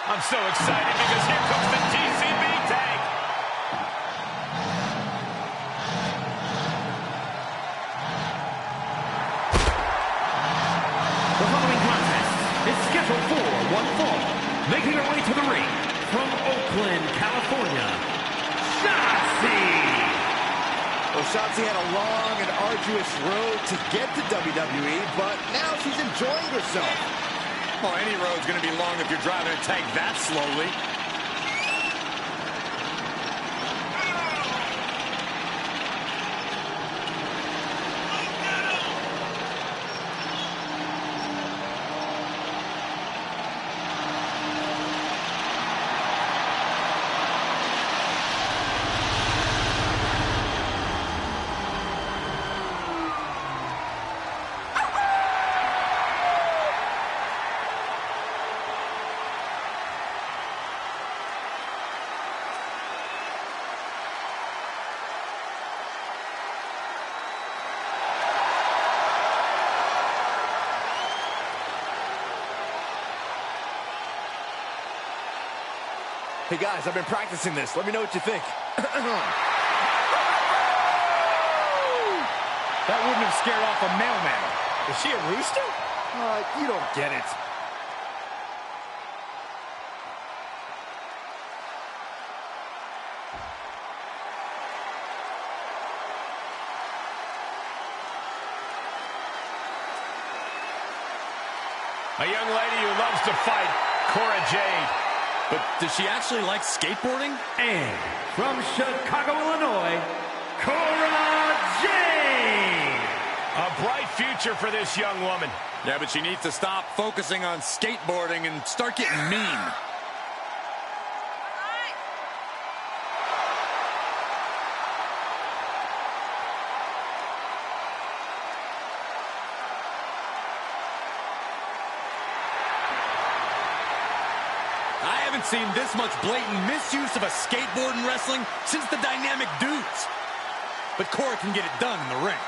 I'm so excited because here comes the TCB tag. The following contest is scheduled for one fall. Making her way to the ring from Oakland, California, Shotzi. Well, Shotzi had a long and arduous road to get to WWE, but now she's enjoying herself. Well, any road's going to be long if you're driving a tank that slowly. Hey guys, I've been practicing this. Let me know what you think. That wouldn't have scared off a mailman. Is she a rooster? You don't get it. A young lady who loves to fight, Cora Jade. But does she actually like skateboarding? And from Chicago, Illinois, Cora Jade. A bright future for this young woman. Yeah, but she needs to stop focusing on skateboarding and start getting mean. I haven't seen this much blatant misuse of a skateboard in wrestling since the Dynamic Dudes. But Cora can get it done in the ring.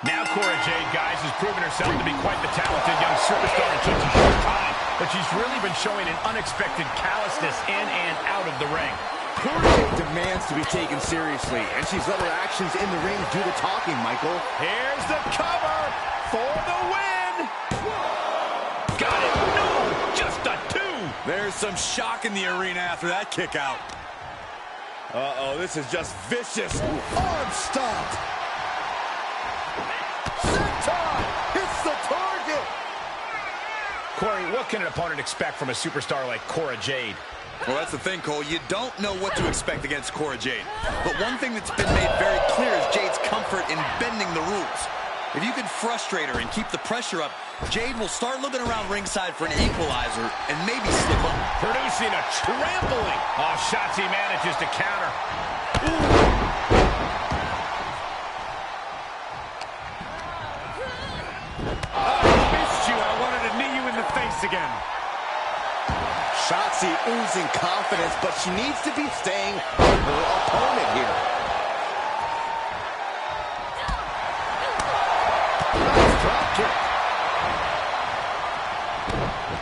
Now Cora Jade, guys, has proven herself to be quite the talented young superstar in such a short time. But she's really been showing an unexpected callousness in and out of the ring. Cora Jade demands to be taken seriously, and she's let her actions in the ring do the talking, Michael. Here's the cover for the win. Got it. No, just a 2. There's some shock in the arena after that kick out. Uh-oh, this is just vicious. Arm stomped. Hits the target. Corey, what can an opponent expect from a superstar like Cora Jade? Well, that's the thing, Cole. You don't know what to expect against Cora Jade. But one thing that's been made very clear is Jade's comfort in bending the rules. If you can frustrate her and keep the pressure up, Jade will start looking around ringside for an equalizer and maybe slip up. Producing a trampling. Oh, Shotzi manages to counter. Ooh. Again. Shotzi oozing confidence, but she needs to be staying on her opponent here. Nice drop kick.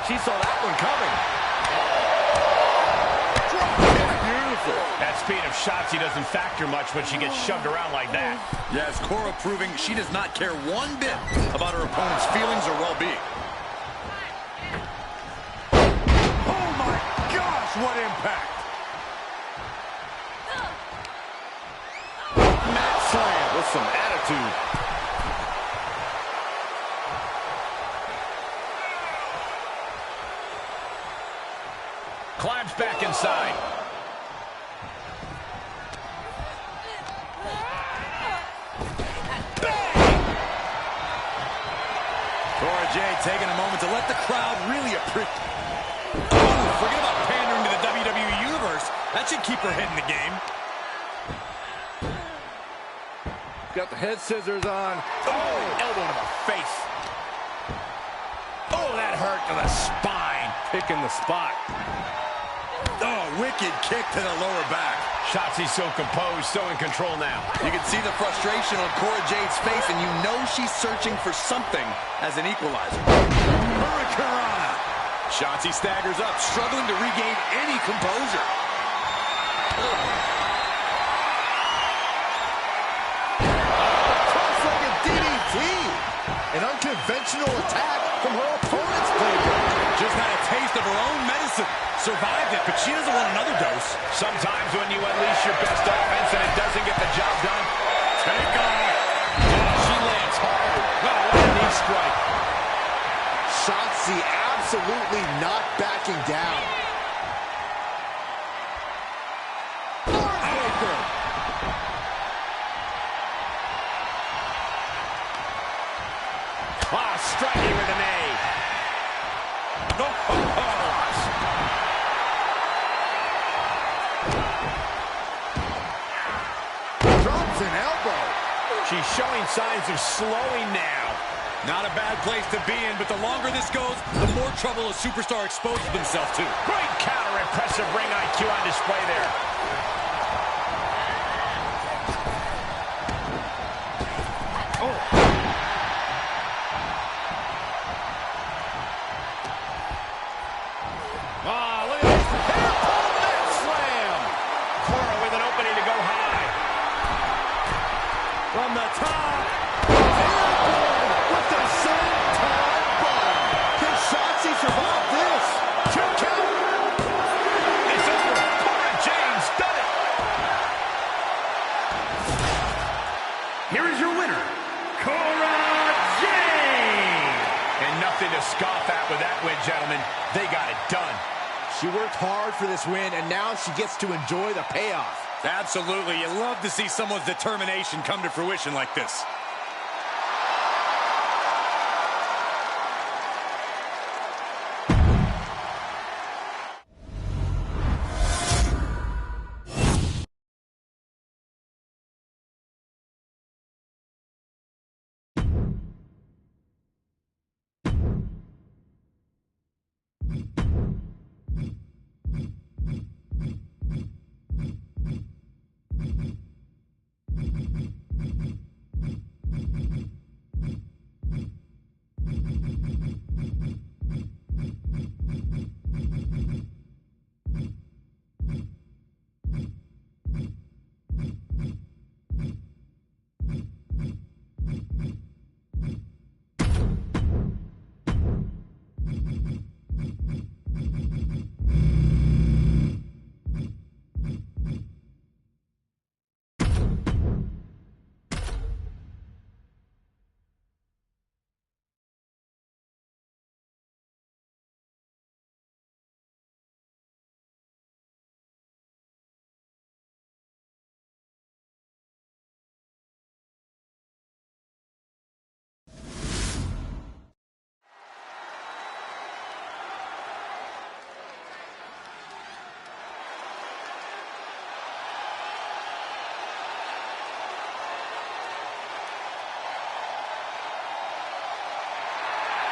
She saw that one coming. Drop kick, beautiful. That speed of Shotzi doesn't factor much when she gets shoved around like that. Yes, Cora proving she does not care one bit about her opponent's feelings or well-being. What impact! Mat slam with some attitude. Climbs back inside. Bang! Cora Jade taking a moment to let the crowd really appreciate. Oh, forget about pandering to the WWE Universe. That should keep her head in the game. Got the head scissors on. Oh, elbow to the face. Oh, that hurt to the spine. Picking the spot. Oh, wicked kick to the lower back. Shotzi's so composed, so in control now. You can see the frustration on Cora Jade's face, and you know she's searching for something as an equalizer. Hurricanrana. Shotzi staggers up, struggling to regain any composure. Cross-legged DDT. An unconventional attack from her opponent's playbook. Just had a taste of her own medicine. Survived it, but she doesn't want another dose. Sometimes when you unleash your best offense and it doesn't get the job done, Take off. she lands hard. Oh, what a knee strike. Shotzi absolutely not backing down. Heartbreaker. Ah, striking with a knee. Drops an elbow. She's showing signs of slowing now. Not a bad place to be in, but the longer this goes, the more trouble a superstar exposes themselves to. Great counter, impressive ring IQ on display there. Ah, look at this. Hair-pulled net slam. Cora with an opening to go high. From the top. With the same-time bomb. Can Shotzi survive this? Two count. It's over. Cora Jade's done it. Here is your winner, Cora Jade. And nothing to scoff at with that win, gentlemen. They got it done. She worked hard for this win, and now she gets to enjoy the payoff. Absolutely. You love to see someone's determination come to fruition like this.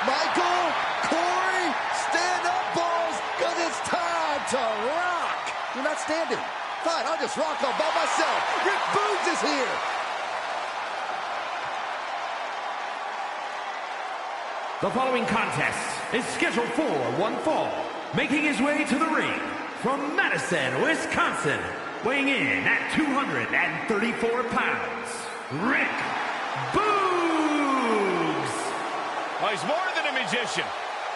Michael, Corey, stand up, balls, because it's time to rock. You're not standing. Fine, I'll just rock all by myself. Rick Boogs is here. The following contest is scheduled for one fall. Making his way to the ring from Madison, Wisconsin, weighing in at 234 pounds, Rick Boogs. Well, he's more than a magician,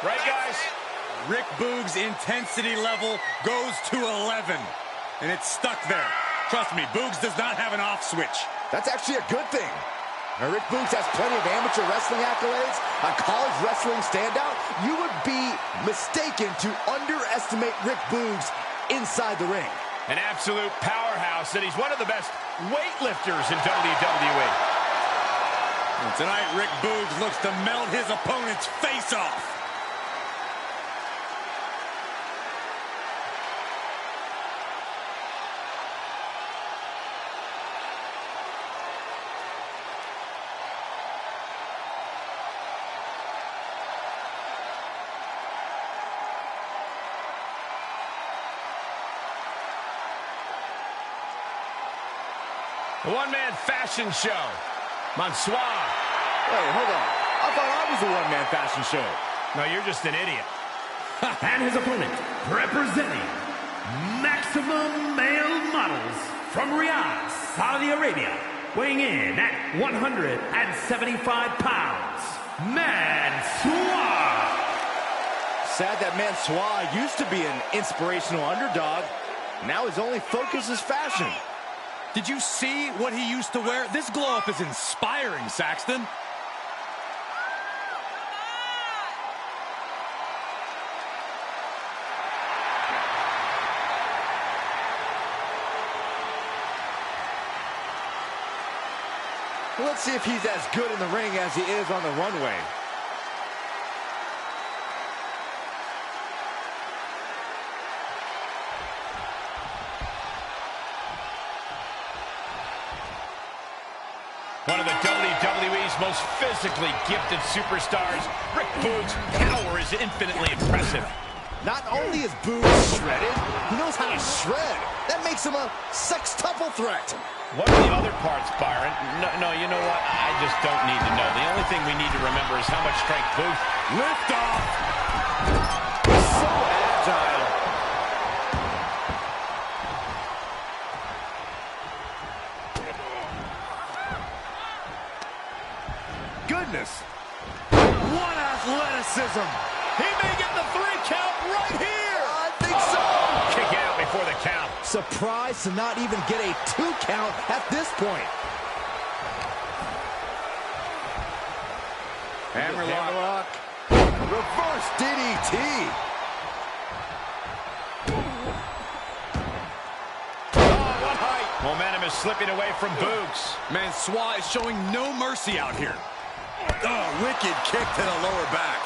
right, guys? Rick Boogs' intensity level goes to 11, and it's stuck there. Trust me, Boogs does not have an off switch. That's actually a good thing. Now, Rick Boogs has plenty of amateur wrestling accolades, a college wrestling standout. You would be mistaken to underestimate Rick Boogs inside the ring. An absolute powerhouse, and he's one of the best weightlifters in WWE. And tonight, Rick Boogs looks to melt his opponent's face off. The one-man fashion show. Mansoor. Wait, hold on. I thought I was a one-man fashion show. No, you're just an idiot. And his opponent, representing Maximum Male Models from Riyadh, Saudi Arabia, weighing in at 175 pounds, Mansoor. Sad that Mansoor used to be an inspirational underdog. Now his only focus is fashion. Did you see what he used to wear? This glow-up is inspiring, Saxton. Let's see if he's as good in the ring as he is on the runway. One of the WWE's most physically gifted superstars, Rick Boogs' power is infinitely impressive. Not only is Boogs shredded, he knows how to shred. That makes him a sextuple threat. What are the other parts, Byron? No, you know what? I just don't need to know. The only thing we need to remember is how much strength Boogs... Lift off! So agile. Goodness. What athleticism. He may get the 3 count right here. I think so. Kick out before the count. Surprised to not even get a 2 count at this point. Hammerlock. Reverse DDT. Oh, what height. Momentum is slipping away from Boogs. Mansoor is showing no mercy out here. Oh, wicked kick to the lower back.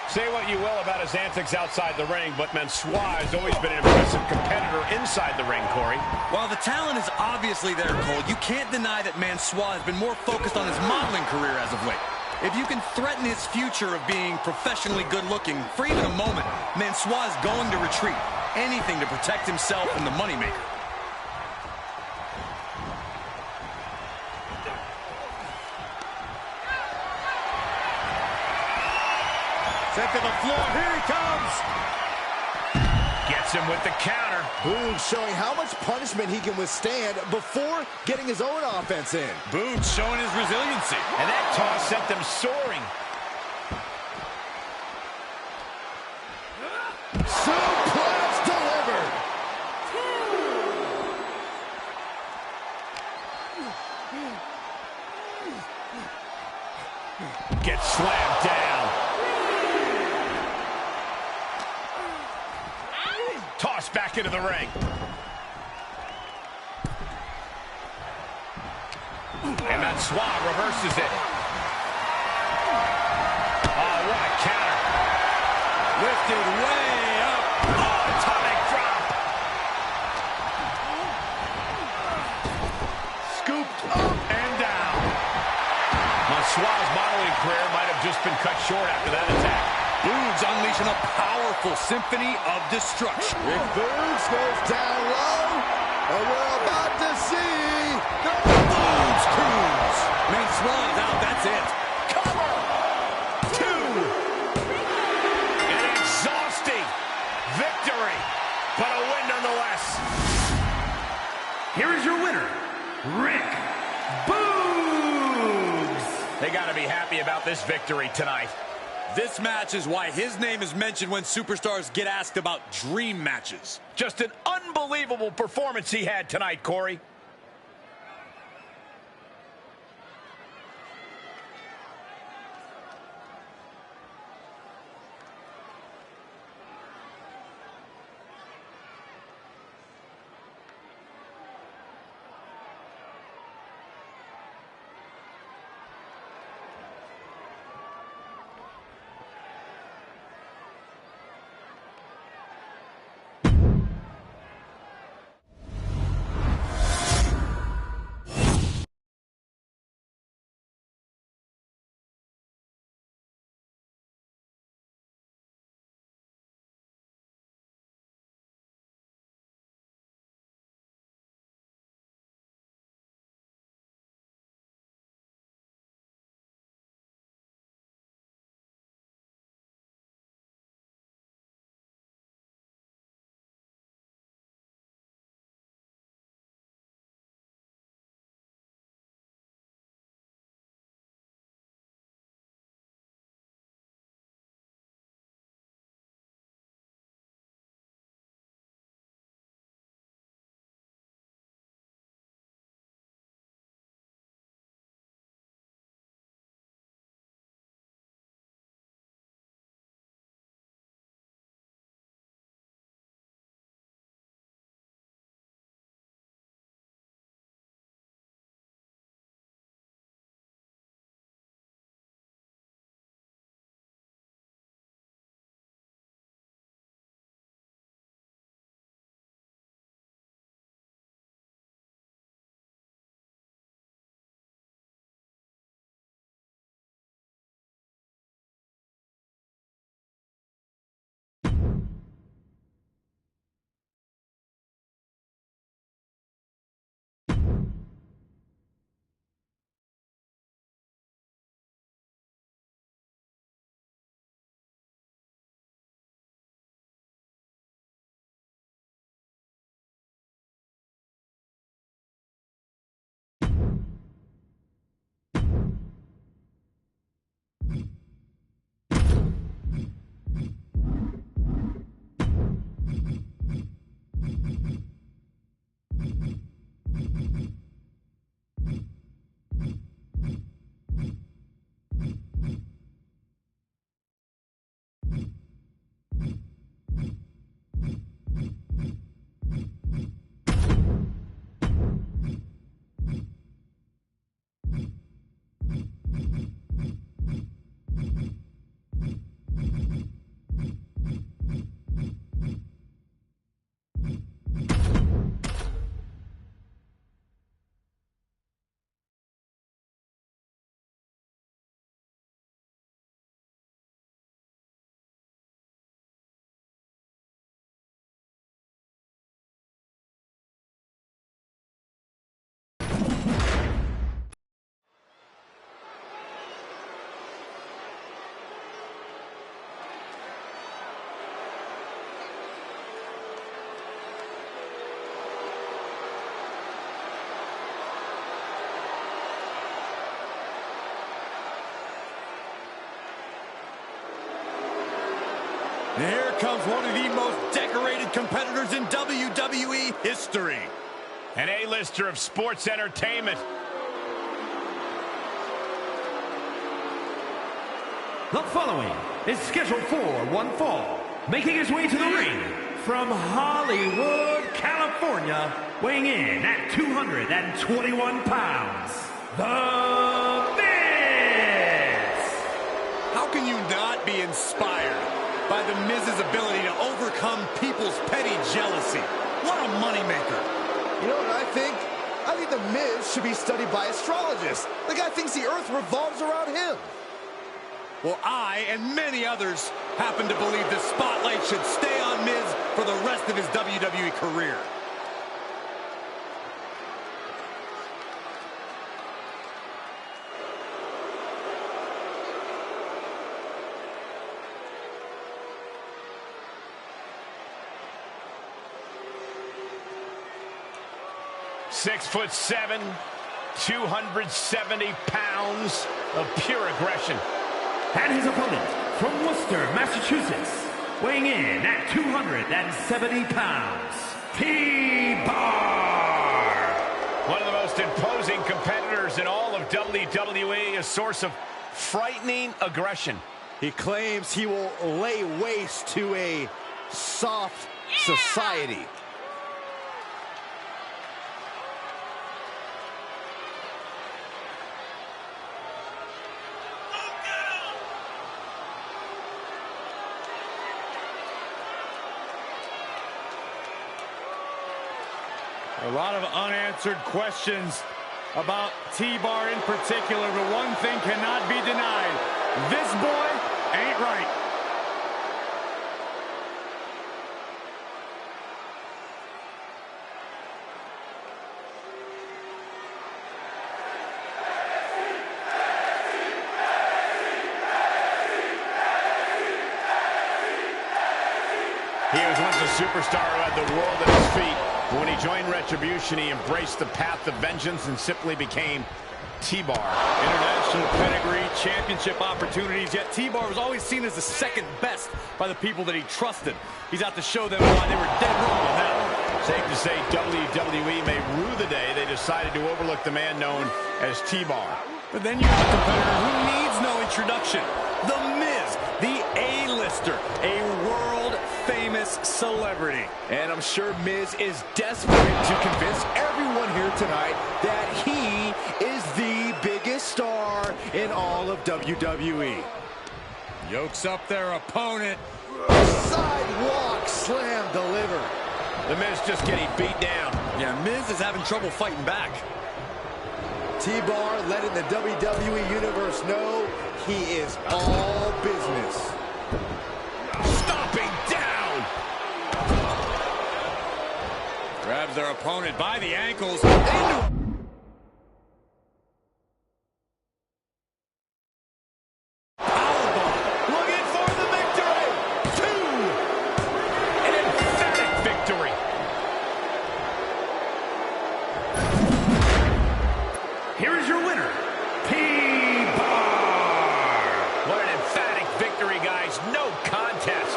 Say what you will about his antics outside the ring, but Mansoor has always been an impressive competitor inside the ring, Corey. While the talent is obviously there, Cole, you can't deny that Mansoor has been more focused on his modeling career as of late. If you can threaten his future of being professionally good-looking for even a moment, Mansoor is going to retreat. Anything to protect himself and the moneymaker. Set to the floor. Here he comes. Gets him with the counter. Boogs showing how much punishment he can withstand before getting his own offense in. Boogs showing his resiliency. And that toss sent them soaring. Suplex delivered. Gets slammed down. Tossed back into the ring. And Mansoor reverses it. Oh, what a counter. Lifted way up. Oh, atomic drop. Scooped up and down. Mansoor's modeling career might have just been cut short after that attack. Boogs unleashing a powerful symphony of destruction. Rick Boogs goes down low, and we're about to see the Boogs cruise. Mansoor is out, that's it. cover. 2. An exhausting victory, but a win nonetheless. Here is your winner, Rick Boogs. They got to be happy about this victory tonight. This match is why his name is mentioned when superstars get asked about dream matches. Just an unbelievable performance he had tonight, Corey. And here comes one of the most decorated competitors in WWE history. An A-lister of sports entertainment. The following is scheduled for one fall. Making his way to the ring from Hollywood, California, weighing in at 221 pounds, The Miz! How can you not be inspired by The Miz's ability to overcome people's petty jealousy? What a moneymaker. You know what I think? I think The Miz should be studied by astrologists. The guy thinks the earth revolves around him. Well, I and many others happen to believe the spotlight should stay on Miz for the rest of his WWE career. "6'7", 270 pounds of pure aggression. And his opponent from Worcester, Massachusetts, weighing in at 270 pounds, T-Bar. One of the most imposing competitors in all of WWE, a source of frightening aggression. He claims he will lay waste to a soft society. A lot of unanswered questions about T-Bar in particular, but one thing cannot be denied. This boy ain't right. He was once a superstar who had the world at his feet. But when he joined Retribution, he embraced the path of vengeance and simply became T-Bar. International pedigree, championship opportunities, yet T-Bar was always seen as the second best by the people that he trusted. He's out to show them why they were dead wrong on that one. Safe to say WWE may rue the day they decided to overlook the man known as T-Bar. But then you have a competitor who needs no introduction. The Miz, the A-lister, a world-famous celebrity. And I'm sure Miz is desperate to convince everyone here tonight that he is the biggest star in all of WWE. Yokes up their opponent. Sidewalk slam delivered. The Miz just getting beat down. Yeah, Miz is having trouble fighting back. T-Bar letting the WWE Universe know he is all business. Stomping down. Grabs their opponent by the ankles. Into Powerbomb. Looking for the victory. 2. An emphatic victory. Here is your winner, T-Bar. What an emphatic victory, guys. No contest.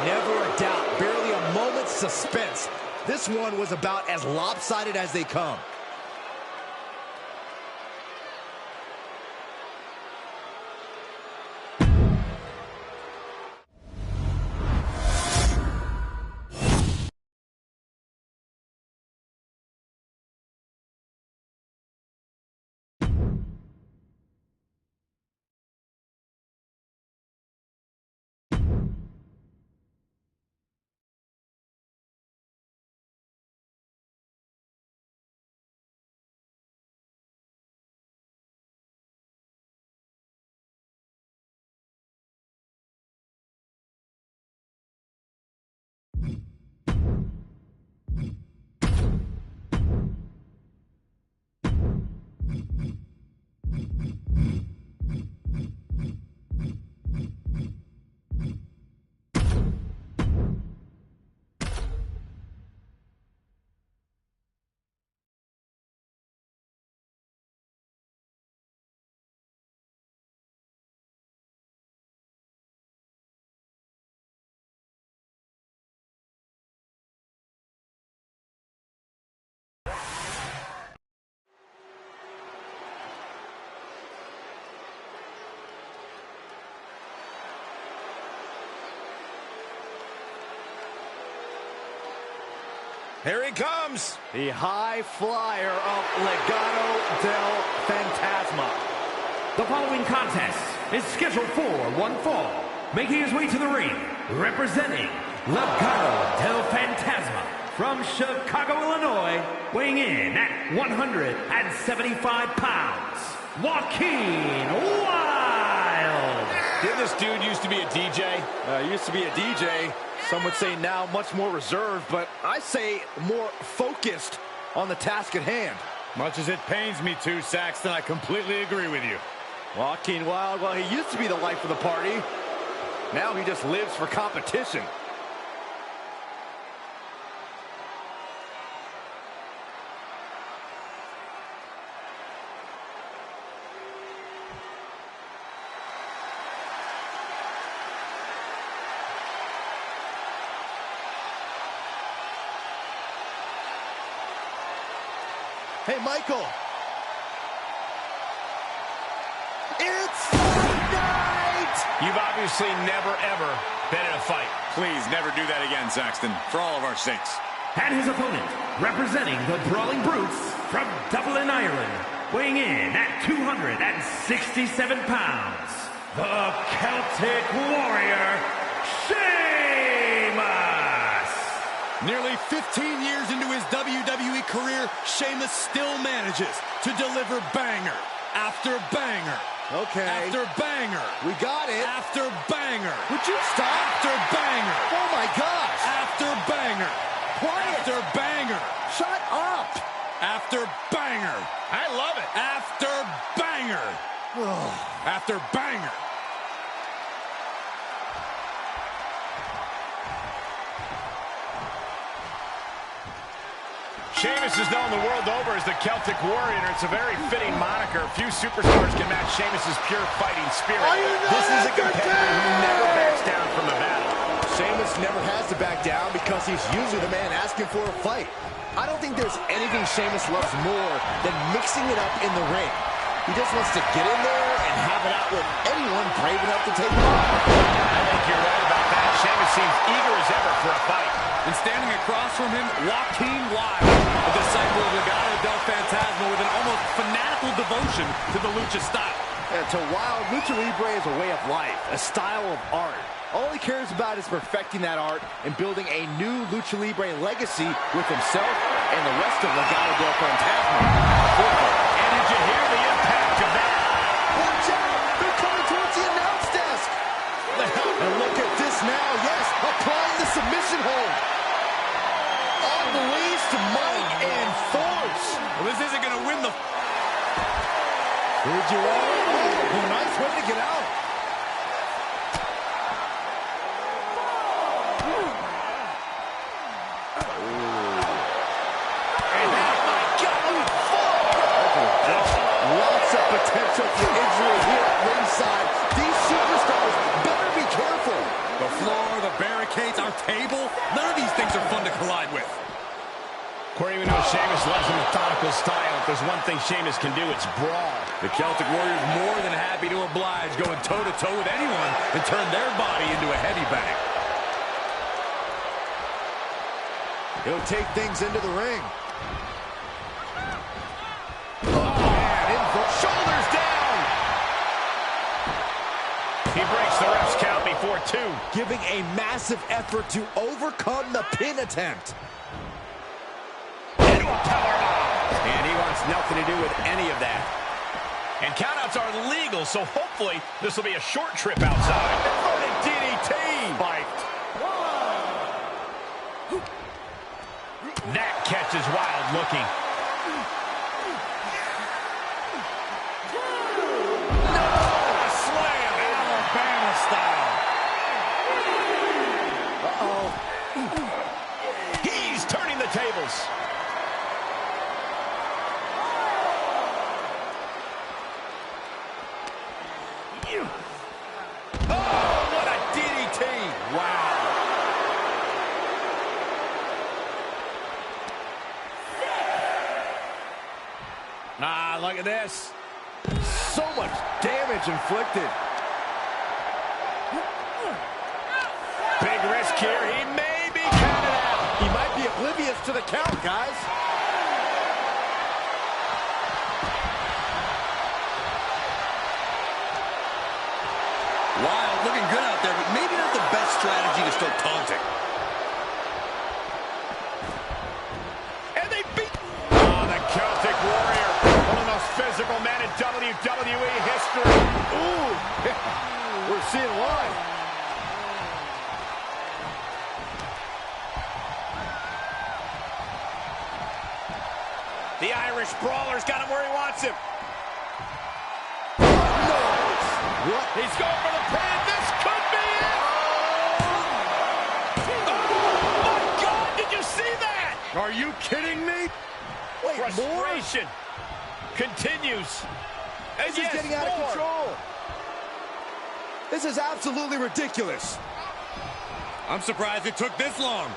Never a doubt, barely a moment's suspense. This one was about as lopsided as they come. Here he comes. The high flyer of Legado del Fantasma. The following contest is scheduled for one fall. Making his way to the ring, representing Legado del Fantasma from Chicago, Illinois, weighing in at 175 pounds, Joaquin Wilde. Didn't this dude used to be a DJ? Used to be a DJ. Some would say now much more reserved, but I say more focused on the task at hand. Much as it pains me to, Saxton, I completely agree with you. Joaquin Wilde, well, he used to be the life of the party. Now he just lives for competition. Hey, Michael. It's fight night! You've obviously never, ever been in a fight. Please never do that again, Saxton, for all of our sakes. And his opponent, representing the Brawling Brutes from Dublin, Ireland, weighing in at 267 pounds, the Celtic Warrior, Sheamus! Nearly 15 years into his WWE career, Sheamus still manages to deliver banger after banger. Okay. After banger. We got it. After banger. Would you stop? After banger. Oh, my gosh. After banger. Quiet. After banger. Shut up. After banger. I love it. After banger. After banger. Sheamus is known the world over as the Celtic Warrior, and it's a very fitting moniker. Few superstars can match Sheamus's pure fighting spirit. This is a competitor who never backs down from a battle. Sheamus never has to back down because he's usually the man asking for a fight. I don't think there's anything Sheamus loves more than mixing it up in the ring. He just wants to get in there and have it out with anyone brave enough to take him on. I think you're right about that. Sheamus seems eager as ever for a fight. And standing across from him, Joaquin Wilde, a disciple of Legado del Fantasma with an almost fanatical devotion to the lucha style. And to Wilde, lucha libre is a way of life, a style of art. All he cares about is perfecting that art and building a new lucha libre legacy with himself and the rest of Legado del Fantasma. And did you hear the impact of that? Watch out! They're coming towards the announce desk! And look at this now, yes, applying the submission hold. Unleashed might and force. Well, this isn't going to win the... Did you oh, nice way to get out. Lots of potential for injury here at ringside. These superstars better be careful. The floor, the barricades, our table, none of these things are fun to collide with. Corey, we know Sheamus loves a methodical style. If there's one thing Sheamus can do, it's brawl. The Celtic Warriors more than happy to oblige, going toe-to-toe with anyone and turn their body into a heavy bag. He'll take things into the ring. Shoulders down. He breaks the ref's count before 2. Giving a massive effort to overcome the pin attempt. Into a powerbomb. And he wants nothing to do with any of that. And countouts are legal, so hopefully this will be a short trip outside. Inverted DDT. Spiked. That catches Wilde looking. He's turning the tables. Oh, what a DDT. Wow. Ah, look at this. So much damage inflicted. Big risk here. He may be counted out. He might be oblivious this to the count, guys. Wild, looking good out there, but maybe not the best strategy to start taunting. And they beat... Oh, the Celtic Warrior. One of the most physical men in WWE history. Ooh, we're seeing why. The Irish Brawler's got him where he wants him. What? He's going for the pin. This could be it. Oh, my God. Did you see that? Are you kidding me? Wait, Frustration continues. And This is getting out of control. This is absolutely ridiculous. I'm surprised it took this long.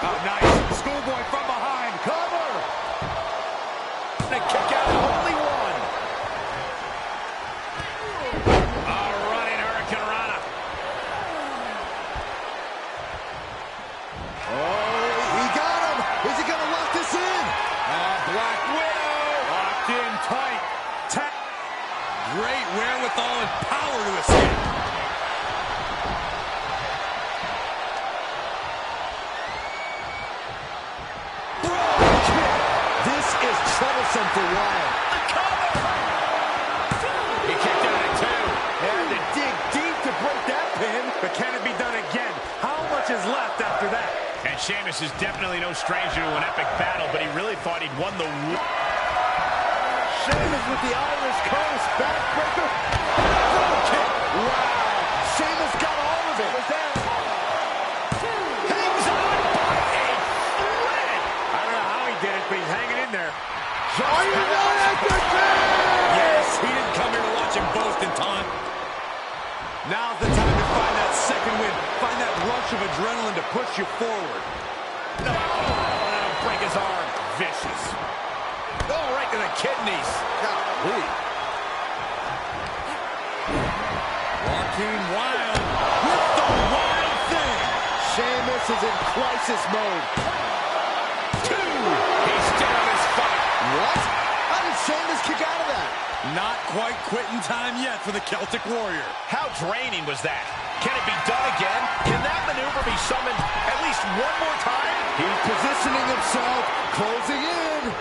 Oh, nice. Schoolboy from behind. Cover. And a kick out. Only one. Running Hurricane Rana. Oh, he got him. Is he going to lock this in? Black Widow. Locked in tight. Great wherewithal and power to escape. This is troublesome for Wild. The cover. He kicked out at 2. Had to dig deep to break that pin. But can it be done again? How much is left after that? And Sheamus is definitely no stranger to an epic battle, but he really thought he'd won the... Sheamus with the Irish curse. Backbreaker. Double kick. Wow. Sheamus got all of it. Hangs on by a thread. I don't know how he did it, but he's hanging in there. Are you not entertained? Yes, he didn't come here to watch him boast in time. Now's the time to find that second win. Find that rush of adrenaline to push you forward. No, that'll break his arm. Vicious. Oh, right to the kidneys. Golly. Joaquin Wild with the wild thing. Sheamus is in crisis mode. 2. He's still in his fight. What? How did Sheamus kick out of that? Not quite quitting time yet for the Celtic Warrior. How draining was that? Can it be done again? Can that maneuver be summoned at least one more time? He's positioning himself, closing in.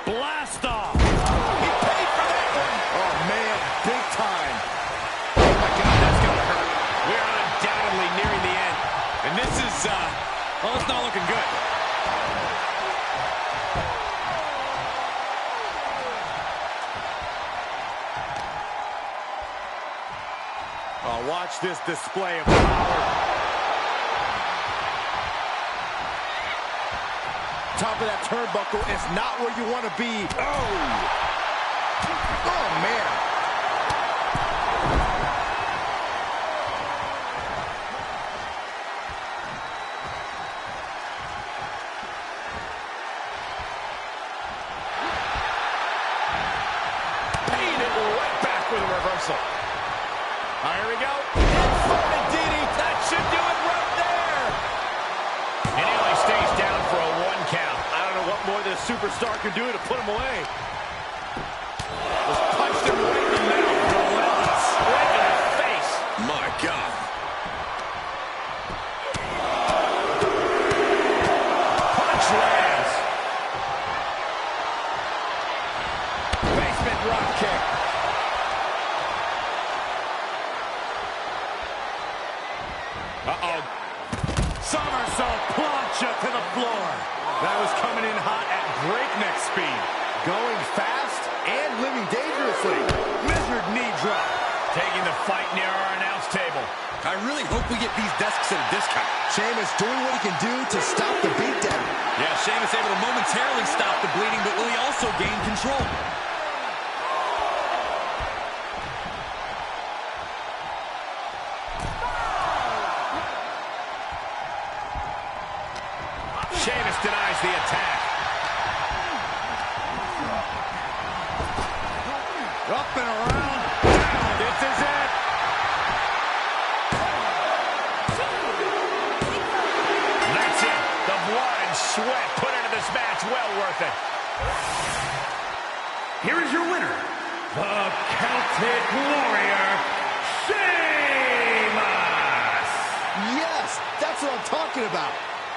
Blast off. He paid for that one. Oh, man, big time. Oh, my God, that's going to hurt. We are undoubtedly nearing the end. And this is, well, it's not looking good. Oh, watch this display of power. Top of that turnbuckle is not where you want to be. Oh! Oh, man. Paid it right back with a reversal. Here we go. Inverted DD. That should do it right there. And he only stays down for a 1 count. I don't know what more this superstar can do to put him away. Just punched him right in the mouth. Relentless. Right in the face. My God. Punch lands. Basement drop kick. Uh-oh. Somersault plancha to the floor. That was coming in hot at breakneck speed. Going fast and living dangerously. Measured knee drop. Taking the fight near our announce table. I really hope we get these desks at a discount. Sheamus doing what he can do to stop the beatdown. Yeah, Sheamus able to momentarily stop the bleeding, but will he also gain control? Sheamus denies the attack. Up and around. Down. This is it. the Celtic Warrior, Sheamus! Yes, that's what I'm talking about.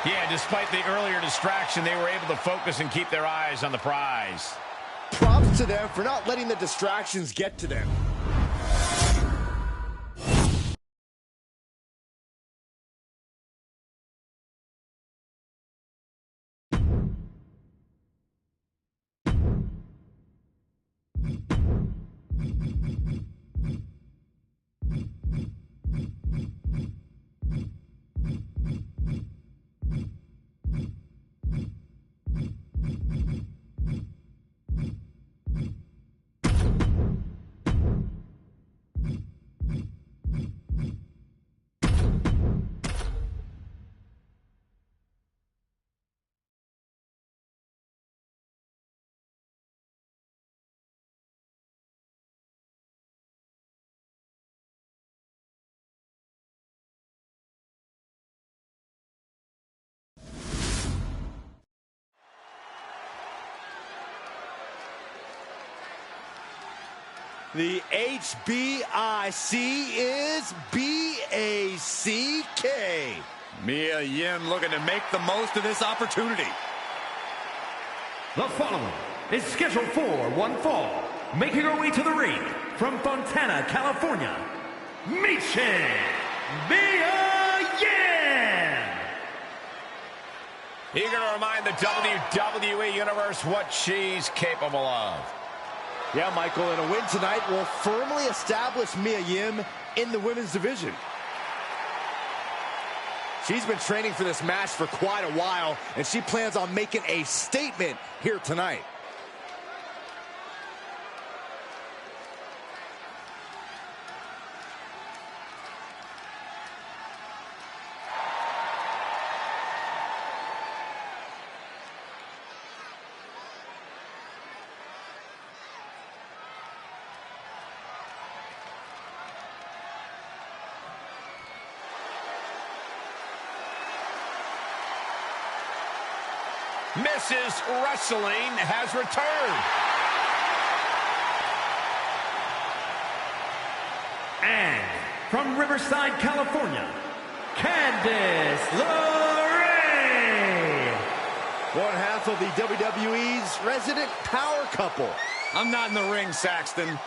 Yeah, despite the earlier distraction, they were able to focus and keep their eyes on the prize. Props to them for not letting the distractions get to them. The HBIC is B-A-C-K. Mia Yim looking to make the most of this opportunity. The following is scheduled for one fall, making her way to the ring from Fontana, California, Mia Yim! Eager to remind the WWE Universe what she's capable of. Yeah, Michael, and a win tonight will firmly establish Mia Yim in the women's division. She's been training for this match for quite a while, and she plans on making a statement here tonight. Mrs. Wrestling has returned. And from Riverside, California, Candice LeRae! One half of the WWE's resident power couple. I'm not in the ring, Saxton.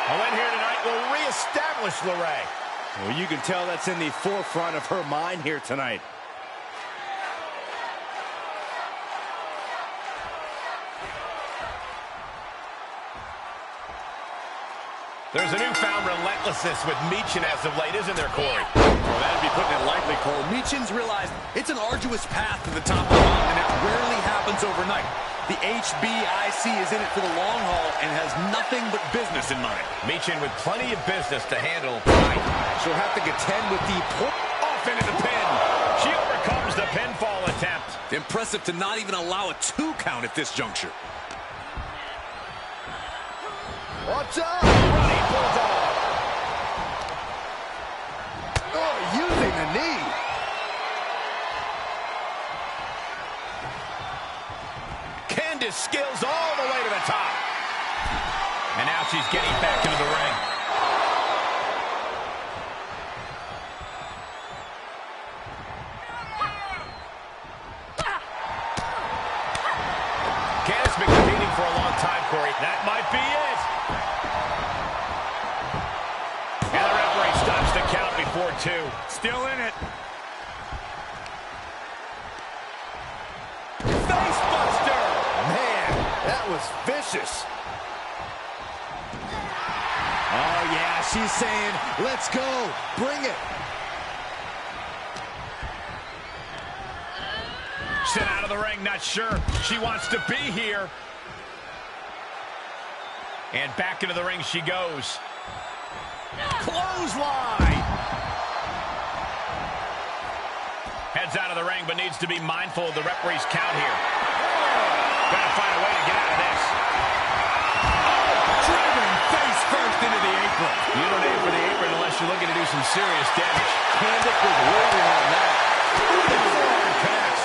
A win here tonight will reestablish LeRae. Well, you can tell that's in the forefront of her mind here tonight. There's a newfound relentlessness with Michin as of late, isn't there, Corey? Well, that'd be putting it lightly, Cole. Michin's realized it's an arduous path to the top of the mountain, and it rarely happens overnight. The HBIC is in it for the long haul and has nothing but business in mind. Michin with plenty of business to handle tonight. She'll have to contend with the Off into the pin. She overcomes the pinfall attempt. Impressive to not even allow a 2 count at this juncture. Watch out! Running bulldog. Oh, using the knee. Candice skills all the way to the top. And now she's getting back into the ring. Candice been competing for a long time, Corey. That might be it. And the referee stops the count before 2. Still in it. Facebuster! Man, that was vicious. Oh, yeah, she's saying, let's go, bring it. Sent out of the ring, not sure she wants to be here. And back into the ring she goes. Clothesline! Heads out of the ring, but needs to be mindful of the referee's count here. Gotta find a way to get out of this. Driven face first into the apron. You don't aim for the apron unless you're looking to do some serious damage. Candice was waiting on that. Connects.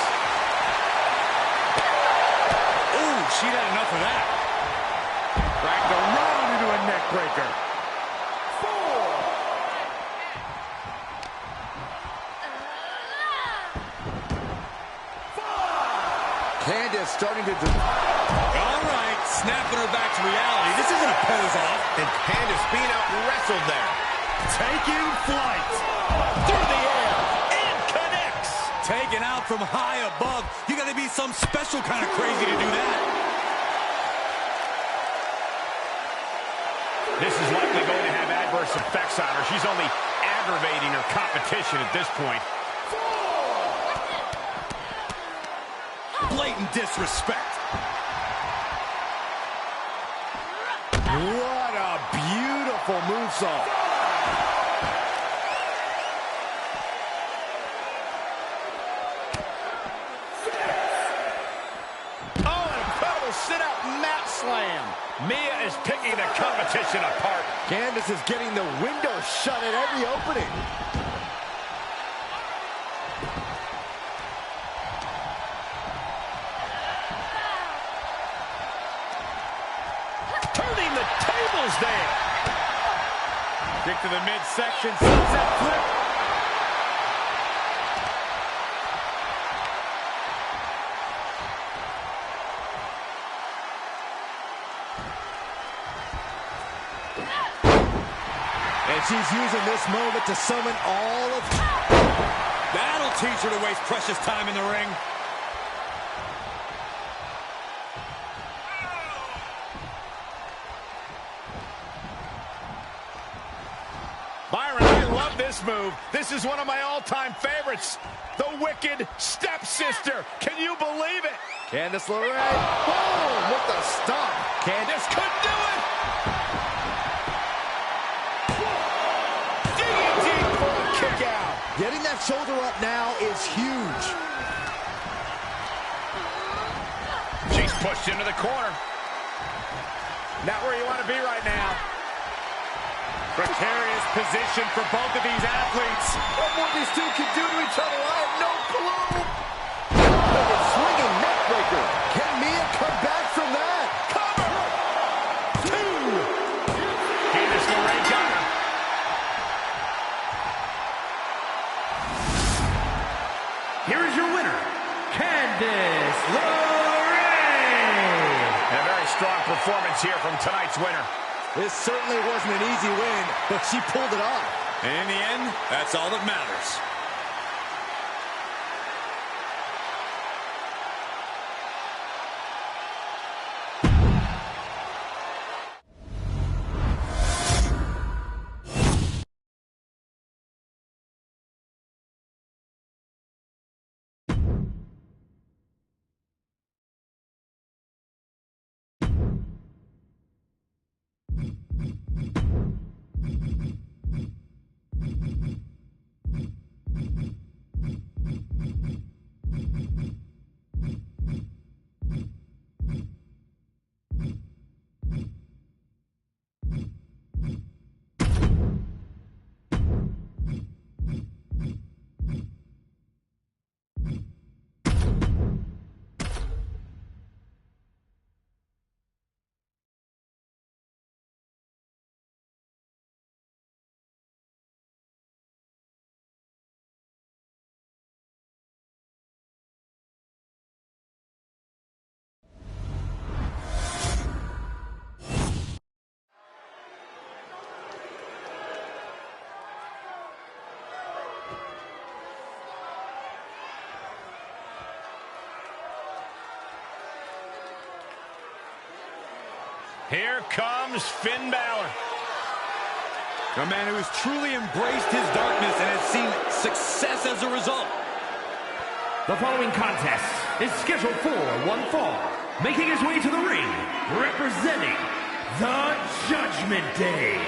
Ooh, she'd had enough of that. Dragged around into a neck breaker. 4. 5. Candice starting to... All right, snapping her back to reality. This isn't a pose-off. And Candice being out wrestled there. Taking flight. Through the air. And connects. Taken out from high above. You got to be some special kind of crazy to do that. This is likely going to have adverse effects on her. She's only aggravating her competition at this point. Blatant disrespect. What a beautiful moonsault. Oh, an incredible sit-out mat slam. Mia is picking the competition apart. Candice is getting the window shut at every opening. Turning the tables there. Kick to the midsection. Sunset flip. And she's using this moment to summon all of... That'll teach her to waste precious time in the ring. Byron, I love this move. This is one of my all-time favorites. The Wicked Stepsister. Can you believe it? Candice LeRae. Boom! With the stomp. Candice could do it. Digging deep for a kick out. Getting that shoulder up now is huge. She's pushed into the corner. Not where you want to be right now. Precarious position for both of these athletes. What more these two can do to each other, I have no clue. Oh, a swinging neck breaker. Can Mia come back from that? Cover! 2. Candice LeRae got her. Here is your winner, Candice LeRae. And a very strong performance here from tonight's winner. This certainly wasn't an easy win, but she pulled it off. And in the end, that's all that matters. Here comes Finn Balor. A man who has truly embraced his darkness and has seen success as a result. The following contest is scheduled for one fall. Making his way to the ring, representing the Judgment Day.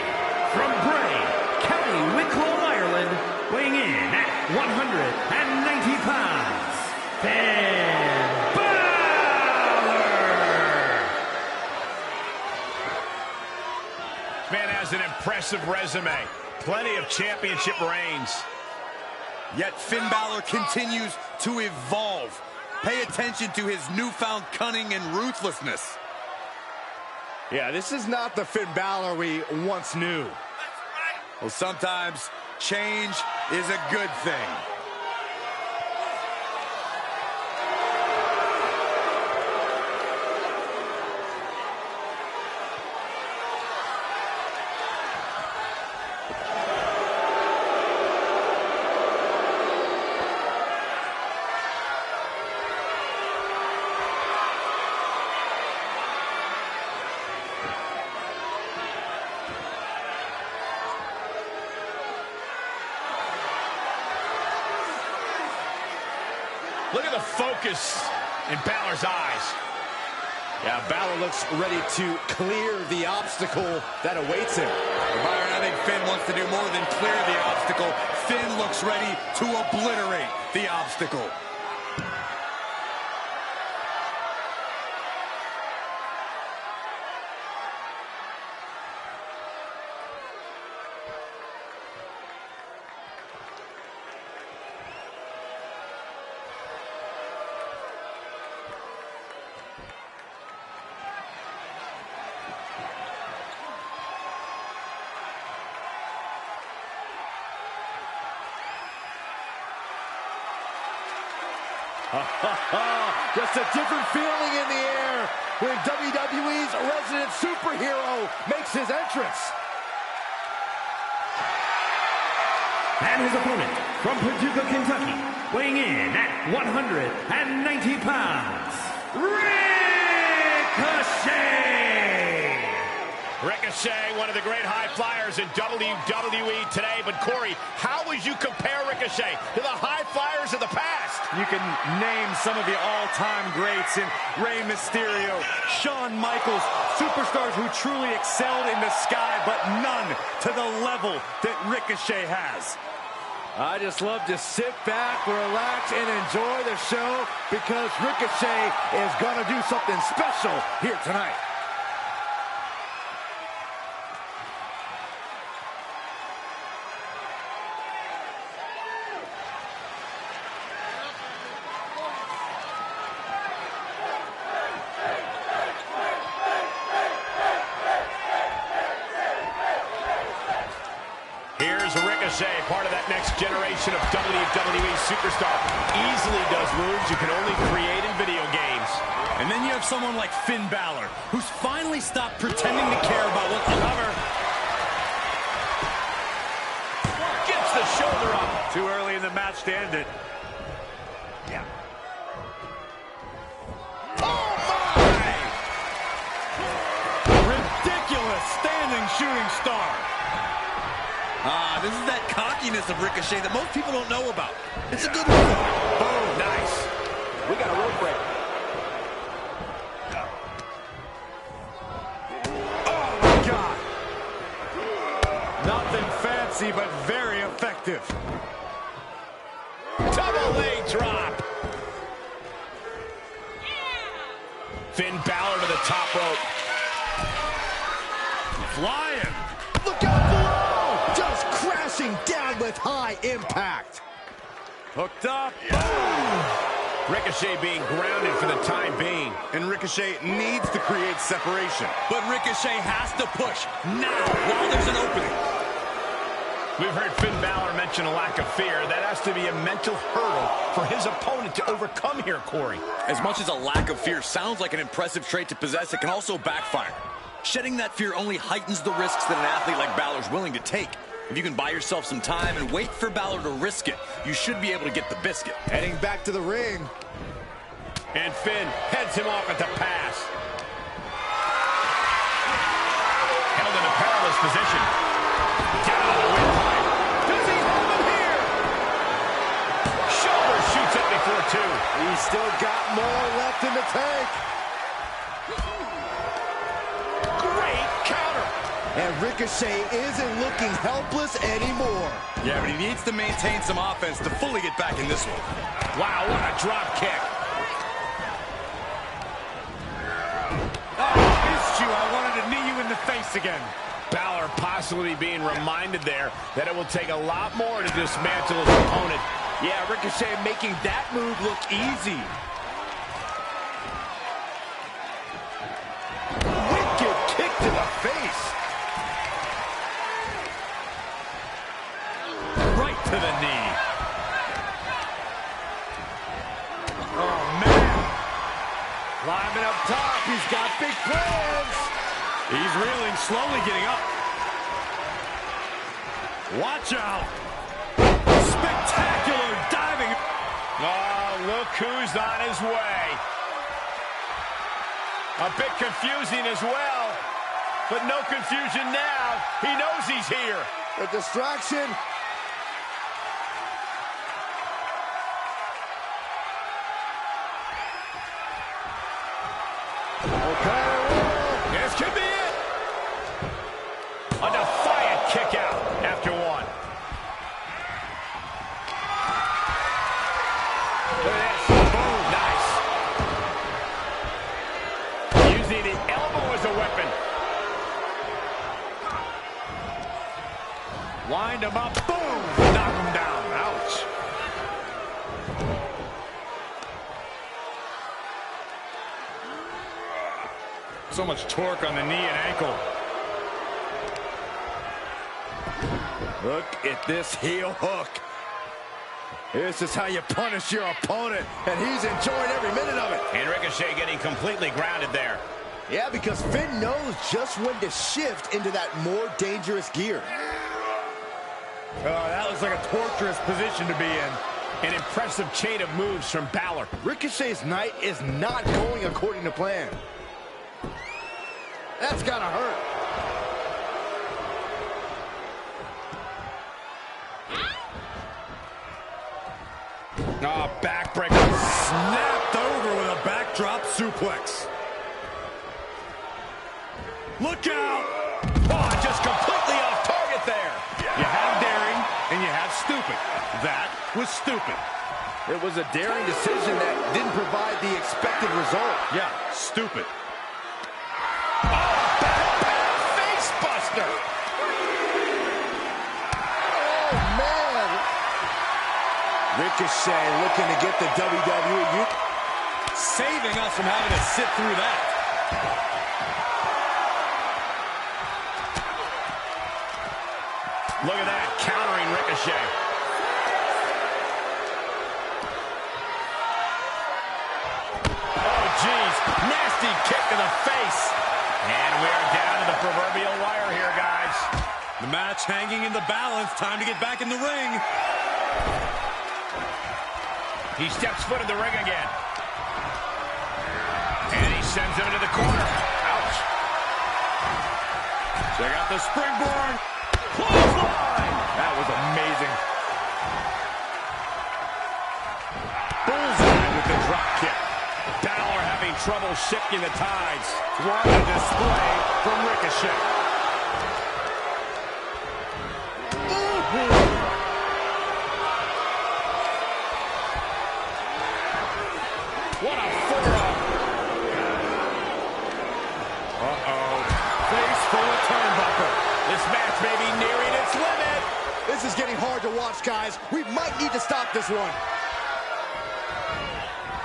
From Bray, County Wicklow, Ireland, weighing in at 190 pounds, Finn Balor. Man has an impressive impressive resume. Plenty of championship reigns. Yet Finn Balor continues to evolve. Pay attention to his newfound cunning and ruthlessness. Yeah, this is not the Finn Balor we once knew. Well, sometimes change is a good thing. Look at the focus in Balor's eyes. Yeah, Balor looks ready to clear the obstacle that awaits him. Byron, I think Finn wants to do more than clear the obstacle. Finn looks ready to obliterate the obstacle. Just a different feeling in the air when WWE's resident superhero makes his entrance. And his opponent from Paducah, Kentucky, weighing in at 190 pounds, Ricochet, one of the great high flyers in WWE today. But Corey, how would you compare Ricochet to the high flyers of the past? You can name some of the all-time greats in Rey Mysterio, Shawn Michaels, superstars who truly excelled in the sky, but none to the level that Ricochet has. I just love to sit back, relax, and enjoy the show because Ricochet is going to do something special here tonight. Here's Ricochet, part of that next generation of WWE superstar. Easily does moves you can only create in video games. And then you have someone like Finn Balor, who's finally stopped pretending to care about what the cover. Gets the shoulder up. Too early in the match to end it. Yeah. Ridiculous standing shooting star. This is that cockiness of Ricochet that most people don't know about. It's a good one. Boom, nice. We got a rope break. Oh, my God. Nothing fancy, but very effective. Double leg drop. Finn Balor to the top rope. Flying. Look out below! Just crashing down with high impact. Hooked up. Ricochet being grounded for the time being. And Ricochet needs to create separation. But Ricochet has to push now while there's an opening. We've heard Finn Balor mention a lack of fear. That has to be a mental hurdle for his opponent to overcome here, Corey. As much as a lack of fear sounds like an impressive trait to possess, it can also backfire. Shedding that fear only heightens the risks that an athlete like Balor's willing to take. If you can buy yourself some time and wait for Balor to risk it, you should be able to get the biscuit. Heading back to the ring. And Finn heads him off at the pass. Held in a perilous position. Down on the windpipe. Does he have him here? Shoulder shoots up before two. He's still got more left in the tank. Great counter. And Ricochet isn't looking helpless anymore. Yeah, but he needs to maintain some offense to fully get back in this one. Wow, what a drop kick. Oh, I missed you. I wanted to knee you in the face again. Balor possibly being reminded there that it will take a lot more to dismantle his opponent. Yeah, Ricochet making that move look easy. Wicked kick to the face. Right to the knee. Oh, man. Climbing up top. He's got big plans. He's reeling, slowly getting up. Watch out. Spectacular diving. Oh, look who's on his way. A bit confusing as well, but no confusion now. He knows he's here. The distraction. Okay. This could be it. A defiant kick out after one. Look at this. Boom. Nice. Using the elbow as a weapon. Wind him up. Boom. Knock him down. Ouch. So much torque on the knee and ankle. Look at this heel hook. This is how you punish your opponent, and he's enjoying every minute of it. And Ricochet getting completely grounded there. Yeah, because Finn knows just when to shift into that more dangerous gear. Oh, that looks like a torturous position to be in. An impressive chain of moves from Balor. Ricochet's night is not going according to plan. That's gotta hurt. Oh, backbreaker. Snapped over with a backdrop suplex. Look out! Oh, just completely off target there. You have daring, and you have stupid. That was stupid. It was a daring decision that didn't provide the expected result. Yeah, stupid. Face buster. Oh, man. Ricochet looking to get the WWE. Saving us from having to sit through that. Look at that, countering Ricochet. Oh, geez. Nasty kick to the face. And we're down to the proverbial wire here, guys. The match hanging in the balance. Time to get back in the ring. He steps foot in the ring again. And he sends him into the corner. Ouch. Check out the springboard. Clothesline. That was amazing. Bullseye with the drop kick. Balor having trouble shifting the tides. What a display from Ricochet. What a forearm. Uh-oh. Face full of turnbuckle. This match may be nearing its limit. This is getting hard to watch, guys. We might need to stop this one.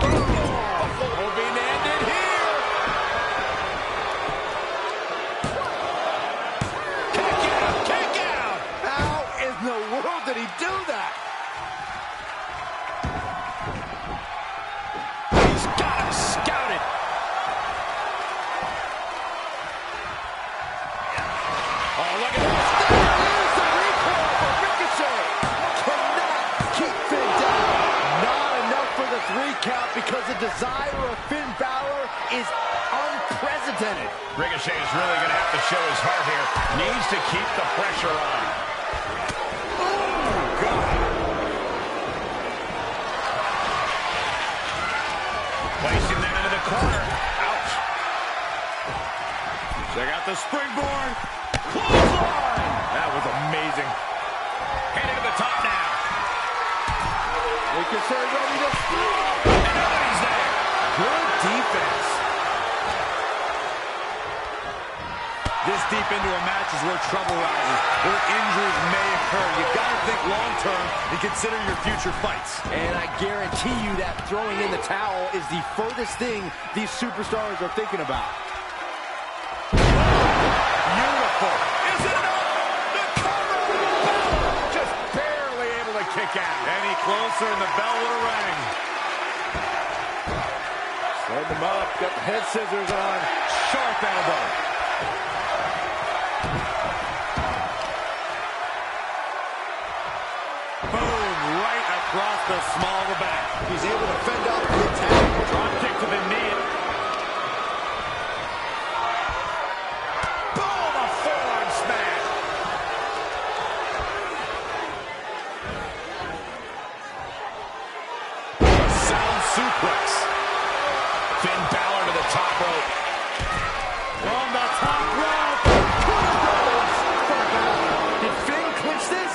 Hoping to end it here. Kick out, kick out. How in the world did he do that? He's got him scouted. Oh, look at this. There's the recoil for Ricochet. Cannot keep Finn down. Not enough for the 3 count because the desire of Finn Balor is unprecedented. Ricochet is really going to have to show his heart here. Needs to keep the pressure on. Oh, God. Placing that into the corner. Ouch. Check out the springboard. Clothesline. That was amazing. Heading to the top now. Ricochet ready to split. And nobody's there. Good defense. This deep into a match is where trouble rises, where injuries may occur. You've got to think long-term and consider your future fights. And I guarantee you that throwing in the towel is the furthest thing these superstars are thinking about. Beautiful. Is it enough? The cover! Just barely able to kick out. Any closer and the bell would have rang. Setting him up. Got the head scissors on. Sharp elbow. Boom. Right across the small of the back. He's able to fend off the attack. Drop kick to the knee. Boom! A forearm smash. Sound suplex. Finn Balor to the top rope. From the top rope. Did Finn clinch this?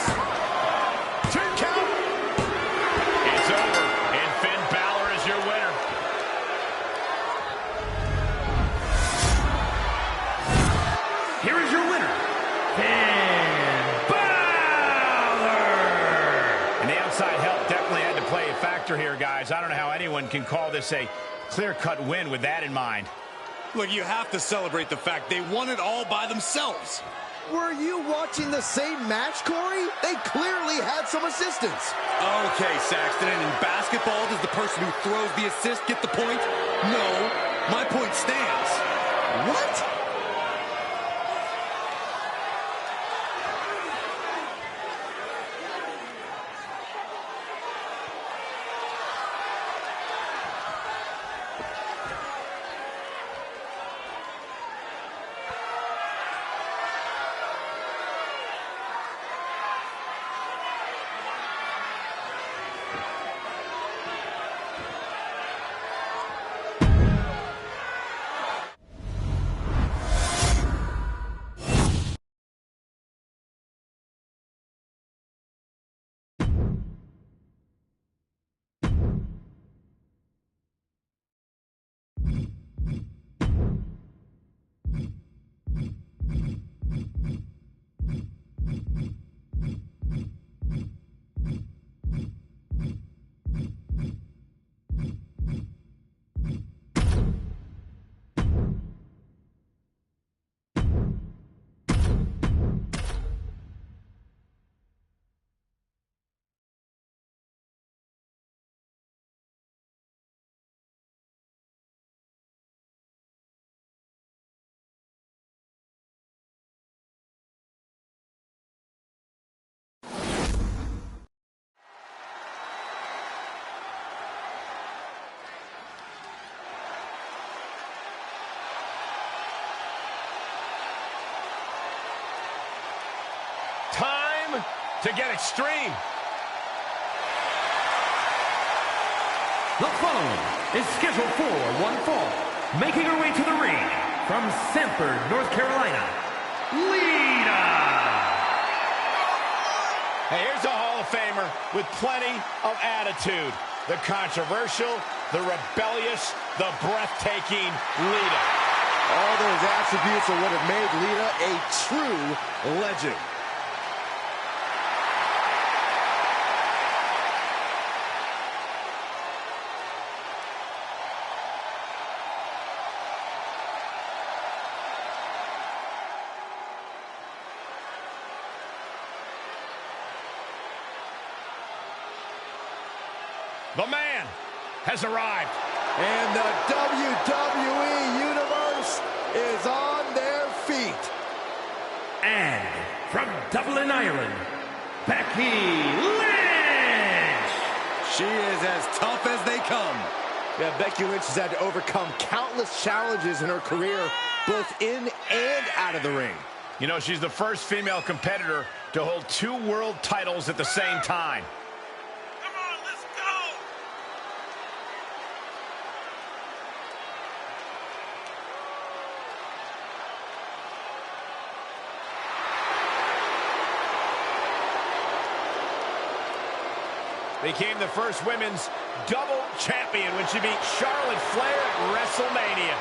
2 count. It's over, and Finn Balor is your winner. Here is your winner, Finn Balor! And the outside help definitely had to play a factor here, guys. I don't know how anyone can call this a clear-cut win with that in mind. Look, you have to celebrate the fact they won it all by themselves. Were you watching the same match, Corey? They clearly had some assistance. Okay, Saxton, and in basketball, does the person who throws the assist get the point? No, my point stands. What? Time to get extreme. The following is scheduled for one fall. Making her way to the ring from Sanford, North Carolina, Lita. Hey, here's a Hall of Famer with plenty of attitude. The controversial, the rebellious, the breathtaking Lita. All those attributes are what have made Lita a true legend. The man has arrived. And the WWE Universe is on their feet. And from Dublin, Ireland, Becky Lynch. She is as tough as they come. Yeah, Becky Lynch has had to overcome countless challenges in her career, both in and out of the ring. You know, she's the first female competitor to hold 2 world titles at the same time. Became the first women's double champion when she beat Charlotte Flair at WrestleMania.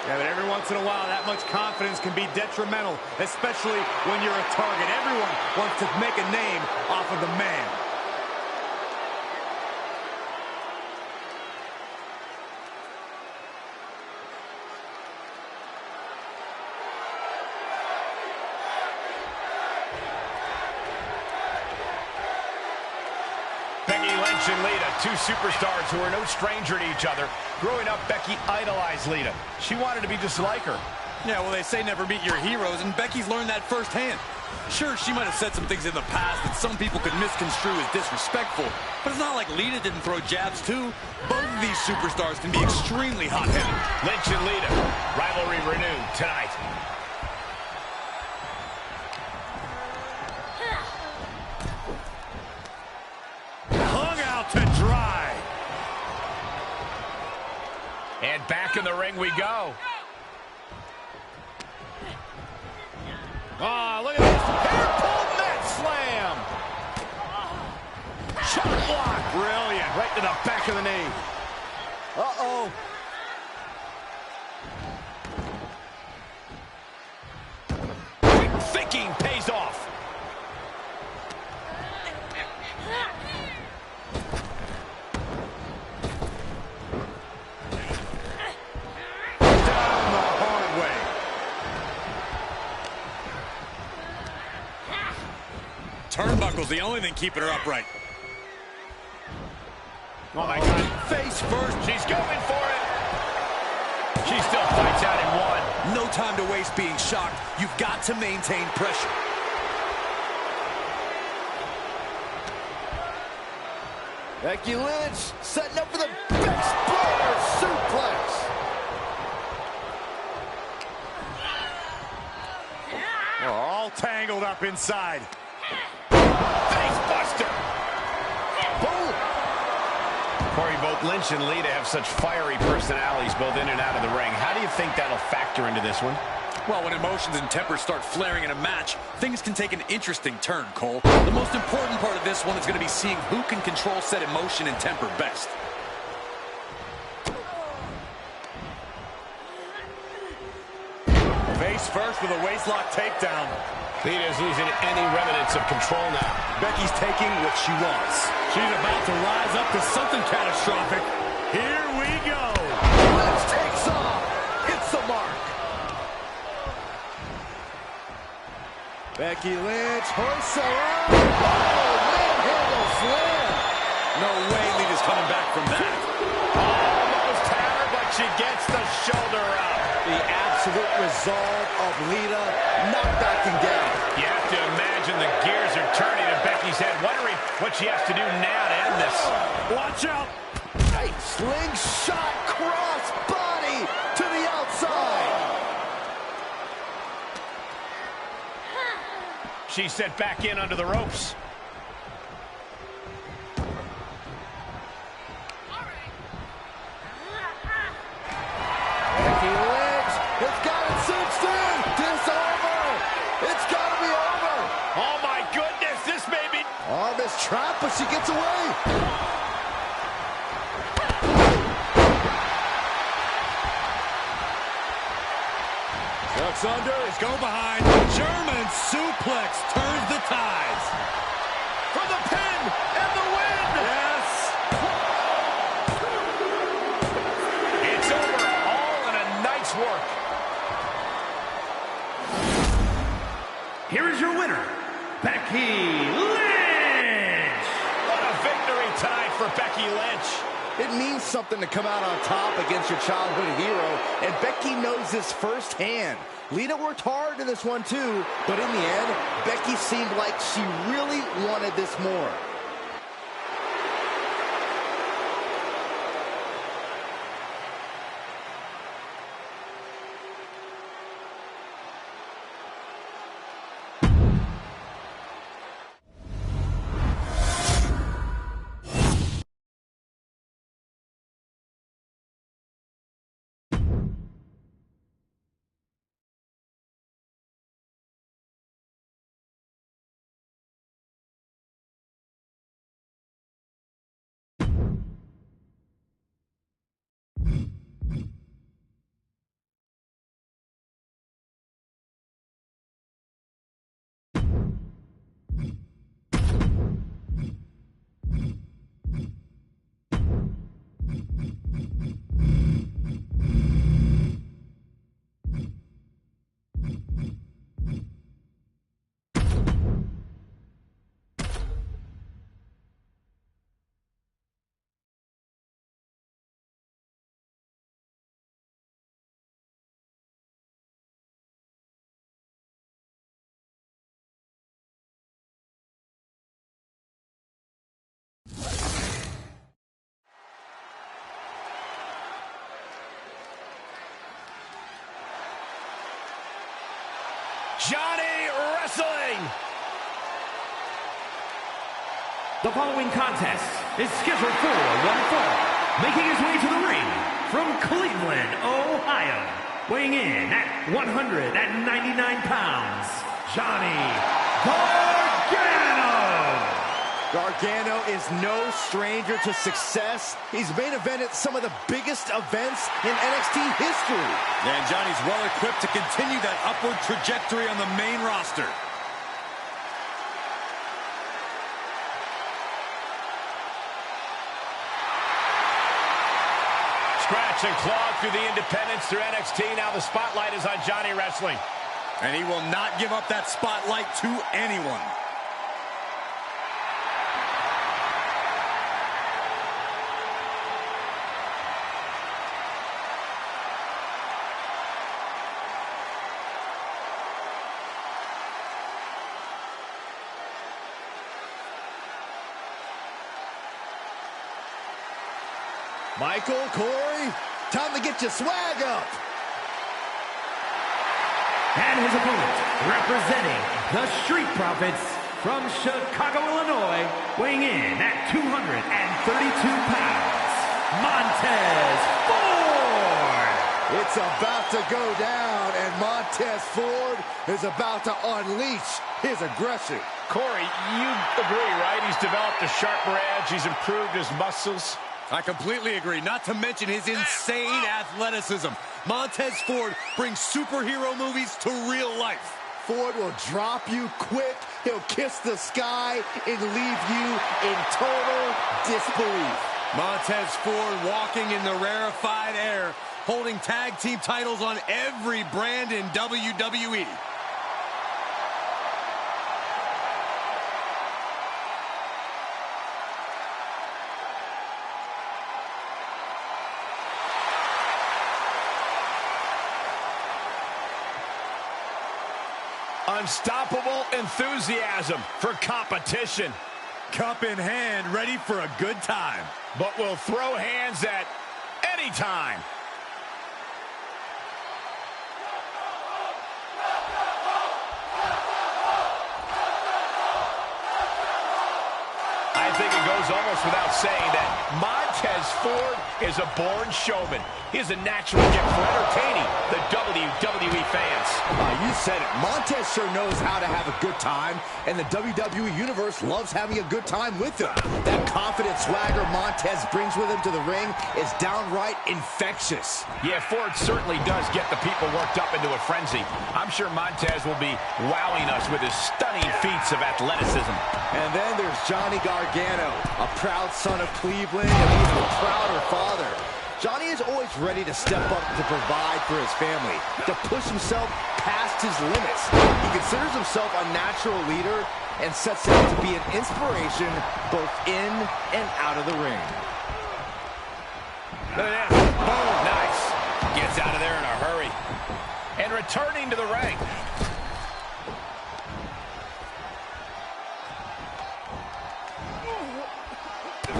Yeah, but every once in a while, that much confidence can be detrimental, especially when you're a target. Everyone wants to make a name off of the man. Becky Lynch and Lita, two superstars who are no stranger to each other. Growing up, Becky idolized Lita. She wanted to be just like her. Yeah, well, they say never meet your heroes, and Becky's learned that firsthand. Sure, she might have said some things in the past that some people could misconstrue as disrespectful, but it's not like Lita didn't throw jabs, too. Both of these superstars can be extremely hot-headed. Lynch and Lita, rivalry renewed tonight. To dry. And back in the ring we go. Oh, look at this. Hair pull net slam. Shot block. Brilliant. Right to the back of the knee. Uh-oh. Quick thinking pays off. Turnbuckle's the only thing keeping her upright. Oh, my God. Face first. She's going for it. She still fights out in one. No time to waste being shocked. You've got to maintain pressure. Becky Lynch setting up for the exploder suplex. We're all tangled up inside. Face buster. Boom. Corey, both Lynch and Lita have such fiery personalities both in and out of the ring. How do you think that'll factor into this one? Well, when emotions and tempers start flaring in a match, things can take an interesting turn, Cole. The most important part of this one is going to be seeing who can control said emotion and temper best. Face first with a waistlock takedown. Lita's losing any remnants of control now. Becky's taking what she wants. She's about to rise up to something catastrophic. Here we go. Lynch takes off. Hits the mark. Becky Lynch hoists her up. Oh, manhandle slam. No way Lita's coming back from that. Almost had her, but she gets the shoulder up. The absolute resolve of Lita not backing down. You have to imagine the gears are turning in Becky's head, wondering what she has to do now to end this. Watch out. Hey, slingshot cross body to the outside. She's sent back in under the ropes. Becky Lynch has got it cinched in. It's over. It's got to be over. Oh, my goodness, this may be... Oh, this trap, but she gets away. Ducks under. Let's go behind. German suplex turns the tides. For the pin and the win! Yes. It's over, all in a night's work. Here is your winner, Becky Lynch. What a victory tonight for Becky Lynch. It means something to come out on top against your childhood hero, and Becky knows this firsthand. Lita worked hard in this one too, but in the end, Becky seemed like she really wanted this more. Johnny Wrestling. The following contest is scheduled for one fall. Making his way to the ring from Cleveland, Ohio. Weighing in at 199 pounds, Johnny Gargano. Gargano is no stranger to success. He's main evented some of the biggest events in NXT history. And Johnny's well equipped to continue that upward trajectory on the main roster. Scratch and claw through the independents through NXT. Now the spotlight is on Johnny Wrestling. And he will not give up that spotlight to anyone. Michael, Corey, time to get your swag up. And his opponent, representing the Street Profits from Chicago, Illinois, weighing in at 232 pounds, Montez Ford. It's about to go down, and Montez Ford is about to unleash his aggression. Corey, you agree, right? He's developed a sharper edge. He's improved his muscles. I completely agree, not to mention his insane athleticism. Montez Ford brings superhero movies to real life. Ford will drop you quick. He'll kiss the sky and leave you in total disbelief. Montez Ford walking in the rarefied air, holding tag team titles on every brand in WWE. Unstoppable enthusiasm for competition. Cup in hand, ready for a good time. But will throw hands at any time. I think it goes almost without saying that Montez Ford is a born showman. He has a natural gift for entertaining the WWE fans. You said it. Montez sure knows how to have a good time, and the WWE Universe loves having a good time with him. That confident swagger Montez brings with him to the ring is downright infectious. Yeah, Ford certainly does get the people worked up into a frenzy. I'm sure Montez will be wowing us with his stunning feats of athleticism. And then there's Johnny Gargano, a proud son of Cleveland and even a prouder father. Johnny is always ready to step up to provide for his family, to push himself past his limits. He considers himself a natural leader and sets out to be an inspiration both in and out of the ring. Look at that. Boom. Nice. Gets out of there in a hurry. And returning to the ring.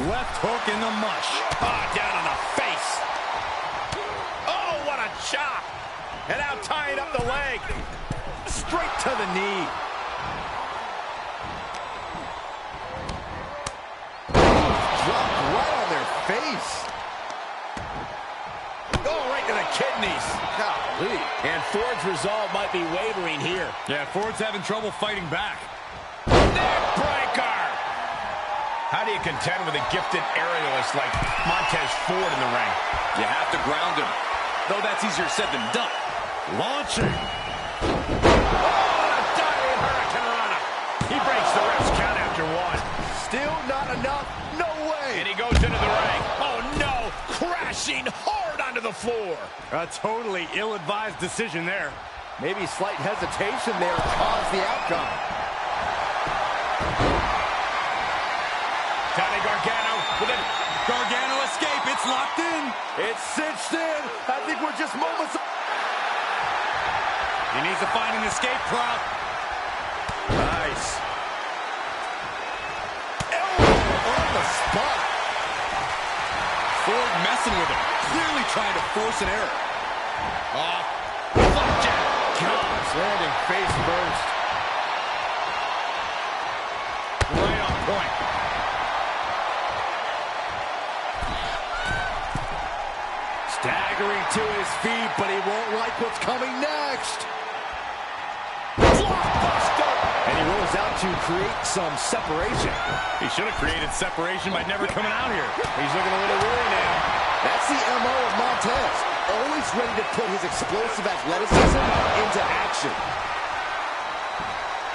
Left hook in the mush. Oh, down on the face. Oh, what a chop. And now tying up the leg. Straight to the knee. Dropped right on their face. Oh, right to the kidneys. Golly. And Ford's resolve might be wavering here. Yeah, Ford's having trouble fighting back. Neck breaker. How do you contend with a gifted aerialist like Montez Ford in the ring? You have to ground him, though that's easier said than done. Launching. Oh, a diving Hurricane Rana. He breaks the ref's count after one. Still not enough. No way. And he goes into the ring. Oh, no. Crashing hard onto the floor. A totally ill-advised decision there. Maybe slight hesitation there caused the outcome. Johnny Gargano with a Gargano escape. It's locked in. It's cinched in. I think we're just moments. He needs to find an escape route. Nice. Elbow on the spot. Ford messing with him. Clearly trying to force an error. Flapjack. Gosh, landing face first. Right on point. Staggering to his feet, but he won't like what's coming next. Blockbuster! And he rolls out to create some separation. He should have created separation by never coming out here. He's looking a little weary now. That's the MO of Montez. Always ready to put his explosive athleticism into action.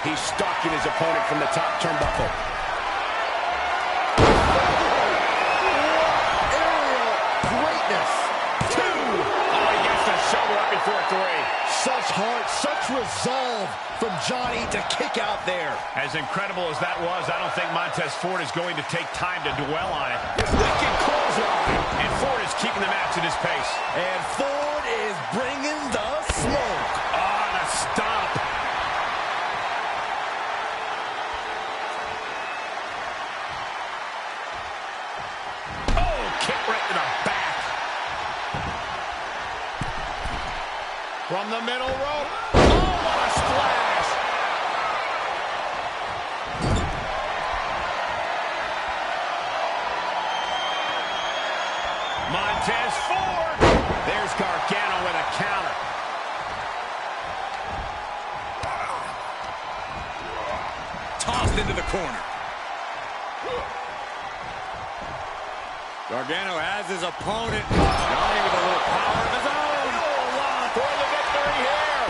He's stalking his opponent from the top turnbuckle. Aerial greatness. Two. Oh, he gets the shoulder up before three. Such heart, such resolve from Johnny to kick out there. As incredible as that was, I don't think Montez Ford is going to take time to dwell on it. Wicked clothesline. And Ford is keeping the match at his pace. And Ford is bringing the smoke. On a stomp. Oh, kick right to the back. From the middle rope. Oh, what a splash. Montez Ford. There's Gargano with a counter. Tossed into the corner. Gargano has his opponent. Johnny with a little power of his own. For the victory here.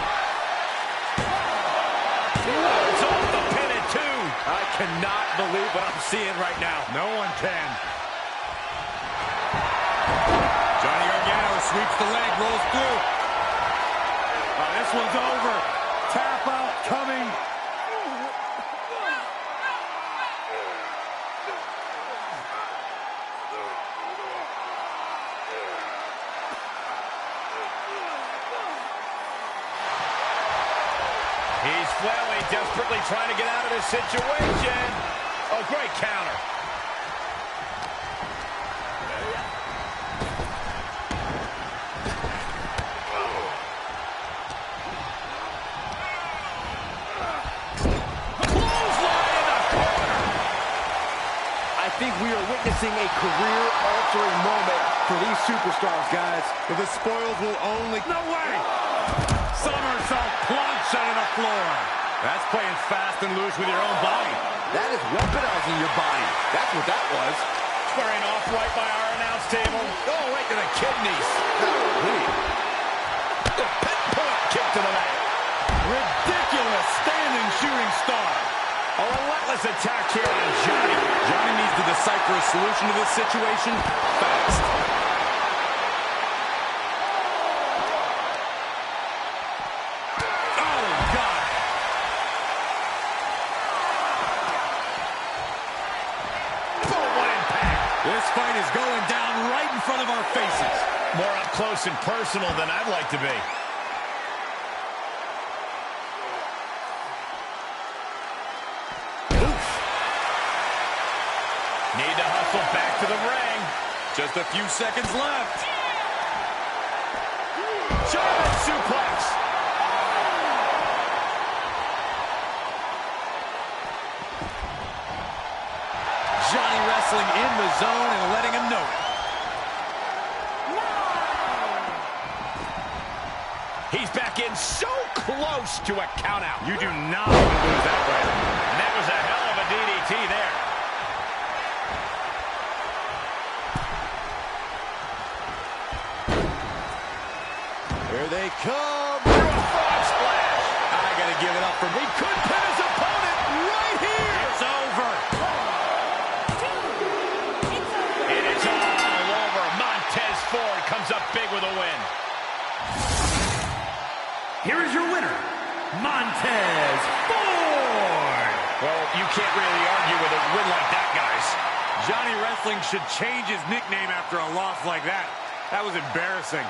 It's off the pin at two. I cannot believe what I'm seeing right now. No one can. Johnny Gargano sweeps the leg, rolls through. Oh, this one's over. Tap out coming. He's flailing, desperately trying to get out of this situation. Oh, great counter. Clothesline in the corner. I think we are witnessing a career-altering moment for these superstars, guys. But the spoils will only... No way! Somersault plunge out of the floor. That's playing fast and loose with your own body. That is weaponizing your body. That's what that was. Squaring off right by our announce table. Oh, right to the kidneys. The pinpoint kick to the mat. Ridiculous standing shooting star. A relentless attack here on Johnny. Johnny needs to decipher a solution to this situation fast. This fight is going down right in front of our faces. More up close and personal than I'd like to be. Oof. Need to hustle back to the ring. Just a few seconds left. German suplex. Johnny wrestling in the zone and letting him know it. He's back in so close to a countout. You do not want to lose that fight. And that was a hell of a DDT there. Here they come. Through a frog splash. I got to give it up for me. He could pin his opponent right here. It's over. And it's all over. Montez Ford comes up big with a win. Here is your winner, Montez Ford. Well, you can't really argue with a win like that, guys. Johnny Wrestling should change his nickname after a loss like that. That was embarrassing.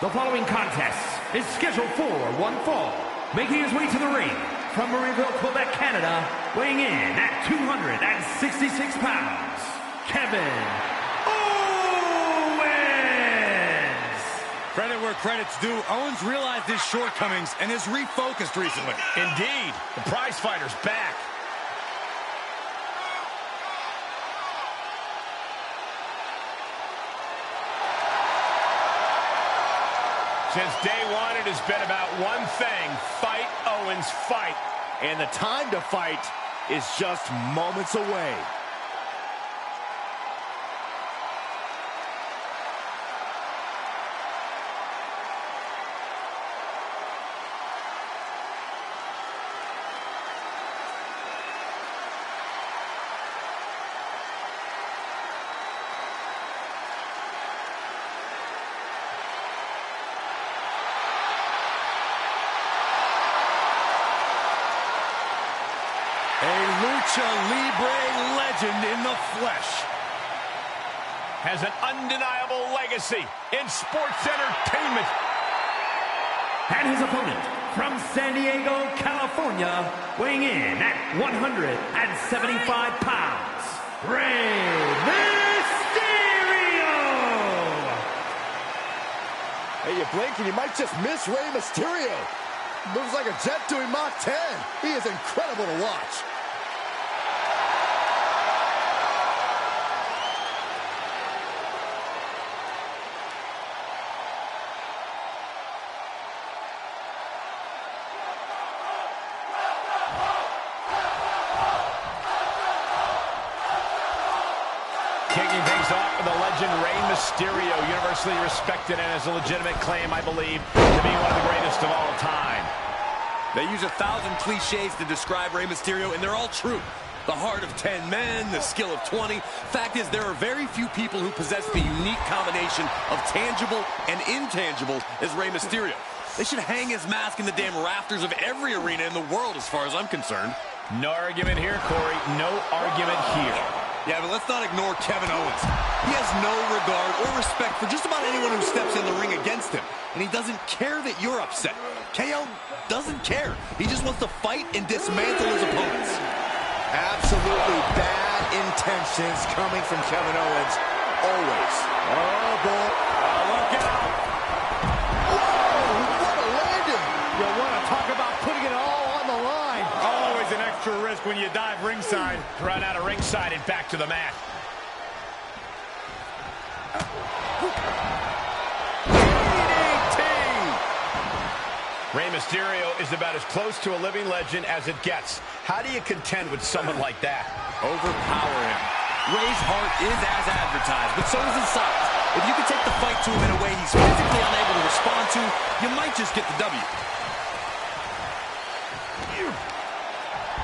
The following contest is scheduled for one fall. Making his way to the ring from Marieville, Quebec, Canada, weighing in at 266 pounds, Kevin Owens! Credit where credit's due. Owens realized his shortcomings and has refocused recently. Indeed, the prize fighter's back. Since day one, it has been about one thing: fight, Owens, fight. And the time to fight is just moments away. A Lucha Libre legend in the flesh. Has an undeniable legacy in sports entertainment. And his opponent from San Diego, California, weighing in at 175 pounds, Rey Mysterio! Hey, you blink and you might just miss Rey Mysterio. Moves like a jet doing Mach 10. He is incredible to watch. Kicking things off with the legend Rey Mysterio, universally respected and has a legitimate claim, I believe, to be one of the greatest of all time. They use 1,000 cliches to describe Rey Mysterio, and they're all true. The heart of 10 men, the skill of 20. Fact is, there are very few people who possess the unique combination of tangible and intangible as Rey Mysterio. They should hang his mask in the damn rafters of every arena in the world, as far as I'm concerned. No argument here, Corey. No argument here. Yeah, but let's not ignore Kevin Owens. He has no regard or respect for just about anyone who steps in the ring against him. And he doesn't care that you're upset. KO doesn't care. He just wants to fight and dismantle his opponents. Absolutely bad intentions coming from Kevin Owens. Always. Oh, boy. Look out. Whoa, what a landing. You want to talk about putting it all on the line. Always an extra risk when you dive ringside. Run out of ringside and back to the mat. Rey Mysterio is about as close to a living legend as it gets. How do you contend with someone like that? Overpower him. Rey's heart is as advertised, but so is his size. If you can take the fight to him in a way he's physically unable to respond to, you might just get the W.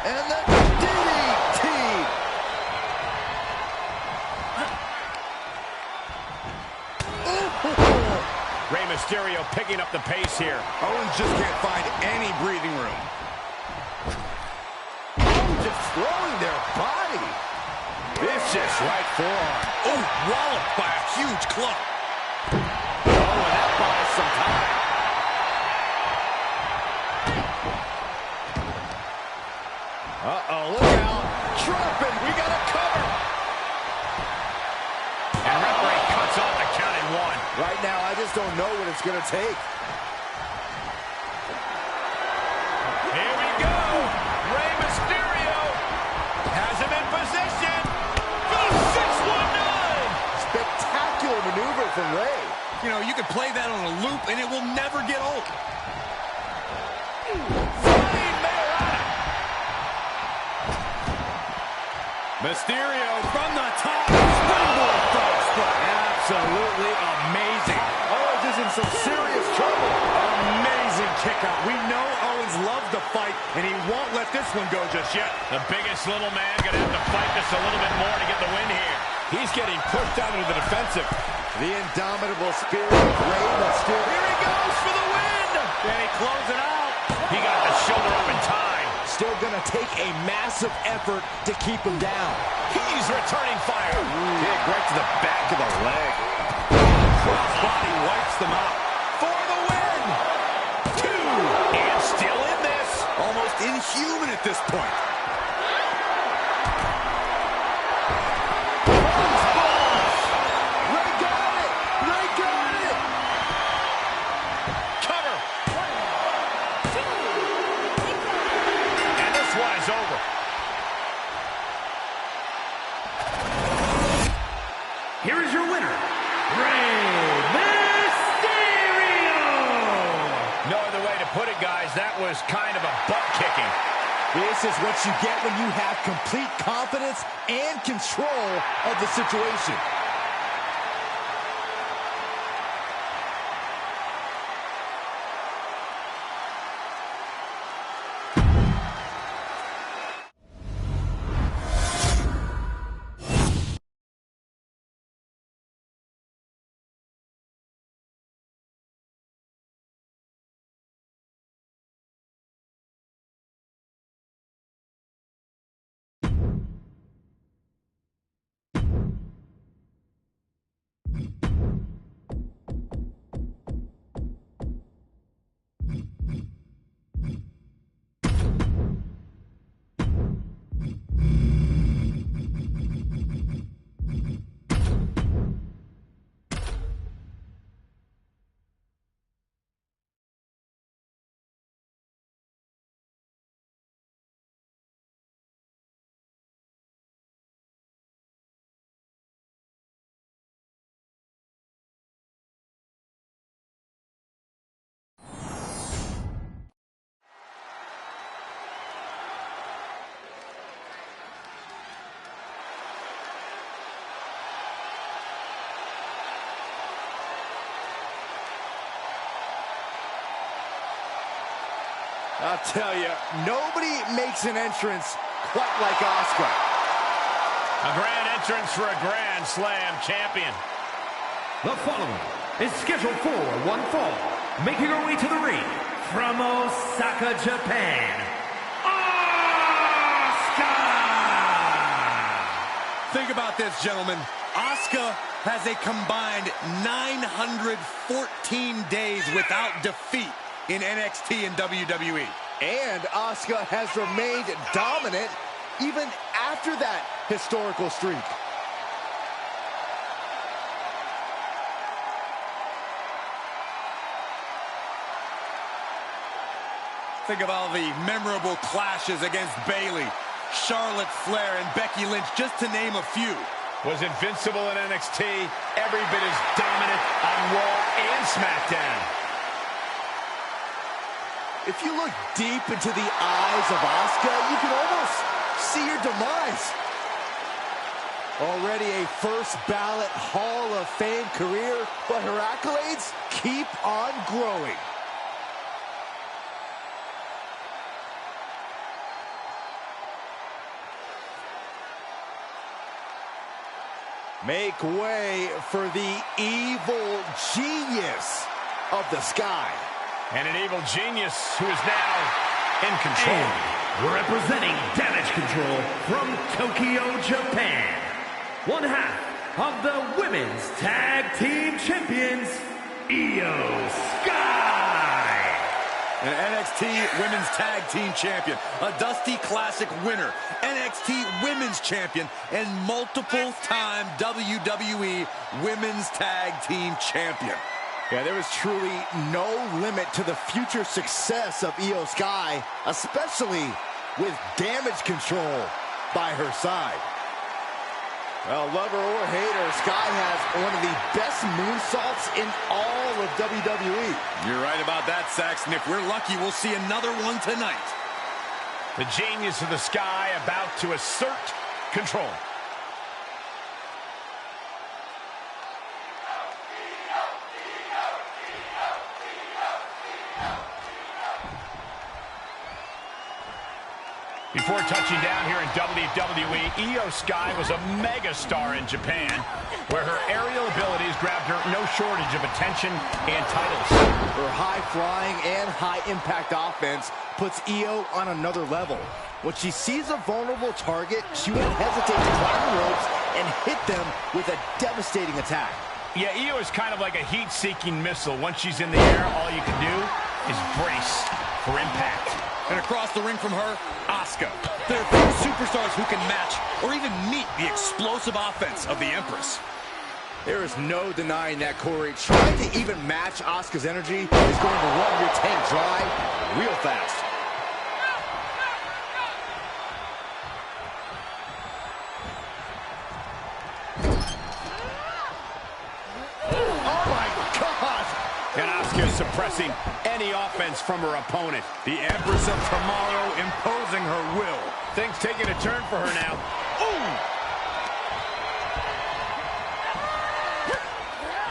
And the DDT. Rey Mysterio picking up the pace here. Owens just can't find any breathing room. Just throwing their body. Vicious right forearm. Oh, walloped by a huge club. Oh, and that buys some time. Uh-oh, look out. Dropping. We got a cover. And referee cuts off the count at one. Right now, I just don't know what it's going to take. Here we go. Rey Mysterio has him in position for the 619. Spectacular maneuver from Rey. You know, you can play that on a loop and it will never get old. Mysterio from the top. Springboard frog splash. Absolutely amazing. Owens is in some serious trouble. Amazing kick out. We know Owens loves to fight, and he won't let this one go just yet. The biggest little man gonna have to fight this a little bit more to get the win here. He's getting pushed out into the defensive. The indomitable spirit of Rey Mysterio. Here he goes for the win. Can he close it out? He got the shoulder up in time. Still going to take a massive effort to keep him down. He's returning fire. Kick right to the back of the leg. Crossbody wipes them out. inhuman at this point. Ray got it! Ray got it! Cover. And this one is over. Here is your winner, Rey Mysterio! No other way to put it, guys. That was kind of a butt kicking. This is what you get when you have complete confidence and control of the situation. I'll tell you, nobody makes an entrance quite like Asuka. A grand entrance for a Grand Slam champion. The following is scheduled for one fall, making her way to the ring from Osaka, Japan, Asuka! Think about this, gentlemen. Asuka has a combined 914 days without defeat in NXT and WWE. And Asuka has remained dominant even after that historical streak. Think of all the memorable clashes against Bayley, Charlotte Flair, and Becky Lynch, just to name a few. Was invincible in NXT, every bit as dominant on Raw and SmackDown. If you look deep into the eyes of Asuka, you can almost see your demise. Already a first ballot Hall of Fame career, but her accolades keep on growing. Make way for the evil genius of the Sky. And an evil genius who is now in control. And representing Damage Control from Tokyo, Japan, one half of the Women's Tag Team Champions, Io Sky. An NXT Women's Tag Team Champion, a Dusty Classic winner, NXT Women's Champion, and multiple-time WWE Women's Tag Team Champion. Yeah, there was truly no limit to the future success of Io Sky, especially with Damage Control by her side. Well, lover or hater, Sky has one of the best moonsaults in all of WWE. You're right about that, Saxton. If we're lucky, we'll see another one tonight. The genius of the Sky about to assert control. Before touching down here in WWE, Io Sky was a megastar in Japan, where her aerial abilities grabbed her no shortage of attention and titles. Her high-flying and high-impact offense puts Io on another level. When she sees a vulnerable target, she won't hesitate to climb the ropes and hit them with a devastating attack. Yeah, Io is kind of like a heat-seeking missile. Once she's in the air, all you can do is brace for impact. And across the ring from her, Asuka. There are few superstars who can match or even meet the explosive offense of the Empress. There is no denying that, Corey. Trying to even match Asuka's energy is going to run your tank dry real fast. Oh my God! And Asuka is suppressing any offense from her opponent. The Empress of Tomorrow imposing her will. Things taking a turn for her now. Ooh!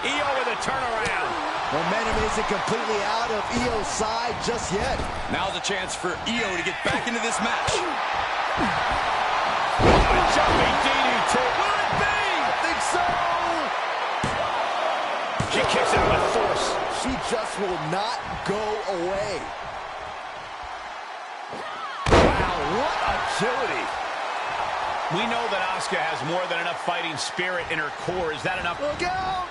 Io with a turnaround. Momentum isn't completely out of Io's side just yet. Now's a chance for Io to get back into this match. A jumping DDT. Will it be? I think so. She kicks out with force. She just will not go away. Wow, what agility. We know that Asuka has more than enough fighting spirit in her core. Is that enough? Look out!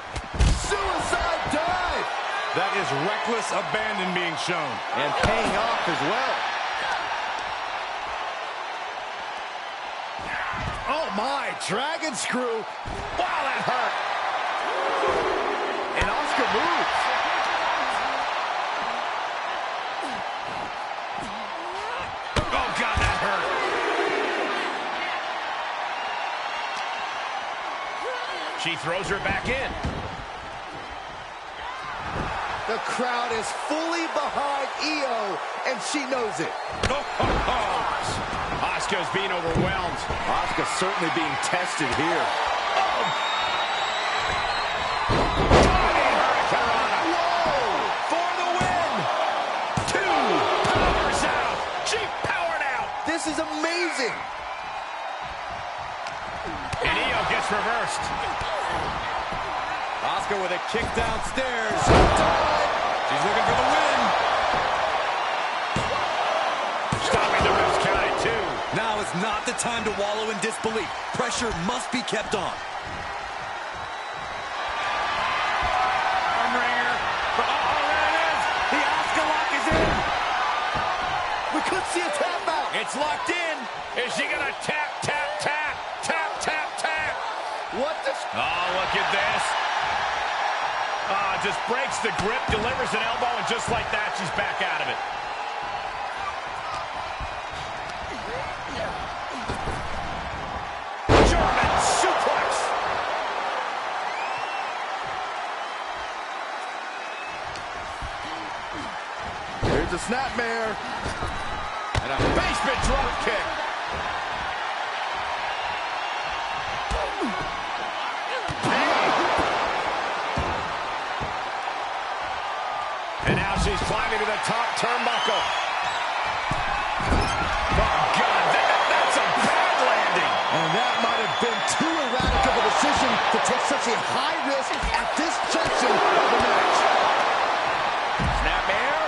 Suicide dive! That is reckless abandon being shown. And paying off as well. Oh my, dragon screw. Wow, that hurt. And Asuka moves. Oh God, that hurt. She throws her back in. The crowd is fully behind Io, and she knows it. Asuka's being overwhelmed. Asuka certainly being tested here. Whoa! For the win! 2 powers out. She powered out. This is amazing. And Io gets reversed. Asuka with a kick downstairs. She's looking for the win. Stopping the ribs count at 2. Now is not the time to wallow in disbelief. Pressure must be kept on. Arm wringer. Oh, there it is. The Asuka lock is in. We could see a tap out. It's locked in. Is she gonna tap, tap, tap, tap, tap, tap? What the? Oh, look at this. Just breaks the grip, delivers an elbow, and just like that, she's back out of it. German suplex. Here's a snapmare. And a basement drop kick. And now she's climbing to the top turnbuckle. Oh, God, that's a bad landing. And that might have been too erratic of a decision to take such a high risk at this junction of the match. Snapmare.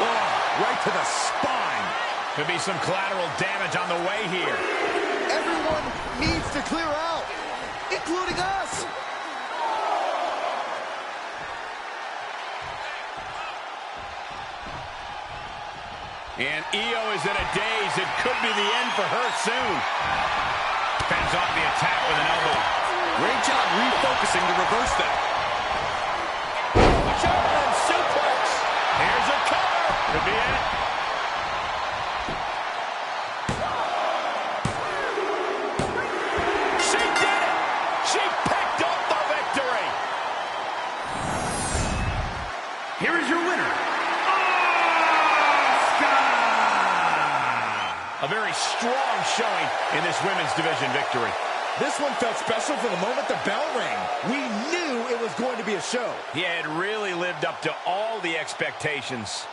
Oh, right to the spine. Could be some collateral damage on the way here. Everyone needs to clear out, including us. And Io is in a daze. It could be the end for her soon. Fends off the attack with an elbow. Great job refocusing to reverse that. German suplex. Here's a cover. Could be it. She did it. She picked up the victory. Here is your winner, A very strong showing in this women's division victory. This one felt special from the moment the bell rang. We knew it was going to be a show. He had really lived up to all the expectations.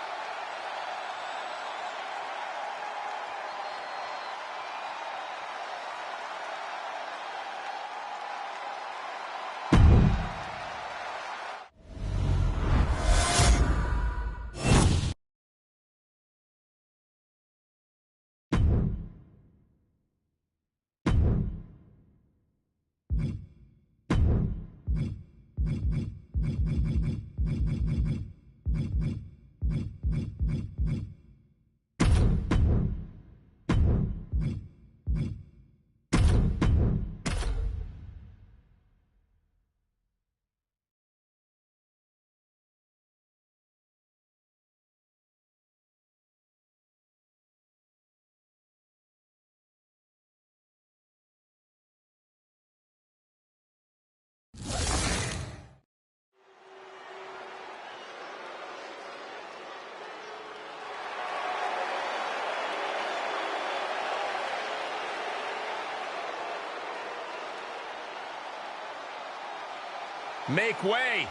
Make way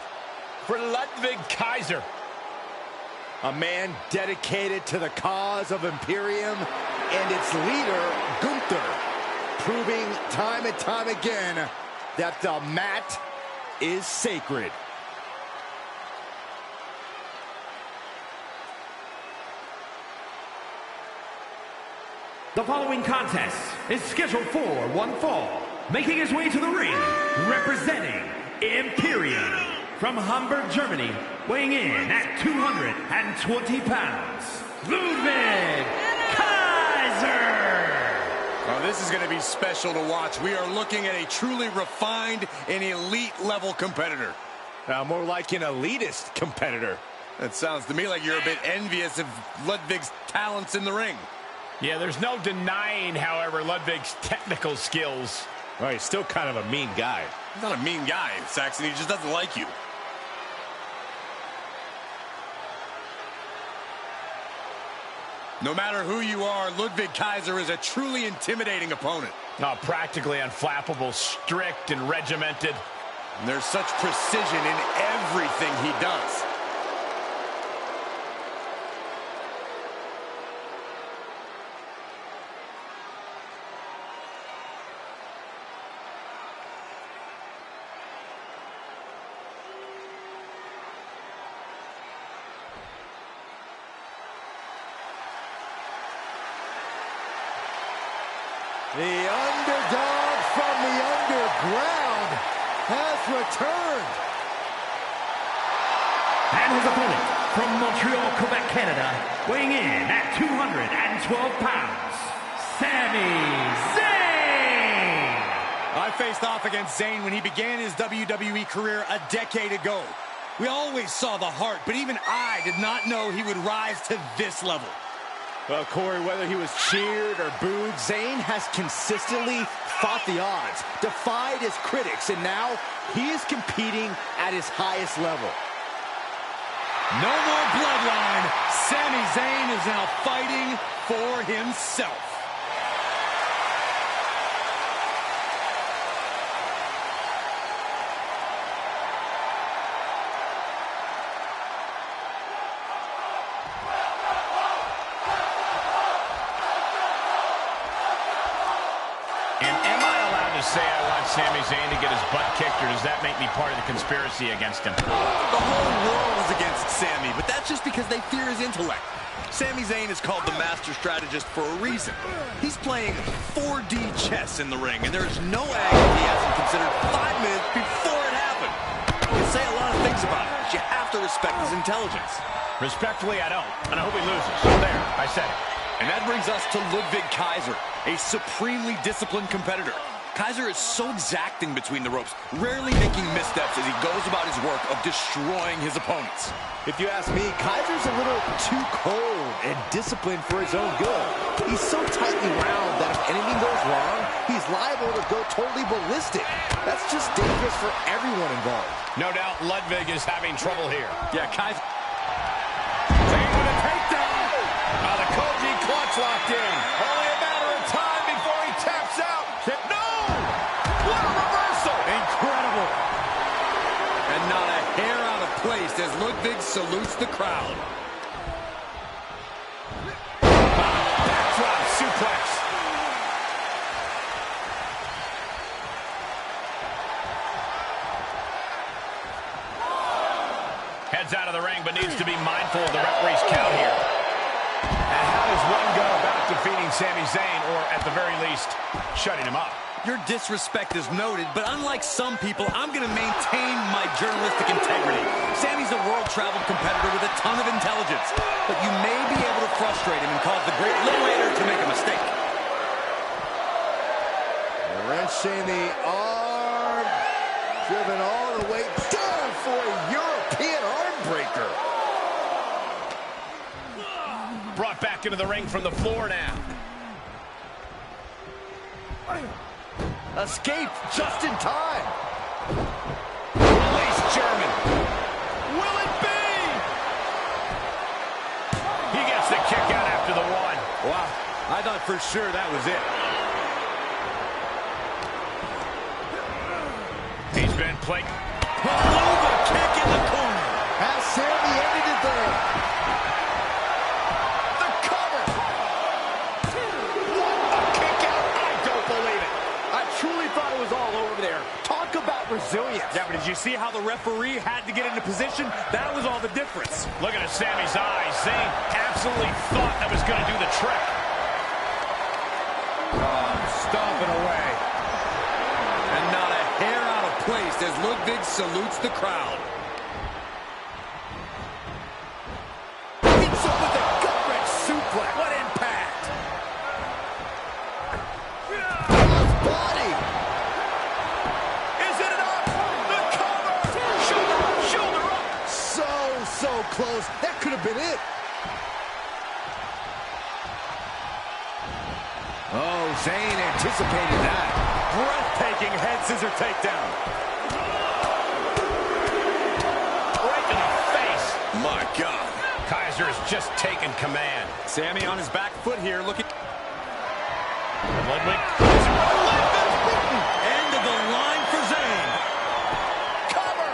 for Ludwig Kaiser. A man dedicated to the cause of Imperium and its leader, Gunther, proving time and time again that the mat is sacred. The following contest is scheduled for one fall. Making his way to the ring, representing Imperium from Hamburg, Germany, weighing in at 220 pounds, Ludwig Kaiser. Oh, this is going to be special to watch. We are looking at a truly refined and elite-level competitor. More like an elitist competitor. That sounds to me like you're a bit envious of Ludwig's talents in the ring. Yeah, there's no denying, however, Ludwig's technical skills. Well, he's still kind of a mean guy. He's not a mean guy, Saxon. He just doesn't like you. No matter who you are, Ludwig Kaiser is a truly intimidating opponent. Oh, practically unflappable, strict and regimented. And there's such precision in everything he does. The underdog from the underground has returned. And his opponent from Montreal, Quebec, Canada, weighing in at 212 pounds, Sami Zayn. I faced off against Zayn when he began his WWE career a decade ago. We always saw the heart, but even I did not know he would rise to this level. Well, Corey, whether he was cheered or booed, Zayn has consistently fought the odds, defied his critics, and now he is competing at his highest level. No more bloodline. Sami Zayn is now fighting for himself. Say I want Sami Zayn to get his butt kicked, or does that make me part of the conspiracy against him? The whole world is against Sami, but that's just because they fear his intellect. Sami Zayn is called the master strategist for a reason. He's playing 4D chess in the ring, and there's no angle he hasn't considered 5 minutes before it happened. You can say a lot of things about it, but you have to respect his intelligence. Respectfully, I don't, and I hope he loses. So there, I said it. And that brings us to Ludwig Kaiser, a supremely disciplined competitor. Kaiser is so exacting between the ropes, rarely making missteps as he goes about his work of destroying his opponents. If you ask me, Kaiser's a little too cold and disciplined for his own good. He's so tightly wound that if anything goes wrong, he's liable to go totally ballistic. That's just dangerous for everyone involved. No doubt Ludwig is having trouble here. Yeah, Kaiser. Zayn with a takedown. Now the Koji clutch locked in. Only a matter of time before he taps out. No! What a reversal! Incredible. And not a hair out of place as Ludwig salutes the crowd. Backdrop suplex. Heads out of the ring, but needs to be mindful of the referee's count here. And how does one go about defeating Sami Zayn, or at the very least, shutting him up? Your disrespect is noted, but unlike some people, I'm going to maintain my journalistic integrity. Sami's a world-traveled competitor with a ton of intelligence, but you may be able to frustrate him and cause the great little hater to make a mistake. Wrenching the arm, driven all the way down for a European arm breaker. Brought back into the ring from the floor now. Escaped just in time. Release German. Will it be? He gets the kick out after the one. Wow, I thought for sure that was it. He's been plagued. Palooza kick in the corner. Has Sammy ended it there? The cover. What a kick out. I don't believe it. I truly thought it was all over there. Talk about resilience. Yeah, but did you see how the referee had to get into position? That was all the difference. Look at Sammy's eyes. Zayn absolutely thought that was going to do the trick. Stomping away. And not a hair out of place as Ludwig salutes the crowd. Hits him with a gut-wrench suplex. What impact! Body. Is it enough? The cover. Shoulder up. So close. That could have been it. Oh, Zayn anticipated that. Breathtaking head scissor takedown. Right to the face. My God. Kaiser has just taken command. Sammy on his back foot here, looking. Ludwig. End of the line for Zayn. Cover.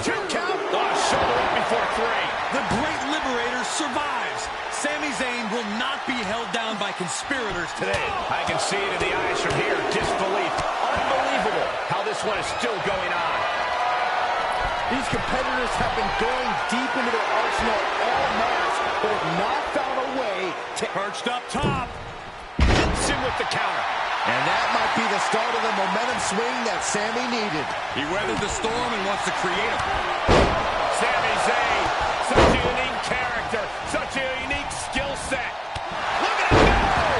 2 count. Oh, shoulder up before 3. The Great Liberator survives. Sami Zayn will not be held down by conspirators today. I can see it in the eyes from here. Disbelief. Unbelievable how this one is still going on. These competitors have been going deep into their arsenal all match, but have not found a way to... Perched up top. Hits him with the counter. And that might be the start of the momentum swing that Sami needed. He weathered the storm and wants to create a... Sami Zayn, such a unique character, such a unique skill set. Look at him go!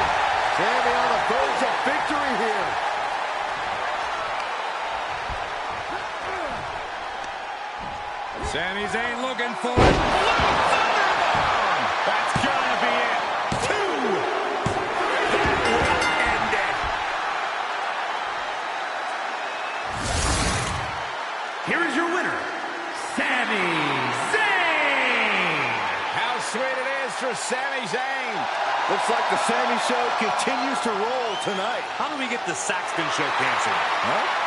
Sami on the verge of victory here. Sami Zayn looking for it. That's gonna be it. 2. That will end it. Here is your winner, Sami Zayn. How sweet it is for Sami Zayn. Looks like the Sami Show continues to roll tonight. How do we get the Saxton Show canceled? Huh?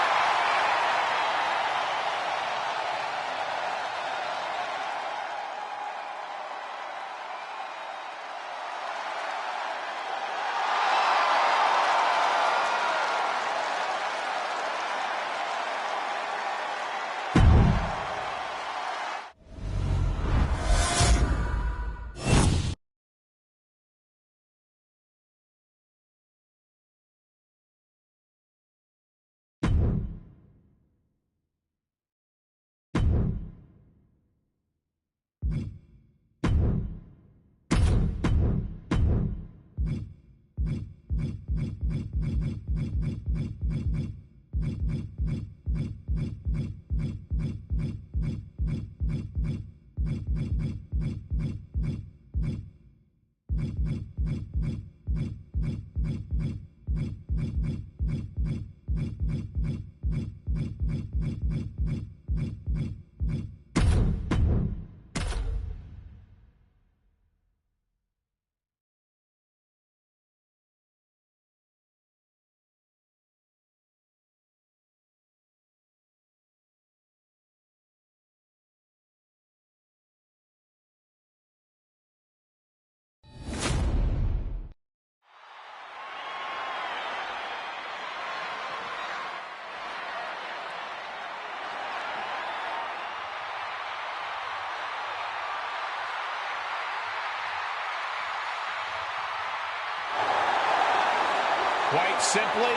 Quite simply,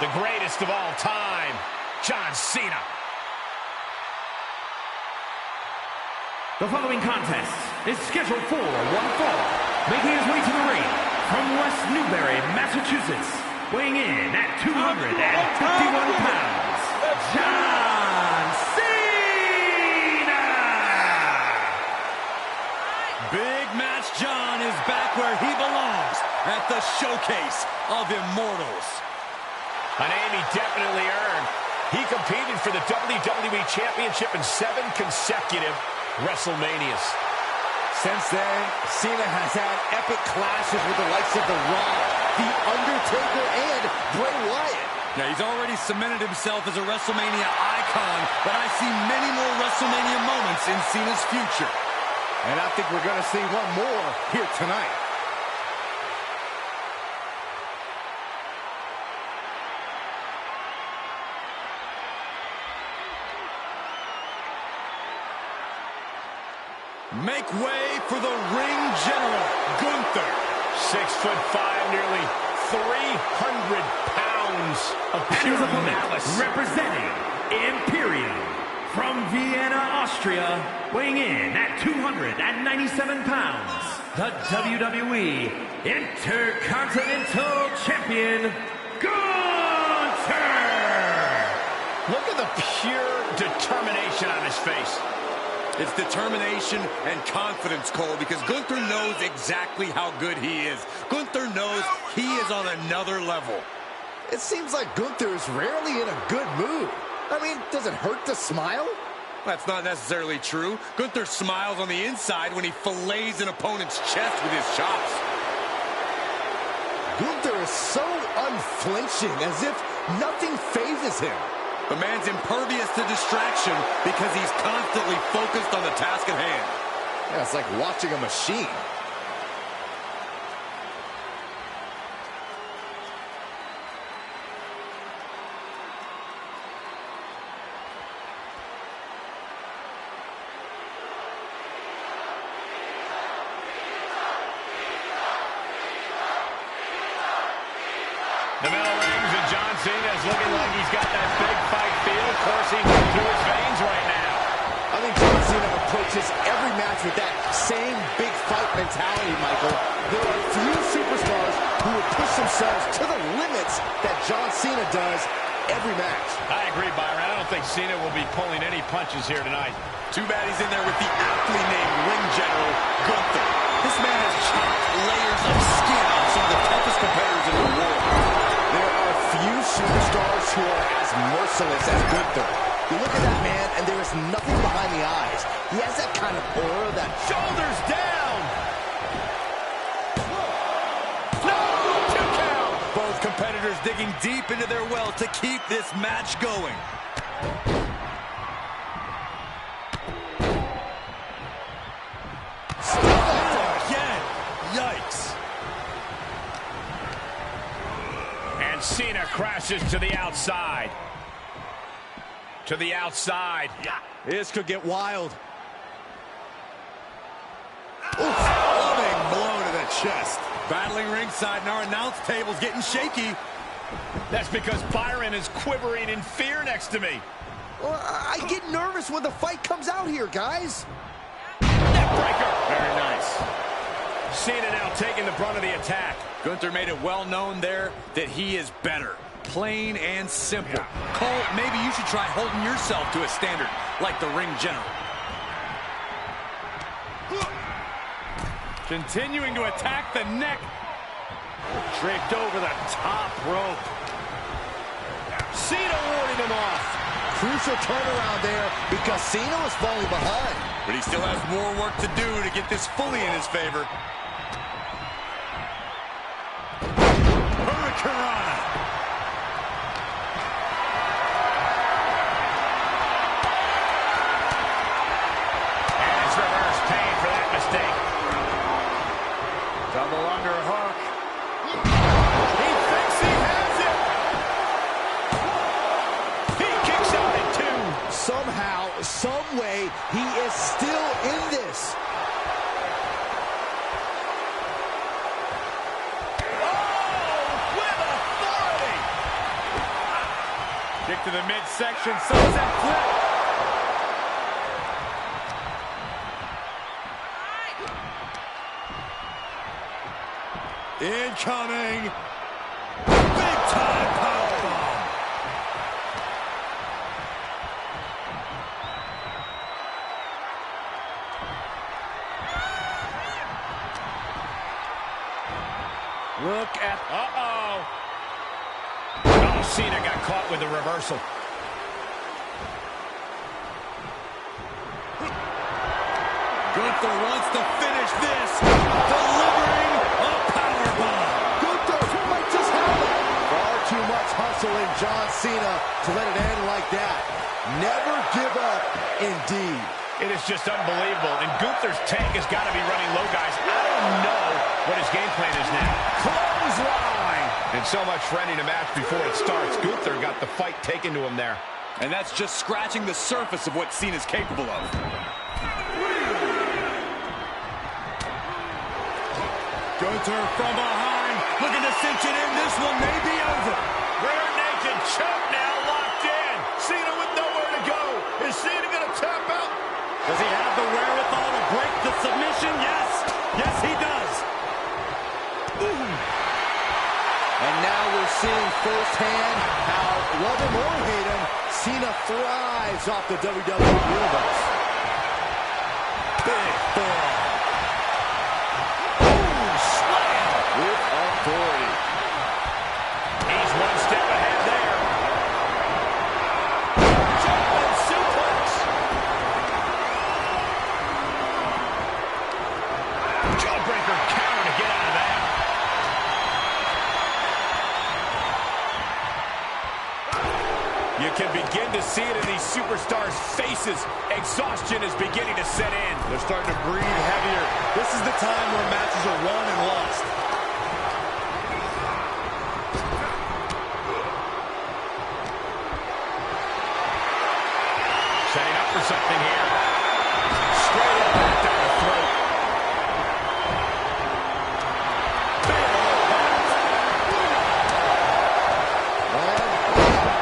the greatest of all time, John Cena. The following contest is scheduled for one fall. Making his way to the ring from West Newbury, Massachusetts, weighing in at 251 pounds, John Cena! Big Match John is back where he belongs, at the showcase of immortals. A name he definitely earned. He competed for the WWE Championship in 7 consecutive WrestleManias. Since then, Cena has had epic clashes with the likes of The Rock, The Undertaker, and Bray Wyatt. Now, he's already cemented himself as a WrestleMania icon. icon, but I see many more WrestleMania moments in Cena's future. And I think we're going to see one more here tonight. Make way for the ring general, Gunther. 6'5", nearly 300 pounds of pure malice. Representing Imperium from Vienna, Austria, weighing in at 297 pounds, the WWE Intercontinental Champion, Gunther! Look at the pure determination on his face. It's determination and confidence, Cole, because Gunther knows exactly how good he is. Gunther knows he is on another level. It seems like Gunther is rarely in a good mood. I mean, does it hurt to smile? That's not necessarily true. Gunther smiles on the inside when he fillets an opponent's chest with his chops. Gunther is so unflinching, as if nothing phases him. The man's impervious to distraction because he's constantly focused on the task at hand. Yeah, it's like watching a machine. The bell rings and John Cena is looking like he's got that big fight feel coursing through his veins right now. I think John Cena approaches every match with that same big fight mentality, Michael. There are few superstars who would push themselves to the limits that John Cena does every match. I agree, Byron. I don't think Cena will be pulling any punches here tonight. Too bad he's in there with the aptly named ring general, Gunther. This man has chopped layers of skin off some of the toughest competitors in the world. There are few superstars who are as merciless as Gunther. You look at that man, and there is nothing behind the eyes. He has that kind of aura, that Shoulders down. No, 2 count. Both competitors digging deep into their well to keep this match going. Again. Yikes. And Cena crashes to the outside. To the outside. This could get wild. Loving blow to the chest. Battling ringside, and our announce table's getting shaky. That's because Byron is quivering in fear next to me. Well, I get nervous when the fight comes out here, guys. Neckbreaker. Very nice. Cena now taking the brunt of the attack. Gunther made it well known there that he is better. Plain and simple. Cole, maybe you should try holding yourself to a standard like the ring general. Continuing to attack the neck. Draped over the top rope. Cena warding him off. Crucial turnaround there because Cena was falling behind. But he still has more work to do to get this fully in his favor. Hurricanrana. And it's reverse pain for that mistake. Double underhook. He thinks he has it. He kicks out at 2. Somehow, some way, he is still in this. Kick to the midsection, sunset flip. Incoming. Big time powerbomb. Look at... Uh-oh. Oh, Cena got caught with the reversal. Gunther wants to finish this. Delivering a powerbomb. Gunther might just have it. Far too much hustle in John Cena to let it end like that. Never give up, indeed. It is just unbelievable, and Gunther's tank has got to be running low, guys. I don't know what his game plan is now. Clothesline! And so much for ending a match before it starts. Gunther got the fight taken to him there. And that's just scratching the surface of what Cena's capable of. Gunther from behind, looking to cinch it in. This one may be over. Rear naked choke now, locked in. Cena with nowhere to go. Is Cena going to tap out? Does he have the wherewithal to break the submission? Yes. Yes, he does. And now we're seeing firsthand how, love him or hate him, Cena thrives off the WWE Universe. Big forearm. Slam with authority. He's one step ahead there. German suplex. Jawbreaker counter to get out of that. You can begin to see it in these superstars' faces. Exhaustion is beginning to set in. They're starting to breathe heavier. This is the time where matches are won and lost. Setting up for something here. Straight up and down the throat.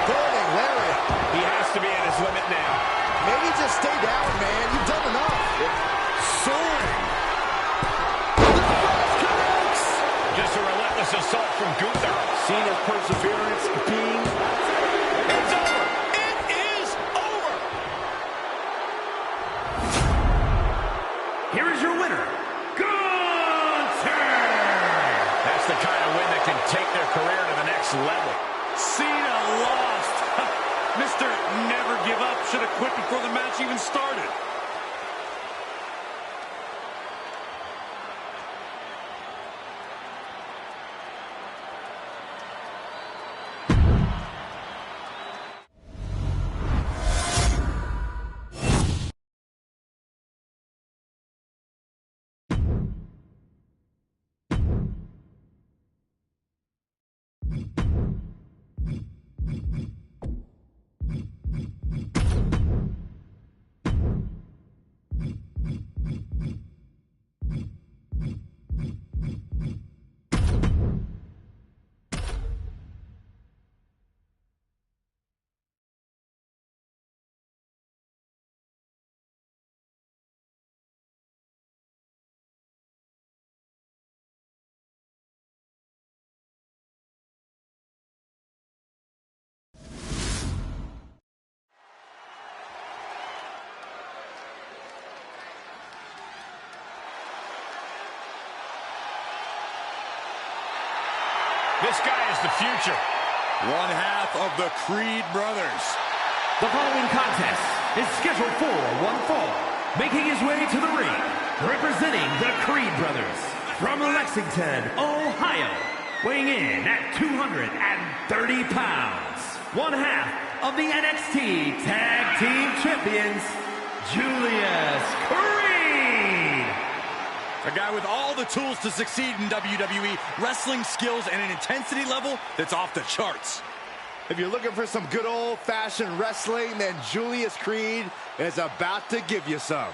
Burning lariat. He has to be at his limit now. Maybe just stay down, man. You've done enough. Soaring. Just a relentless assault from Gunther. Cena's perseverance being... It's over. It is over. Here is your winner, Gunther! That's the kind of win that can take their career to the next level. Cena lost. Mr. Never Give Up should have quit before the match even started. This guy is the future. One half of the Creed brothers. The following contest is scheduled for one fall. Making his way to the ring, representing the Creed brothers from Lexington, Ohio, weighing in at 230 pounds. One half of the NXT Tag Team Champions, Julius Creed. A guy with all the tools to succeed in WWE, wrestling skills and an intensity level that's off the charts. If you're looking for some good old-fashioned wrestling, then Julius Creed is about to give you some.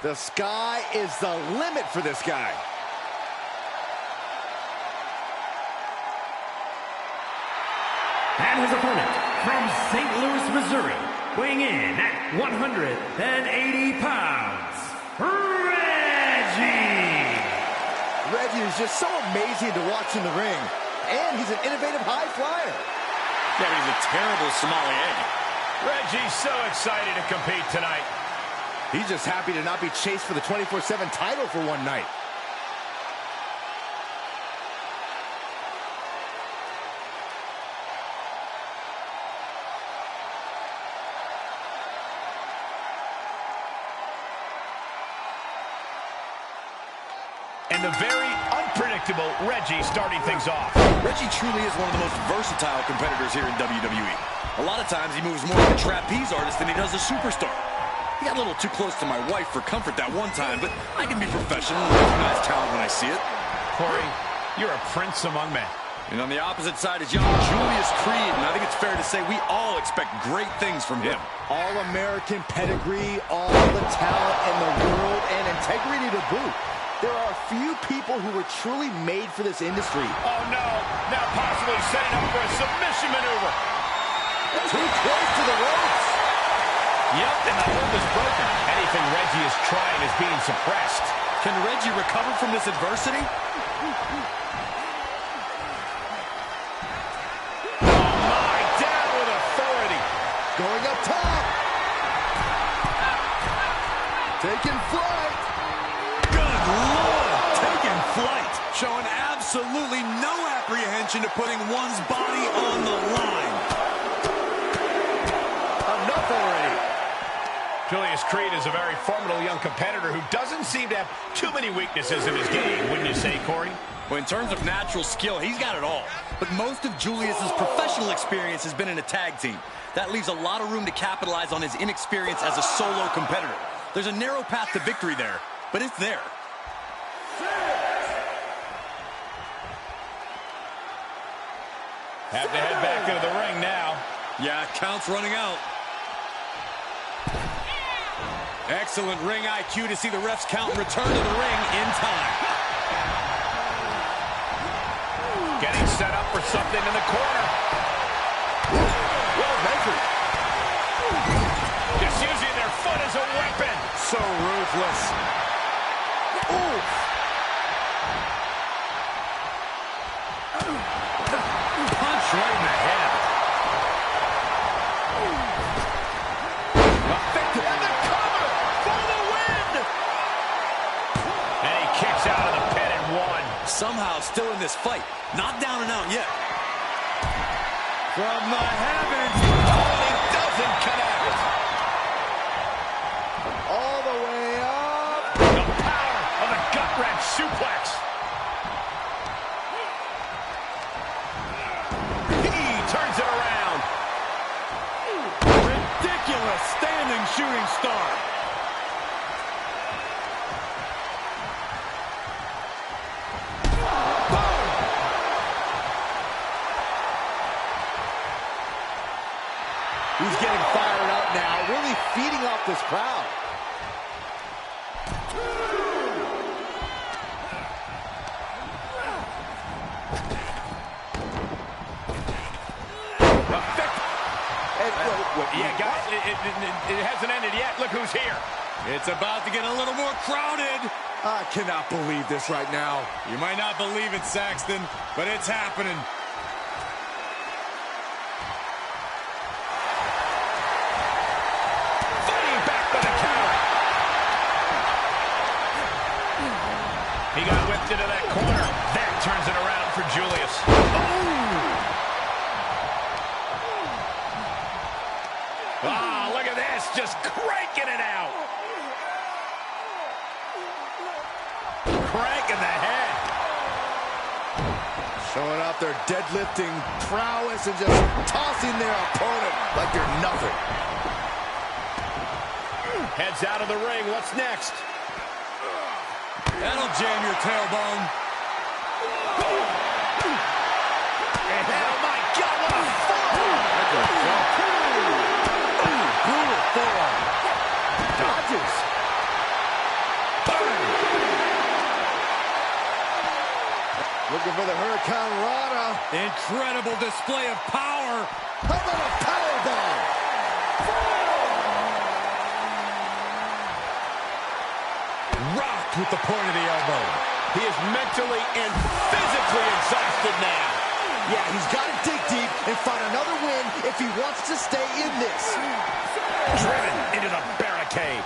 The sky is the limit for this guy. And his opponent from St. Louis, Missouri, weighing in at 180 pounds, Reggie is just so amazing to watch in the ring. And he's an innovative high flyer. Yeah, but he's a terrible sommelier. Reggie's so excited to compete tonight. He's just happy to not be chased for the 24/7 title for one night. And the very unpredictable unpredictable Reggie starting things off. Reggie truly is one of the most versatile competitors here in WWE. A lot of times he moves more like a trapeze artist than he does a superstar. He got a little too close to my wife for comfort that one time, but I can be professional and recognize talent when I see it. Corey, you're a prince among men. And on the opposite side is young Julius Creed, and I think it's fair to say we all expect great things from him. All-American pedigree, all the talent in the world, and integrity to boot. There are few people who were truly made for this industry. Oh, no. Now possibly setting up for a submission maneuver. Too close to the ropes. Yep, and the hold is broken. Anything Reggie is trying is being suppressed. Can Reggie recover from this adversity? Going up top. Taking flight. Good Lord, taking flight. Showing absolutely no apprehension to putting one's body on the line. Enough already. Julius Creed is a very formidable young competitor who doesn't seem to have too many weaknesses in his game, wouldn't you say, Corey? Well, in terms of natural skill, he's got it all. But most of Julius's professional experience has been in a tag team. That leaves a lot of room to capitalize on his inexperience as a solo competitor. There's a narrow path to victory there, but it's there. Have to head back into the ring now. Yeah, count's running out. Excellent ring IQ to see the refs count and return to the ring in time. Getting set up for something in the corner. Well measured. Just using their foot as a weapon. So ruthless. Ooh. Punch right in the head. Effective. And the cover for the win. And he kicks out of the pin and one. Somehow still in this fight. Not down and out yet. From the heavens. Oh, he doesn't connect. All the way up. The power of the gut-wrench suplex. He turns it around. Ridiculous standing shooting star. He's getting fired up now, really feeding off this crowd. Yeah, guys, it hasn't ended yet. Look who's here. It's about to get a little more crowded. I cannot believe this right now. You might not believe it, Saxton, but it's happening. Fighting back for the counter. He got whipped into that corner. That turns it around for Julius. Ah, look at this. Just cranking it out. Cranking the head. Showing off their deadlifting prowess and just tossing their opponent like they're nothing. Heads out of the ring. What's next? That'll jam your tailbone. And oh my God, what a forearm! Brutal forearm. Dodges. Looking for the Hurricane Rana. Incredible display of power. How about a powerbomb? Rocked with the point of the elbow. He is mentally and physically exhausted now. Yeah, he's got to dig deep and find another win if he wants to stay in this. Driven into the barricade.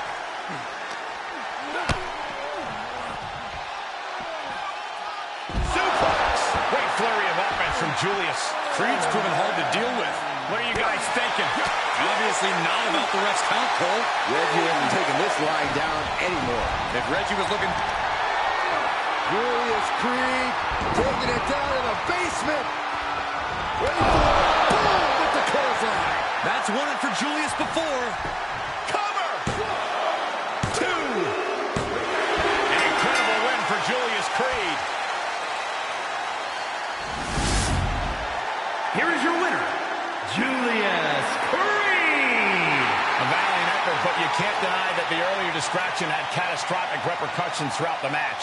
Suplex. Great flurry of offense from Julius. Creed's proven hard to deal with. What are you guys thinking? Obviously not about the ref's count, Cole. Reggie isn't taking this lying down anymore. If Reggie was looking... Julius Creed taking it down in the basement. Ready for it. Boom with the clothesline. That's won it for Julius before. Cover! 2. An incredible win for Julius Creed. Here is your winner, Julius Creed. A valiant effort, but you can't deny that the earlier distraction had catastrophic repercussions throughout the match.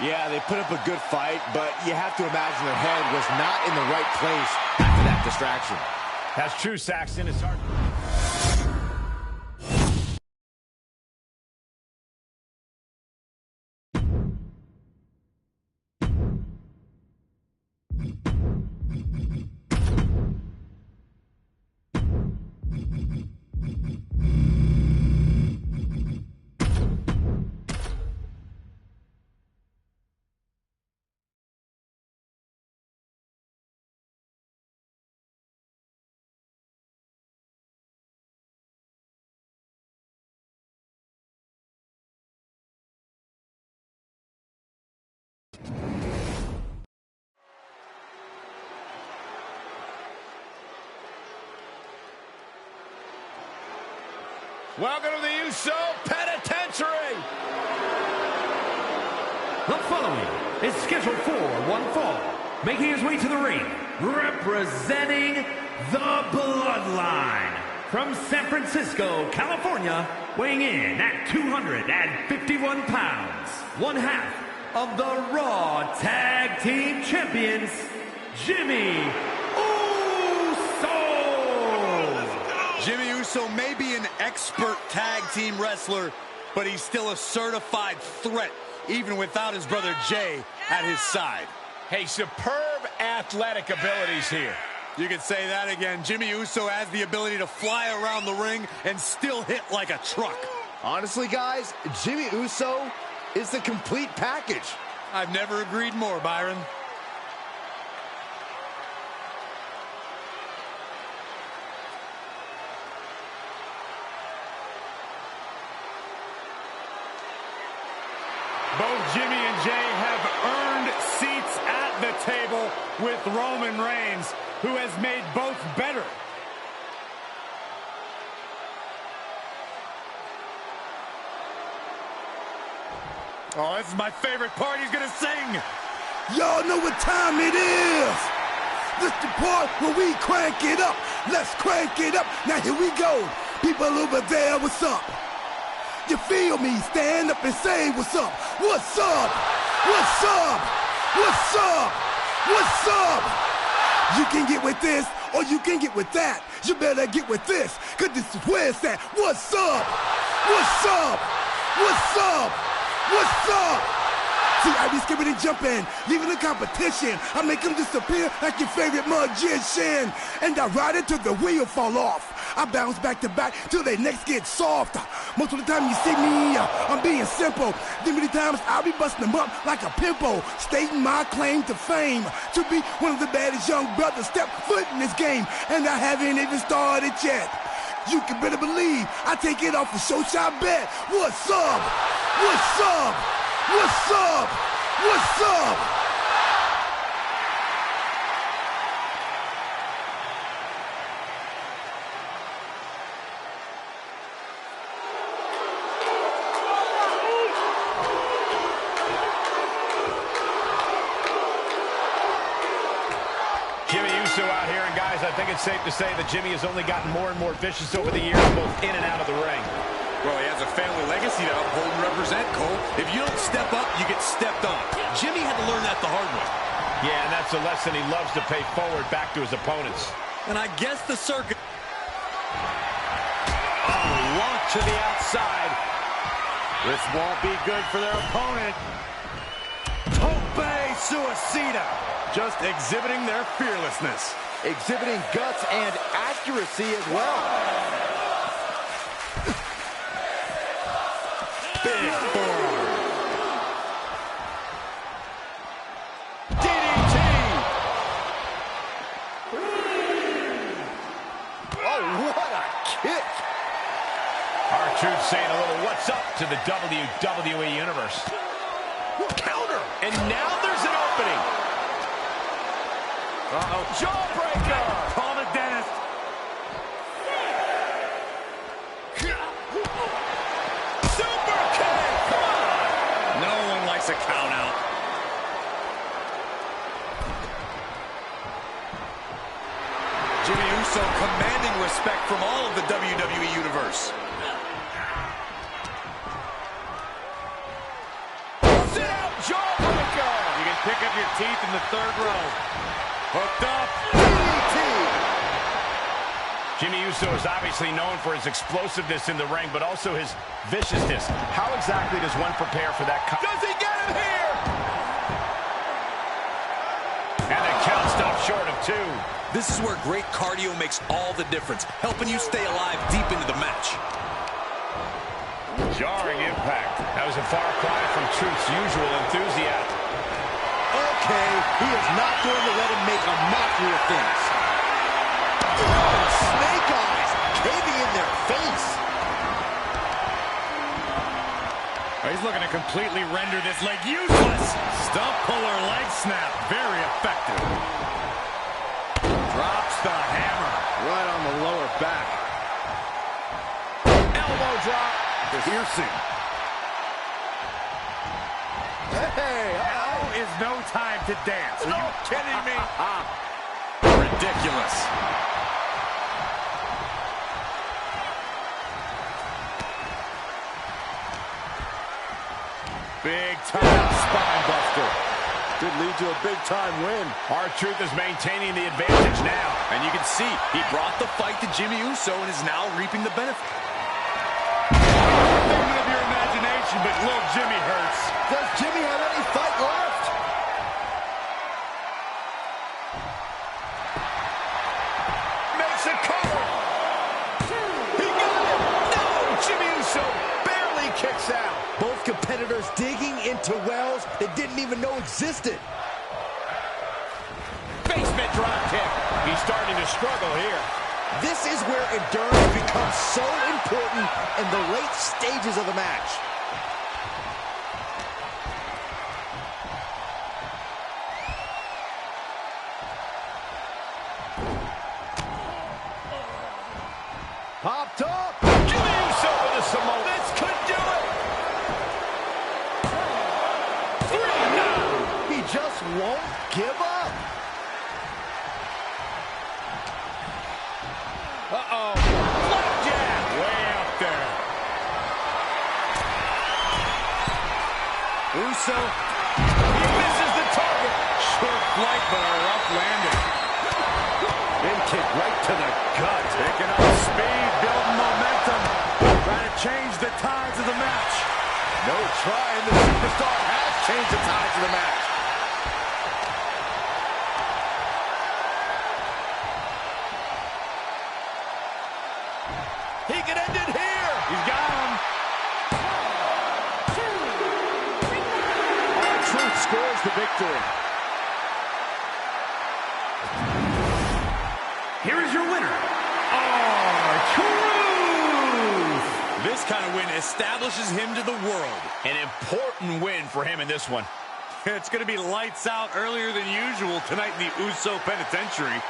Yeah, they put up a good fight, but you have to imagine their head was not in the right place after that distraction. That's true, Saxton. It's hard. Welcome to the Uso Penitentiary. The following is scheduled for one fall, making his way to the ring, representing the Bloodline, from San Francisco, California, weighing in at 251 pounds, one half of the Raw Tag Team Champions, Jimmy Uso. Jimmy Uso may be an expert tag team wrestler, but he's still a certified threat, even without his brother Jay at his side. Hey, superb athletic abilities here. You can say that again. Jimmy Uso has the ability to fly around the ring and still hit like a truck. Honestly, guys, Jimmy Uso is the complete package. I've never agreed more, Byron. Both Jimmy and Jay have earned seats at the table with Roman Reigns, who has made both better. Oh, this is my favorite part. He's gonna sing. Y'all know what time it is. This the part where we crank it up. Let's crank it up. Now here we go. People over there, what's up? You feel me? Stand up and say what's up. What's up? What's up? What's up? What's up? You can get with this or you can get with that. You better get with this, cause this is where it's at. What's up? What's up? What's up? What's up? See, I be skipping and jumping, leaving the competition. I make them disappear like your favorite magician. And I ride it till the wheel fall off. I bounce back to back till their necks get soft. Most of the time you see me, I'm being simple. Then many times I'll be busting them up like a pimple, stating my claim to fame, to be one of the baddest young brothers step foot in this game. And I haven't even started yet. You can better believe I take it off the show shot bet. What's up? What's up? What's up? What's up? Jimmy Uso out here, and guys, I think it's safe to say that Jimmy has only gotten more and more vicious over the years, both in and out of the ring. Well, he has a family legacy to uphold and represent, Cole. If you don't step up, you get stepped on. Jimmy had to learn that the hard way. Yeah, and that's a lesson he loves to pay forward back to his opponents. And I guess the circuit... Oh, launch to the outside. This won't be good for their opponent. Tope Suicida. Just exhibiting their fearlessness. Exhibiting guts and accuracy as well. Big forearm. DDT! Oh, what a kick! R-Truth saying a little what's up to the WWE Universe. Counter! And now there's an opening. Uh-oh. Jawbreaker. Call the dentist. Super kick. Come on. No one likes a count out. Jimmy Uso commanding respect from all of the WWE Universe. Sit out, jawbreaker. You can pick up your teeth in the third row. Hooked up. Jimmy Uso is obviously known for his explosiveness in the ring, but also his viciousness. How exactly does one prepare for that? Does he get him here? And the count stopped short of 2. This is where great cardio makes all the difference, helping you stay alive deep into the match. Jarring impact. That was a far cry from Truth's usual enthusiasm. Okay, he is not going to let him make a mockery of things. Oh, snake eyes caving in their face. He's looking to completely render this leg useless. Stump puller leg snap. Very effective. Drops the hammer. Right on the lower back. Elbow drop. Piercing. Hey, Now is no time to dance. Are you kidding me? Ridiculous. Big time spine buster. could lead to a big-time win. R-Truth is maintaining the advantage now. And you can see, he brought the fight to Jimmy Uso and is now reaping the benefit. Figment of your imagination, but little Jimmy hurts. Does Jimmy have any fight left? Makes a cover. He got it. No, Jimmy Uso barely kicks out. Both competitors digging into wells they didn't even know existed. Basement drop kick. He's starting to struggle here. This is where endurance becomes so important in the late stages of the match. Popped up. Jimmy Uso with a Samoa. This could do it. 3 now. He just won't give up. Uh-oh. Flapjack. Way up there. Uso, He misses the target. Short flight, but a rough landing. Big kick right to the gut. Picking up speed, building momentum. Trying to change the tides of the match. No trying. The superstar has changed the tides of the match. He can end it here. He's got him. R-Truth scores the victory. Here is your winner, R-Truth! this kind of win establishes him to the world. An important win for him in this one. It's going to be lights out earlier than usual tonight in the Uso Penitentiary.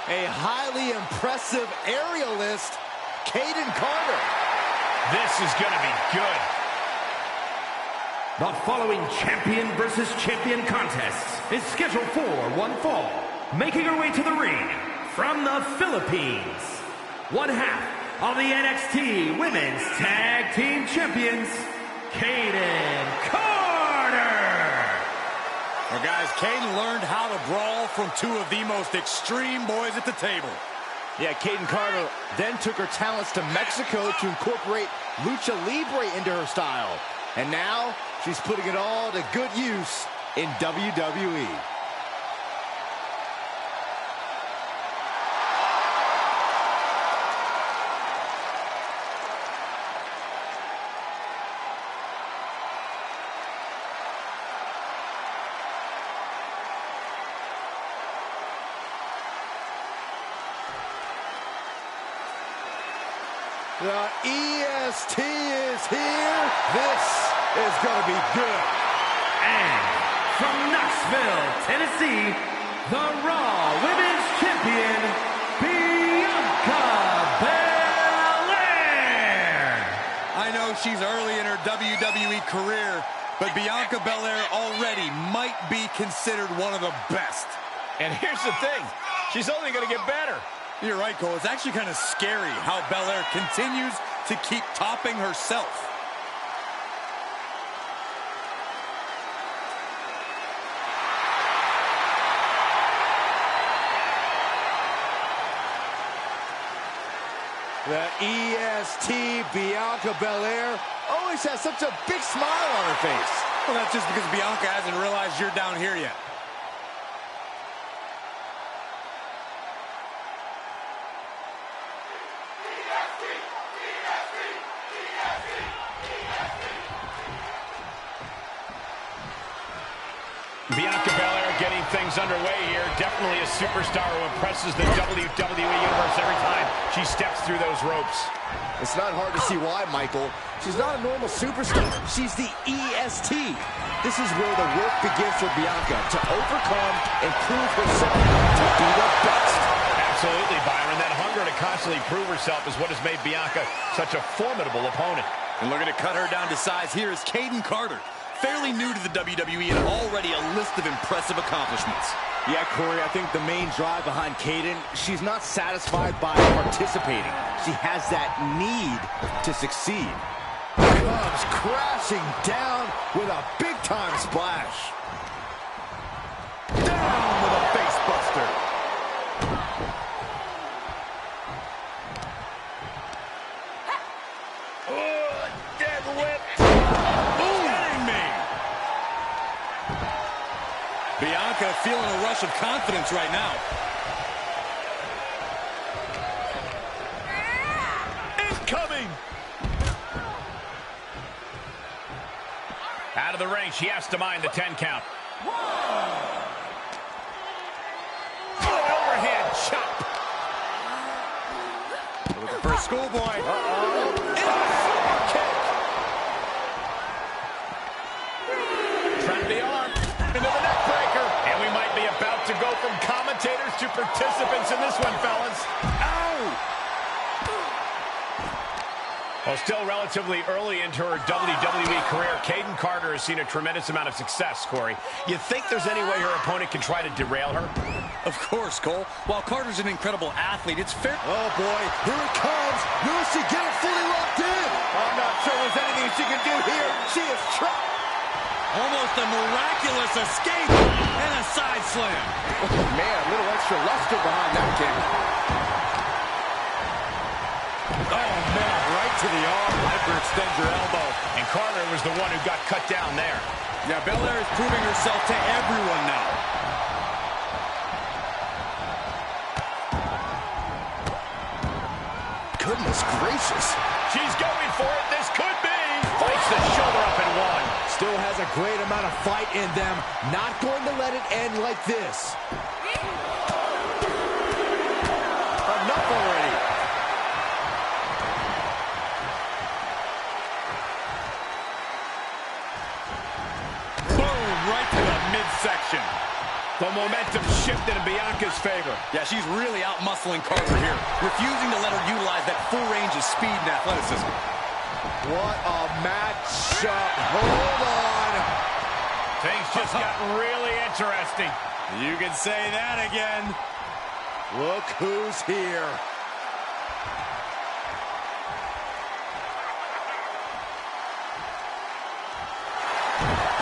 a highly impressive aerialist, Caden Carter. This is going to be good. The following champion versus champion contest is scheduled for one fall. Making her way to the ring from the Philippines, one half of the NXT Women's Tag Team Champions, Caden Carter. Well, guys, Caden learned how to brawl from two of the most extreme boys at the table. Yeah, Caden Carter then took her talents to Mexico to incorporate Lucha Libre into her style. And now, she's putting it all to good use in WWE. The EST is here. This is going to be good. And from Knoxville, Tennessee, the Raw Women's Champion, Bianca Belair. I know she's early in her WWE career, but Bianca Belair already might be considered one of the best. And here's the thing, she's only going to get better. You're right, Cole. It's actually kind of scary how Belair continues to keep topping herself. The EST, Bianca Belair, always has such a big smile on her face. Well, that's just because Bianca hasn't realized you're down here yet. Bianca Belair getting things underway here. Definitely a superstar who impresses the WWE Universe every time she steps through those ropes. It's not hard to see why, Michael. She's not a normal superstar. She's the EST. This is where the work begins for Bianca to overcome and prove herself to be the best. Absolutely, Byron. That hunger to constantly prove herself is what has made Bianca such a formidable opponent. And looking to cut her down to size here is Caden Carter. Fairly new to the WWE and already a list of impressive accomplishments. Yeah, Corey, I think the main drive behind Caden, she's not satisfied by participating. She has that need to succeed. Comes crashing down with a big-time splash. Down with a face buster. Bianca feeling a rush of confidence right now. Incoming! Out of the ring, she has to mind the 10 count. Overhand chop. Looking for a schoolboy. Trap the arm into the neck breaker. And we might be about to go from commentators to participants in this one, fellas. Ow! Well, still relatively early into her WWE career, Caden Carter has seen a tremendous amount of success, Corey. You think there's any way her opponent can try to derail her? Of course, Cole. While Carter's an incredible athlete, it's fair. Oh, boy. Here it comes. Will she get it fully locked in? I'm not sure there's anything she can do here. She is trapped. Almost a miraculous escape and a side slam. Oh, man, a little extra luster behind that kick. Oh, man, right to the arm. Hyperextend your elbow. And Carter was the one who got cut down there. Yeah, Belair is proving herself to everyone now. Goodness gracious. She's going for it. This could be. Fights the shoulder up and one. Still has a great amount of fight in them. Not going to let it end like this. Enough already. Boom, right to the midsection. The momentum shifted in Bianca's favor. Yeah, she's really out-muscling Carter here, refusing to let her utilize that full range of speed and athleticism. What a matchup. Hold on. Things just got really interesting. You can say that again. Look who's here.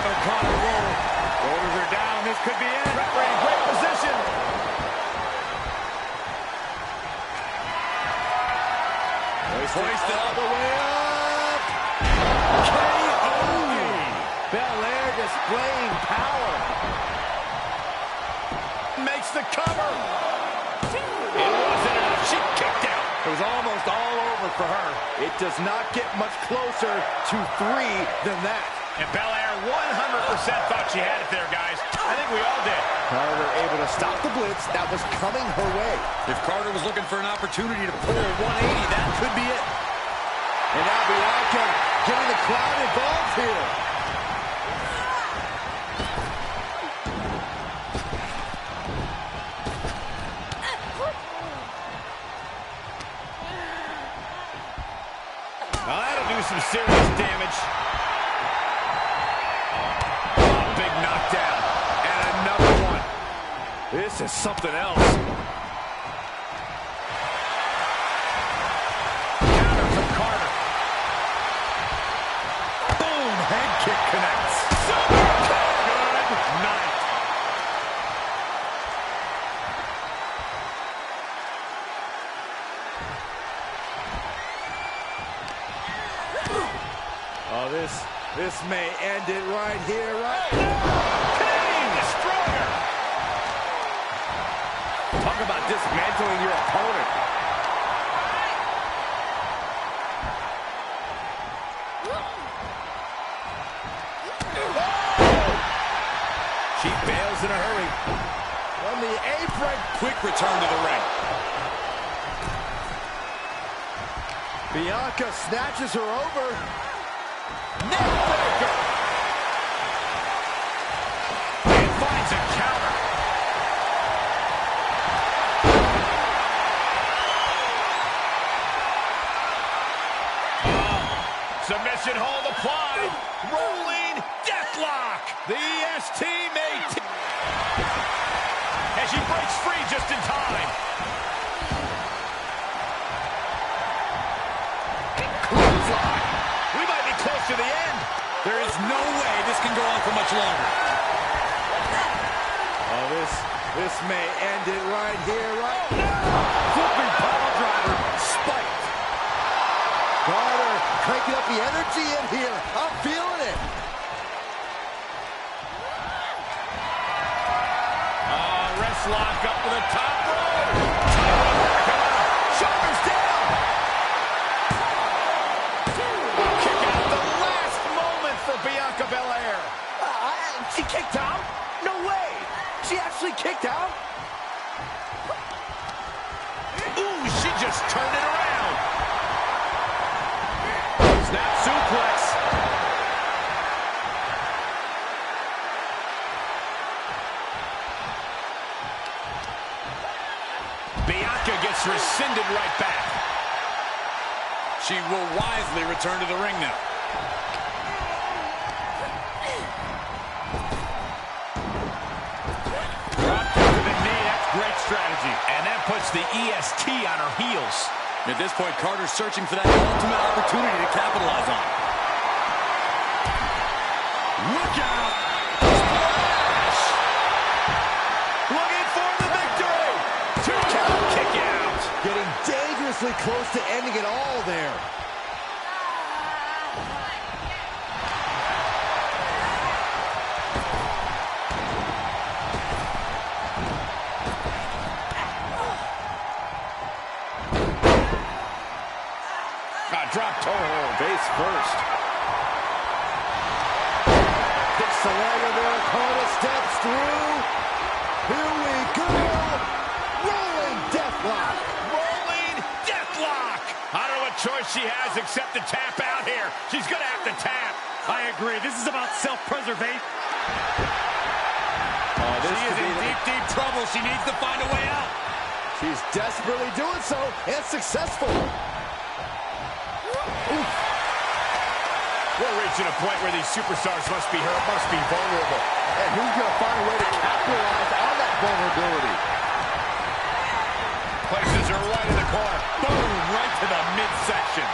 O'Connor roll. Shoulders are down. This could be it. Referee in great position. Hoist it all the way up. KO. Belair displaying power. Makes the cover. It wasn't enough. She kicked out. It was almost all over for her. It does not get much closer to 3 than that. And Belair 100% thought she had it there, guys. I think we all did. Carter able to stop the blitz that was coming her way. If Carter was looking for an opportunity to pull a 180, that could be it. And now Bianca getting the crowd involved here. Now that'll do some serious damage. Big knockdown. And another one. This is something else. Counter from Carter. Boom! Head kick connects. Good night. Oh, this may end it right here, right? Canadian Destroyer. Talk about dismantling your opponent. She bails in a hurry. From the apron. Quick return to the ring. Bianca snatches her over. Neckbreaker. And finds a counter. Submission hold applied. Rolling deathlock. The EST mate. And she breaks free just in time. Clothesline. We might be close to the end. There is no way this can go on for much longer. Oh, this may end it right here, right? Flipping power driver, spiked. Carter cranking up the energy in here. I'm feeling it. Wrist lock up to the top rope. Shoulders down. Kick out the last moment for Bianca Belair. She kicked out? No way. She actually kicked out? Ooh, she just turned it around. Snap suplex. Bianca gets rescinded right back. She will wisely return to the ring now. Drop kick to the knee, that's great strategy. And that puts the EST on her heels. At this point, Carter's searching for that ultimate opportunity to capitalize on. Look out! Splash! Looking for the victory! 2 count, kick out! Getting dangerously close to ending it all there. Drop toe hold, face first. Kicks the leg of their opponent, steps through. Here we go. Rolling deathlock. Rolling deathlock. I don't know what choice she has except to tap out here. She's going to have to tap. I agree. This is about self-preservation. Oh, she is in deep trouble. She needs to find a way out. She's desperately doing so, and successful. Oof. We're reaching a point where these superstars must be hurt, must be vulnerable. And who's going to find a way to capitalize on that vulnerability? Places her right in the corner. Boom, right to the midsection.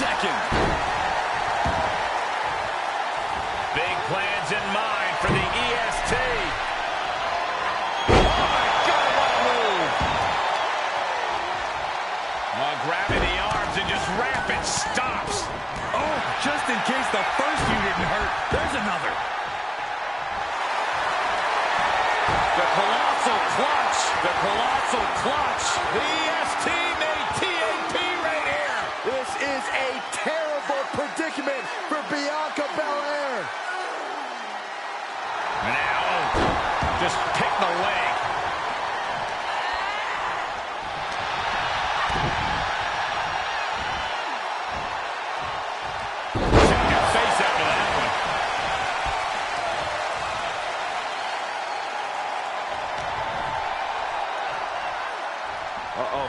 Second. Big plans in mind for the EST. Oh, my God, what a move. Oh, grabbing the arms and just rapid stops. Oh, just in case the first few didn't hurt, there's another. The colossal clutch. The colossal clutch. The EST made TAP right here. This is a terrible predicament for Bianca Belair. Now, just pick the leg. Check your face after that one. Uh-oh.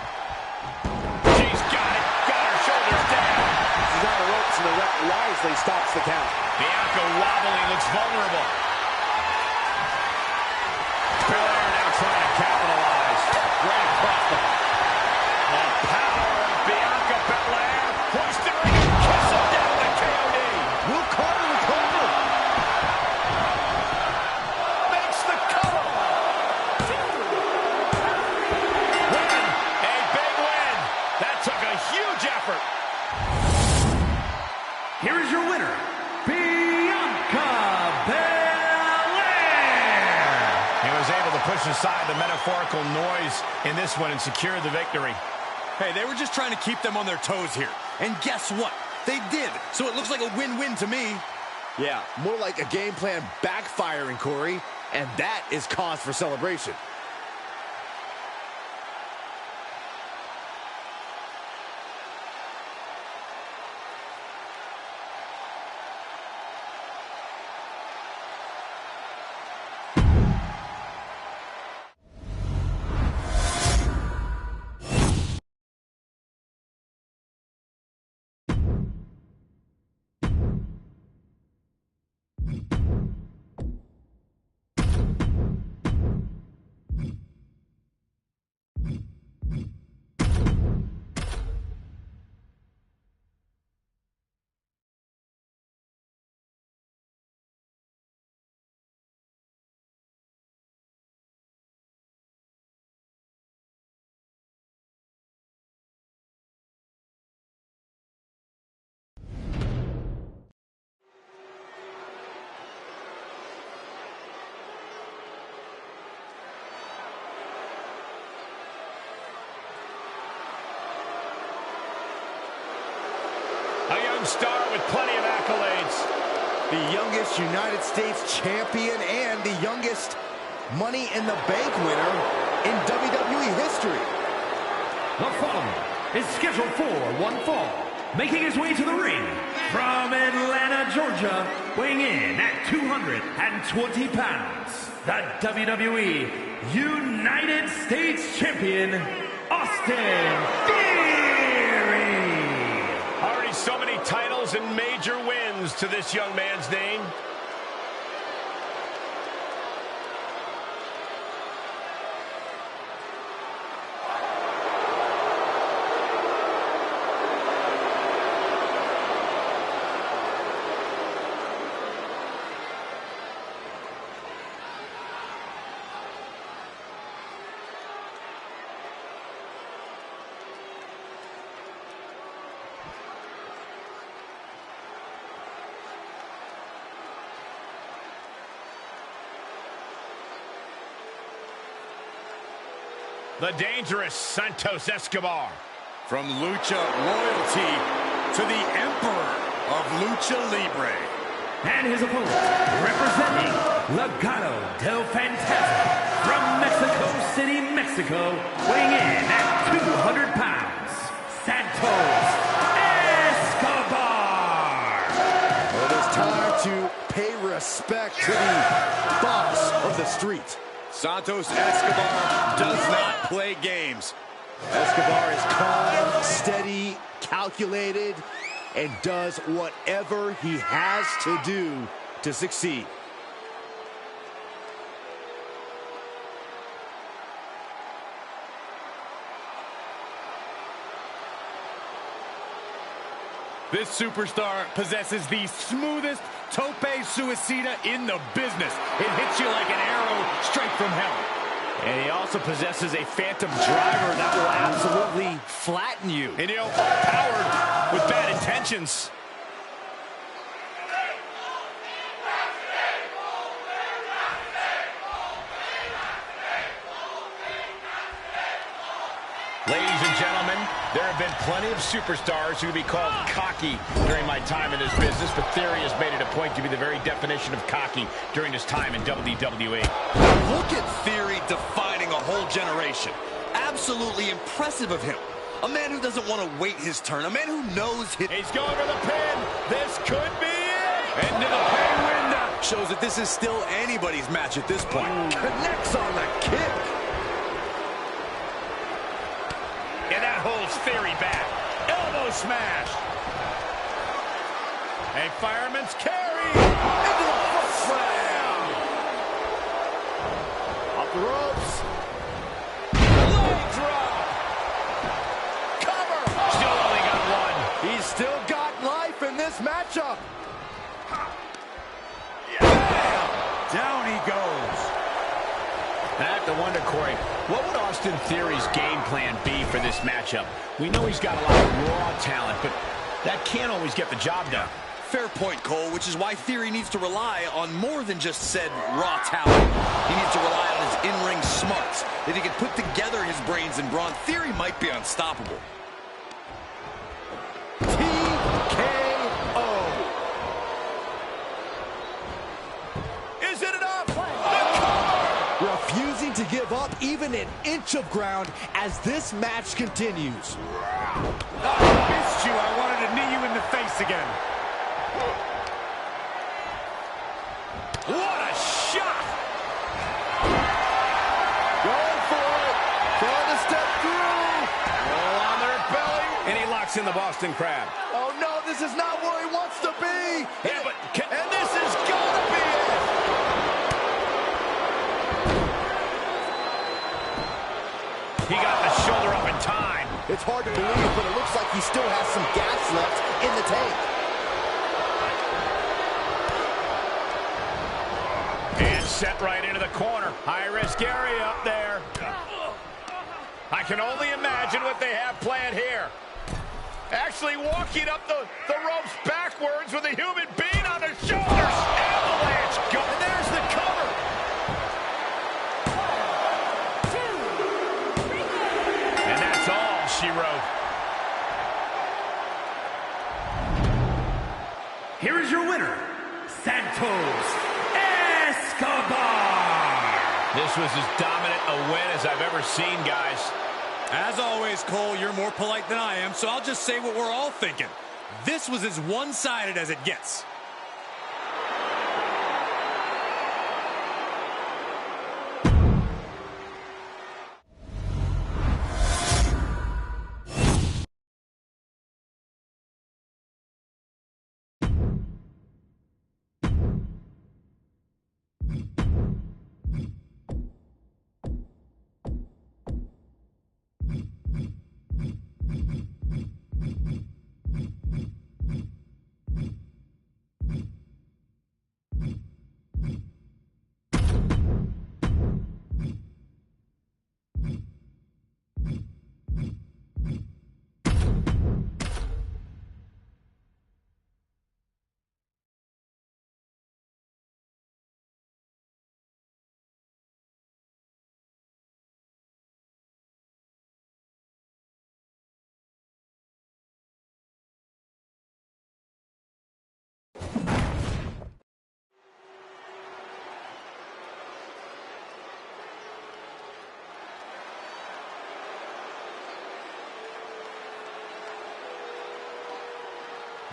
She's got it. Got her shoulders down. She's on the ropes, and the ref wisely stops the count. Bianca wobbling, looks vulnerable. Belair now trying to capitalize. Right across the power of Bianca Belair. Hoisting her and kissing down the KOD. Will Carter recover? Makes the cover. Win. A big win. That took a huge effort. Here is your winner, Bianca Belair. He was able to push aside the metaphorical noise in this one and secure the victory. Hey, they were just trying to keep them on their toes here. And guess what? They did. So it looks like a win-win to me. Yeah, more like a game plan backfiring, Corey. And that is cause for celebration. A young star with plenty of accolades. The youngest United States champion and the youngest Money in the Bank winner in WWE history. The following is scheduled for one fall, making his way to the ring from Atlanta, Georgia, weighing in at 220 pounds, the WWE United States Champion, Austin Theory. Already so many titles and major wins to this young man's name. The dangerous Santos Escobar. From Lucha Royalty to the Emperor of Lucha Libre. And his opponent, representing Legado del Fantasma from Mexico City, Mexico, weighing in at 200 pounds, Santos Escobar. Well, it is time to pay respect to the boss of the street. Santos Escobar does not play games. Escobar is calm, steady, calculated, and does whatever he has to do to succeed. This superstar possesses the smoothest tope suicida in the business. It hits you like an arrow straight from hell. And he also possesses a phantom driver that will absolutely flatten you. And, you know, powered with bad intentions. Ladies and gentlemen, there have been plenty of superstars who can be called cocky during my time in this business, but Theory has made it a point to be the very definition of cocky during his time in WWE. Look at Theory defining a whole generation. Absolutely impressive of him. A man who doesn't want to wait his turn. A man who knows his... He's going for the pin. This could be it. Into the pay window. Shows that this is still anybody's match at this point. Connects on the kick. And that holds Theory back. Elbow smash. A fireman's carry. Into the foot slam. Off the ropes. Leg drop. Cover. Still only got one. He's still got life in this matchup. Down he goes. And I have to wonder, Corey, what would Austin Theory's game plan be for this matchup? We know he's got a lot of raw talent, but that can't always get the job done. Fair point, Cole, which is why Theory needs to rely on more than just said raw talent. He needs to rely on his in-ring smarts. If he can put together his brains and brawn, Theory might be unstoppable. TKO. Is it enough? Refusing to give up even an inch of ground as this match continues. I missed you. I wanted to knee you in the face again. What a shot! Going for it. Trying to step through. Roll on their belly. And he locks in the Boston Crab. Oh no, this is not where he wants to be. Yeah, but And this is gonna be it. he got the shoulder up in time. It's hard to believe, but it looks like he still has some gas left in the tank. And set right into the corner. High-risk area up there. I can only imagine what they have planned here. Actually walking up the ropes backwards with a human being on their shoulders. Avalanche. Go. And there's the cover. And that's all she wrote. Here is your winner, Santos Escobar. This was as dominant a win as I've ever seen, guys. As always, Cole, you're more polite than I am, so I'll just say what we're all thinking. This was as one-sided as it gets.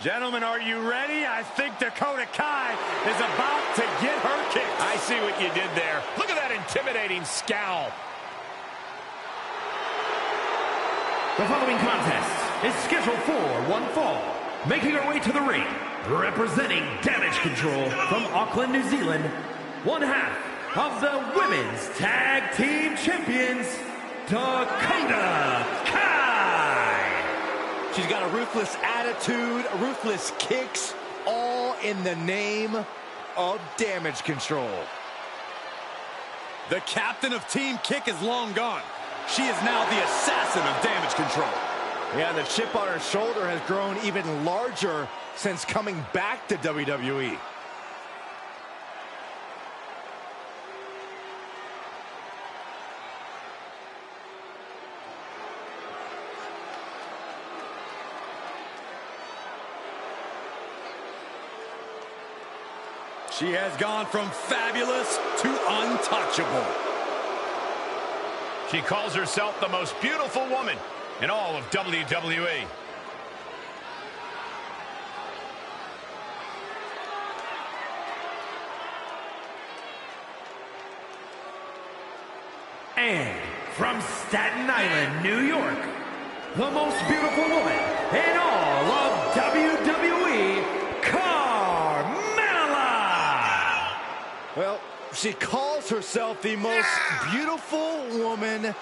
Gentlemen, are you ready? I think Dakota Kai is about to get her kick. I see what you did there. Look at that intimidating scowl. The following contest is scheduled for one fall. Making her way to the ring, representing Damage Control from Auckland, New Zealand, one half of the Women's Tag Team Champions, Dakota Kai. She's got a ruthless attitude, ruthless kicks, all in the name of Damage Control. The captain of Team Kick is long gone. She is now the assassin of Damage Control. Yeah, the chip on her shoulder has grown even larger since coming back to WWE. She has gone from fabulous to untouchable. She calls herself the most beautiful woman in all of WWE. And from Staten Island, New York, the most beautiful woman in all of WWE, Carmella! Well, she calls herself the most beautiful woman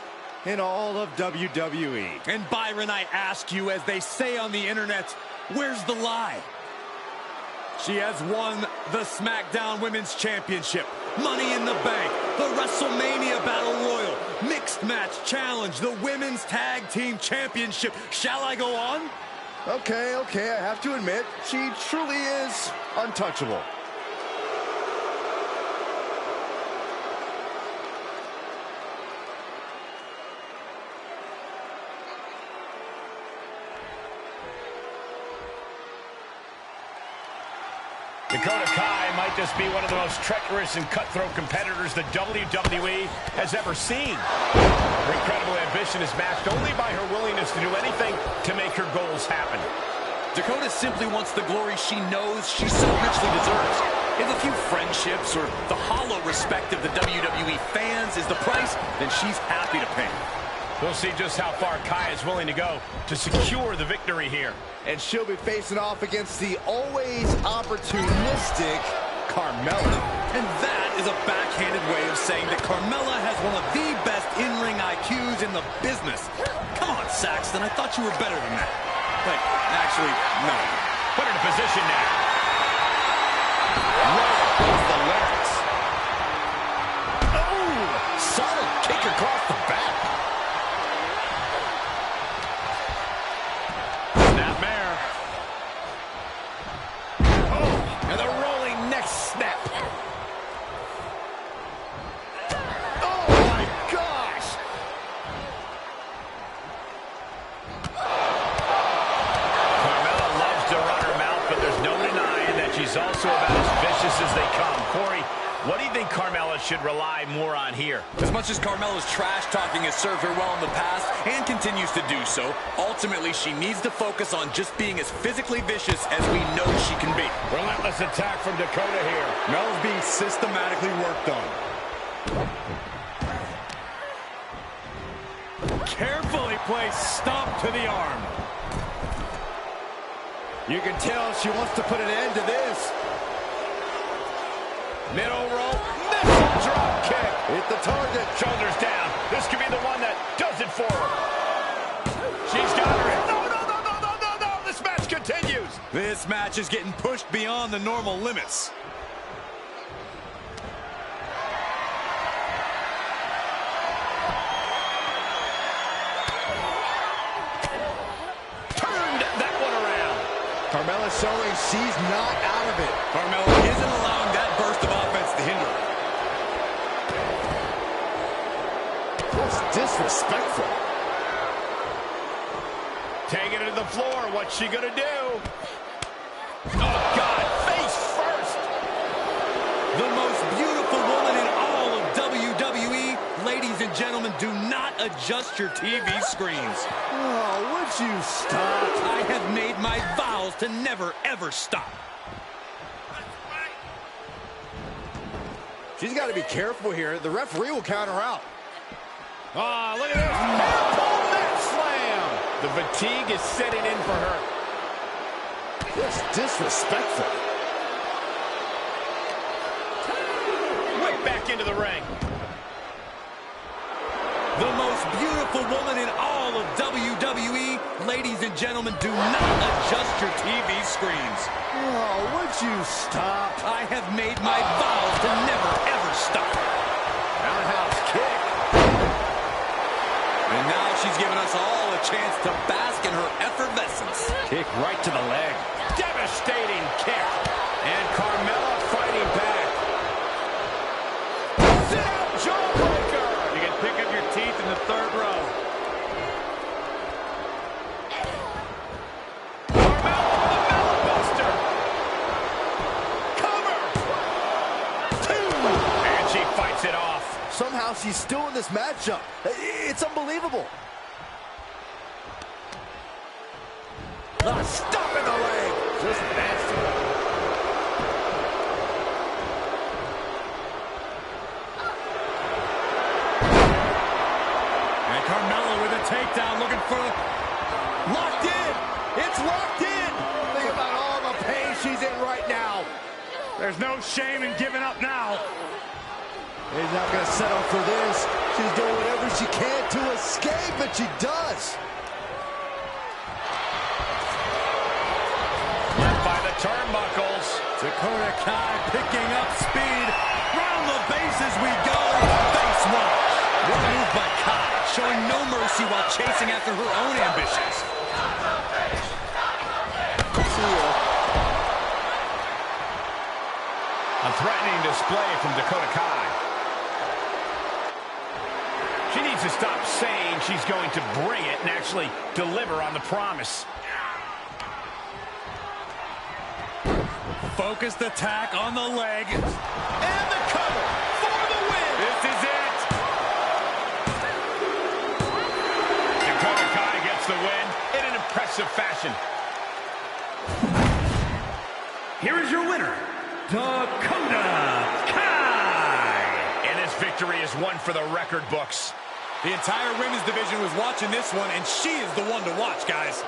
in all of WWE. And Byron, I ask you, as they say on the internet, where's the lie? She has won the SmackDown Women's Championship, Money in the Bank, the WrestleMania Battle Royal, Mixed Match Challenge, the Women's Tag Team Championship. Shall I go on? Okay, I have to admit, she truly is untouchable. Dakota Kai might just be one of the most treacherous and cutthroat competitors the WWE has ever seen. Her incredible ambition is matched only by her willingness to do anything to make her goals happen. Dakota simply wants the glory she knows she so richly deserves. If a few friendships or the hollow respect of the WWE fans is the price, then she's happy to pay. We'll see just how far Kai is willing to go to secure the victory here. And she'll be facing off against the always opportunistic Carmella. And that is a backhanded way of saying that Carmella has one of the best in-ring IQs in the business. Come on, Saxton, I thought you were better than that. Like, actually, no. Put her in position now. Right off the larynx. Oh, solid kick across the back. Snapmare. Oh, and the rolling neck snap. Oh, my gosh. Carmella loves to run her mouth, but there's no denying that she's also about as vicious as they come. Corey, what do you think Carmella should rely more on here? As much as Carmella's trash talking has served her well in the past and continues to do so, ultimately she needs to focus on just being as physically vicious as we know she can be. Relentless attack from Dakota here. Mel's being systematically worked on. Carefully placed stomp to the arm. You can tell she wants to put an end to this. Middle rope, missile drop kick. Hit the target. Shoulders down. This could be the one that does it for her. She's got her. No. This match continues. This match is getting pushed beyond the normal limits. Turned that one around. Carmella showing she's not out of it. Carmella isn't allowing that burst of offense to hinder her. That's disrespectful. Taking it to the floor. What's she gonna do? Oh, God. Face first. The most beautiful woman in all of WWE, ladies and gentlemen, do not adjust your TV screens. Oh, would you stop? I have made my vows to never, ever stop. She's got to be careful here. The referee will count her out. Oh, look at this. Airpole net slam. The fatigue is setting in for her. Just disrespectful. Whip back into the ring. The most beautiful woman in all of WWE. Ladies and gentlemen, do not adjust your TV screens. Oh, would you stop? I have made my vows to never, ever stop. Roundhouse kick. And now she's given us all a chance to bask in her effervescence. Kick right to the leg. Devastating kick. And Carmella fighting back. Sit-out jawbreaker. You can pick up your teeth in the third row. Carmella with the melon buster. Cover. 2. And she fights it off. Somehow she's still in this matchup. It's unbelievable. Stop in the leg. Just nasty. And Carmella with a takedown, looking for Locked in. It's locked in. Think about all the pain she's in right now. There's no shame in giving up now. She's not going to settle for this. She's doing whatever she can to escape, and she does. Led by the turnbuckles. Dakota Kai picking up speed. Round the bases we go. Base watch. What a move by Kai, showing no mercy while chasing after her own ambitions. A threatening display from Dakota Kai. She needs to stop saying she's going to bring it and actually deliver on the promise. Focused attack on the leg. And the cover for the win. This is it. Dakota Kai gets the win in an impressive fashion. Here is your winner, Dakota Kai. And this victory is one for the record books. The entire women's division was watching this one, and she is the one to watch, guys.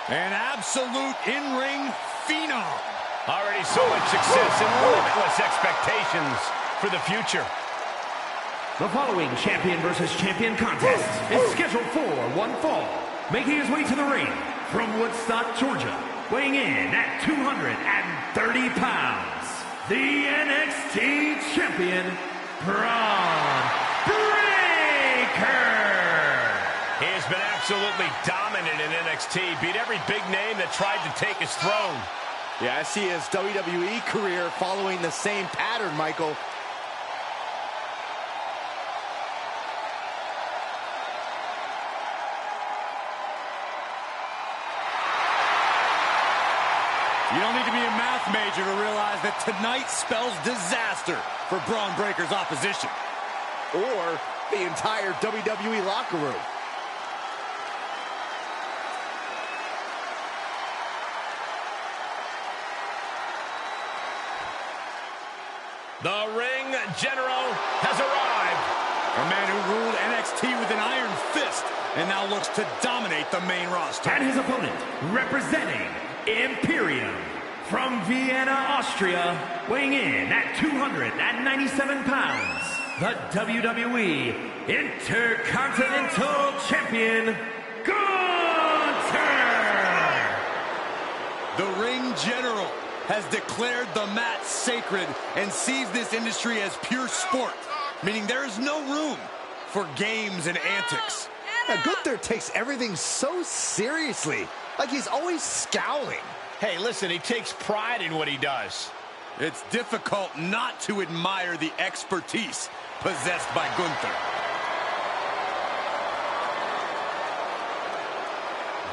An absolute in-ring phenom. Already so much success and limitless expectations for the future. The following champion versus champion contest is scheduled for one fall. Making his way to the ring from Woodstock, Georgia, weighing in at 230 pounds, the NXT champion, Braun Breaker. He has been absolutely dominant in NXT, beat every big name that tried to take his throne. Yeah, I see his WWE career following the same pattern, Michael. You don't need to be a math major to realize that tonight spells disaster for Braun Breaker's opposition. Or the entire WWE locker room. The ring general has arrived. A man who ruled NXT with an iron fist and now looks to dominate the main roster. And his opponent, representing Imperium from Vienna, Austria, weighing in at 297 pounds, the WWE Intercontinental Champion, Gunther! The ring general has declared the mat sacred and sees this industry as pure sport, meaning there is no room for games and antics. Now, Gunther takes everything so seriously, like he's always scowling. Hey, listen, he takes pride in what he does. It's difficult not to admire the expertise possessed by Gunther.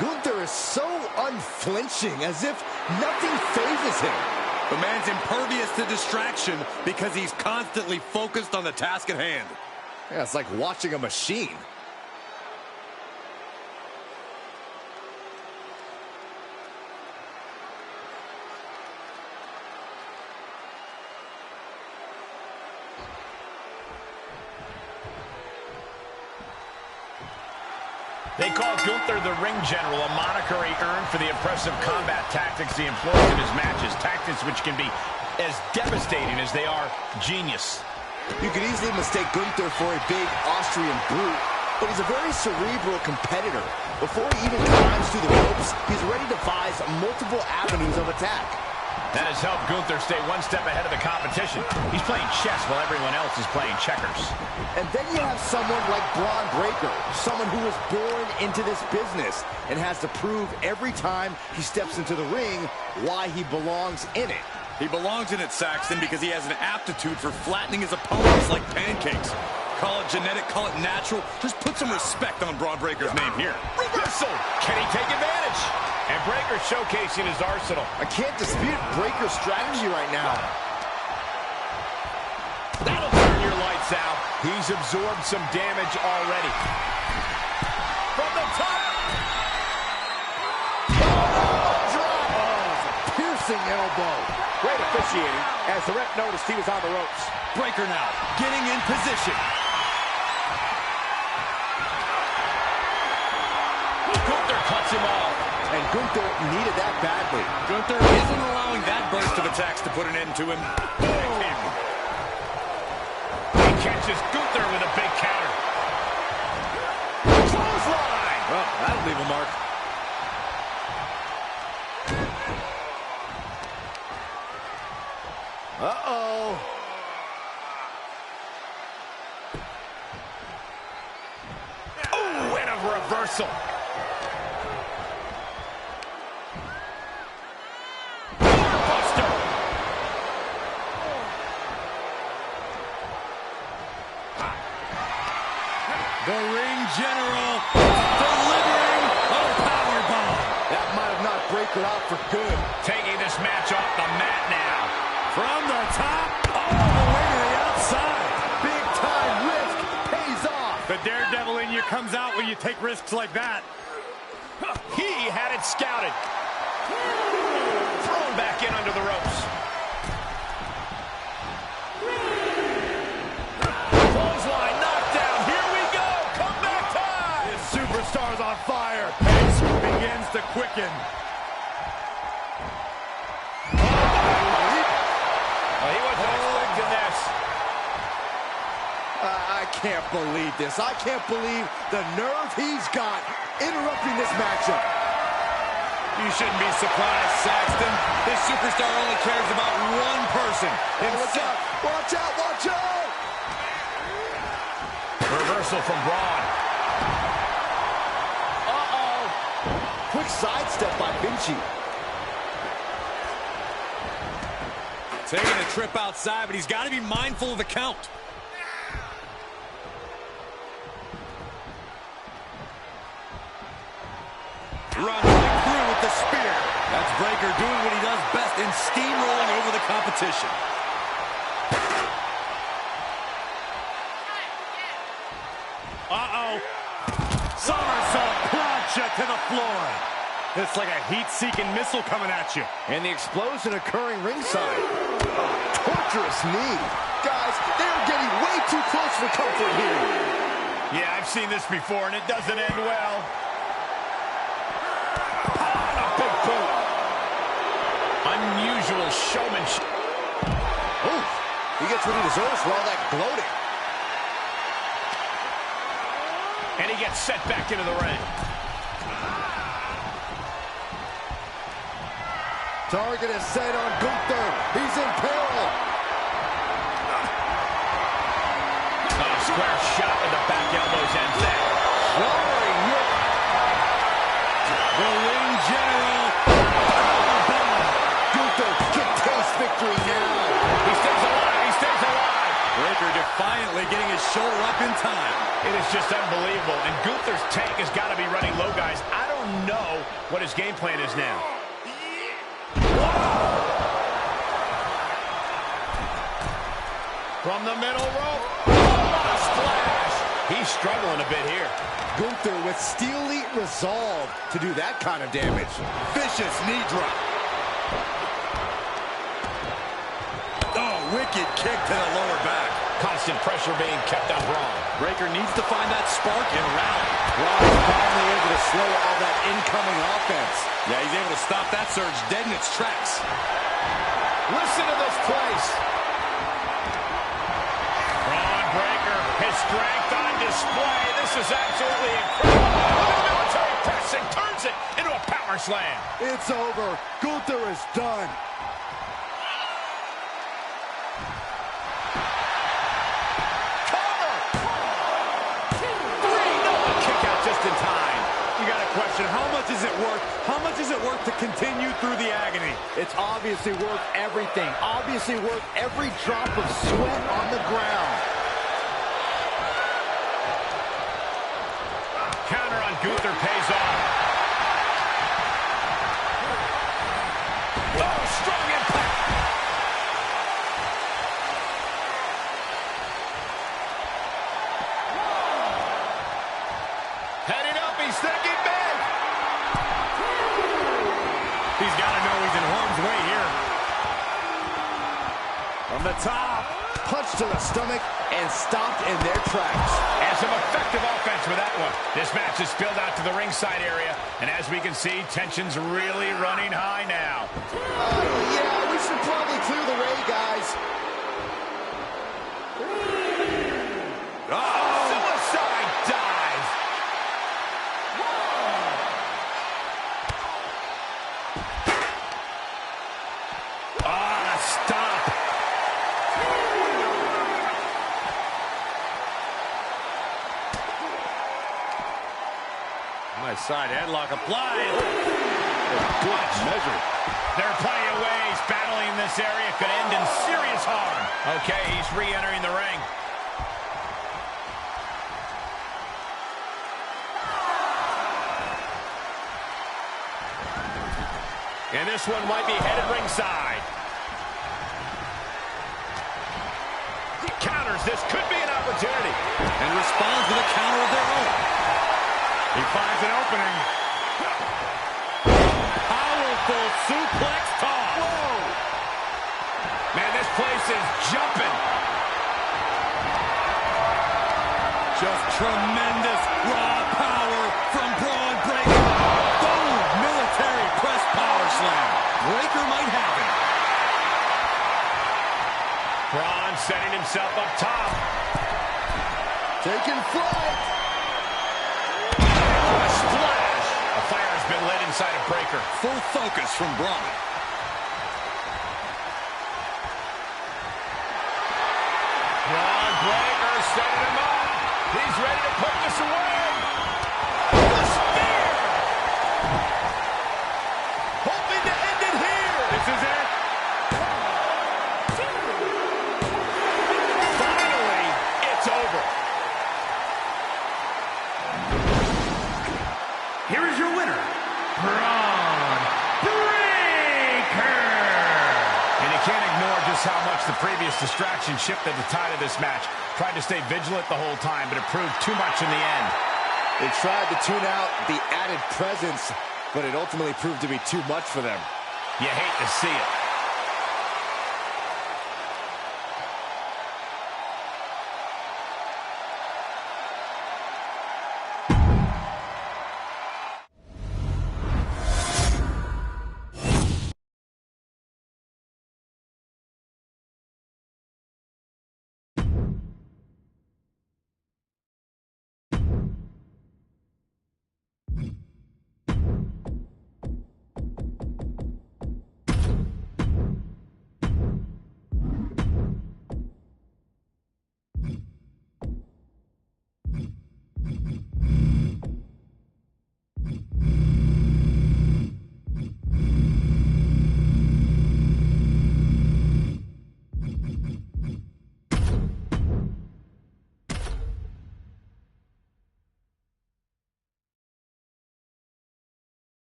Gunther is so unflinching, as if nothing phases him. The man's impervious to distraction because he's constantly focused on the task at hand. Yeah, it's like watching a machine. They call Gunther the Ring General, a moniker he earned for the impressive combat tactics he employs in his matches. Tactics which can be as devastating as they are genius. You could easily mistake Gunther for a big Austrian brute, but he's a very cerebral competitor. Before he even climbs through the ropes, he's ready to devise multiple avenues of attack. That has helped Gunther stay one step ahead of the competition. He's playing chess while everyone else is playing checkers. And then you have someone like Braun Breaker, someone who was born into this business and has to prove every time he steps into the ring why he belongs in it. He belongs in it, Saxton, because he has an aptitude for flattening his opponents like pancakes. Call it genetic, call it natural. Just put some respect on Braun Breaker's name here. Reversal! Can he take advantage? And Breaker showcasing his arsenal. I can't dispute Breaker's strategy right now. That'll turn your lights out. He's absorbed some damage already. From the top! Piercing elbow. Great officiating as the ref noticed he was on the ropes. Breaker now, getting in position. Gunther cuts him off. And Gunther needed that badly. Gunther isn't allowing that burst of attacks to put an end to him. He catches Gunther with a big counter. Clothesline! Well, that'll leave a mark. Uh-oh. Oh, and a reversal. The ring general delivering a powerbomb. That might have knocked Breaker out for good. Taking this match off the mat now. From the top, all the way to the outside. Big time risk pays off. The daredevil in you comes out when you take risks like that. He had it scouted. Thrown back in under the ropes. Clothesline knocked down. Here we go. Comeback time. This superstar's on fire. Pace begins to quicken. He wasn't expecting this. I can't believe this. I can't believe the nerve he's got interrupting this matchup. You shouldn't be surprised, Saxton. This superstar only cares about one person. Watch out! Watch out! Watch out! Reversal from Braun. Uh-oh! Quick sidestep by Vinci. Taking a trip outside, but he's got to be mindful of the count. Running through with the spear. That's Breaker doing what he does best in steamrolling over the competition. to the floor. It's like a heat-seeking missile coming at you. And the explosion occurring ringside. Torturous knee. Guys, they are getting way too close for comfort here. Yeah, I've seen this before, and it doesn't end well. A big boot. Unusual showmanship. Oh, he gets what he deserves for all that gloating. And he gets set back into the ring. Target is set on Gunther. He's in peril. Square shot with the back elbows ends that. The ring general. Gunther can taste victory now. He stays alive. He stays alive. Breaker defiantly getting his shoulder up in time. It is just unbelievable. And Gunther's tank has got to be running low, guys. I don't know what his game plan is now. From the middle rope. Oh, a splash. He's struggling a bit here. Gunther with steely resolve to do that kind of damage. Vicious knee drop. Oh, wicked kick to the lower back. Constant pressure being kept on Braun. Breaker needs to find that spark and rally. Braun is finally able to slow all that incoming offense. Yeah, he's able to stop that surge dead in its tracks. Listen to this place. Braun Breaker, his strength on display. This is absolutely incredible. Look at the military press and turns it into a power slam. It's over. Gunther is done. Just in time. You got a question. How much is it worth? How much is it worth to continue through the agony? It's obviously worth everything. Obviously worth every drop of sweat on the ground. Counter on Gunther pays off. Oh, strong impact. Heading up, he's thinking big. He's got to know he's in harm's way here. From the top. Punch to the stomach and stopped in their tracks. And some effective offense with that one. This match is spilled out to the ringside area. And as we can see, tension's really running high now. Yeah, we should probably clear the way, guys. Suicide dive. Ah, stop. Nice side headlock applied. Good measure. There are plenty of ways battling in this area could end in serious harm. Okay, he's re-entering the ring. And this one might be headed ringside. He counters. This could be an opportunity. And responds with a counter of their own. He finds an opening. Powerful suplex toss. Whoa! Man, this place is jumping. Just tremendous raw power from Braun Breaker. Boom! Military press power slam. Breaker might have it. Braun setting himself up top. Taking flight. A splash. A fire has been lit inside of Breaker. Full focus from Braun. Braun Breaker setting him up. He's ready to put this away. The spear. Hoping to end it here. This is it. Finally, it's over. Here is your winner, Braun Breaker. And you can't ignore just how much the previous distraction shifted the tide of this match. Tried to stay vigilant the whole time, but it proved too much in the end. They tried to tune out the added presence, but it ultimately proved to be too much for them. You hate to see it.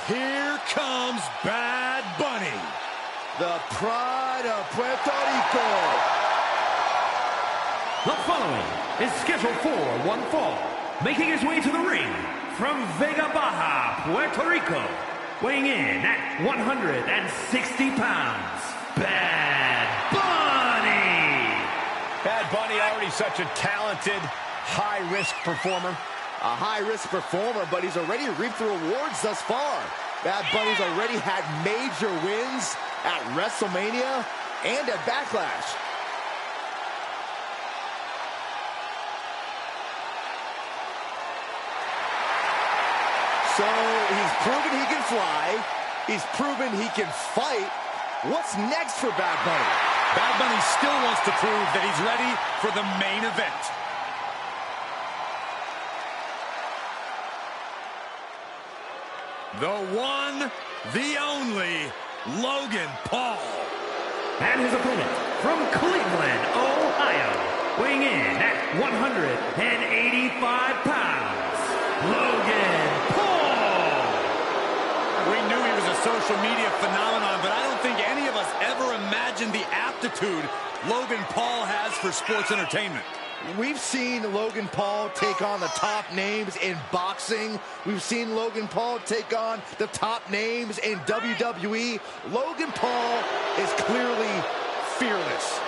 Here comes Bad Bunny. The pride of Puerto Rico. The following is scheduled for one fall, making his way to the ring from Vega Baja, Puerto Rico, weighing in at 160 pounds, Bad Bunny. Bad Bunny, already such a talented, high-risk performer. A high-risk performer, but he's already reaped the rewards thus far. Bad Bunny's already had major wins at WrestleMania and at Backlash. So he's proven he can fly. He's proven he can fight. What's next for Bad Bunny? Bad Bunny still wants to prove that he's ready for the main event. The one, the only, Logan Paul. And his opponent from Cleveland, Ohio, weighing in at 185 pounds, Logan Paul. We knew he was a social media phenomenon, but I don't think any of us ever imagined the aptitude Logan Paul has for sports entertainment. We've seen Logan Paul take on the top names in boxing. We've seen Logan Paul take on the top names in WWE. Logan Paul is clearly fearless.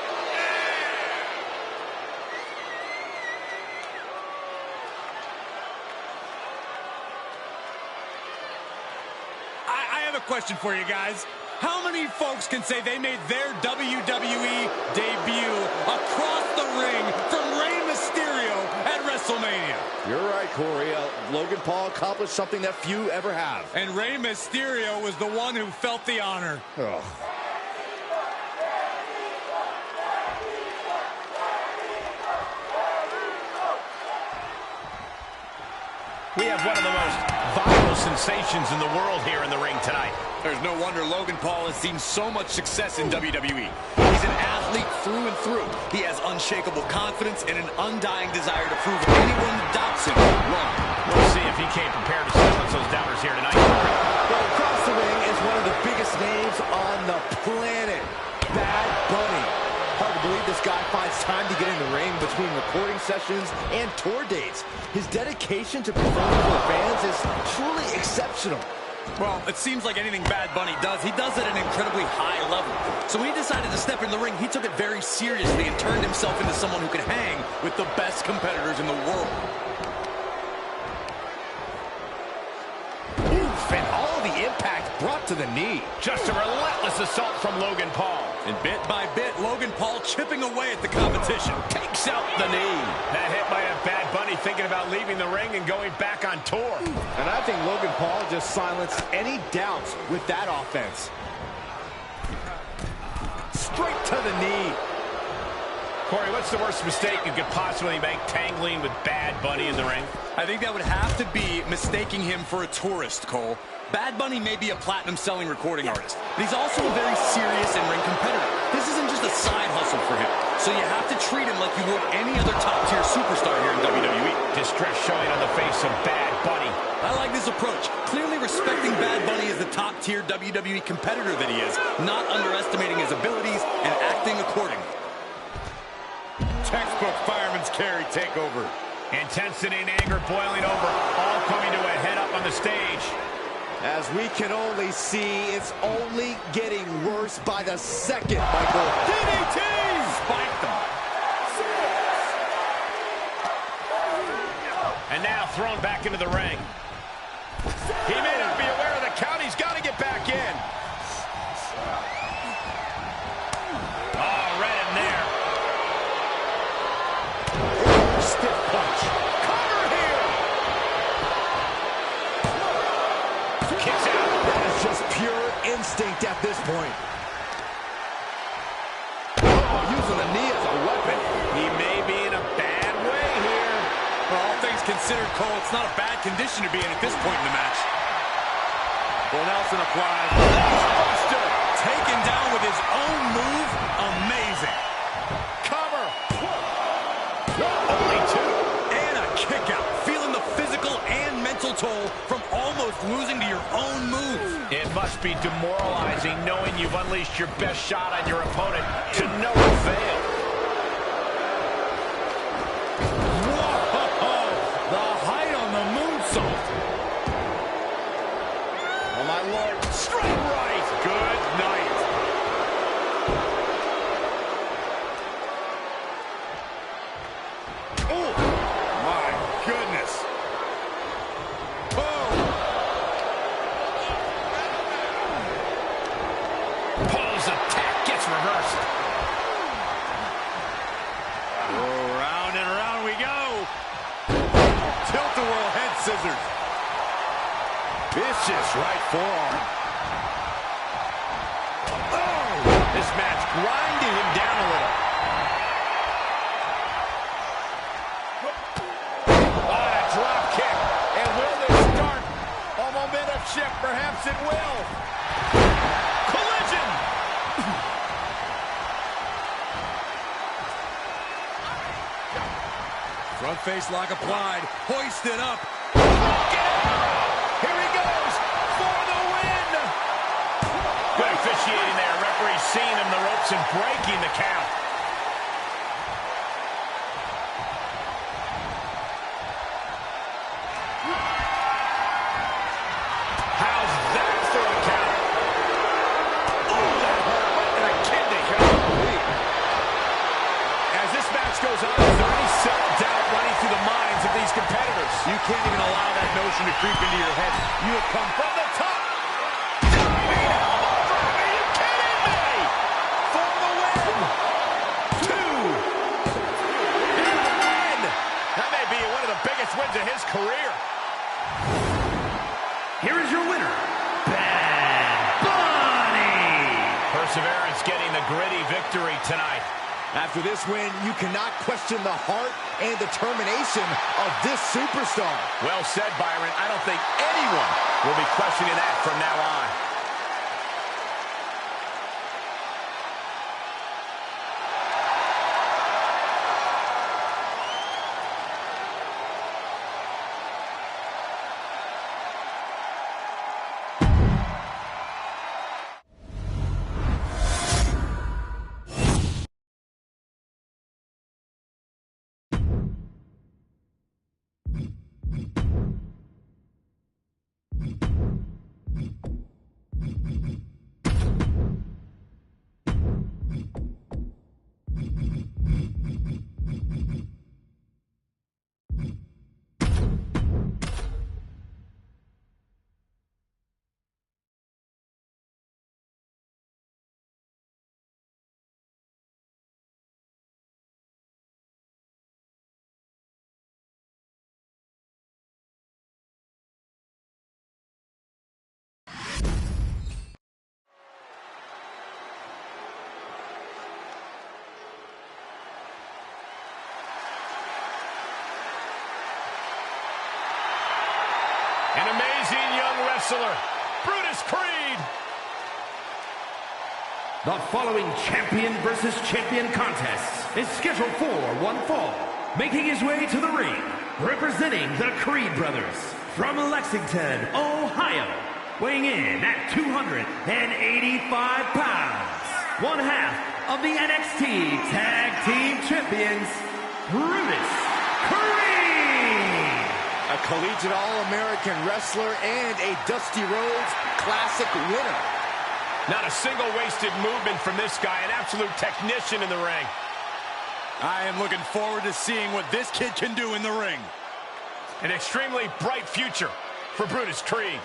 I have a question for you guys. How many folks can say they made their WWE debut across the ring from Rey Mysterio at WrestleMania? You're right, Corey. Logan Paul accomplished something that few ever have. And Rey Mysterio was the one who felt the honor. Oh. We have one of the most viral sensations in the world here in the ring tonight. There's no wonder Logan Paul has seen so much success in WWE. He's an athlete through and through. He has unshakable confidence and an undying desire to prove anyone that doubts him wrong. We'll see if he came prepared to silence those doubters here tonight. Well, across the ring is one of the biggest names on the planet, Bad Bunny. Hard to believe this guy finds time to get in the ring between recording sessions and tour dates. His dedication to performing for the fans is truly exceptional. Well, it seems like anything Bad Bunny does, he does it at an incredibly high level. So when he decided to step in the ring, he took it very seriously and turned himself into someone who could hang with the best competitors in the world. Oof, and all the impact brought to the knee. Just a relentless assault from Logan Paul. And bit by bit, Logan Paul chipping away at the competition. Takes out the knee. That hit might have Bad Bunny thinking about leaving the ring and going back on tour. And I think Logan Paul just silenced any doubts with that offense. Straight to the knee. Corey, what's the worst mistake you could possibly make tangling with Bad Bunny in the ring? I think that would have to be mistaking him for a tourist, Cole. Bad Bunny may be a platinum-selling recording artist, but he's also a very serious in-ring competitor. This isn't just a side hustle for him, so you have to treat him like you would any other top-tier superstar here in WWE. Distress showing on the face of Bad Bunny. I like this approach, clearly respecting Bad Bunny as the top-tier WWE competitor that he is, not underestimating his abilities and acting accordingly. Textbook fireman's carry takeover. Intensity and anger boiling over, all coming to a head up on the stage. As we can only see, it's only getting worse by the second, Michael. DDT! Spiked them. And now thrown back into the ring. He may not be aware of the count. He's got to get back in. Oh, right in there. Stiff punch. Cover here. Kicks out. That is just pure instinct at this point. Using the knee as a weapon. He may be in a bad way here. For all things considered, Cole, it's not a bad condition to be in at this point in the match. Well, Nelson applies. Buster. Taken down with his own move. Amazing. Cover. Only two. And a kick out. Feeling the physical and mental toll from almost losing to your own move. It must be demoralizing knowing you've unleashed your best shot on your opponent to no avail. Whoa! The height on the moonsault. Oh, my Lord. Straight right. Good night. Oh, my goodness. Pose attack gets reversed. Oh, round and round we go. Tilt-a-whirl head scissors. Vicious right forearm. Oh, this match grinded him down a little. On a drop kick. And will this start a momentum shift? Perhaps it will. Collision. Front face lock applied. Hoisted up. Here he goes for the win. Good officiating there. Referee seeing him the ropes and breaking the count. How's that for a count? Oh, that hurt right in the kidney. As this match goes on, is there any self-doubt running through the minds of these competitors? You can't even allow that notion to creep into your head. You have come From the top. Diving elbow drop. Are you kidding me? For the win. 2. And the win. That may be one of the biggest wins of his career. Here is your winner, Bad Bunny. Perseverance getting the gritty victory tonight. After this win, you cannot question the heart and determination of this superstar. Well said, Byron. I don't think anyone will be questioning that from now on. An amazing young wrestler, Brutus Creed. The following champion versus champion contest is scheduled for one fall. Making his way to the ring, representing the Creed brothers from Lexington, Ohio. Weighing in at 285 pounds. One half of the NXT Tag Team Champions, Brutus Creed. A collegiate All-American wrestler and a Dusty Rhodes Classic winner. Not a single wasted movement from this guy, an absolute technician in the ring. I am looking forward to seeing what this kid can do in the ring. An extremely bright future for Brutus Creed.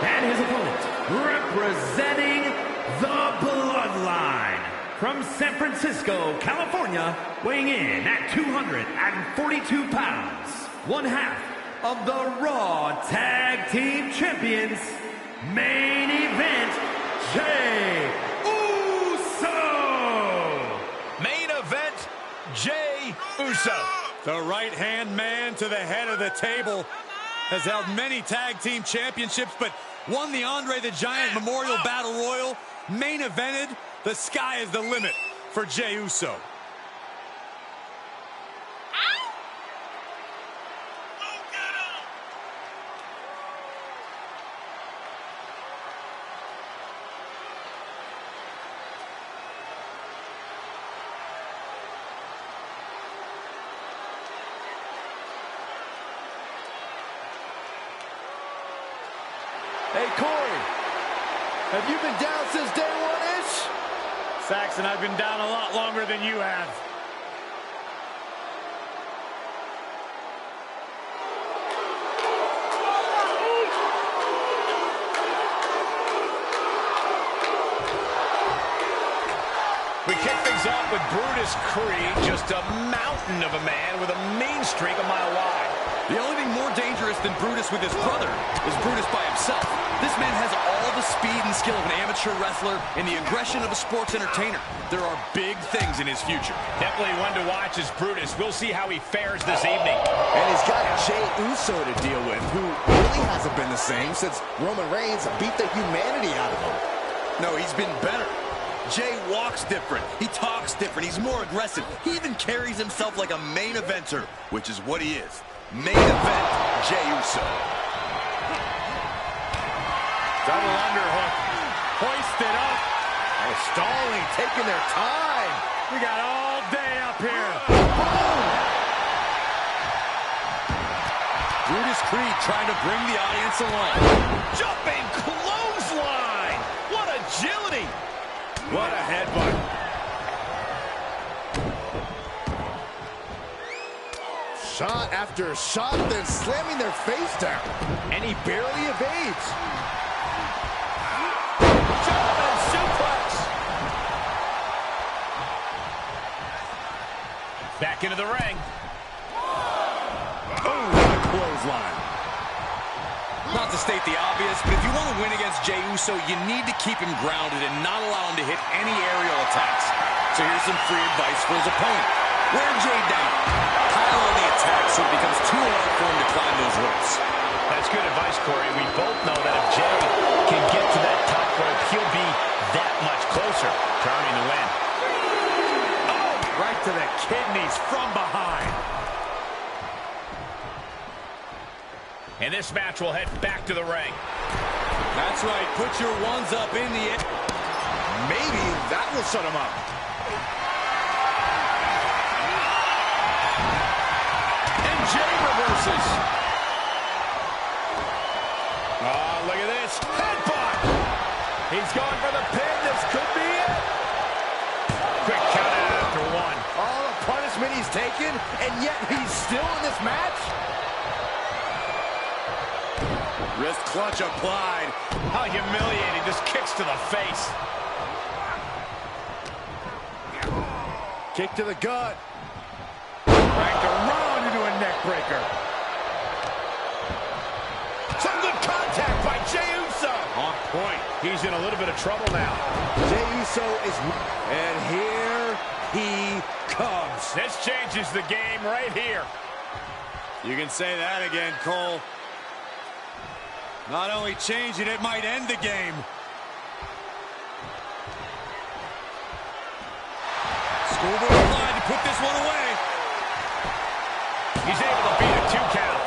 And his opponent, representing the Bloodline, from San Francisco, California, weighing in at 242 pounds. One half of the Raw Tag Team Champions, main event, Jey Uso. Main event, Jey Uso. The right-hand man to the head of the table has held many tag team championships, but won the Andre the Giant Memorial Battle Royal, main evented. The sky is the limit for Jey Uso. Hey, Corey, have you been down since day one-ish? Saxon, I've been down a lot longer than you have. We kick things off with Brutus Creed, just a mountain of a man with a mean streak a mile wide. The only thing more dangerous than Brutus with his brother is Brutus by himself. This man has all the speed and skill of an amateur wrestler and the aggression of a sports entertainer. There are big things in his future. Definitely one to watch is Brutus. We'll see how he fares this evening. And he's got Jey Uso to deal with, who really hasn't been the same since Roman Reigns beat the humanity out of him. No, he's been better. Jey walks different. He talks different. He's more aggressive. He even carries himself like a main eventer, which is what he is. Main event, Jey Uso. Double underhook. Hoisted up. Oh, stalling, taking their time. We got all day up here. Brutus Creed trying to bring the audience along. Jumping clothesline! What agility! What a headbutt. Shot after shot, then slamming their face down. And he barely evades. German suplex! Back into the ring. Oh, what a clothesline. Not to state the obvious, but if you want to win against Jey Uso, you need to keep him grounded and not allow him to hit any aerial attacks. So here's some free advice for his opponent. Wear Jey down. Pile on the attack so it becomes too hard for him to climb those ropes. That's good advice, Corey. We both know that if Jey can get to that top rope, he'll be that much closer to earning the win. Oh, right to the kidneys from behind. And this match will head back to the ring. That's right. Put your ones up in the air. Maybe that will shut him up. And Jey reverses. Oh, look at this. Headbutt. He's going for the pin. This could be it. Quick count out after one. All the punishment he's taken, and yet he's still in this match? Wrist clutch applied. How humiliating. Just kicks to the face. Kick to the gut. Cranked around into a neck breaker. Some good contact by Jey Uso. On point. He's in a little bit of trouble now. Jey Uso is... And here he comes. This changes the game right here. You can say that again, Cole. Not only changing, it might end the game. Schoolboy applied to put this one away. He's able to beat a 2 count.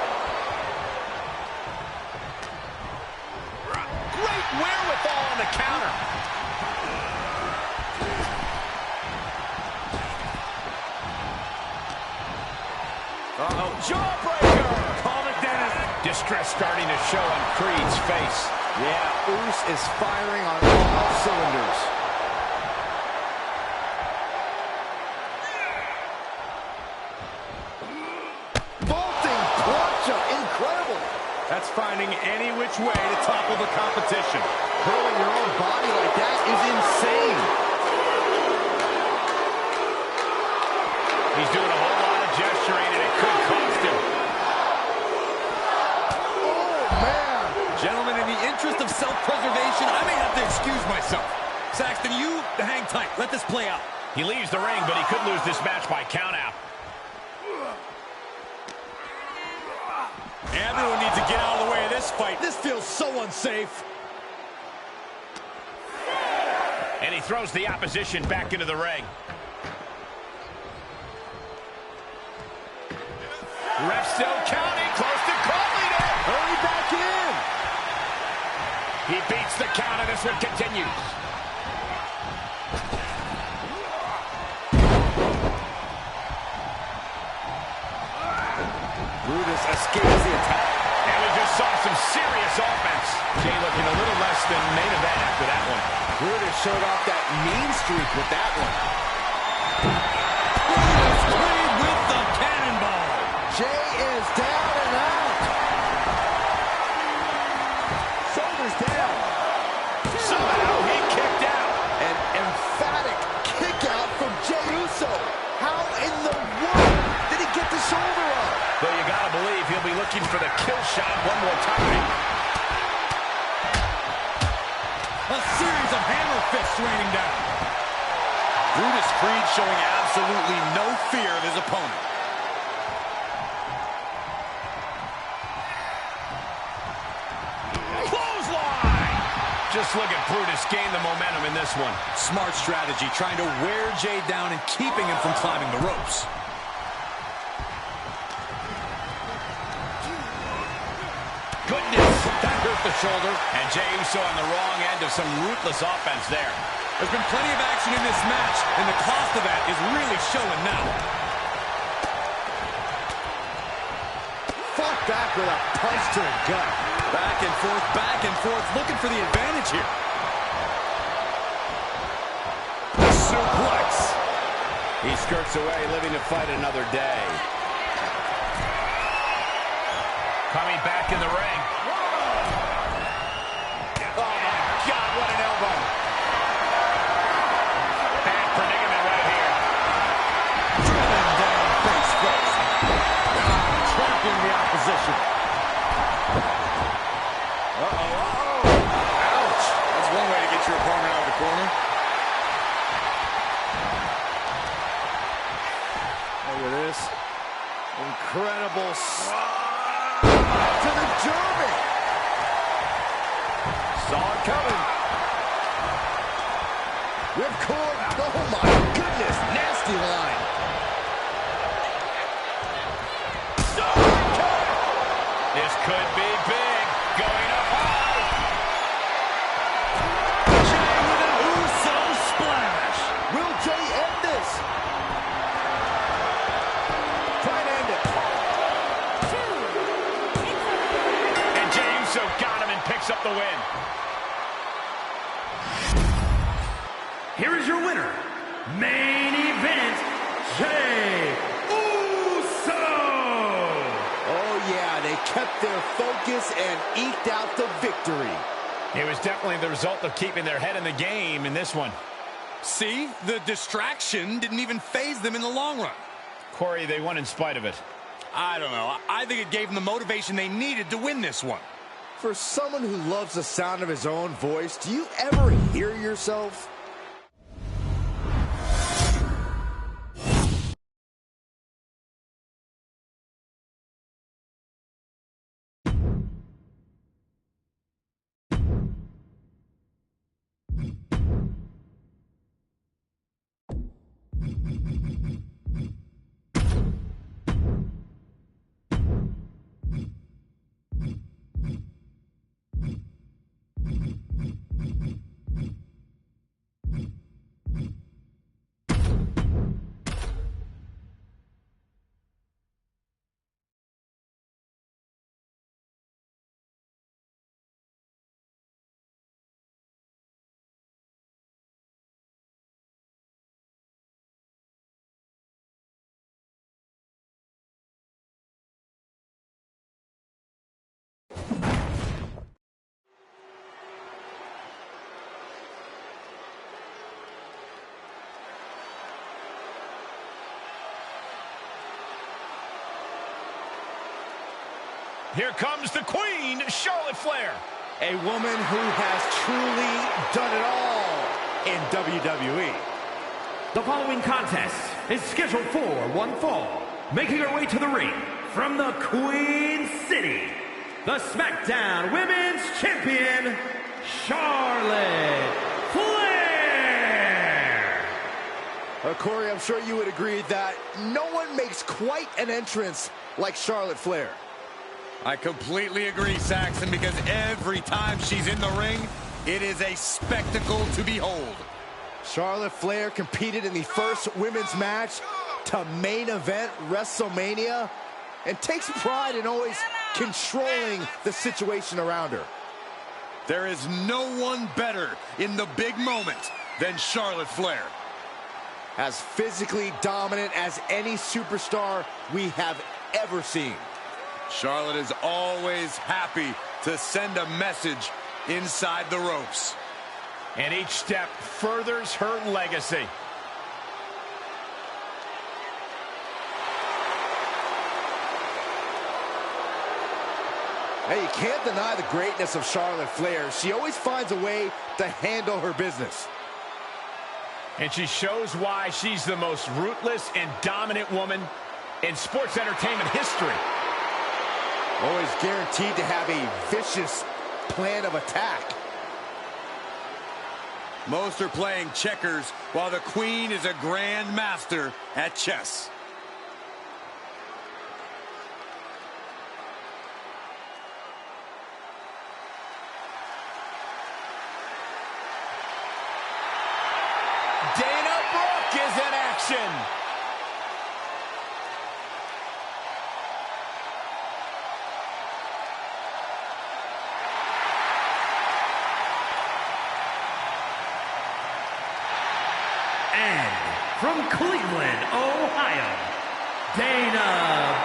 Great wherewithal on the counter. Uh-oh, jawbreaker! Call it, Dennis. Distress starting to show on Creed's face. Yeah, Uce is firing on all cylinders. Vaulting plancha, incredible. That's finding any which way to topple the competition. Hurling your own body like that is insane. He's doing a whole lot of gesturing, and it could cost him. Oh, man. Gentlemen, in the interest of self-preservation, I may have to excuse myself. Saxton, you hang tight. Let this play out. He leaves the ring, but he could lose this match by countout. Everyone needs to get out of the way of this fight. This feels so unsafe. And he throws the opposition back into the ring. Ref still counting, close to calling it. Hurry back in. He beats the count, and this one continues. Brutus escapes the attack. And we just saw some serious offense. Jay looking a little less than main event after that one. Brutus showed off that mean streak with that one. Brutus Creed with the cannonball. Jay is down and out. Shoulders down. Somehow he kicked out. An emphatic kick out from Jey Uso. How in the world did he get the shoulder up? Though you gotta believe he'll be looking for the kill shot one more time. A series of hammer fists raining down. Brutus Creed showing absolutely no fear of his opponent. Clothesline! Just look at Brutus gain the momentum in this one. Smart strategy, trying to wear Jay down and keeping him from climbing the ropes. Goodness, that hurt the shoulder. And Jey Uso on the wrong end of some ruthless offense there. There's been plenty of action in this match, and the cost of that is really showing now. Fought back with a punch to the gut. Back and forth, looking for the advantage here. Suplex. He skirts away, living to fight another day. Coming back in the ring. Oh, my God, what an elbow. Bad predicament right here. Driven down face first. Trapping the opposition. Ouch. That's one way to get your opponent out of the corner. Look at this. Incredible. To the German. Saw it coming. Ripcord. Oh, my goodness. Nasty line. This could be big. Going up high. Jay with an Uso splash. Will Jay end this? Try and end it. And Jey Uso got him and picks up the win. Here is your winner, main event, Jey Uso. Oh, yeah. They kept their focus and eked out the victory. It was definitely the result of keeping their head in the game in this one. See, the distraction didn't even faze them in the long run. Corey, they won in spite of it. I don't know. I think it gave them the motivation they needed to win this one. For someone who loves the sound of his own voice, do you ever hear yourself? Here comes the Queen, Charlotte Flair. A woman who has truly done it all in WWE. The following contest is scheduled for one fall. Making her way to the ring from the Queen City, the SmackDown Women's Champion, Charlotte Flair. Corey, I'm sure you would agree that no one makes quite an entrance like Charlotte Flair. I completely agree, Saxton, because every time she's in the ring, it is a spectacle to behold. Charlotte Flair competed in the first women's match to main event WrestleMania and takes pride in always controlling the situation around her. There is no one better in the big moment than Charlotte Flair. As physically dominant as any superstar we have ever seen. Charlotte is always happy to send a message inside the ropes. And each step furthers her legacy. Hey, you can't deny the greatness of Charlotte Flair. She always finds a way to handle her business. And she shows why she's the most ruthless and dominant woman in sports entertainment history. Always guaranteed to have a vicious plan of attack. Most are playing checkers while the Queen is a grand master at chess. Dana Brooke is in action. And from Cleveland, Ohio, Dana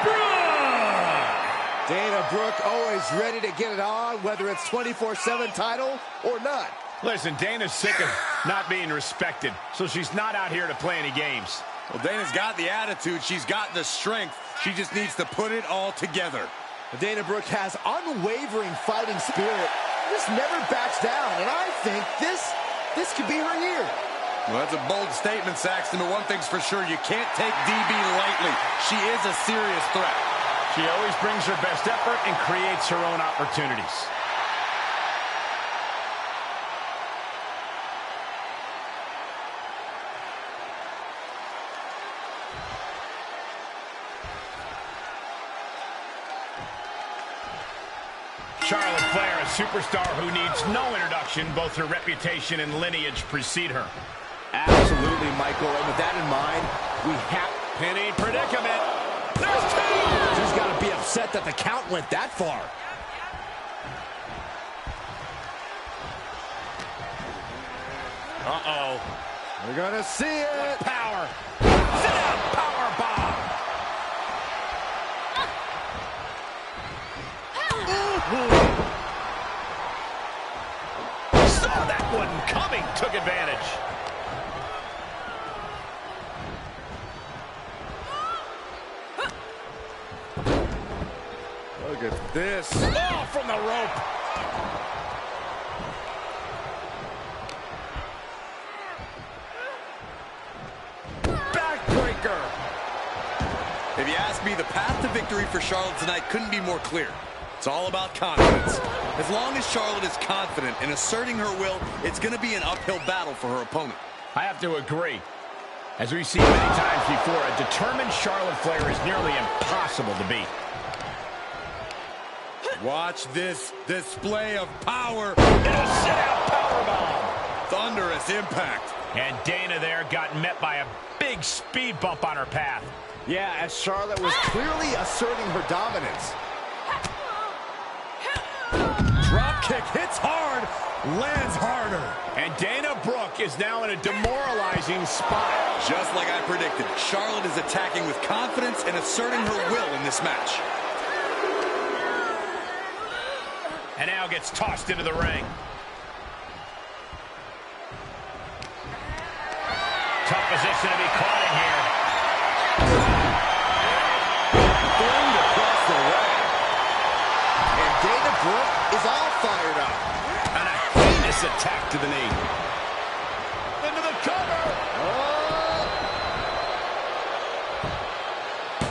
Brooke. Dana Brooke always ready to get it on, whether it's 24/7 title or not. Listen, Dana's sick of not being respected, so she's not out here to play any games. Well, Dana's got the attitude. She's got the strength. She just needs to put it all together. Dana Brooke has unwavering fighting spirit. Just never backs down, and I think this could be her year. Well, that's a bold statement, Saxton, but one thing's for sure, you can't take DB lightly. She is a serious threat. She always brings her best effort and creates her own opportunities. Charlotte Flair, a superstar who needs no introduction. Both her reputation and lineage precede her. Absolutely, Michael. And with that in mind, we have... Pinning predicament. There's two! She's got to be upset that the count went that far. Uh-oh. We're going to see it. Power. Sit down, power bomb. Saw that one coming, took advantage. Look at this. Oh, from the rope. Backbreaker. If you ask me, the path to victory for Charlotte tonight couldn't be more clear. It's all about confidence. As long as Charlotte is confident in asserting her will, it's going to be an uphill battle for her opponent. I have to agree. As we've seen many times before, a determined Charlotte Flair is nearly impossible to beat. Watch this display of power. And a sit-out powerbomb. Thunderous impact. And Dana there got met by a big speed bump on her path. Yeah, as Charlotte was clearly asserting her dominance. Drop kick hits hard, lands harder. And Dana Brooke is now in a demoralizing spot. Just like I predicted, Charlotte is attacking with confidence and asserting her will in this match. And now gets tossed into the ring. Tough position to be caught in here. Thrown across the way. to the knee. Into the cover.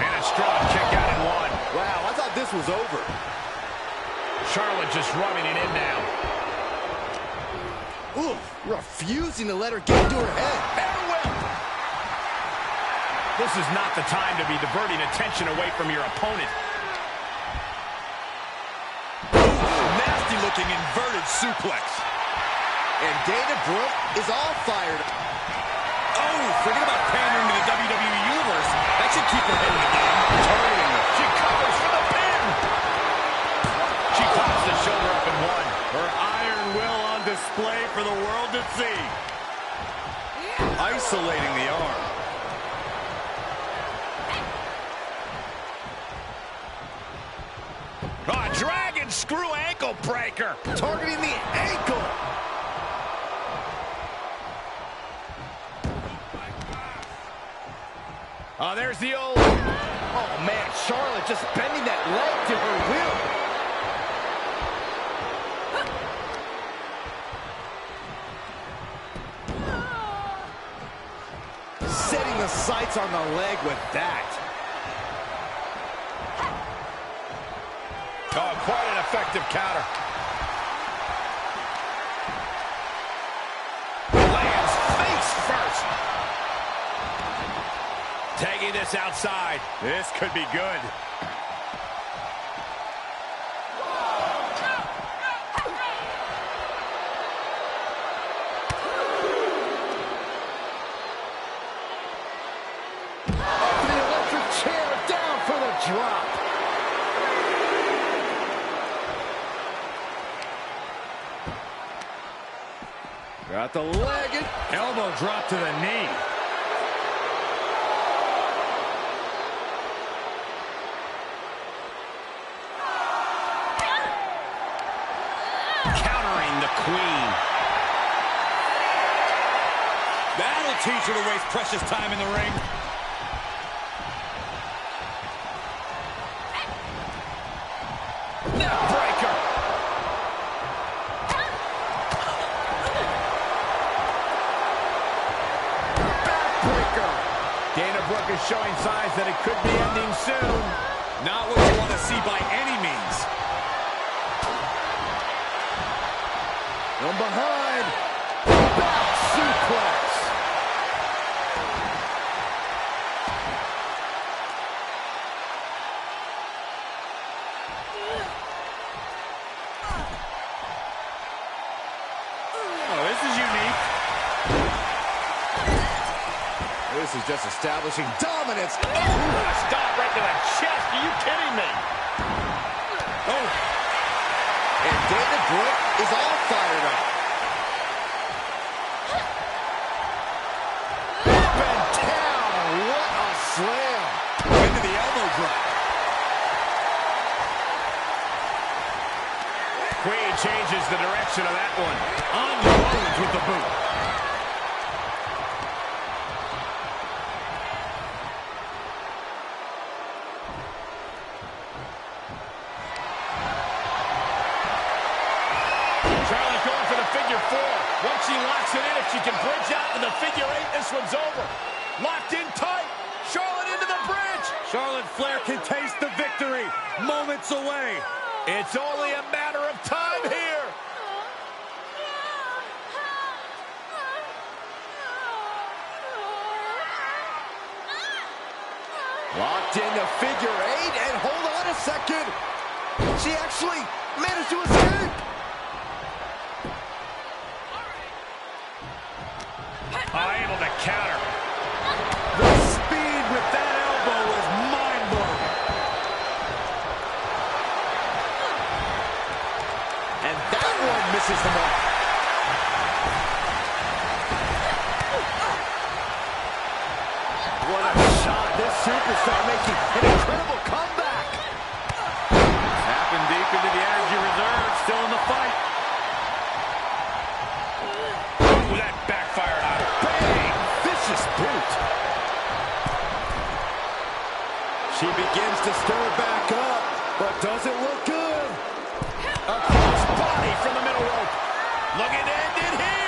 And a strong kick out and one. Wow, I thought this was over. Charlotte just rubbing it in now. Ooh, refusing to let her get into her head. This is not the time to be diverting attention away from your opponent. Nasty looking inverted suplex. And Dana Brooke is all fired. Oh, forget about pandering to the WWE Universe. That should keep her head in the game. Targeting her. She covers for the pin. She pops the shoulder up and one. Her iron will on display for the world to see. Isolating the arm. Oh, dragon screw ankle breaker. Targeting the ankle. Oh, there's the old... Oh, man, Charlotte just bending that leg to her will. Setting the sights on the leg with that. Oh, quite an effective counter. Lands face first. Taking this outside. This could be good. Up to the electric chair, down for the drop. Got the leg and Elbow drop to the knee. Countering the queen. That'll teach her to waste precious time in the ring. Neck breaker. backbreaker. Dana Brooke is showing signs that it could be ending soon. Not what you want to see by any means. From behind. Back suplex. Oh, this is unique. This is just establishing dominance. Stop right to the chest. Are you kidding me? Oh. And Dana Brooke is all fired up. Up and down. What a slam. Into the elbow drop. Queen changes the direction of that one. Unloads with the boot. Charlotte going for the figure four. Once she locks it in, if she can bridge out to the figure eight, this one's over. Locked in tight. Charlotte into the bridge. Charlotte Flair can taste the victory. Moments away. It's only a matter of time here. Locked in the figure eight, and hold on a second. She actually managed to escape. Able to counter. The speed with that elbow was mind-blowing. And that one misses the mark. What a shot. This superstar making an incredible comeback. Tapping deep into the energy reserve, still in the fight. Ooh, that backfired on her. Bang! Vicious boot. She begins to stir back up, but doesn't look good. A cross body from the middle rope. Looking to end it here.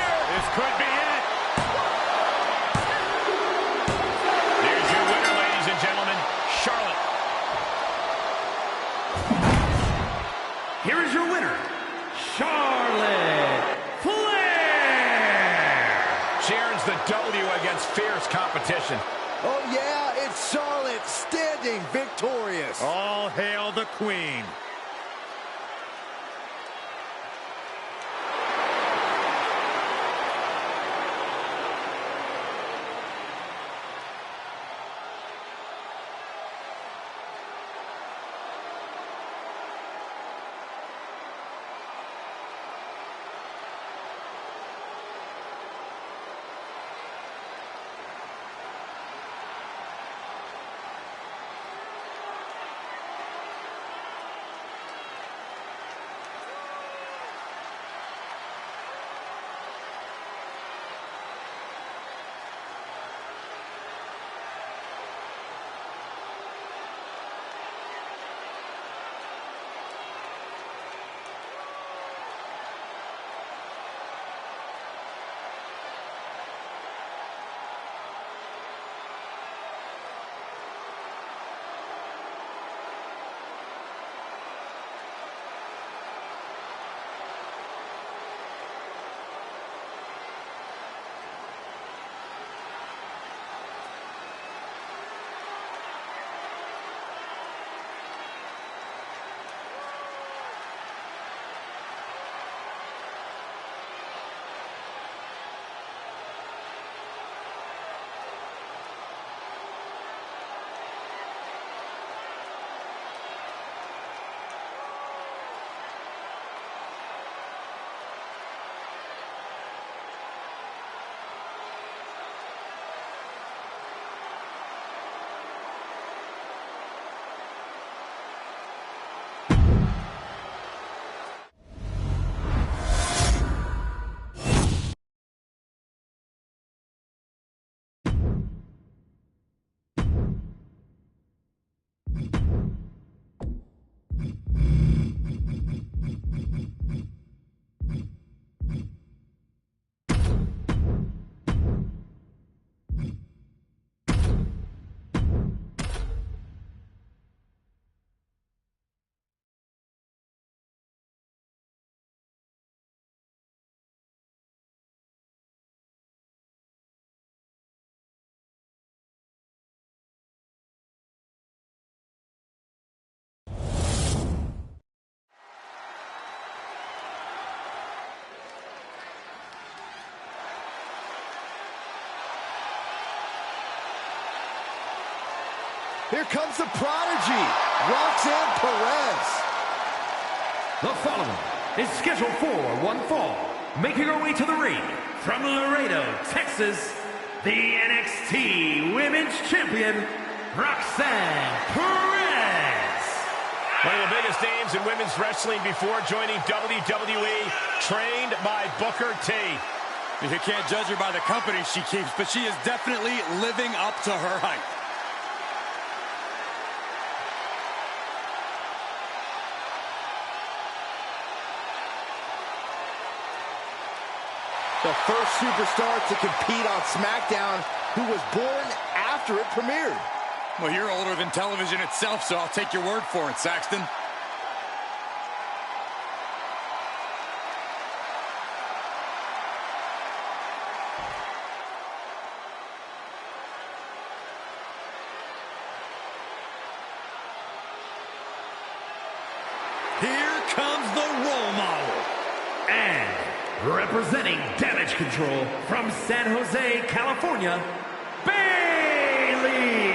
Charlotte standing victorious. All hail the Queen. Here comes the prodigy, Roxanne Perez. The following is scheduled for one fall. Making her way to the ring from Laredo, Texas, the NXT Women's Champion, Roxanne Perez. One of the biggest names in women's wrestling before joining WWE, trained by Booker T. You can't judge her by the company she keeps, but she is definitely living up to her hype. The first superstar to compete on SmackDown who was born after it premiered. Well, you're older than television itself, so I'll take your word for it, Saxton. Here comes the role model. And representing Damage Control from San Jose, California, Bayley.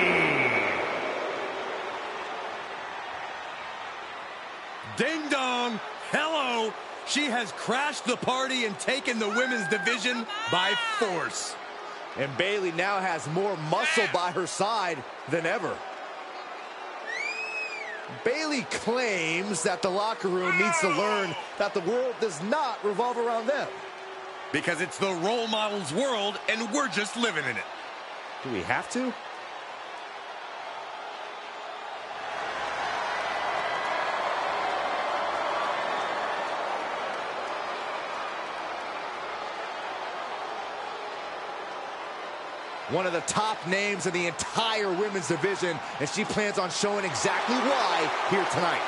Ding dong, hello. She has crashed the party and taken the women's division by force. And Bayley now has more muscle by her side than ever. Bayley claims that the locker room needs to learn that the world does not revolve around them. Because it's the role model's world, and we're just living in it. Do we have to? One of the top names in the entire women's division, and she plans on showing exactly why here tonight.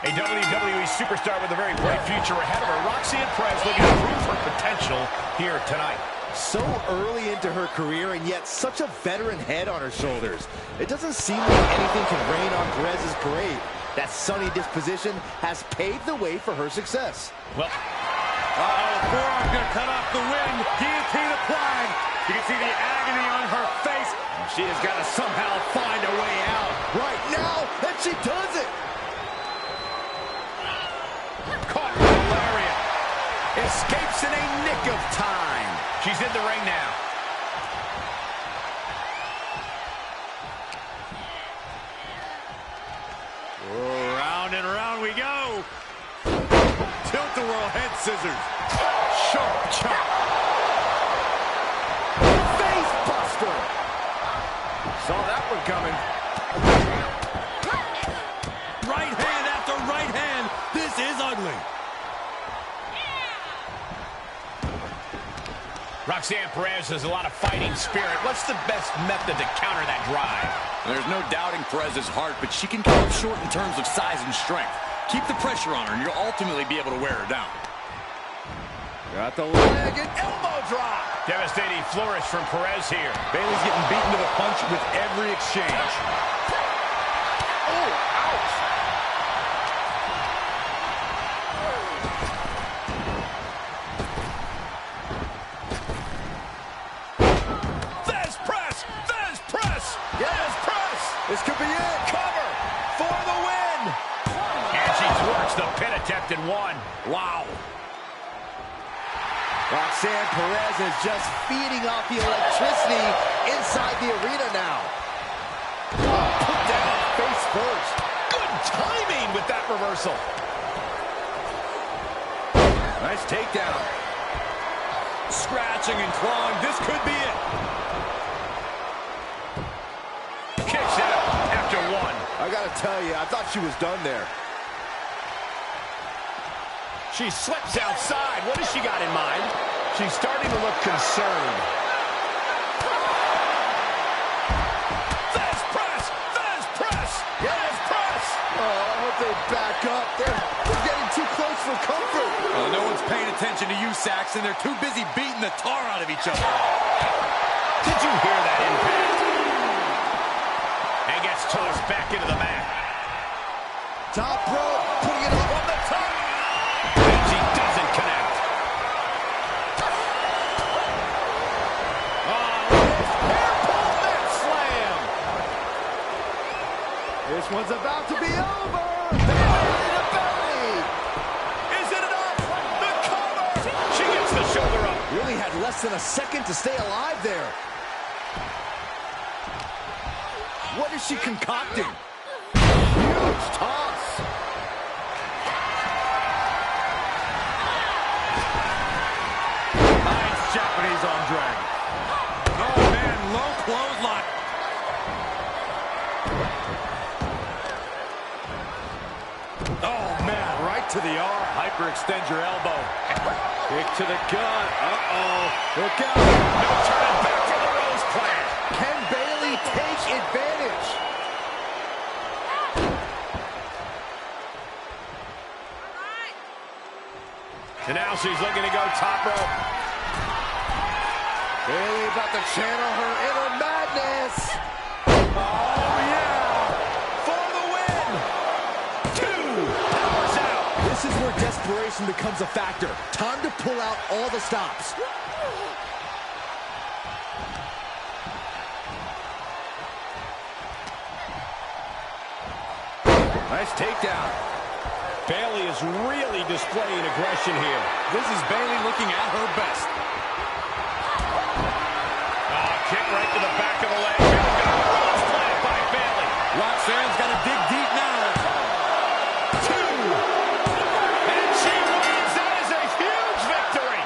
A WWE superstar with a very bright future ahead of her. Roxanne Perez looking to prove her potential here tonight. So early into her career, and yet such a veteran head on her shoulders. It doesn't seem like anything can rain on Perez's parade. That sunny disposition has paved the way for her success. Well, forearm gonna cut off the wind. Guillotine applied. You can see the agony on her face. She has got to somehow find a way out. Right now, and she does it. caught with a lariat. Escapes in a nick of time. She's in the ring now. Round and round we go. Tilt-a-whirl head scissors. Sharp chop. Face buster. Saw that one coming. Right hand after right hand. This is ugly. Roxanne Perez has a lot of fighting spirit. What's the best method to counter that drive? There's no doubting Perez's heart, but she can come up short in terms of size and strength. Keep the pressure on her, and you'll ultimately be able to wear her down. Got the leg and elbow drop. Devastating flourish from Perez here. Bayley's getting beaten to the punch with every exchange. Oh, ouch. Fez press! Fez press! Yes, press. This could be it. Cover for the win! And she thwarts the pin attempt and won. Wow. Roxanne Perez is just feeding off the electricity inside the arena now. Put down face first. Good timing with that reversal. Nice takedown. Scratching and clawing. This could be it. Kicks out after one. I gotta tell you, I thought she was done there. She slips outside. What has she got in mind? She's starting to look concerned. Fez press! Fez press! Fez press! Oh, I hope they back up. They're getting too close for comfort. No one's paying attention to you, Saxton. They're too busy beating the tar out of each other. Did you hear that impact? And gets tossed back into the mat. Top rope, putting it up on the top. And she doesn't connect. This one's about to be over. Belly to belly. Is it enough? The cover! She gets the shoulder up. Really had less than a second to stay alive there. What is she concocting? Huge toss. Nice Japanese arm drag. Oh, man, low clothesline. Oh, man, right to the arm. Hyperextend your elbow. Kick to the gut. Uh-oh. Look out. No turning back from the Rose Plant. Can Bayley take advantage? And now she's looking to go top rope. Bayley about to channel her inner madness. Oh, yeah! For the win! 2 powers out. This is where desperation becomes a factor. Time to pull out all the stops. Nice takedown. Bayley is really displaying aggression here. This is Bayley looking at her best. Kick right to the back of the leg. Rose Plant by Bayley. Roxanne's got to dig deep now. 2. And she wins. That is a huge victory.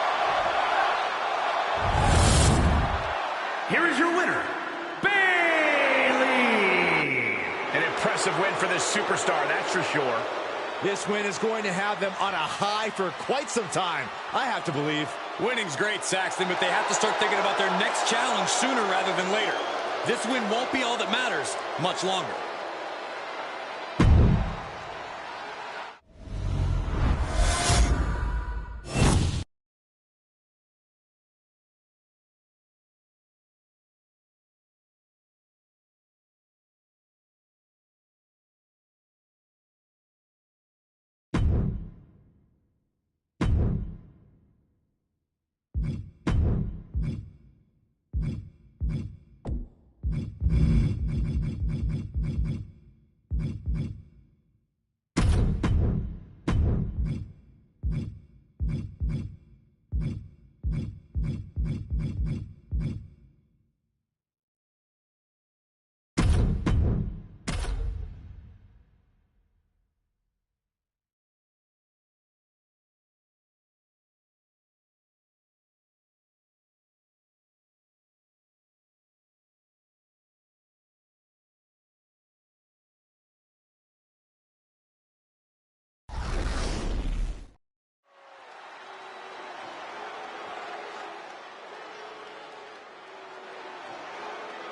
Here is your winner, Bayley. An impressive win for this superstar, that's for sure. This win is going to have them on a high for quite some time, I have to believe. Winning's great, Saxton, but they have to start thinking about their next challenge sooner rather than later. This win won't be all that matters much longer.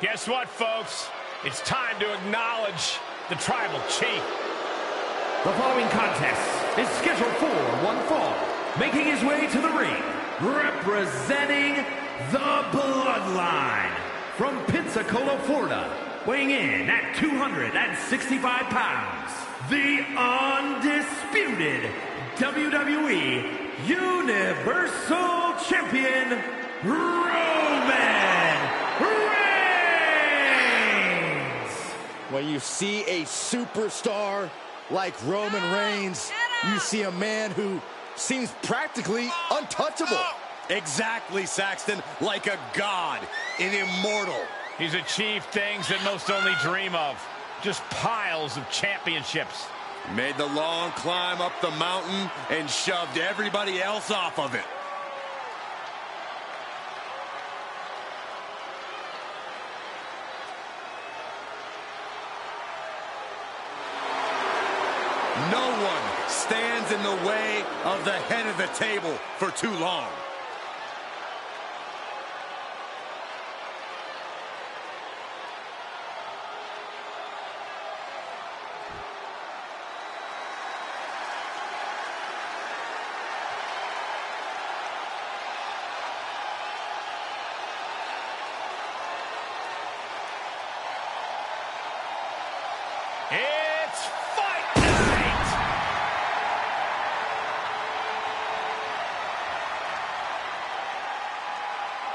Guess what, folks? It's time to acknowledge the Tribal Chief. The following contest is scheduled for one fall. Making his way to the ring, representing the Bloodline. From Pensacola, Florida, weighing in at 265 pounds, the undisputed WWE Universal Champion, Roman Reigns! When you see a superstar like Roman Reigns, you see a man who seems practically untouchable. Exactly, Saxton. Like a god, an immortal. He's achieved things that most only dream of. Just piles of championships. Made the long climb up the mountain and shoved everybody else off of it. No one stands in the way of the head of the table for too long. It's fight night!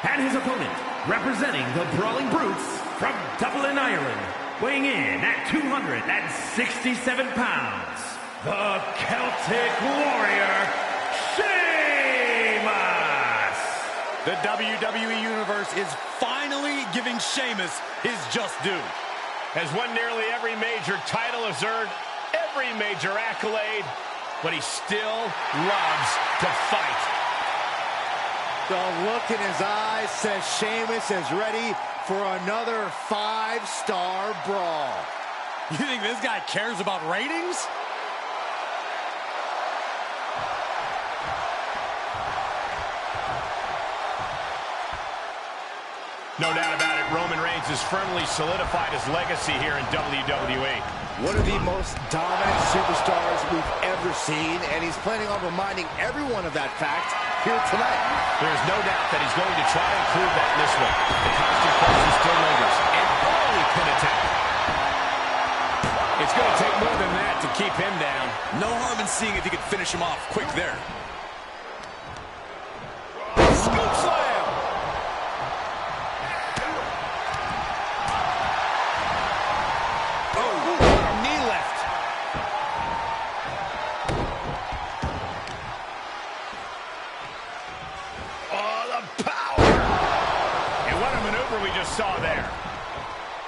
And his opponent, representing the Brawling Brutes from Dublin, Ireland, weighing in at 267 pounds, the Celtic Warrior, Sheamus! The WWE Universe is finally giving Sheamus his just due. Has won nearly every major title, has earned every major accolade, but he still loves to fight. The look in his eyes says Sheamus is ready for another 5-star brawl. You think this guy cares about ratings? No doubt about it, Roman Reigns has firmly solidified his legacy here in WWE. One of the most dominant superstars we've ever seen, and he's planning on reminding everyone of that fact here tonight. There's no doubt that he's going to try and prove that in this one. The constant question still lingers. An early pin attack. It's going to take more than that to keep him down. No harm in seeing if he could finish him off quick there. Scoop slam! Saw there.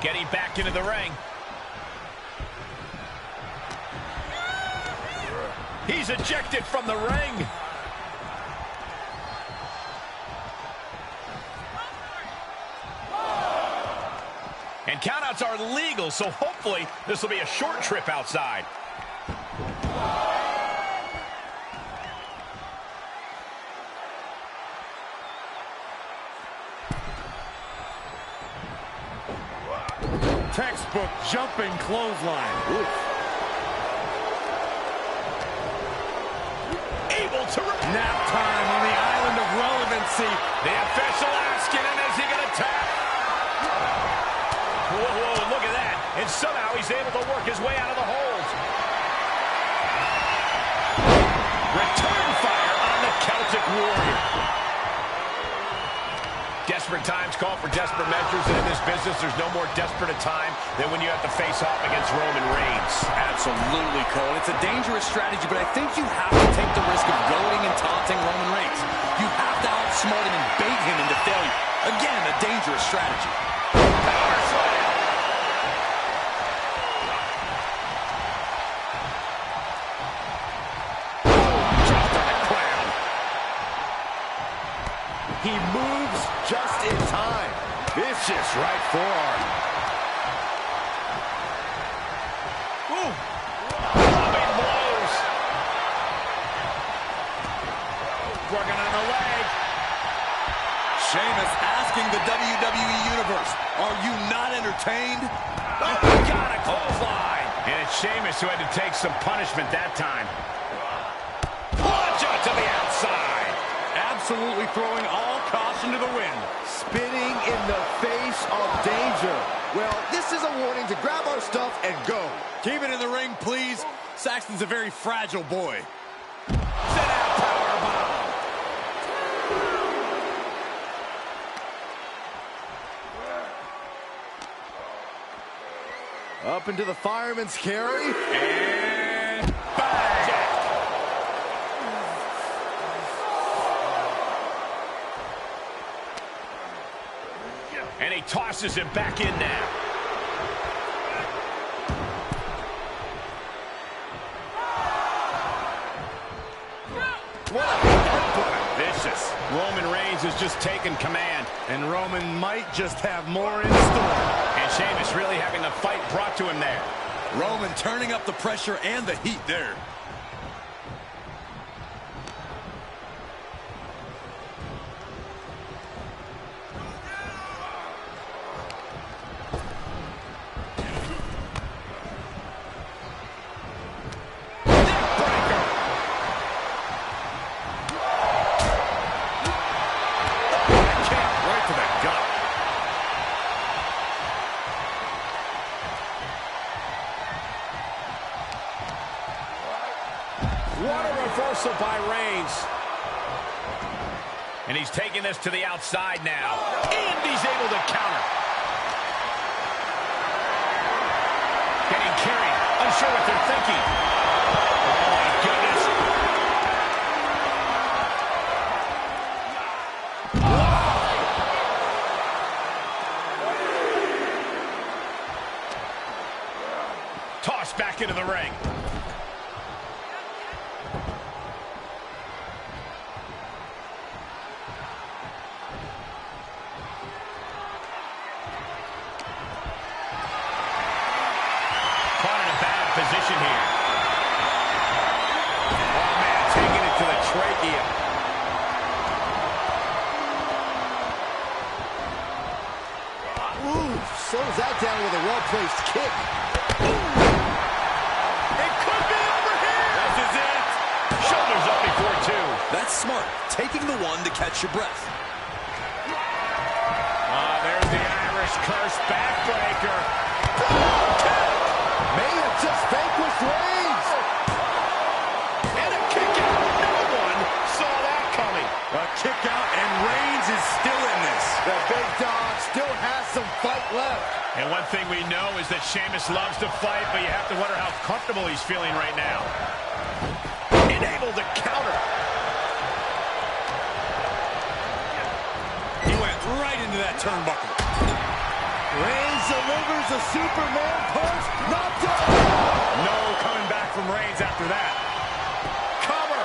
Getting back into the ring. He's ejected from the ring. And countouts are legal, so hopefully this will be a short trip outside. Textbook jumping clothesline. Oof. Able to Nap time on the island of relevancy. The official asking him, is he going to tap? Whoa, whoa, look at that. And somehow he's able to work his way out of the hold. Return fire on the Celtic Warrior. Desperate times call for desperate measures, and in this business, there's no more desperate a time than when you have to face off against Roman Reigns. Absolutely, Cole. It's a dangerous strategy, but I think you have to take the risk of goading and taunting Roman Reigns. You have to outsmart him and bait him into failure. Again, a dangerous strategy. Power slam. Dropped on the ground. He moves just in time. Vicious right forearm. Ooh. Loving blows. Working on the leg. Sheamus asking the WWE Universe, Are you not entertained? Oh, got a clothesline. And it's Sheamus who had to take some punishment that time. Punch out to the outside. Absolutely throwing all caution to the wind. Spitting in the face of danger. Well, this is a warning to grab our stuff and go. Keep it in the ring, please. Saxton's a very fragile boy. Sit out, powerbomb. Up into the fireman's carry. And bang. And he tosses him back in now. What a vicious. Roman Reigns has just taken command. And Roman might just have more in store. And Sheamus really having the fight brought to him there. Roman turning up the pressure and the heat there. What a reversal by Reigns. And he's taking this to the outside now. And he's able to counter. Getting carried. Unsure what they're thinking. Oh, my goodness. Wow. Tossed back into the ring. Position here. Oh, man, taking it to the trachea. Ooh, slows that down with a well-placed kick. It could be over here. This is it. Shoulders up before two. That's smart. Taking the one to catch your breath. There's the Irish curse backbreaker. May have just vanquished Reigns. And a kick out. No one saw that coming. A kick out, and Reigns is still in this. The big dog still has some fight left. And one thing we know is that Sheamus loves to fight, but you have to wonder how comfortable he's feeling right now. Unable to counter. He went right into that turnbuckle. Reigns delivers a Superman punch. Knocked out. No coming back from Reigns after that. Cover.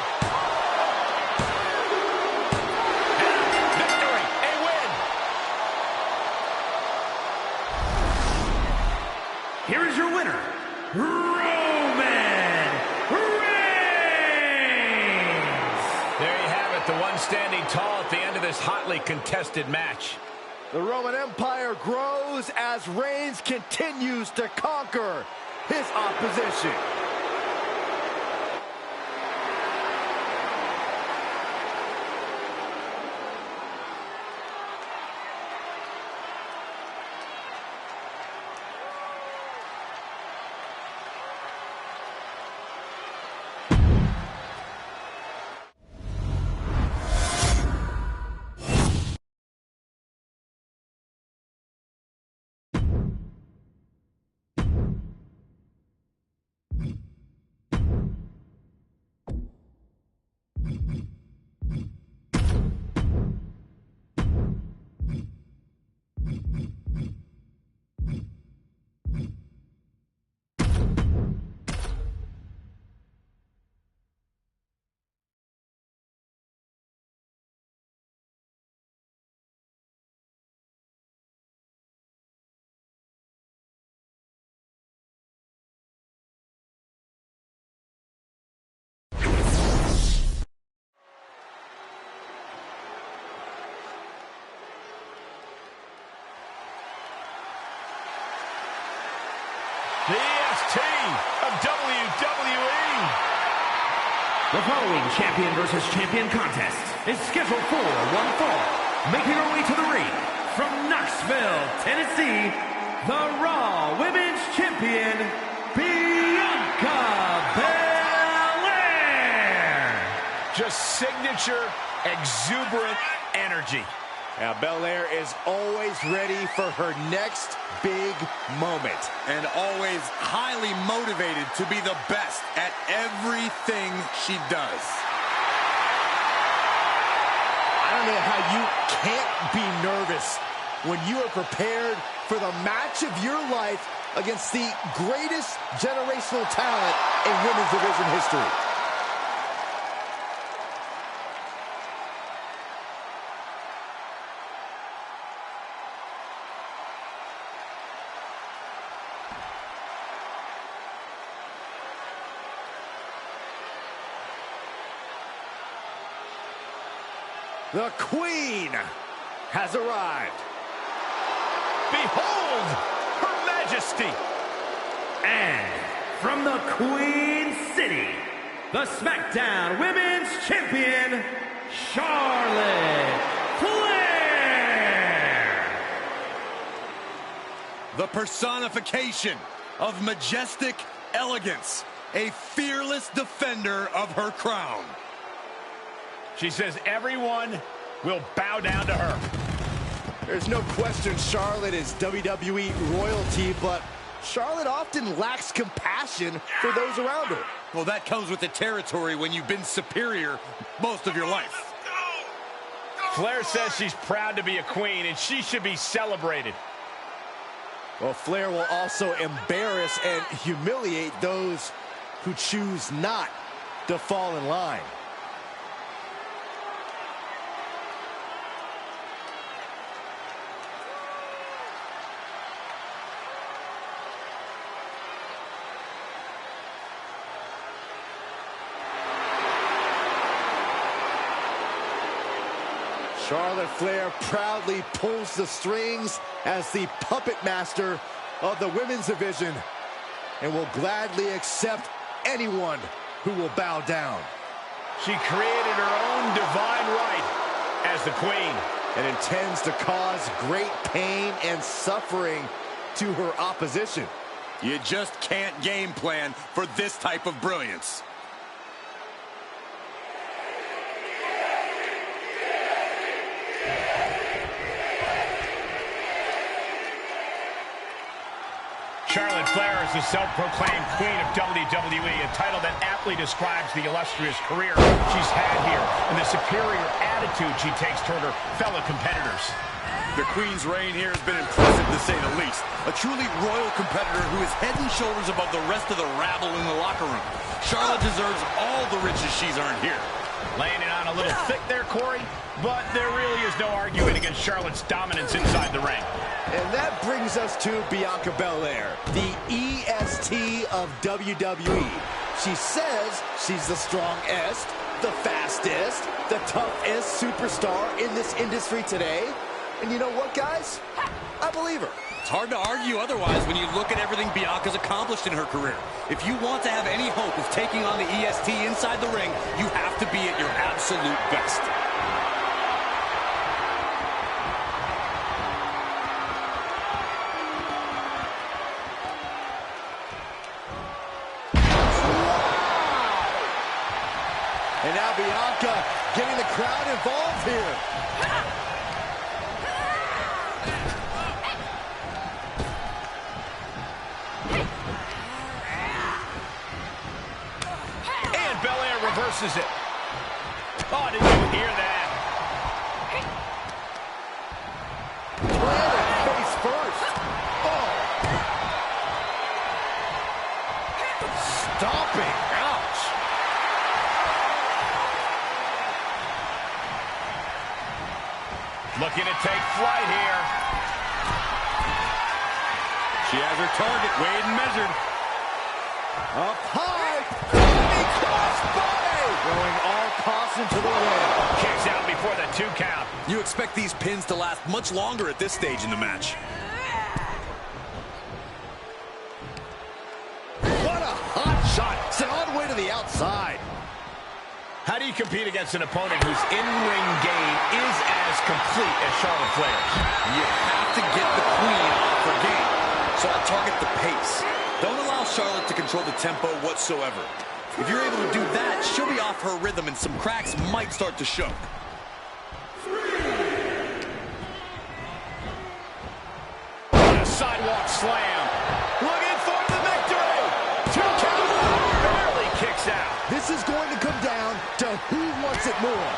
And victory. A win. Here is your winner, Roman Reigns. There you have it, the one standing tall at the end of this hotly contested match. The Roman Empire grows as Reigns continues to conquer his opposition. The following champion versus champion contest is scheduled for one fall. Making her way to the ring from Knoxville, Tennessee, the Raw Women's Champion, Bianca Belair. Just signature, exuberant energy. Now, Belair is always ready for her next big moment. And always highly motivated to be the best at everything she does. I don't know how you can't be nervous when you are prepared for the match of your life against the greatest generational talent in women's division history. The Queen has arrived. Behold, Her Majesty. And from the Queen City, the SmackDown Women's Champion, Charlotte Flair. The personification of majestic elegance. A fearless defender of her crown. She says everyone will bow down to her. There's no question Charlotte is WWE royalty, but Charlotte often lacks compassion for those around her. Well, that comes with the territory when you've been superior most of your life. Flair says she's proud to be a queen, and she should be celebrated. Well, Flair will also embarrass and humiliate those who choose not to fall in line. Charlotte Flair proudly pulls the strings as the puppet master of the women's division and will gladly accept anyone who will bow down. She created her own divine right as the queen and intends to cause great pain and suffering to her opposition. You just can't game plan for this type of brilliance. Charlotte Flair is the self-proclaimed queen of WWE, a title that aptly describes the illustrious career she's had here and the superior attitude she takes toward her fellow competitors. The Queen's reign here has been impressive, to say the least. A truly royal competitor who is head and shoulders above the rest of the rabble in the locker room. Charlotte deserves all the riches she's earned here. Laying it on a little thick there, Corey, but there really is no arguing against Charlotte's dominance inside the ring. And that brings us to Bianca Belair, the EST of WWE. She says she's the strongest, the fastest, the toughest superstar in this industry today. And you know what, guys? I believe her. It's hard to argue otherwise when you look at everything Bianca's accomplished in her career. If you want to have any hope of taking on the EST inside the ring, you have to be at your absolute best. And now Bianca getting the crowd involved here. And Belair reverses it. Oh, did you hear that? Planted face first. Oh. Stomping. Ouch. Looking to take flight here. She has her target weighed and measured. Up high. Climbing crossbody. Throwing all caution to the wind. Kicks out before the 2 count. You expect these pins to last much longer at this stage in the match. What a hot shot. Sent all the way to the outside. do you compete against an opponent whose in-ring game is as complete as Charlotte Flair's? You have to get the queen off her game. So I'll target the pace. Don't allow Charlotte to control the tempo whatsoever. If you're able to do that, she'll be off her rhythm and some cracks might start to show. A sidewalk slam. Looking for the victory. 2 count. Barely kicks out. This is going to come down to who wants it more.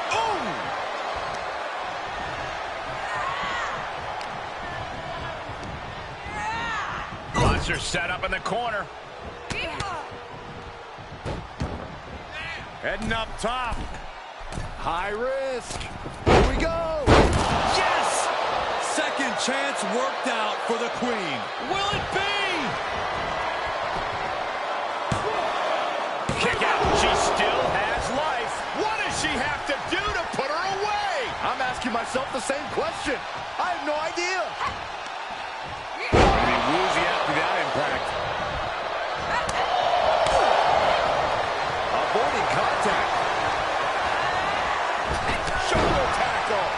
Monster set up in the corner. Heading up top. High risk. Here we go. Yes! Second chance worked out for the queen. Will it be? Kick out. She still has life. What does she have to do to put her away? I'm asking myself the same question. I have no idea. Woozy after that impact. Avoiding contact. Shoulder tackle.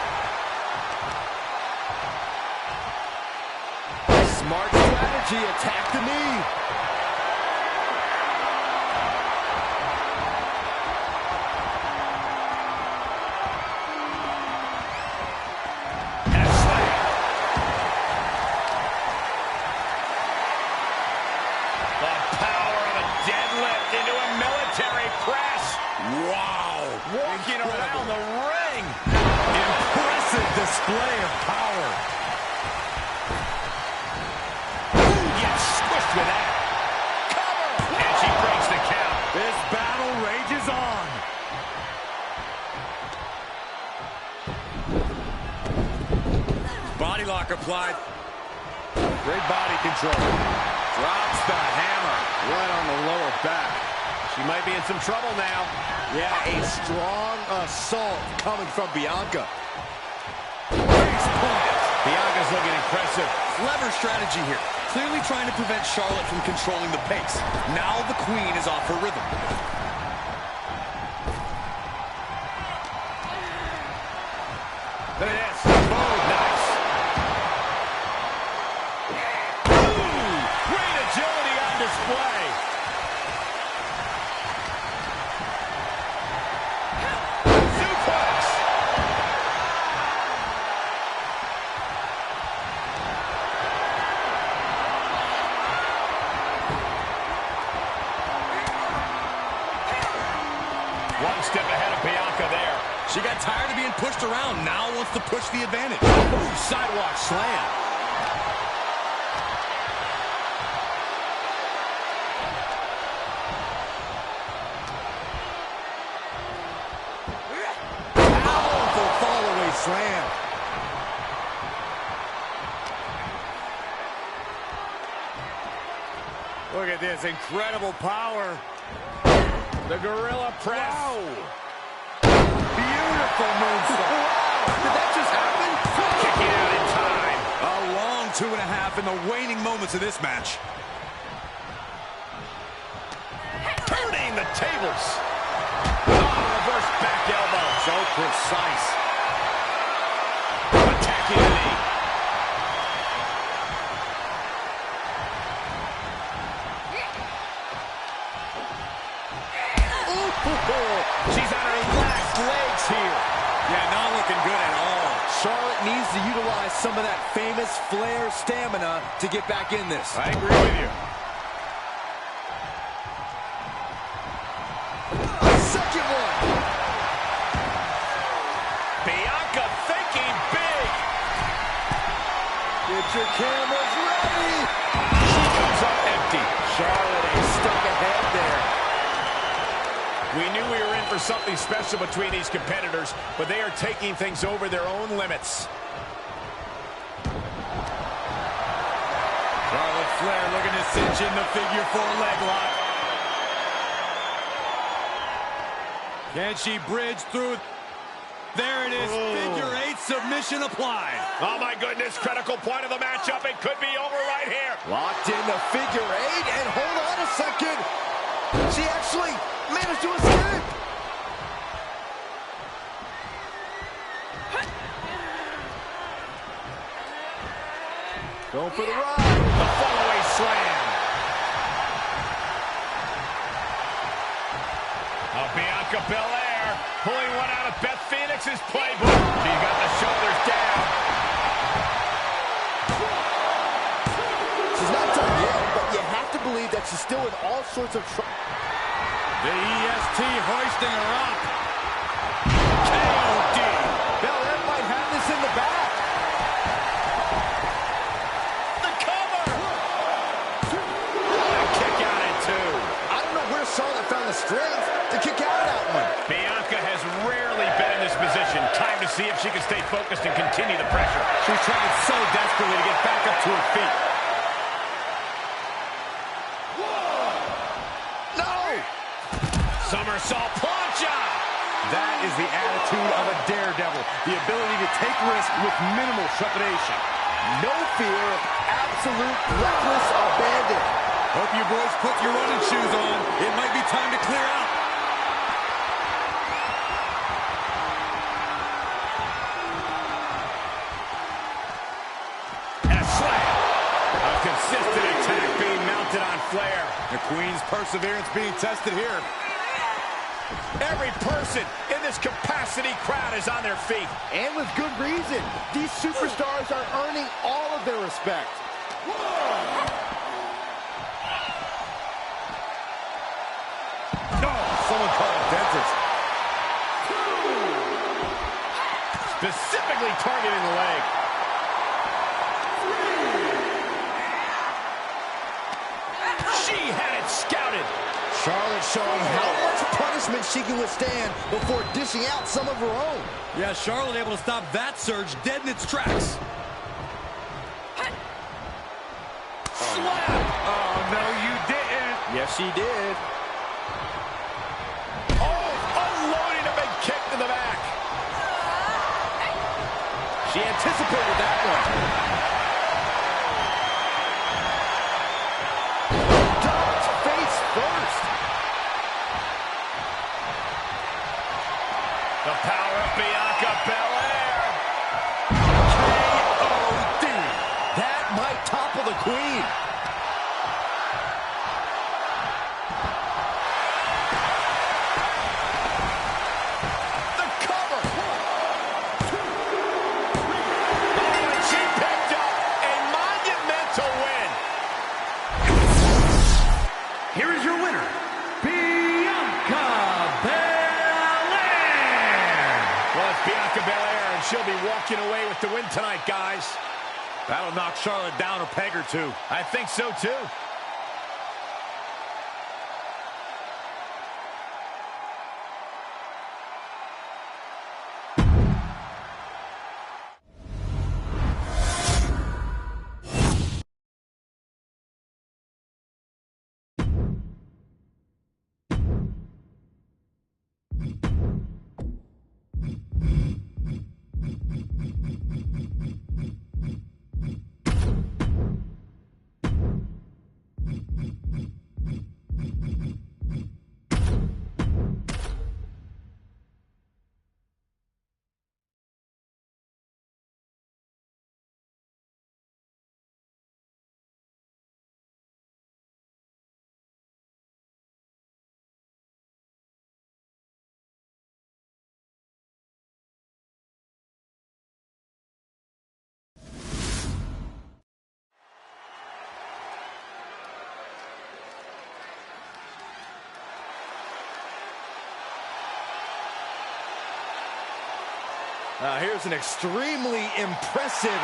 Smart strategy. Attack the knee. And a slam. The power of a deadlift into a military press. Wow. Walking around the ring. Impressive display of power. Gets squished with that. Cover. And she breaks the count. This battle rages on. Body lock applied. Great body control. Drops the hammer. Right on the lower back. She might be in some trouble now. Yeah, a strong assault coming from Bianca. Bianca's looking impressive. Clever strategy here. Clearly trying to prevent Charlotte from controlling the pace. Now the queen is off her rhythm. Look at this. Boom, nice. Ooh, great agility on display. Suplex. One step ahead of Bianca there. She got tired of being pushed around. Now wants to push the advantage. Ooh, sidewalk slam. Powerful fall-away slam. Look at this incredible power. The gorilla press. Beautiful moonsault. Did that just happen? Kicking out in time. A long 2.5 in the waning moments of this match. Turning the tables. Reverse back elbow. So precise. Attacking the knee. She's on her last legs here. Yeah, not looking good at all. Charlotte needs to utilize some of that famous Flair stamina to get back in this. I agree with you. Second one. Bianca thinking big. Get your cameras ready. She comes up empty. Charlotte a step ahead there. We knew we were in for something special between these competitors, but they are taking things over their own limits. Charlotte Flair looking to cinch in the figure 4 leg lock. Can she bridge through? There it is. Figure 8 submission applied. Oh my goodness, critical point of the matchup. It could be over right here. Locked in the figure 8, and hold on a second. She actually managed to escape. Going for the ride. The fallaway slam. Bianca Belair pulling one out of Beth Phoenix's playbook. She's got the shoulders down. She's not done yet, but you have to believe that she's still in all sorts of trouble. The EST hoisting her up. KOD. Belair might have this in the back. The cover. A kick out at 2. I don't know where Charlotte found the strength to kick out of that one. Bianca has rarely been in this position. Time to see if she can stay focused and continue the pressure. She's trying so desperately to get back up to her feet. No! Somersault plancha. That is the attitude of a daredevil. The ability to take risks with minimal trepidation. No fear, absolute reckless abandon. Hope you boys put your running shoes on. It might be time to clear out. And a slam. A consistent attack being mounted on Flair. The Queen's perseverance being tested here. Every person in this capacity crowd is on their feet. And with good reason. These superstars are earning all of their respect. Someone call a dentist. Specifically targeting the leg. She had it scouted. Charlotte showing how much punishment she can withstand before dishing out some of her own. Yeah, Charlotte able to stop that surge dead in its tracks. Slap. Oh, no, you didn't. Yes, she did. Unloading a big kick to the back. She anticipated that one. Ducked face first. The power of Bianca Belair. KOD. That might topple the Queen. The cover. And she picked up a monumental win. Here is your winner, Bianca Belair. Well, it's Bianca Belair, and she'll be walking away with the win tonight, guys. That'll knock Charlotte down a peg or two. I think so, too. Here's an extremely impressive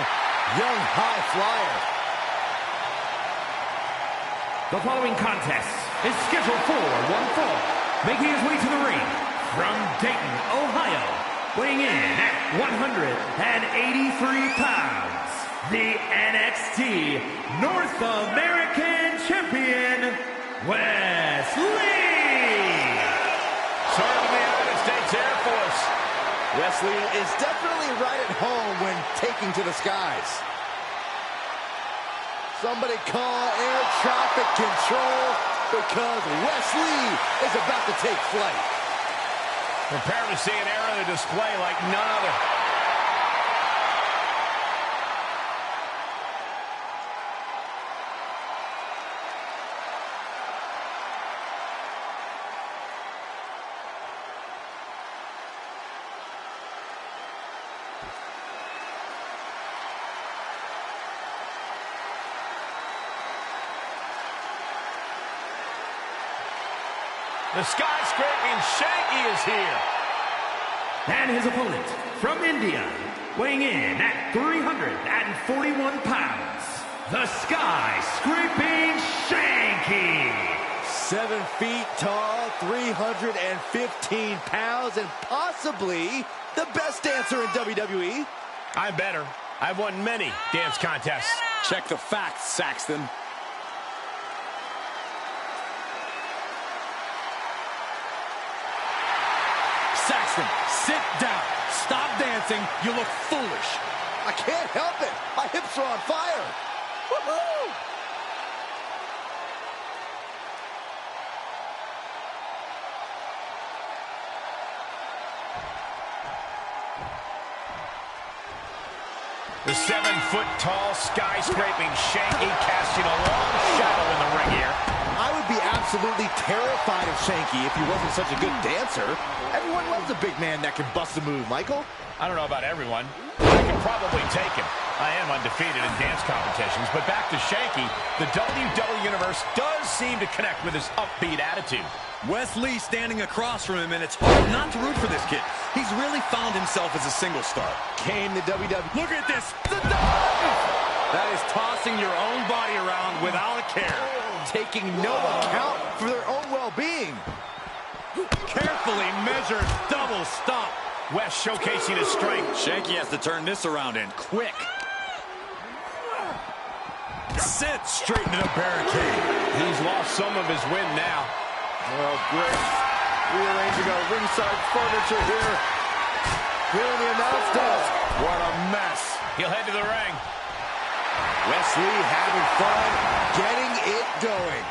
young high flyer. The following contest is scheduled for one fall. Making his way to the ring from Dayton, Ohio, weighing in at 183 pounds, the NXT North American Champion, Wes Lee. Sergeant of the United States Air Force. Wesley is definitely right at home when taking to the skies. Somebody call air traffic control because Wesley is about to take flight. Prepare to see an era of the display like none other. The skyscraping Shanky is here. And his opponent from India, weighing in at 341 pounds, the skyscraping Shanky. 7 feet tall, 315 pounds, and possibly the best dancer in WWE. I'm better. I've won many dance contests. Check the facts, Saxton. Saxton, sit down. Stop dancing. You look foolish. I can't help it. My hips are on fire. Woohoo! The 7-foot-tall skyscraping Shanky casting a long shadow in the ring here. I would be absolutely terrified of Shanky if he wasn't such a good dancer. Everyone loves a big man that can bust a move, Michael. I don't know about everyone. I can probably take him. I am undefeated in dance competitions, but back to Shanky, the WWE Universe does seem to connect with his upbeat attitude. Wes Lee standing across from him, and it's hard not to root for this kid. He's really found himself as a single star. Came to WWE. Look at this. The dive! That is tossing your own body around without a care. Taking no account for their own well-being. Carefully measured double stomp. Wes showcasing his strength. Shanky has to turn this around and quick. Sent straight into the barricade. He's lost some of his wind now. Oh, great. Rearranging our ringside furniture here. Here in the announce desk. What a mess. He'll head to the ring. Wes Lee having fun, getting it going.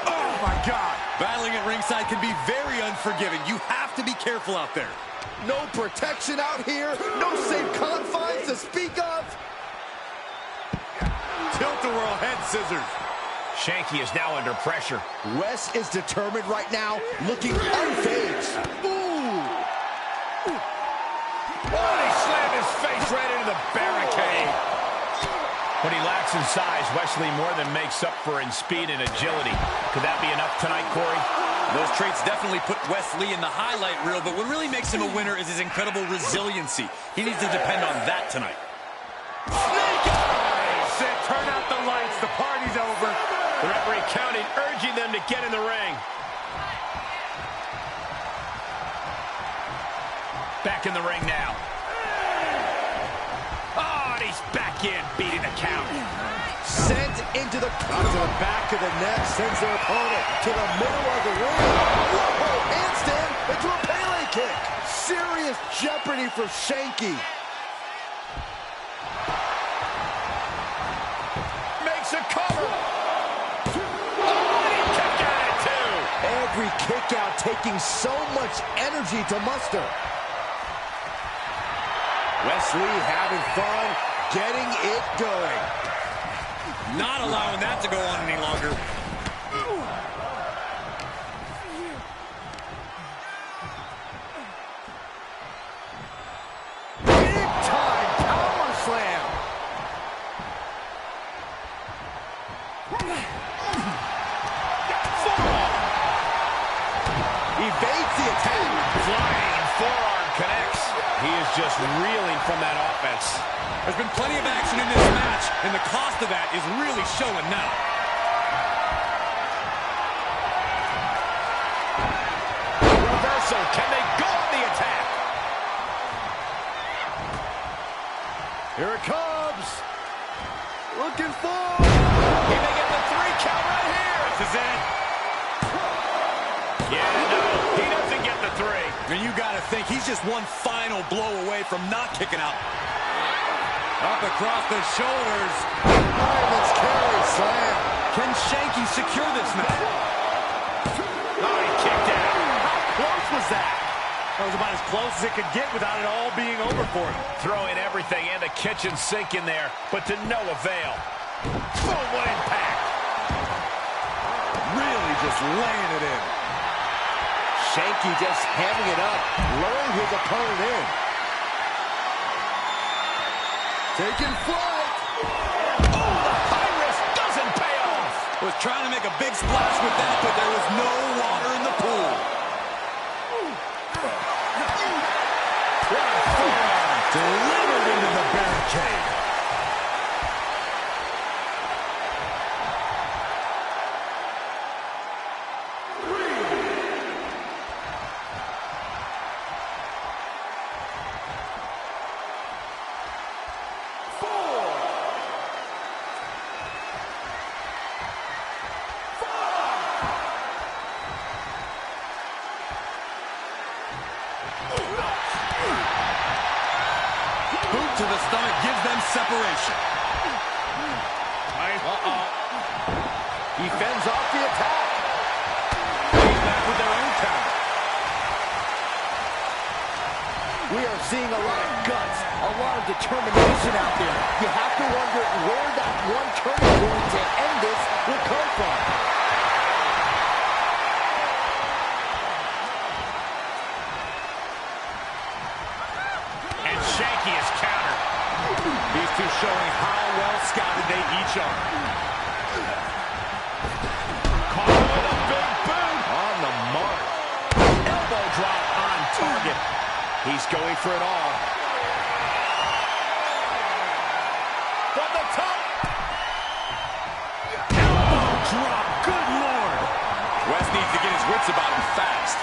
Oh, my God. Battling at ringside can be very unforgiving. You have to be careful out there. No protection out here. No safe confines to speak of. Tilt-a-whirl head scissors. Shanky is now under pressure. Wes is determined right now, looking unfazed. Ooh. Oh, he slammed his face right into the barricade. When he lacks in size, Wesley more than makes up for in speed and agility. Could that be enough tonight, Corey? Those traits definitely put Wes Lee in the highlight reel, but what really makes him a winner is his incredible resiliency. He needs to depend on that tonight. Snake eyes! Turn out the lights. The party's over. The referee counting, urging them to get in the ring. Back in the ring now. Oh, and he's back in, beating the count. Sent into the back of the neck, sends their opponent to the middle of the ring. Whoa, handstand into a Pele kick. Serious jeopardy for Shanky. Makes a cover. Oh, and he kicked out at two. Every kick out taking so much energy to muster. Wes Lee having fun, getting it going. Not allowing that to go on any longer. Big time power slam. Evades the attack. Flying forearm connects. He is just reeling from that offense. There's been plenty of action in this match, and the cost of that is really showing now. Reversal. Can they go on the attack? Here it comes. Looking for. He may get the 3 count right here. This is it. Yeah, no, he doesn't get the 3. And you got to think he's just one final blow away from not kicking out. Up across the shoulders. Fireman's carry slam. Can Shanky secure this now? Oh, he kicked out. How close was that? That was about as close as it could get without it all being over for him. Throwing everything and the kitchen sink in there, but to no avail. Boom, what impact. Really just laying it in. Shanky just hamming it up, luring his opponent in. Taking flight. Oh, the high risk doesn't pay off. Was trying to make a big splash with that, but there was no water in the pool. What a forearm. Delivered into the barricade. Boot to the stomach gives them separation. He fends off the attack. He's back with their own counter. We are seeing a lot of guts, a lot of determination out there. You have to wonder where that one turning point to end this will come from. And Shanky is countered. These two showing how well scouted they each are. Caught with a big boot. On the mark. Elbow drop on target. He's going for it all. From the top. Elbow drop. Good Lord. West needs to get his wits about him fast.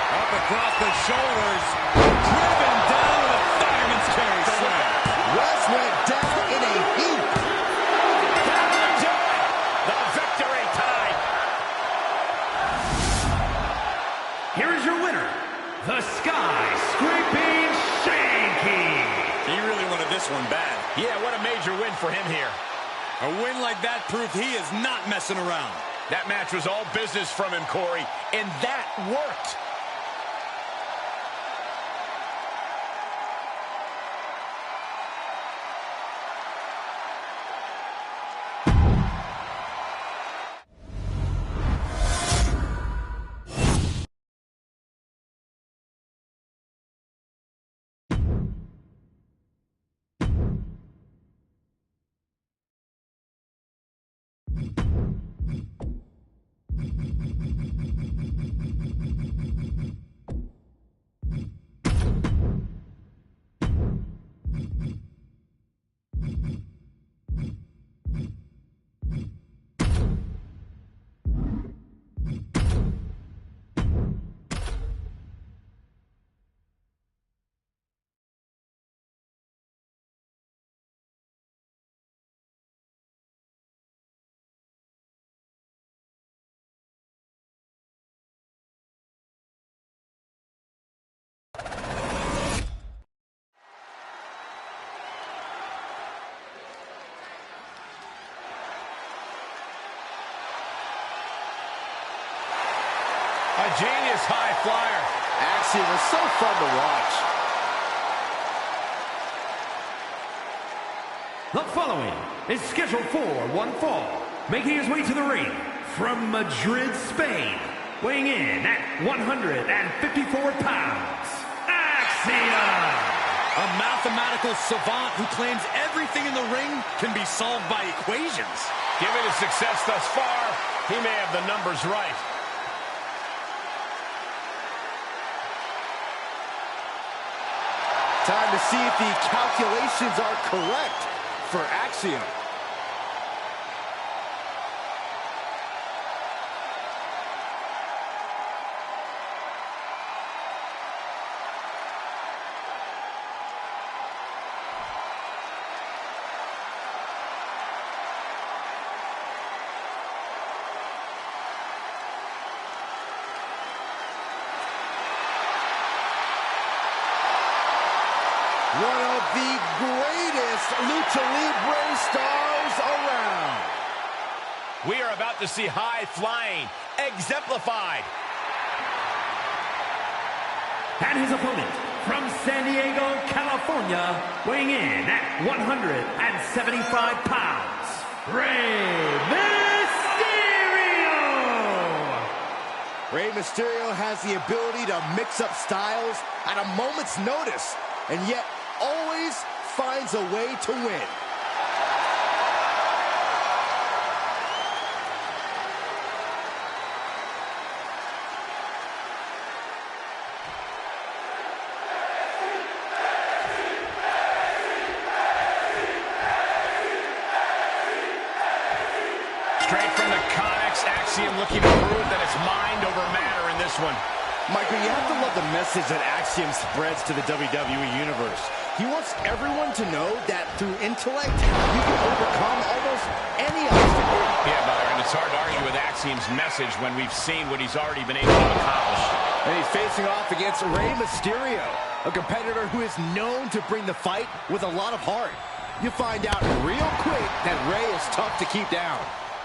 Up across the shoulders. Driven down with a fireman's carry slam. West went down in a heap. That'll do it. The victory time. Here is your winner, the Sky-Scraping Shanky. He really wanted this one bad. Yeah, what a major win for him here. A win like that proved he is not messing around. That match was all business from him, Corey, and that worked. A genius high flyer. Axiom was so fun to watch. The following is scheduled for one fall, making his way to the ring from Madrid, Spain, weighing in at 154 pounds, Axiom! A mathematical savant who claims everything in the ring can be solved by equations. Given his success thus far, he may have the numbers right. Time to see if the calculations are correct for Axiom. One of the greatest Lucha Libre stars around. We are about to see high flying exemplified. And his opponent from San Diego, California, weighing in at 175 pounds, Rey Mysterio! Rey Mysterio has the ability to mix up styles at a moment's notice, and yet always finds a way to win. Straight from the Connex, Axiom looking to prove that it's mind over matter in this one. Michael, you have to love the message that Axiom spreads to the WWE Universe. He wants everyone to know that through intellect, you can overcome almost any obstacle. Yeah, Byron, it's hard to argue with Axiom's message when we've seen what he's already been able to accomplish. And he's facing off against Rey Mysterio, a competitor who is known to bring the fight with a lot of heart. You find out real quick that Rey is tough to keep down.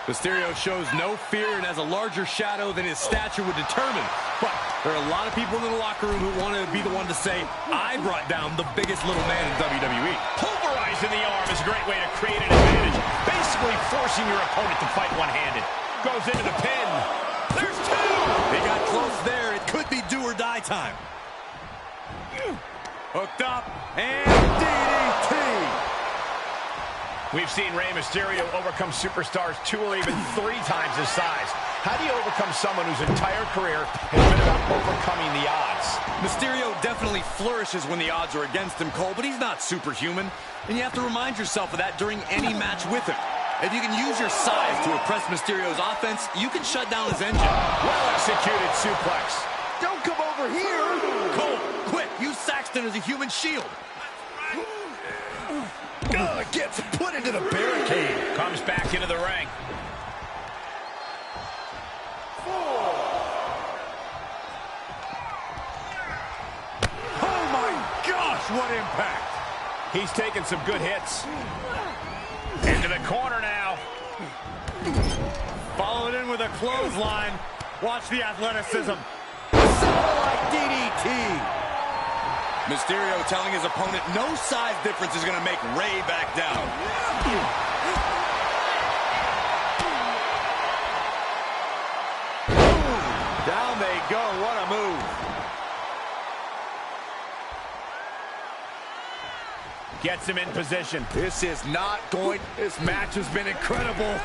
Mysterio shows no fear and has a larger shadow than his stature would determine. But there are a lot of people in the locker room who want to be the one to say, I brought down the biggest little man in WWE. Pulverizing the arm is a great way to create an advantage. Basically forcing your opponent to fight one-handed. Goes into the pin. There's two! They got close there. It could be do or die time. Hooked up and DDT. We've seen Rey Mysterio overcome superstars 2 or even 3 times his size. How do you overcome someone whose entire career has been about overcoming the odds? Mysterio definitely flourishes when the odds are against him, Cole, but he's not superhuman. And you have to remind yourself of that during any match with him. If you can use your size to oppress Mysterio's offense, you can shut down his engine. Well-executed suplex. Don't come over here! Cole, quick, use Saxton as a human shield. Gets put into the barricade. Comes back into the ring. Oh my gosh, what impact! He's taking some good hits. Into the corner now. Followed in with a clothesline. Watch the athleticism. Satellite DDT. Mysterio telling his opponent no size difference is going to make Rey back down. Down they go. What a move. Gets him in position. This is not going... This match has been incredible.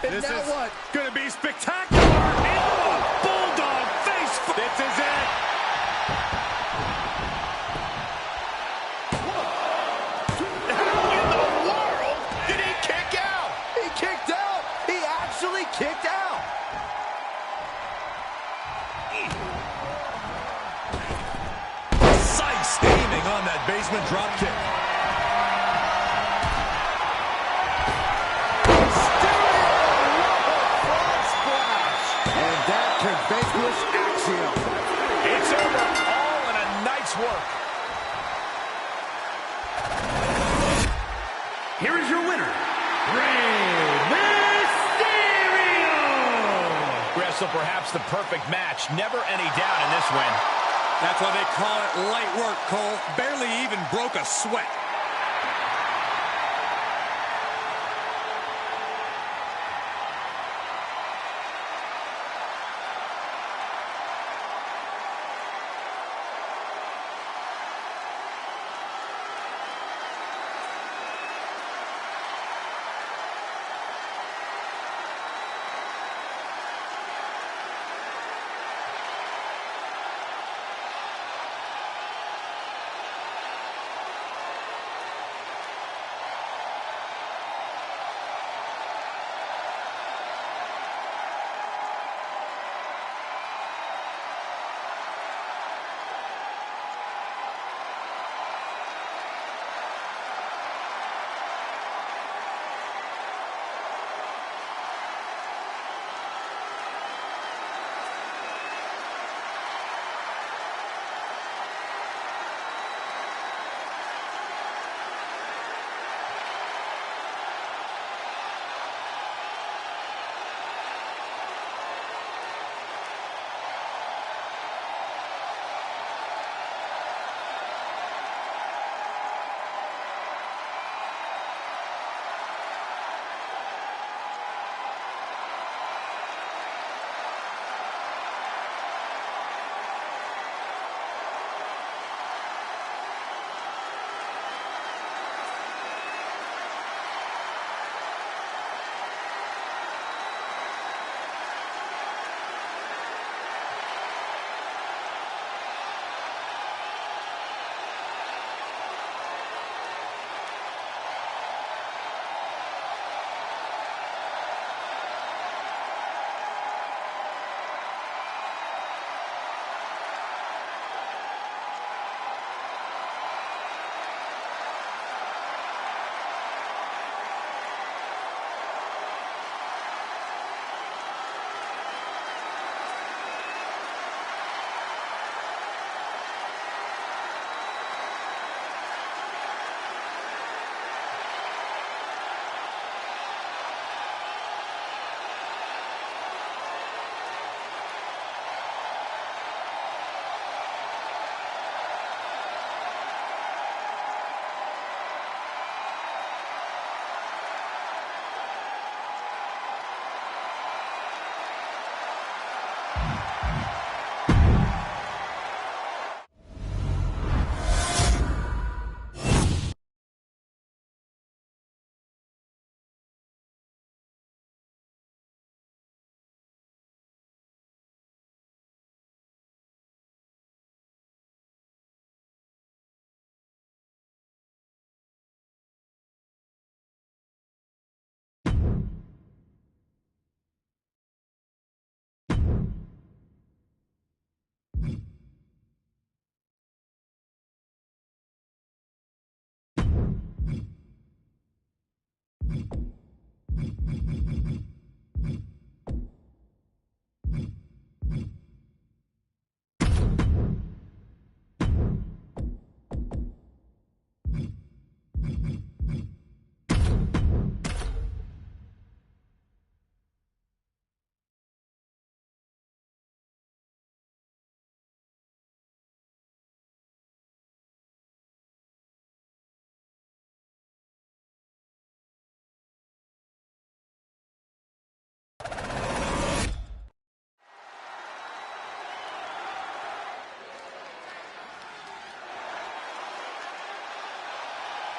And this now is what? going to be spectacular. Oh, bulldog face. This is it. Kicked out. Precise aiming on that basement drop kick. And that can vanquish Axiom. It's over. All in a night's work. Here is your winner, Rey Mysterio! Wrestle perhaps the perfect match. Never any doubt in this win. That's why they call it light work, Cole. Barely even broke a sweat.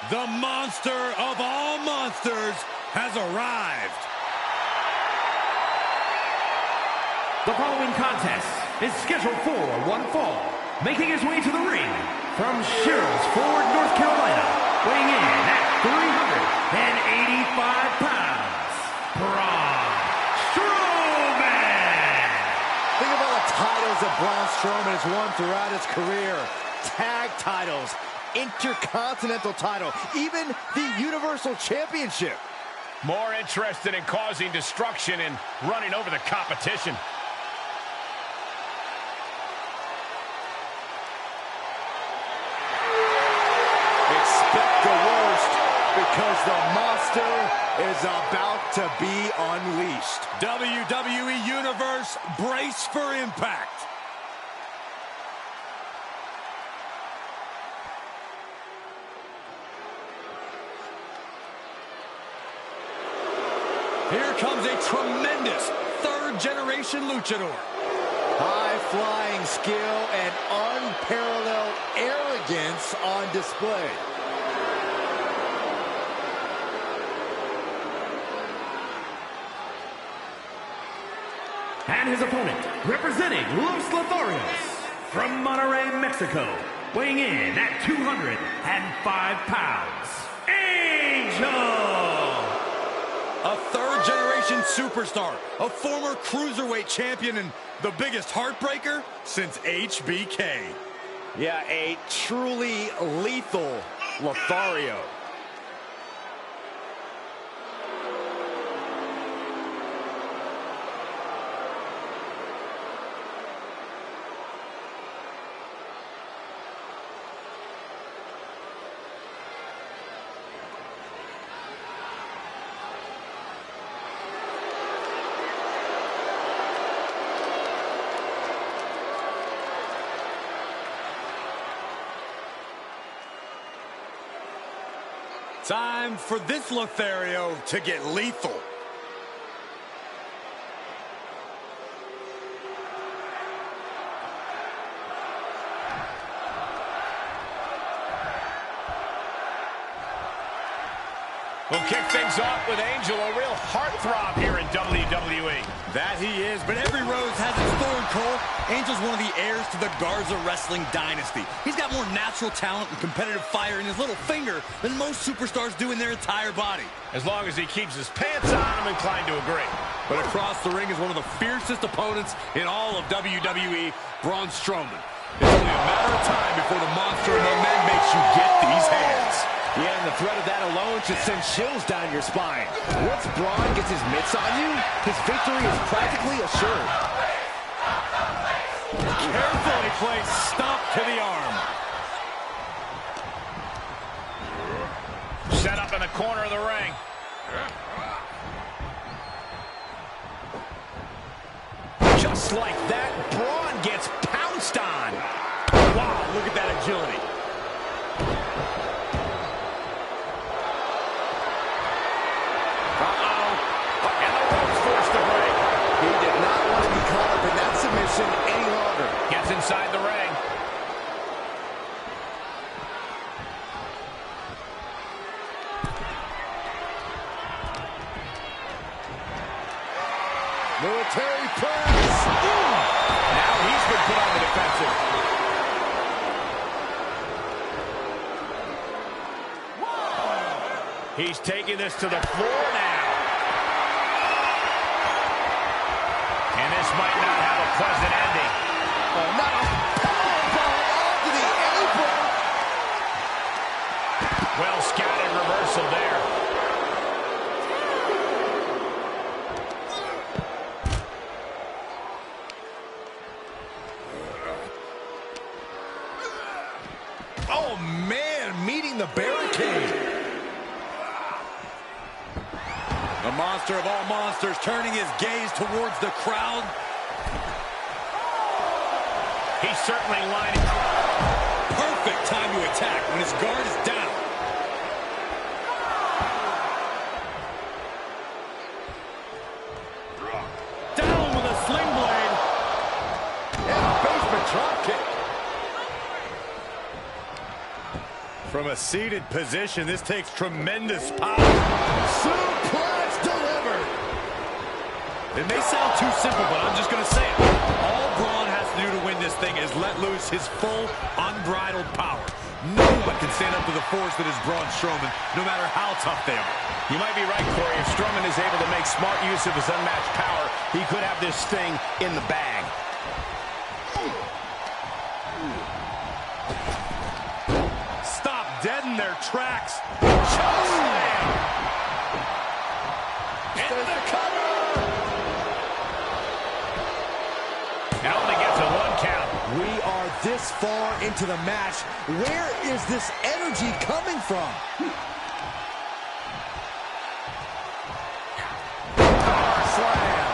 The monster of all monsters has arrived. The following contest is scheduled for one fall. Making his way to the ring from Sherrills Ford, North Carolina, weighing in at 385 pounds, Braun Strowman. Think of all the titles that Braun Strowman has won throughout his career. Tag titles, Intercontinental title, even the Universal Championship. More interested in causing destruction and running over the competition. Expect the worst, because the monster is about to be unleashed. WWE Universe, brace for impact. Here comes a tremendous third-generation luchador. High-flying skill and unparalleled arrogance on display. And his opponent, representing Los Lotharios, from Monterrey, Mexico, weighing in at 205 pounds, Angel! A third-generation superstar, a former cruiserweight champion, and the biggest heartbreaker since HBK. Yeah, a truly lethal Lothario. Time for this Lothario to get lethal. We'll kick things off with Angel, a real heartthrob here in WWE. That he is, but every rose has its thorn, Cole. Angel's one of the heirs to the Garza wrestling dynasty. He's got more natural talent and competitive fire in his little finger than most superstars do in their entire body. As long as he keeps his pants on, I'm inclined to agree. But across the ring is one of the fiercest opponents in all of WWE, Braun Strowman. It's only a matter of time before the monster among men makes you get these hands. Yeah, and the threat of that alone should send chills down your spine. Once Braun gets his mitts on you, his victory is practically assured. Carefully placed stop to the arm. Set up in the corner of the ring. Just like that, Braun gets pounced on. Wow, look at that agility. Any longer. Gets inside the ring. Military press. Now he's been put on the defensive. He's taking this to the floor now. And this might not have a pleasant ending. Oh, not a powerbomb onto the apron. Well scouted reversal there. Oh, man, meeting the barricade. The monster of all monsters turning his gaze towards the crowd. He's certainly lining up. Perfect time to attack when his guard is down. Down with a sling blade. And a basement drop kick. From a seated position. This takes tremendous power. Suplex delivered. It may sound too simple, but I'm just going to say it. All Braun has to do to win this thing is let loose his full, unbridled power. No one can stand up to the force that is Braun Strowman, no matter how tough they are. You might be right, Corey. If Strowman is able to make smart use of his unmatched power, he could have this thing in the bag. Stop dead in their tracks. Chokeslam. Into the cover. And only gets a 1 count. We are this far into the match. Where is this energy coming from? Power slam.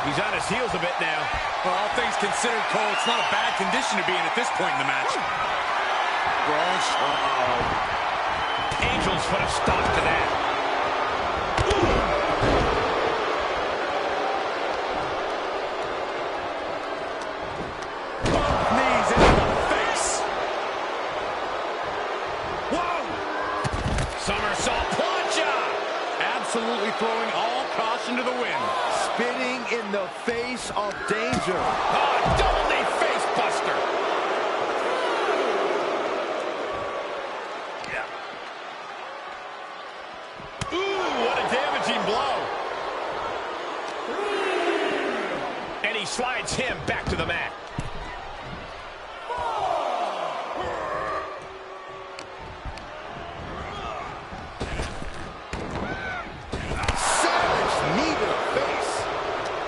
He's on his heels a bit now. Well, all things considered, Cole, it's not a bad condition to be in at this point in the match. Angel's put a stop to that. Both knees into the face. Whoa! Somersault plancha. Absolutely throwing all caution to the wind. Spinning in the face of danger. Oh, double knee face buster. And he slides him back to the mat. Savage knee to the face.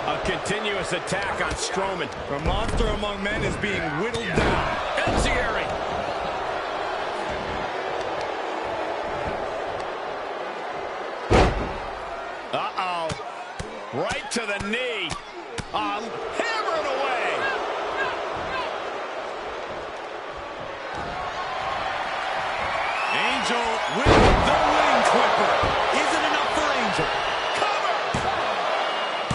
A continuous attack on Strowman. The monster among men is being whittled down. Enziguri. Uh-oh. Right to the knee. Hammering away. Angel with the wing clipper. Is it enough for Angel? Cover.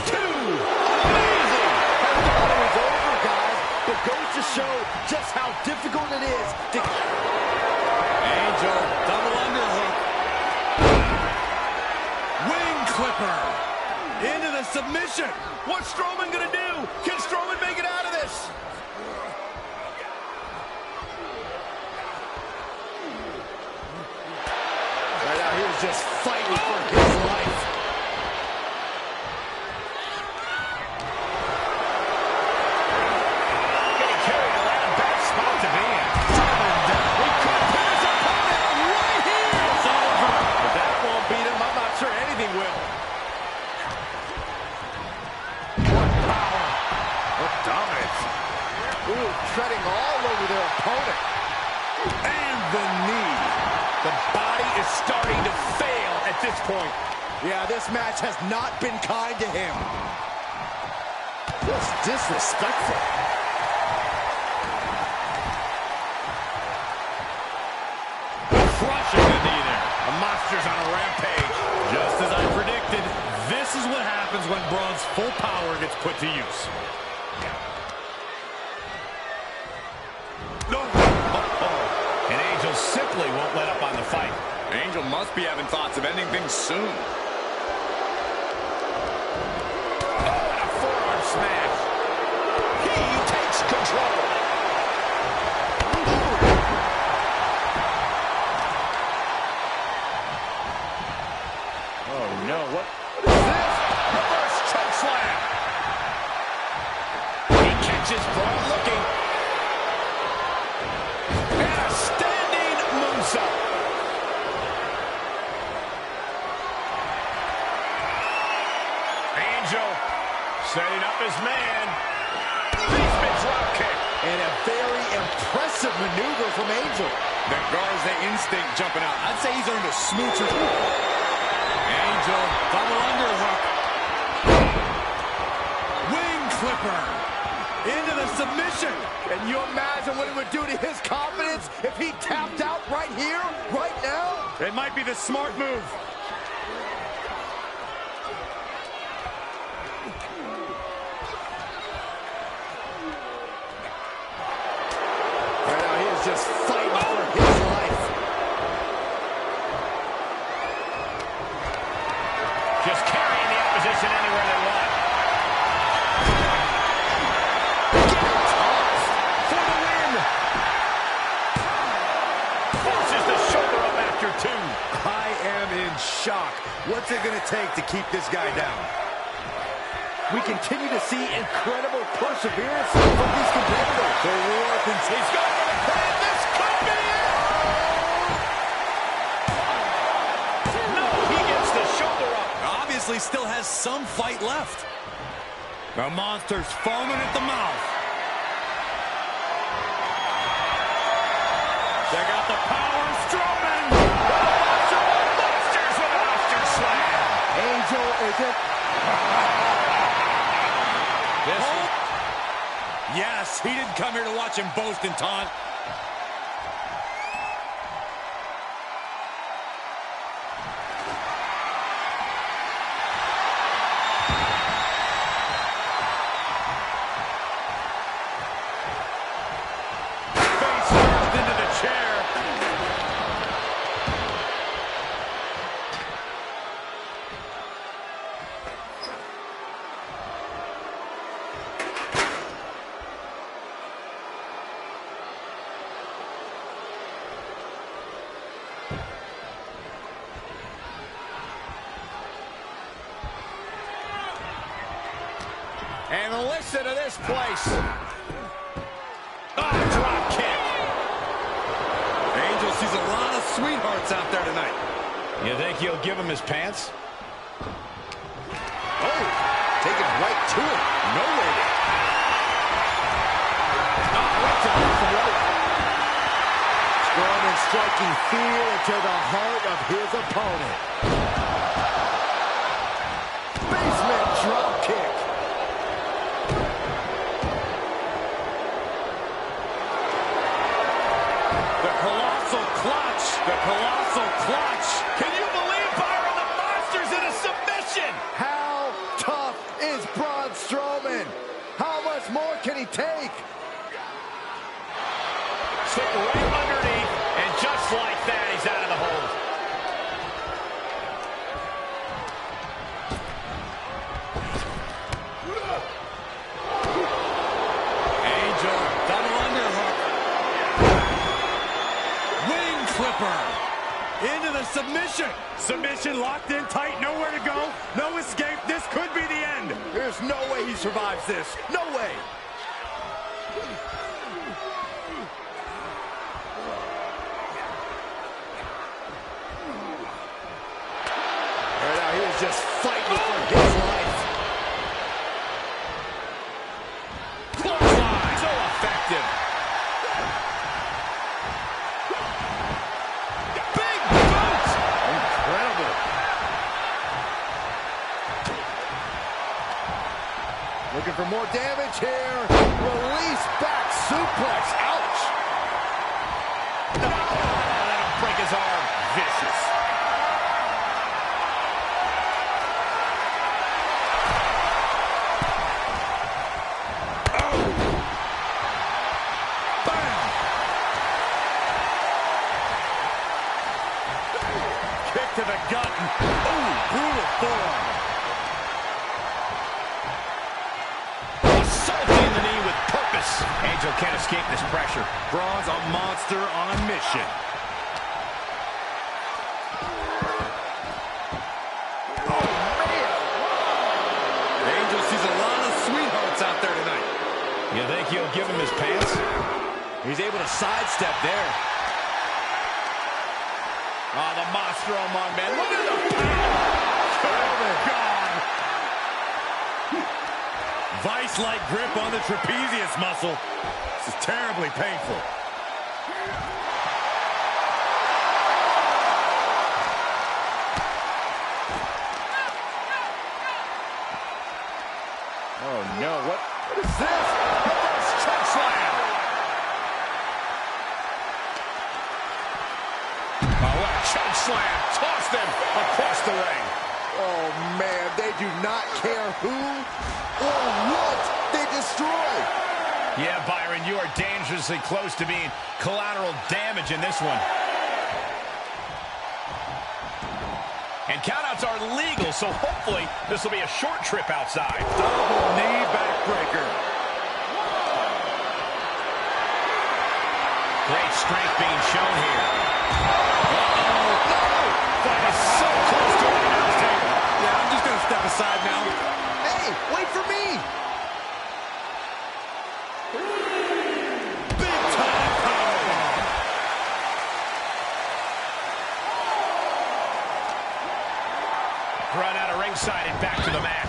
2. Amazing. I thought it was over, guys, but goes to show just how difficult it is to... Angel, double underhook. Wing clipper. Into the submission. What's Strowman gonna do? Can Strowman make it out of this? Right now, he was just fighting for his life. Getting carried around. Bad spot to be in. He could pin his opponent right here. It's over. If that won't beat him, I'm not sure anything will. Dominance. Ooh, treading all over their opponent. And the knee. The body is starting to fail at this point. Yeah, this match has not been kind to him. Just disrespectful. Crushing the knee there. The monster's on a rampage. Just as I predicted, this is what happens when Braun's full power gets put to use. No. And Angel simply won't let up on the fight. Angel must be having thoughts of ending things soon. And a forearm smash. He takes control. Oh, no. What? Reverse choke slam. He catches Braun looking. And a standing moonsault. Angel setting up his man. Basement drop kick. And a very impressive maneuver from Angel. That Garza instinct jumping out. I'd say he's earned a smoocher. Angel, double underhook. Wing clipper. Into the submission. Can you imagine what it would do to his confidence if he tapped out right here, right now? It might be the smart move. Right now, he is just fighting for his life. Just carrying the opposition anywhere they want. For the win. Forces the shoulder up after 2. I am in shock. What's it going to take to keep this guy down? We continue to see incredible perseverance from these competitors. The war continues. He's going for the pin. This could be it. No, he gets the shoulder up. Obviously still has some fight left. The monster's foaming at the mouth. Check out the power of Strowman. Monsters with a monster slam. Angel, is it? Yes, he didn't come here to watch him boast and taunt. Face first into the chair. And listen to this place. Oh, drop kick. Angel sees a lot of sweethearts out there tonight. You think he'll give him his pants? Oh, taking right to it. No waiting. Right to the throat. Strowman striking fear into the heart of his opponent. Basement drop kick. The colossal clutch. The colossal clutch. Can you believe, Byron, the monster's in a submission? How tough is Braun Strowman? How much more can he take? Stick right underneath, and just like that, he's out of the hold. Angel, double underhook. Wing flipper. Into the submission. Submission locked in tight, nowhere to go, no escape. This could be the end. There's no way he survives this. No way. Right now, he is just fighting for his life. Clothesline, so effective. Big boot. Incredible. Looking for more damage here. Release back suplex. Ouch. Oh, that'll break his arm. Vicious. Kick to the gut. Ooh, brutal forearm. Assaulting the knee with purpose. Angel can't escape this pressure. Braun's a monster on a mission. Angel sees a lot of sweethearts out there tonight. You think he'll give him his pants? He's able to sidestep there. Oh, the monster among men. Look at the God. Vice-like grip on the trapezius muscle. This is terribly painful. Oh, no. What is this? Reverse choke slam. Oh, what a choke slam. Tossed him across the ring. Oh, man. They do not care who or what they destroy. Yeah, Byron, you are dangerously close to being collateral damage in this one. And countouts are legal, so hopefully this will be a short trip outside. Double knee backbreaker. Great strength being shown here. That is so close to an announce table. Yeah, I'm just going to step aside now. Hey, wait for me. Big time powerbomb. Run out of ringside and back to the mat.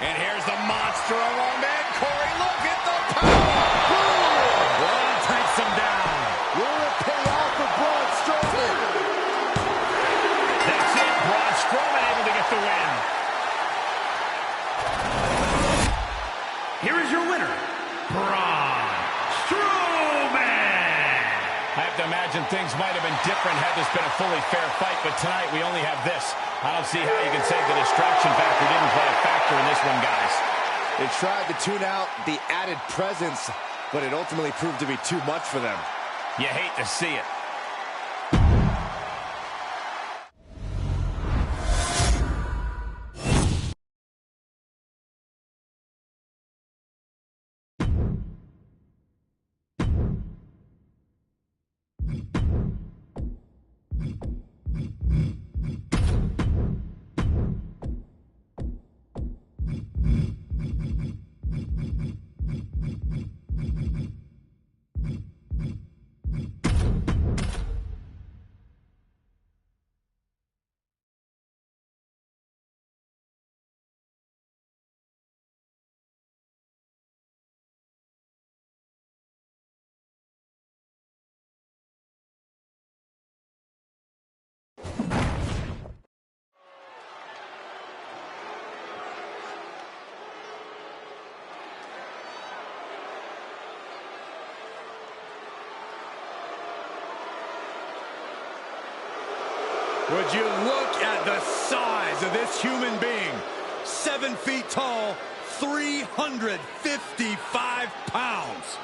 And here's the monster of a man, Corey. Look at the power. Braun takes him down. Will it pay off for Braun Strowman? That's it. Braun Strowman able to get the win. Here is your winner, Braun Strowman. I have to imagine things might have been different had this been a fully fair fight, but tonight we only have this. I don't see how you can say the distraction factor didn't play a factor in this one, guys. They tried to tune out the added presence, but it ultimately proved to be too much for them. You hate to see it. Would you look at the size of this human being? 7 feet tall, 355 pounds.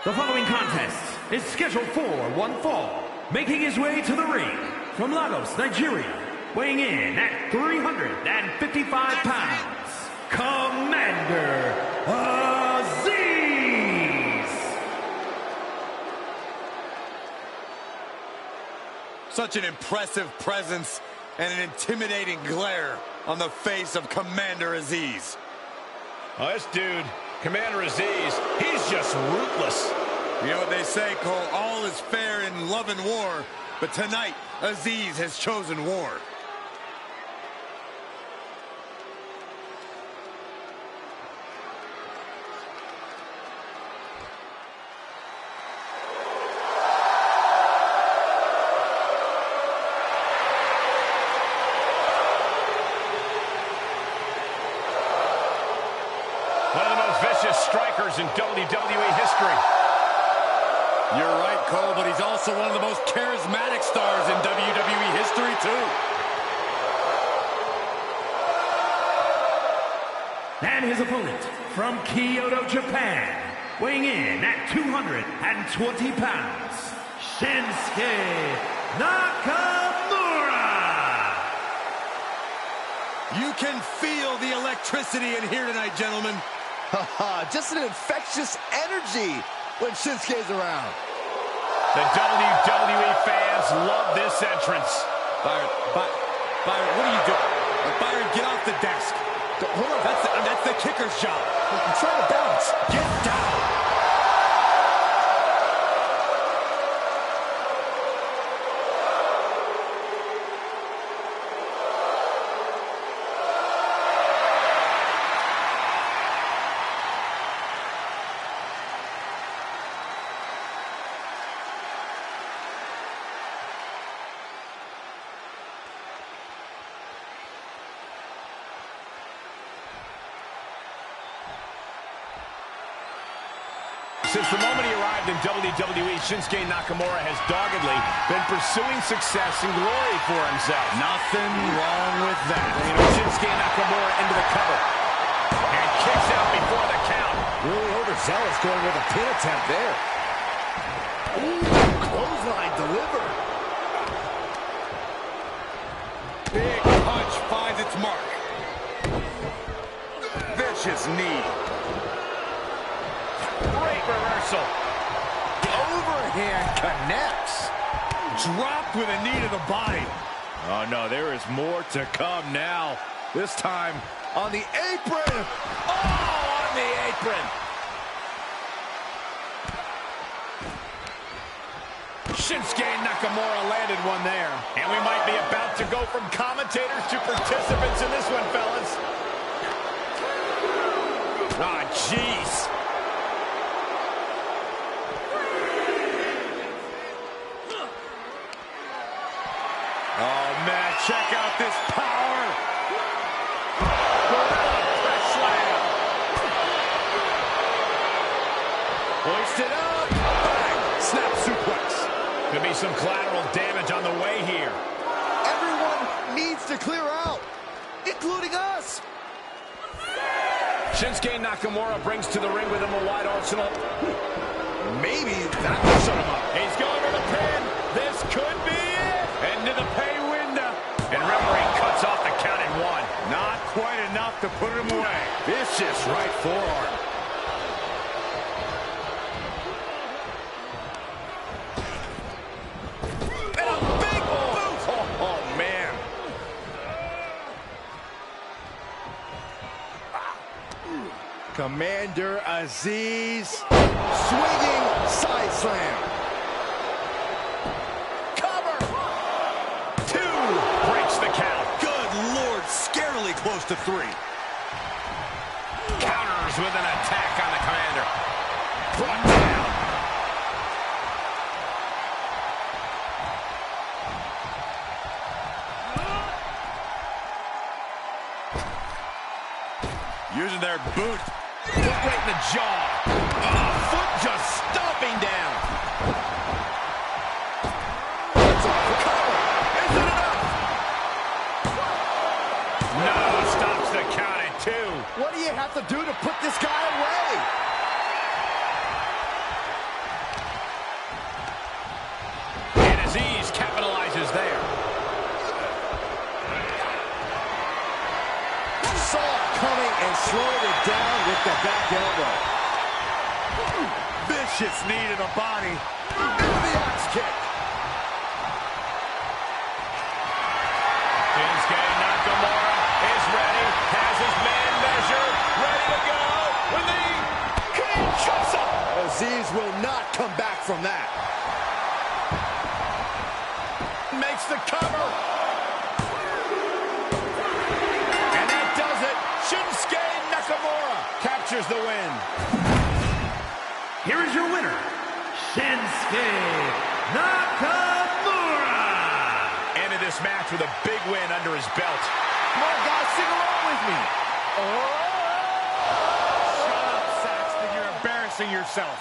The following contest is scheduled for one fall. Making his way to the ring from Lagos, Nigeria, weighing in at 355 pounds, Commander Aziz. Such an impressive presence and an intimidating glare on the face of Commander Aziz. Oh, this dude, Commander Aziz, he's just ruthless. You know what they say, Cole, all is fair in love and war, but tonight, Aziz has chosen war. One of the most vicious strikers in WWE history. You're right, Cole, but he's also one of the most charismatic stars in WWE history, too. And his opponent from Kyoto, Japan, weighing in at 220 pounds, Shinsuke Nakamura. You can feel the electricity in here tonight, gentlemen. Just an infectious energy when Shinsuke's around. The WWE fans love this entrance. Byron, what are you doing? Byron, get off the desk. Hold on. That's the kicker's job. I'm trying to bounce. Get down. Since the moment he arrived in WWE, Shinsuke Nakamura has doggedly been pursuing success and glory for himself. Nothing wrong with that. You know, Shinsuke Nakamura into the cover. And kicks out before the count. Really overzealous going with a pin attempt there. Ooh, clothesline delivered. Big punch finds its mark. Vicious knee. Great reversal. Overhand connects. Dropped with a knee to the body. Oh, no, there is more to come now. This time On the apron. Oh, on the apron. Shinsuke Nakamura landed one there. And we might be about to go from commentators to participants in this one, fellas. Ah, jeez. Oh, man, check out this power. Press slam. Hoisted up. Bang. Snap suplex. Could be some collateral damage on the way here. Everyone needs to clear out, including us. Shinsuke Nakamura brings to the ring with him a wide arsenal. Maybe that will shut him up. He's going for the pin. This could be it. Into the pay window. And referee cuts off the count in one. Not quite enough to put him away. Vicious right forearm. And a big boot. Oh, man. Commander Aziz. Swinging side slam. Cover. Two. Breaks the count. Good Lord, scarily close to 3. Counters with an attack on the Commander. Brought down. Using their boot. Foot right in the jaw. Oh, foot just stomping down. It's a cover. Is it enough? No, stops the count at 2. What do you have to do to put this guy away? And Aziz capitalizes there. Saw it coming and slowed it down with the back elbow. Vicious knee to the body. Into the axe kick. Shinsuke Nakamura is ready, has his man measured, ready to go with the Kinshasa. Aziz will not come back from that. Makes the cover. And that does it. Shinsuke Nakamura captures the win. Here is your winner, Shinsuke Nakamura. Ended this match with a big win under his belt. Come on, guys, sing along with me. Shut up, Saxton. You're embarrassing yourself.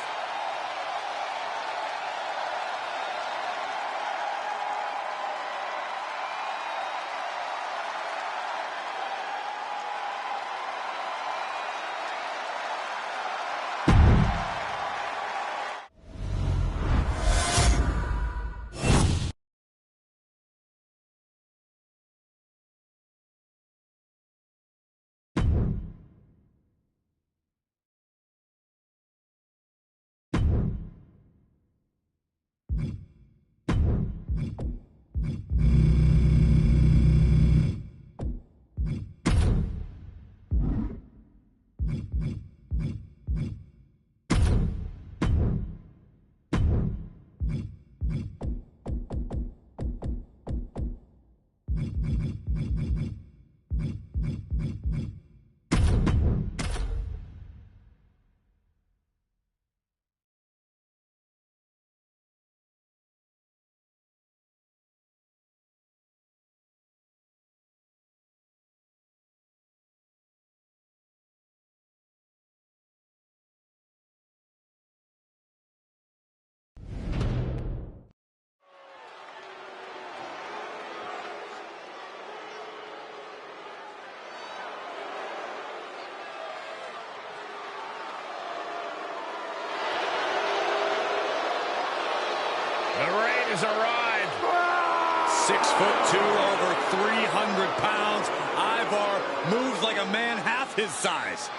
6'2", over 300 pounds. Ivar moves like a man half his size.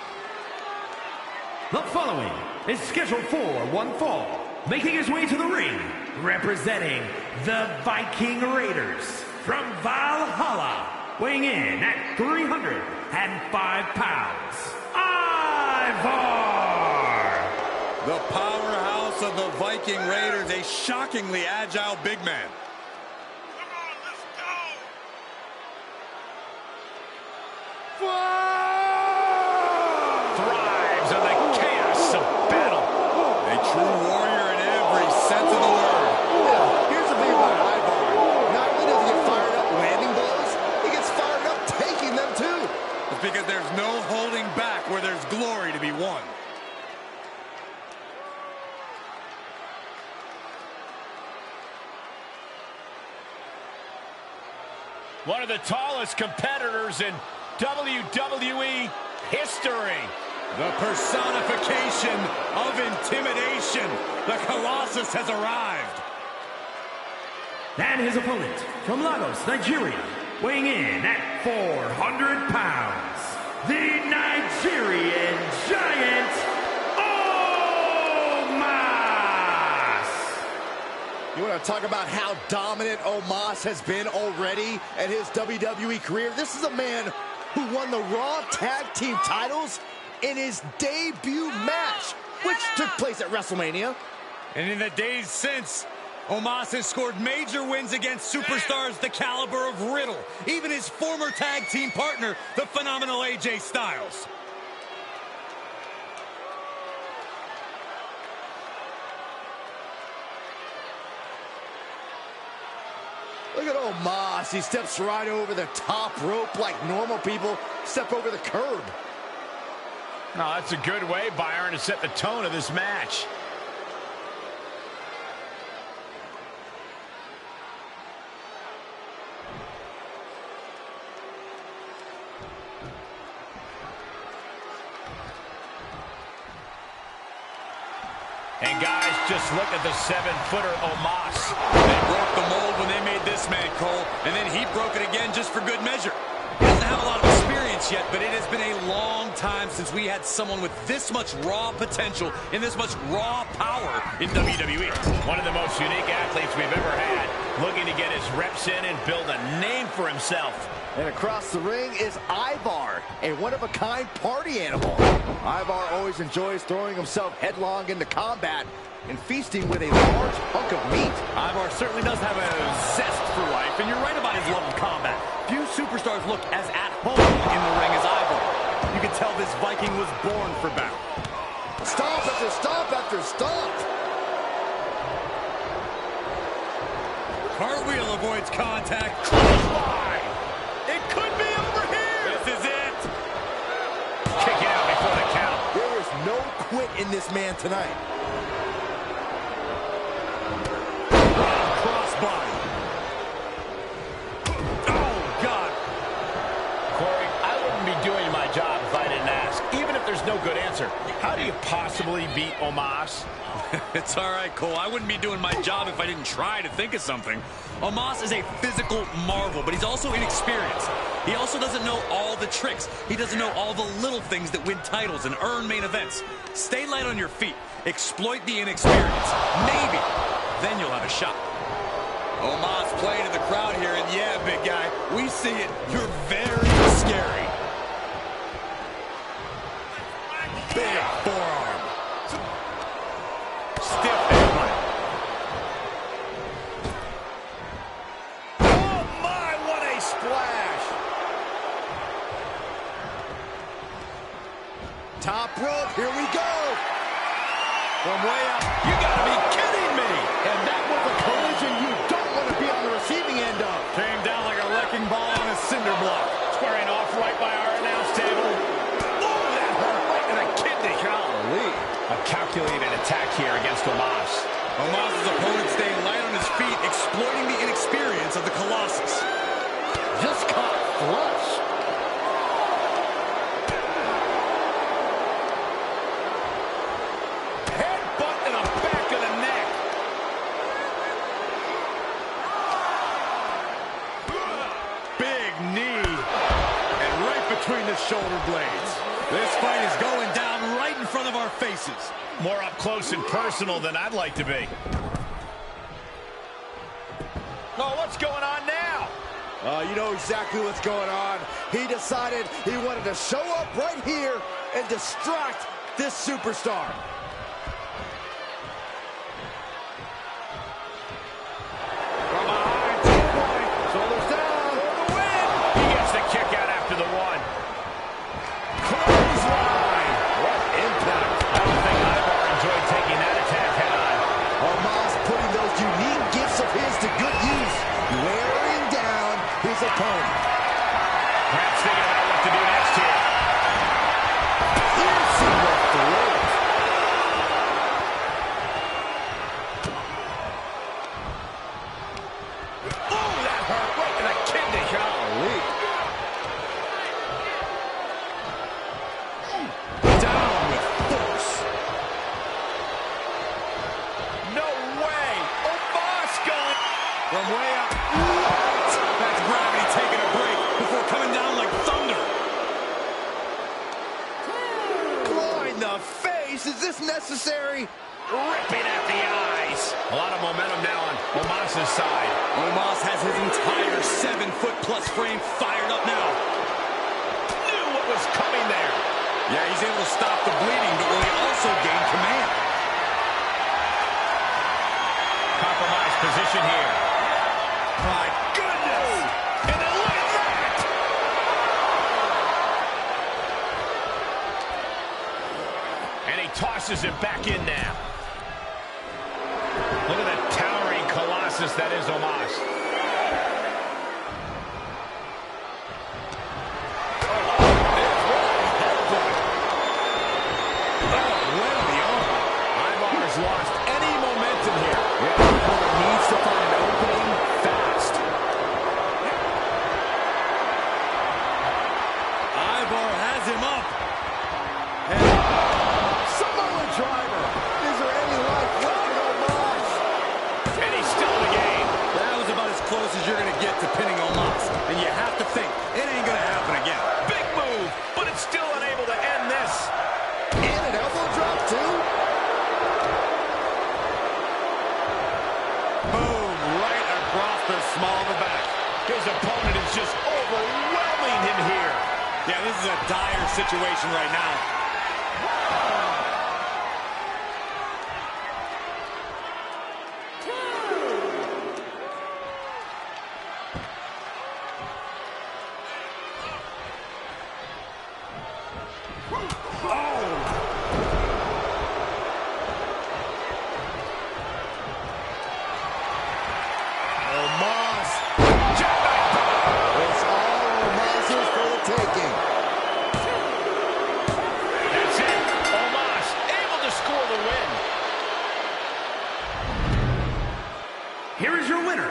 The following is scheduled for one fall, making his way to the ring, representing the Viking Raiders from Valhalla, weighing in at 305 pounds, Ivar! The powerhouse of the Viking Raiders, a shockingly agile big man. Thrives on the chaos of battle. A true warrior in every sense of the word. Here's the thing about Ivar. Not only does he get fired up landing blows, he gets fired up taking them too. It's because there's no holding back where there's glory to be won. One of the tallest competitors in WWE history. The personification of intimidation. The Colossus has arrived. And his opponent from Lagos, Nigeria, weighing in at 400 pounds, the Nigerian Giant, Omos! You want to talk about how dominant Omos has been already at his WWE career? This is a man who won the Raw Tag Team titles in his debut match, which took place at WrestleMania. And in the days since, Omos has scored major wins against superstars the caliber of Riddle, even his former tag team partner, the phenomenal AJ Styles. Look at Omos. He steps right over the top rope like normal people step over the curb. Oh, that's a good way, Byron, to set the tone of this match. And guys, just look at the 7-footer Omos. They broke the mold when they made this man, Cole, and then he broke it again just for good measure. He doesn't have a lot of experience yet, but it has been a long time since we had someone with this much raw potential and this much raw power in WWE. One of the most unique athletes we've ever had, looking to get his reps in and build a name for himself. And across the ring is Ivar, a one-of-a-kind party animal. Ivar always enjoys throwing himself headlong into combat and feasting with a large hunk of meat. Ivar certainly does have a zest for life, and you're right about his love of combat. Few superstars look as at home in the ring as Ivar. You can tell this Viking was born for battle. Stomp after stomp after stomp. Cartwheel avoids contact. Clothesline! It could be over here! This is it! Kick it out before the count. There is no quit in this man tonight. Crossbody. Oh, God. Corey, I wouldn't be doing my job if I didn't ask. Even if there's no good answer, how do you possibly beat Omos? It's all right, Cole. I wouldn't be doing my job if I didn't try to think of something. Omos is a physical marvel, but he's also inexperienced. He also doesn't know all the tricks. He doesn't know all the little things that win titles and earn main events. Stay light on your feet. Exploit the inexperience. Maybe. Then you'll have a shot. Omos playing to the crowd here, and yeah, big guy, we see it. You're very scary. Big forearm. Stiff ankle. Oh my, what a splash! Top rope, here we go. From way up. You gotta be kidding me! And that was a collision you don't want to be on the receiving end of. Came down like a wrecking ball on a cinder block. Squaring off right by our announce table. Oh, that hurt right in the kidney. Golly. A calculated attack here against Omos. Omos' opponent staying light on his feet, exploiting the inexperience of the Colossus. Just caught flush. Headbutt to the back of the neck. between the shoulder blades. This fight is going down right in front of our faces. More up close and personal than I'd like to be. Oh, what's going on now? You know exactly what's going on. He decided he wanted to show up right here and distract this superstar. From behind, 2 point, shoulders down for the win. He gets the kick out after the 1. Clothesline. What impact. I don't think Ivar enjoyed taking that attack head on. Omos putting those unique gifts of his to good use, wearing down his opponent. Perhaps thinking about what to do next here. Piercing the throat. Oh, that hurt right to the kidney. Golly. Down with force. No way. Omos going. From way up. What? That's gravity taking a break before coming down like thunder. Clawing the face. Is this necessary? Ripping at the eyes. A lot of momentum now on Omos' side. Omos has his entire 7-foot-plus frame fired up now. Knew what was coming there. Yeah, he's able to stop the bleeding, but will he also gain command? Compromised position here. My goodness! And then look at that! And he tosses it back in now. Look at the towering colossus that is Omos. Ivar's lost any momentum here. Yeah, needs to find an opening fast. Ivar has him up. Samoa driver. Is there any life left in Omos? And he's still in the game. That was about as close as you're going to get to pinning Omos. And you have to think, it ain't going to happen again. Big move, but it's still unable to end this. And an elbow drop, too. Boom, right across the small of the back. His opponent is just overwhelming him here. Yeah, this is a dire situation right now. Omos. It's all Omos's for the taking. That's it. Omos able to score the win. Here is your winner,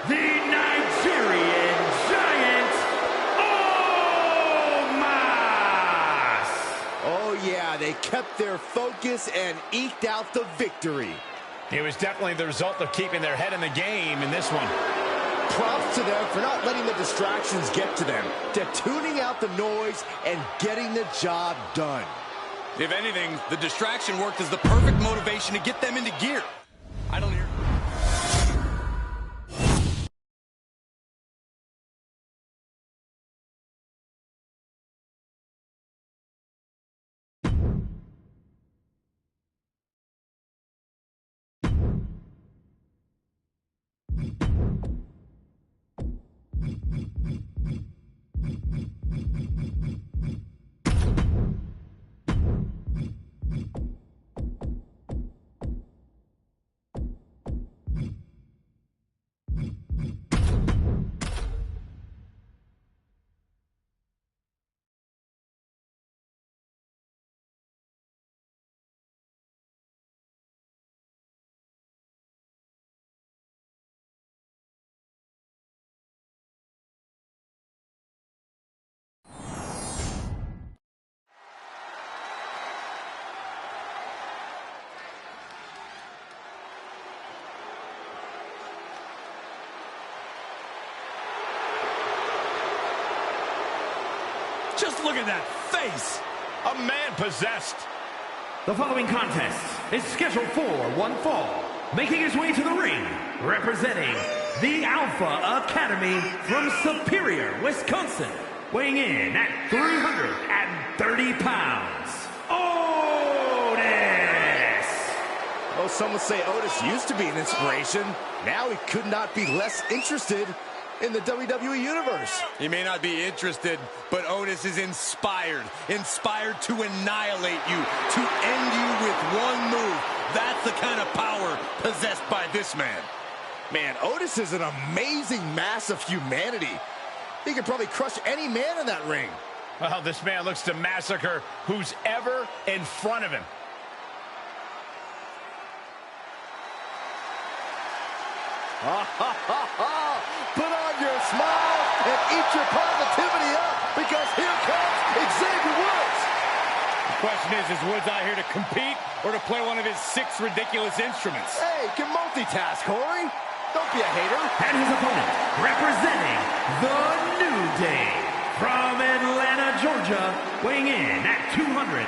the Nigerian Giant, Omos! Oh, yeah, they kept their focus and eked out the victory. It was definitely the result of keeping their head in the game in this one. Props to them for not letting the distractions get to them, to tuning out the noise and getting the job done. If anything, the distraction worked as the perfect motivation to get them into gear. I don't hear... Just look at that face. A man possessed. The following contest is scheduled for one fall. Making his way to the ring, representing the Alpha Academy from Superior, Wisconsin. Weighing in at 330 pounds, Otis! Oh, some would say Otis used to be an inspiration. Now he could not be less interested in the WWE Universe. He may not be interested, but Otis is inspired. Inspired to annihilate you, to end you with one move. That's the kind of power possessed by this man. Man, Otis is an amazing mass of humanity. He could probably crush any man in that ring. Well, this man looks to massacre who's ever in front of him. Put on your smile and eat your positivity up, because here comes Xavier Woods. The question is Woods out here to compete or to play one of his 6 ridiculous instruments? Hey, can multitask, Corey. Don't be a hater. And his opponent, representing the New Day, from Atlanta, Georgia, weighing in at 205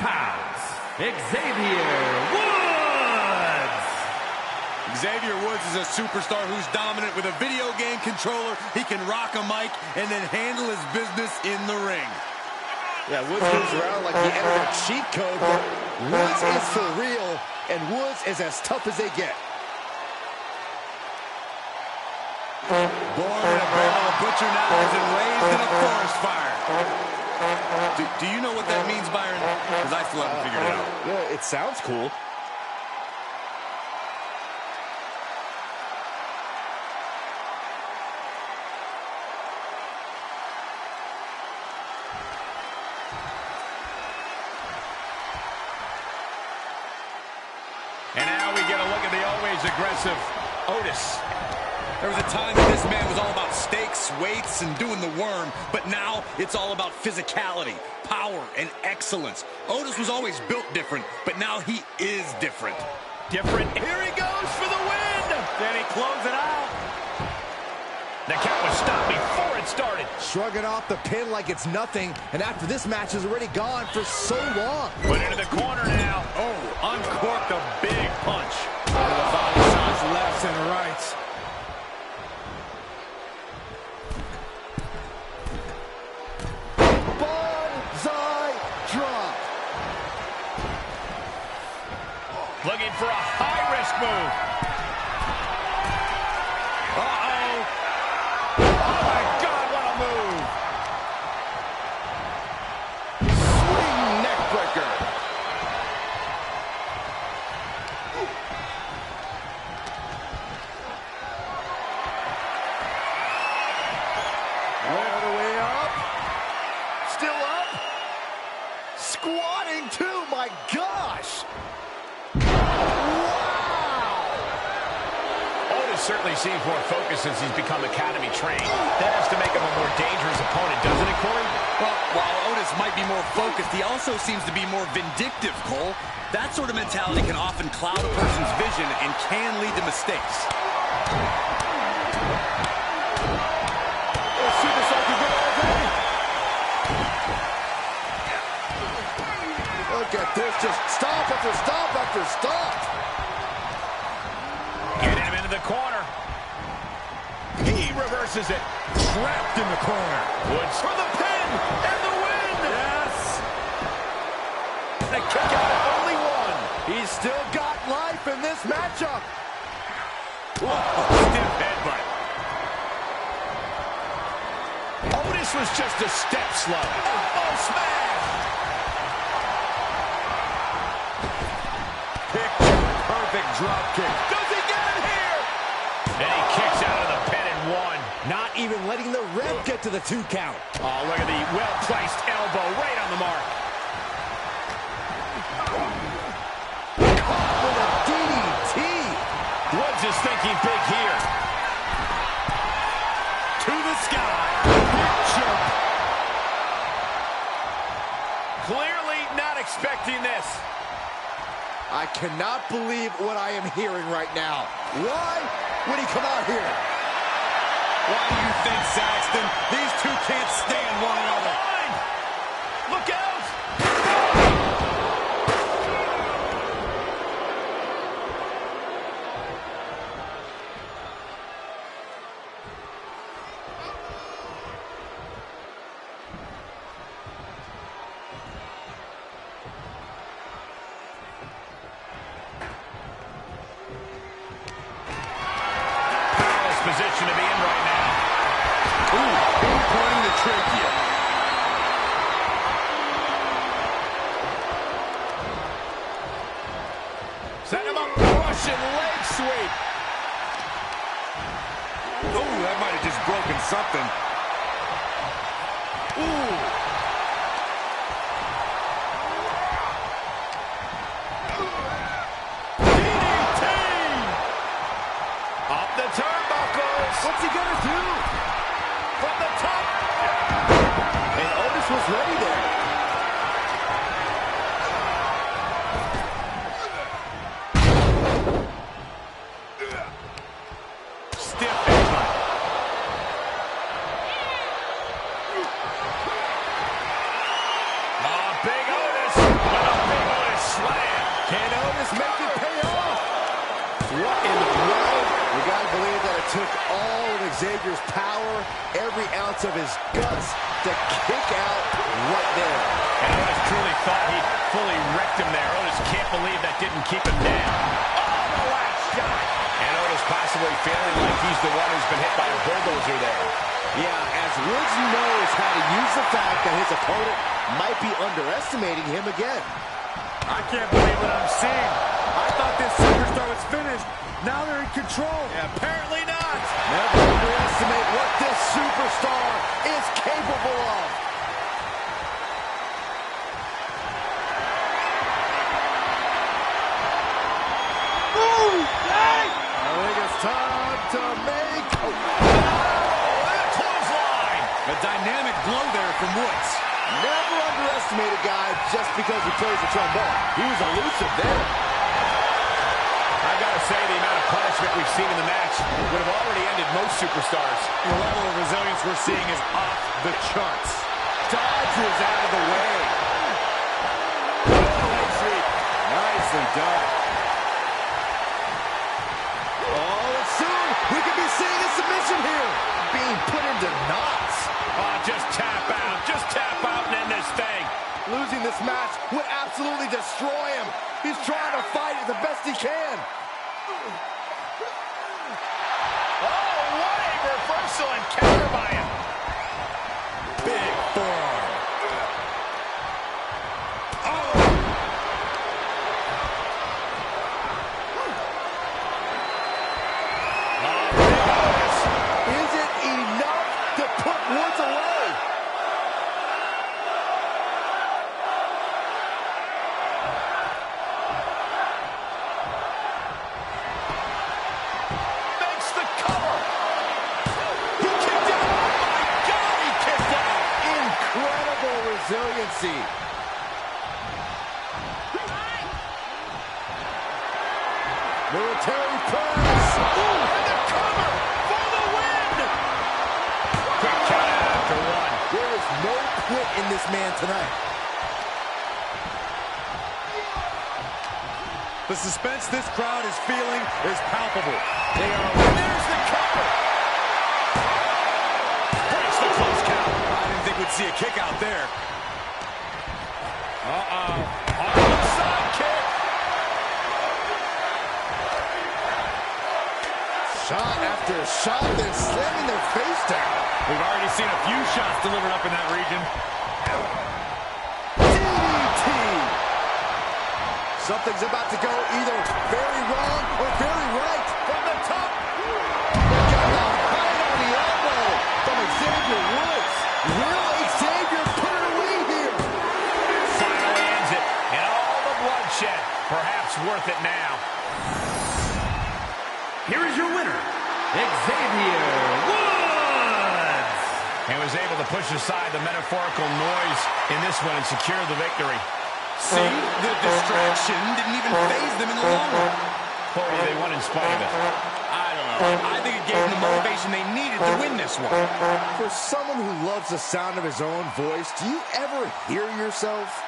pounds, Xavier Woods! Xavier Woods is a superstar who's dominant with a video game controller. He can rock a mic and then handle his business in the ring. Yeah, Woods moves around like he entered a cheat code, but Woods is for real, and Woods is as tough as they get. Born in a barrel of butcher knives and raised in a forest fire. Do you know what that means, Byron? Because I still haven't figured it out. Yeah, it sounds cool. And now we get a look at the always aggressive Otis. There was a time that this man was all about stakes, weights, and doing the worm, but now it's all about physicality, power, and excellence. Otis was always built different, but now he is different. Different. Here he goes for the win! Then he closed it out. The count was stopped before it started. Shrugging off the pin like it's nothing, and after this match is already gone for so long. Put into the corner now. Oh, uncorked a big punch. The body shots lefts and rights. Banzai drop. Looking for a high-risk move. Uh-oh. Oh, my God, what a move. Swing neck breaker. All the way up. Still up. Squatting too, my gosh. Certainly seems more focused since he's become academy trained. That has to make him a more dangerous opponent, doesn't it, Corey? Well, while Otis might be more focused, he also seems to be more vindictive, Cole. That sort of mentality can often cloud a person's vision and can lead to mistakes. Look at this, just stop after stop after stop. Getting him into the corner. He reverses it. Trapped in the corner. Woods for the pin and the win. Yes. The kick out of only one. He's still got life in this matchup. Stiff headbutt. Otis was just a step slow. Oh, smash. Picture perfect drop kick. Does he get it here? And he kicks out of the pin and one. Not even letting the ref get to the 2 count. Oh, look at the well-placed elbow right on the mark. Caught with a DDT. Woods is thinking big here. To the sky. Picture. Clearly not expecting this. I cannot believe what I am hearing right now. Why would he come out here? Why do you think, Saxton? These two can't stand one another. trachea. Set him up, Russian leg sweep. Oh, that might have just broken something. Ooh. DDT! Up the turnbuckles. What's he gonna do? From the top. And Otis was ready there. Stiff headbutt. Oh, Big Otis with a Big Otis slam. Can Otis make it pay off? What in the world? You gotta believe that it took all of Xavier's power, every ounce of his guts to kick out right there. And Otis truly thought he fully wrecked him there. Otis can't believe that didn't keep him down. Oh, the last shot. And Otis possibly feeling like he's the one who's been hit by a bulldozer there. Yeah, as Woods knows how to use the fact that his opponent might be underestimating him again. I can't believe what I'm seeing. I thought this superstar was finished. Now they're in control. Yeah, apparently not. Never underestimate what this superstar is capable of. I think it's time to make... Clothesline. A dynamic blow there from Woods. Never underestimate a guy just because he plays the trombone. He was elusive there. I gotta say, the amount of punishment we've seen in the match would have already ended most superstars. The level of resilience we're seeing is off the charts. Dodges out of the way. Nicely done. Oh, and soon we could be seeing a submission here. Being put into knots. Oh, just tap out and end this thing. Losing this match would absolutely destroy him. He's trying to fight it the best he can. Oh, what a reversal and counter by him. Big forearm. Is it enough to put Woods away? Makes the cover. He kicked out. Oh, my God, he kicked out. Incredible resiliency. Military press. Ooh, and the cover for the win. Quick count out after one. There is no quit in this man tonight. The suspense this crowd is feeling is palpable. They are. And there's the cover. Breaks the close count. I didn't think we'd see a kick out there. Onside kick. Shot after shot, then slamming their face down. We've already seen a few shots delivered up in that region. DDT. Something's about to go either very wrong or very right. From the top. Got the height on the elbow from Xavier Woods. Will Xavier put it away here? Finally ends it. And all the bloodshed. Perhaps worth it now. Here is your winner, Xavier Woods. And was able to push aside the metaphorical noise in this one and secure the victory. See, the distraction didn't even faze them in the long run. Corey, they won in spite of it. I don't know. I think it gave them the motivation they needed to win this one. For someone who loves the sound of his own voice, do you ever hear yourself?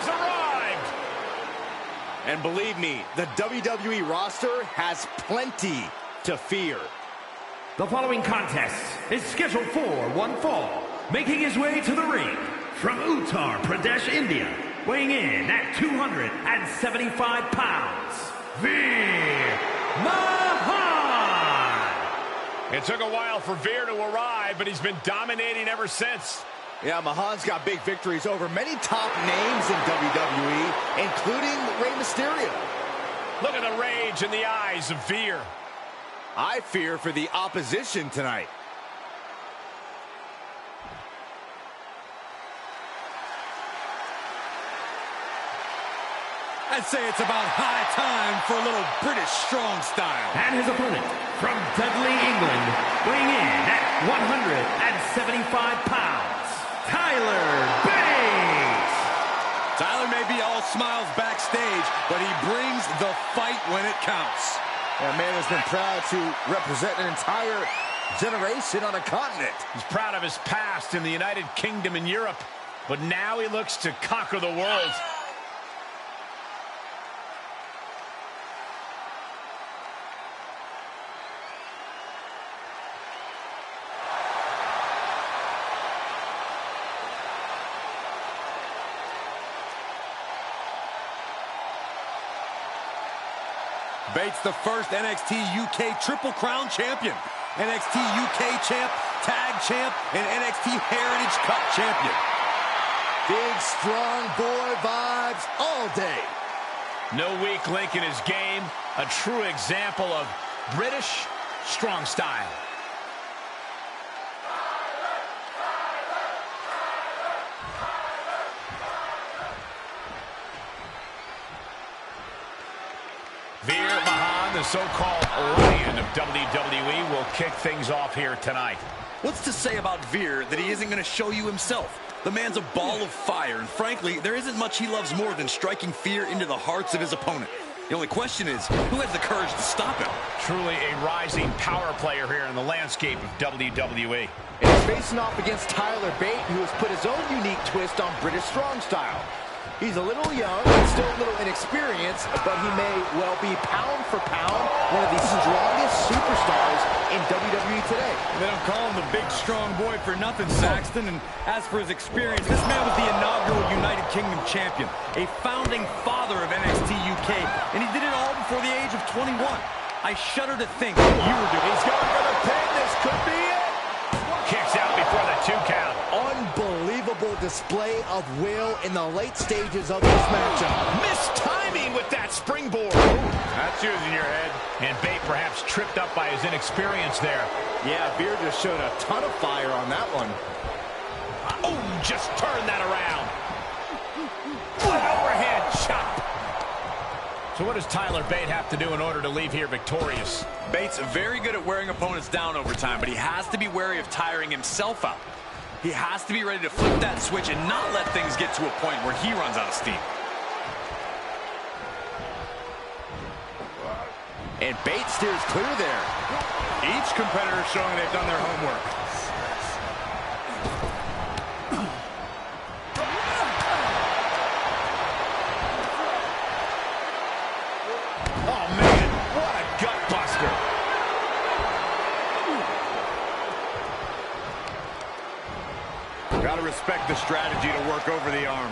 has arrived. And believe me, the WWE roster has plenty to fear. The following contest is scheduled for one fall. Making his way to the ring from Uttar Pradesh, India, weighing in at 275 pounds, Veer Mahaan. It took a while for Veer to arrive, but he's been dominating ever since. Yeah, Mahan's got big victories over many top names in WWE, including Rey Mysterio. Look at the rage in the eyes of Veer. I fear for the opposition tonight. I'd say it's about high time for a little British strong style. And his opponent from Dudley, England, weighing in at 175 pounds, Tyler Bates. Tyler may be all smiles backstage, but he brings the fight when it counts. That man has been proud to represent an entire generation on a continent. He's proud of his past in the United Kingdom and Europe, but now he looks to conquer the world. Bates, the first NXT UK Triple Crown champion, NXT UK champ, tag champ, and NXT Heritage Cup champion. Big, strong boy vibes all day. No weak link in his game. A true example of British strong style. Veer Mahaan, the so-called lion of WWE, will kick things off here tonight. What's to say about Veer that he isn't going to show you himself? The man's a ball of fire, and frankly, there isn't much he loves more than striking fear into the hearts of his opponent. The only question is, who has the courage to stop him? Truly a rising power player here in the landscape of WWE. And he's facing off against Tyler Bate, who has put his own unique twist on British strong style. He's a little young and still a little inexperienced, but he may well be pound for pound one of the strongest superstars in WWE today. They don't call him the big strong boy for nothing, Saxton. And as for his experience, this man was the inaugural United Kingdom champion, a founding father of NXT UK, and he did it all before the age of 21. I shudder to think what you were doing. He's going for the pin. This could be it. Kicks out before the 2 count. Unbelievable display of will in the late stages of this matchup. Missed timing with that springboard. That's using your head. And Bate perhaps tripped up by his inexperience there. Yeah, Veer just showed a ton of fire on that one. Oh, just turn that around. What overhead chop. So what does Tyler Bate have to do in order to leave here victorious? Bates very good at wearing opponents down over time, but he has to be wary of tiring himself out. He has to be ready to flip that switch and not let things get to a point where he runs out of steam. And Bate steers clear there. Each competitor showing they've done their homework. Oh, man, what a gut buster. Gotta respect the strategy to work over the arm.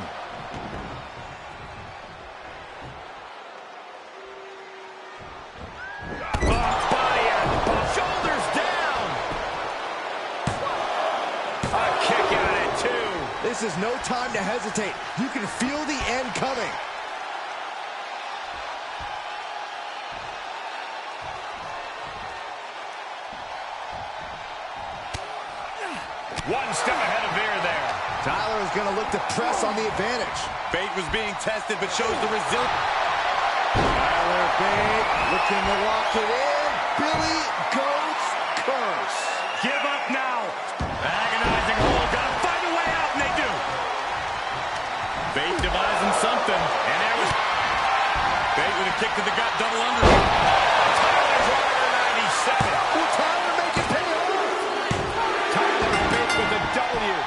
This is no time to hesitate. You can feel the end coming. One step ahead of Veer there. Tyler is going to look to press on the advantage. Bate was being tested, but shows the resilience. Tyler Bate looking to lock it in. Billy Goat's curse. Give up now. Agonizing hold. Gotta find a way out, and they do. Bate devising something. And there was Bate with a kick to the gut, double under. Tyler's over 97. Will Tyler make it pay off? Tyler Bate with a W.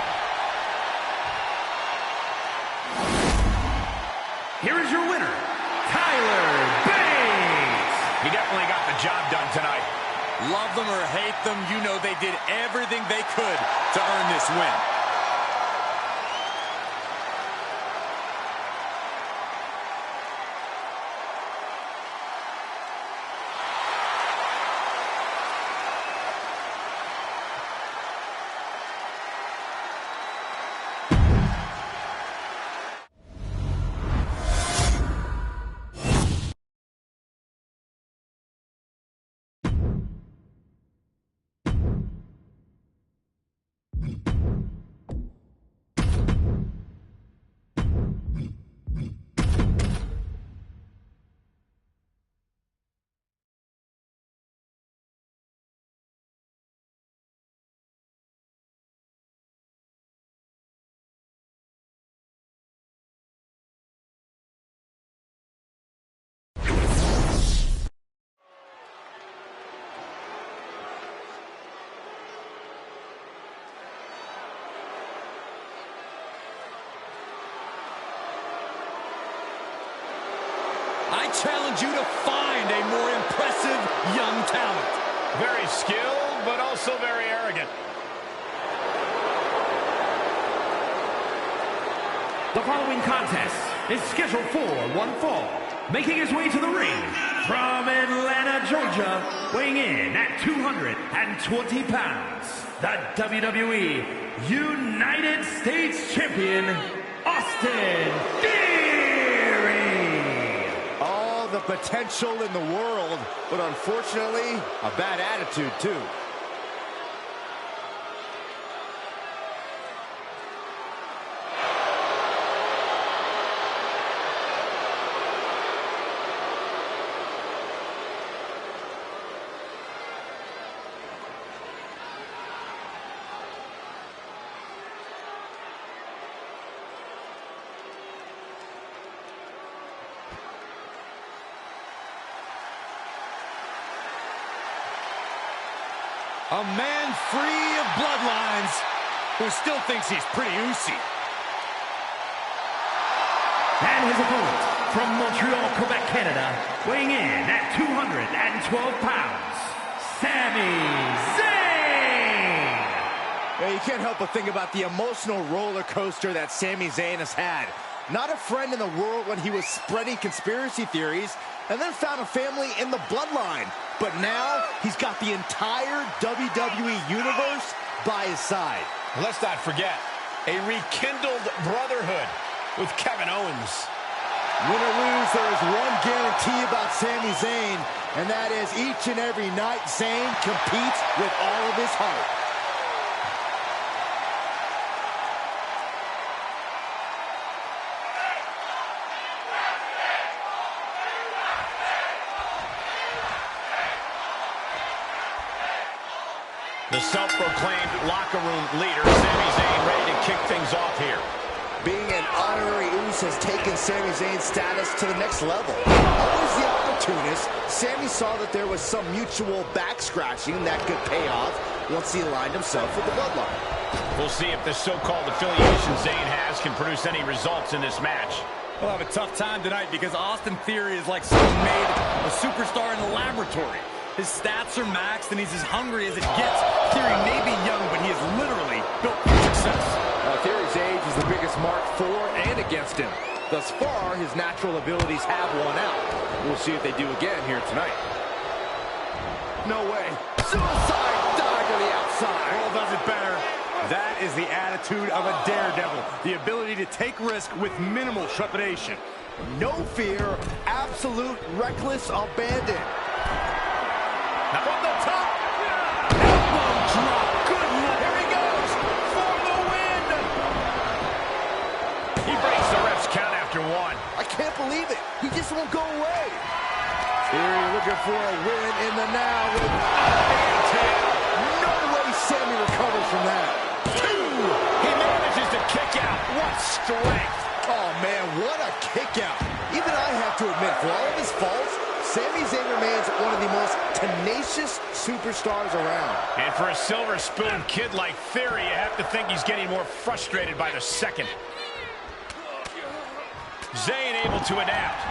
Love them or hate them, you know they did everything they could to earn this win. I challenge you to find a more impressive young talent. Very skilled, but also very arrogant. The following contest is scheduled for one fall. Making his way to the ring from Atlanta, Georgia, weighing in at 220 pounds, the WWE United States Champion, Austin Theory. All the potential in the world, but unfortunately, a bad attitude too. A man free of bloodlines who still thinks he's pretty oozy. And his opponent from Montreal, Quebec, Canada, weighing in at 212 pounds, Sami Zayn. Yeah, you can't help but think about the emotional roller coaster that Sami Zayn has had. Not a friend in the world when he was spreading conspiracy theories, and then found a family in the bloodline. But now, he's got the entire WWE Universe by his side. Let's not forget, a rekindled brotherhood with Kevin Owens. Win or lose, there is one guarantee about Sami Zayn, and that is each and every night, Zayn competes with all of his heart. The self-proclaimed locker room leader, Sami Zayn, ready to kick things off here. Being an honorary Uso has taken Sami Zayn's status to the next level. Always the opportunist, Sami saw that there was some mutual back-scratching that could pay off once he aligned himself with the bloodline. We'll see if the so-called affiliation Zayn has can produce any results in this match. We'll have a tough time tonight because Austin Theory is like someone made a superstar in the laboratory. His stats are maxed, and he's as hungry as it gets. Theory may be young, but he is literally built for success. Theory's age is the biggest mark for and against him. Thus far, his natural abilities have won out. We'll see if they do again here tonight. No way. Suicide dive to the outside. All does it better. That is the attitude of a daredevil. The ability to take risk with minimal trepidation. No fear, absolute reckless abandon. Now from the top. Elbow drop. Good luck. Here he goes for the win. He breaks the ref's count after one. I can't believe it. He just won't go away. Theory looking for a win in the now. With no way Sami recovers from that. Two. He manages to kick out. What strength. Oh, man, what a kick out. Even I have to admit, for all of his faults, Sami Zayn remains one of the most tenacious superstars around. And for a silver spoon kid like Theory, you have to think he's getting more frustrated by the second. Zayn able to adapt.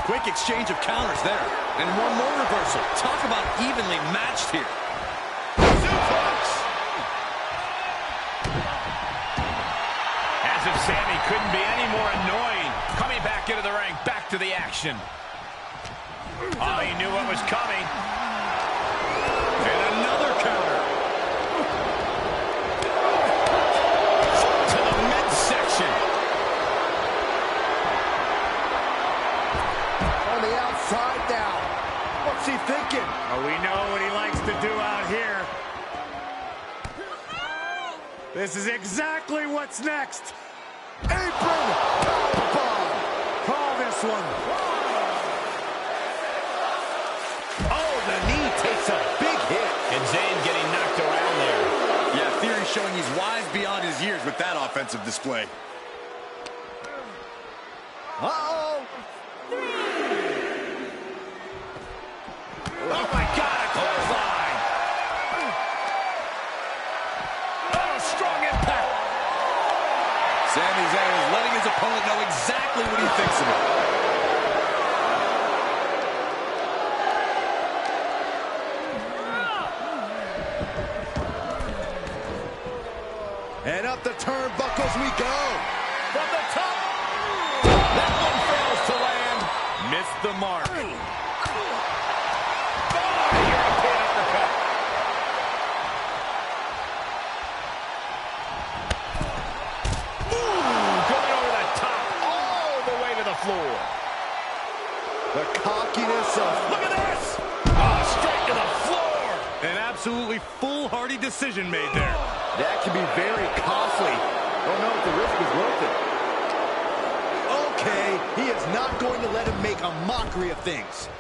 Quick exchange of counters there. And one more reversal. Talk about evenly matched here. Suplex. As if Sammy couldn't be any more annoying. Coming back into the ring, back to the action. Oh, he knew what was coming. And another counter. To the midsection. On the outside now. What's he thinking? Oh, we know what he likes to do out here. This is exactly what's next. Apron powerbomb. Call this one. Oh, the knee takes a big hit. And Zayn getting knocked around there. Yeah, theory showing he's wise beyond his years with that offensive display. Uh-oh. Oh, my God, a clothesline. Oh, strong impact. Sami Zayn is letting his opponent know exactly what he thinks of it. And up the turnbuckles we go. From the top. That one fails to land. Missed the mark. European uppercut. Going over the top, all the way to the floor. The cockiness of... Look at this! Oh, straight to the floor. An absolutely foolhardy decision made there. That can be very costly. Don't know if the risk is worth it. Okay, he is not going to let him make a mockery of things.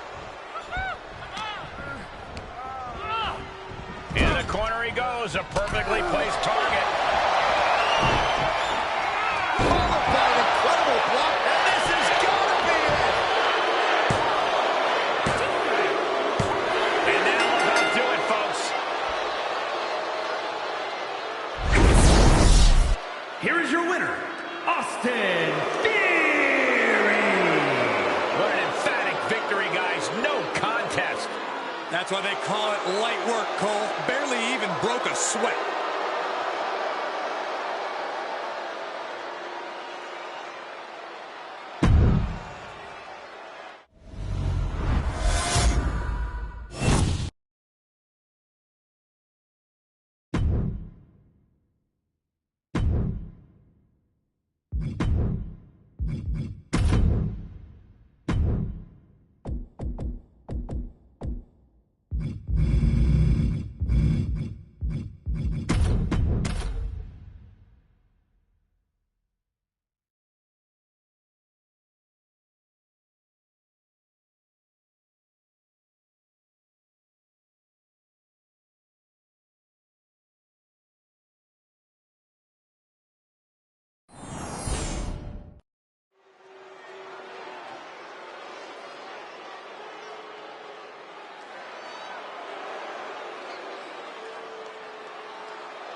In the corner he goes, a perfectly placed target. Followed by an incredible block, and this has got to be it. And now that'll do it, folks. Here is your winner, Austin Theory. What an emphatic victory, guys. No contest. That's why they call it light work, Cole. Barely even broke a sweat.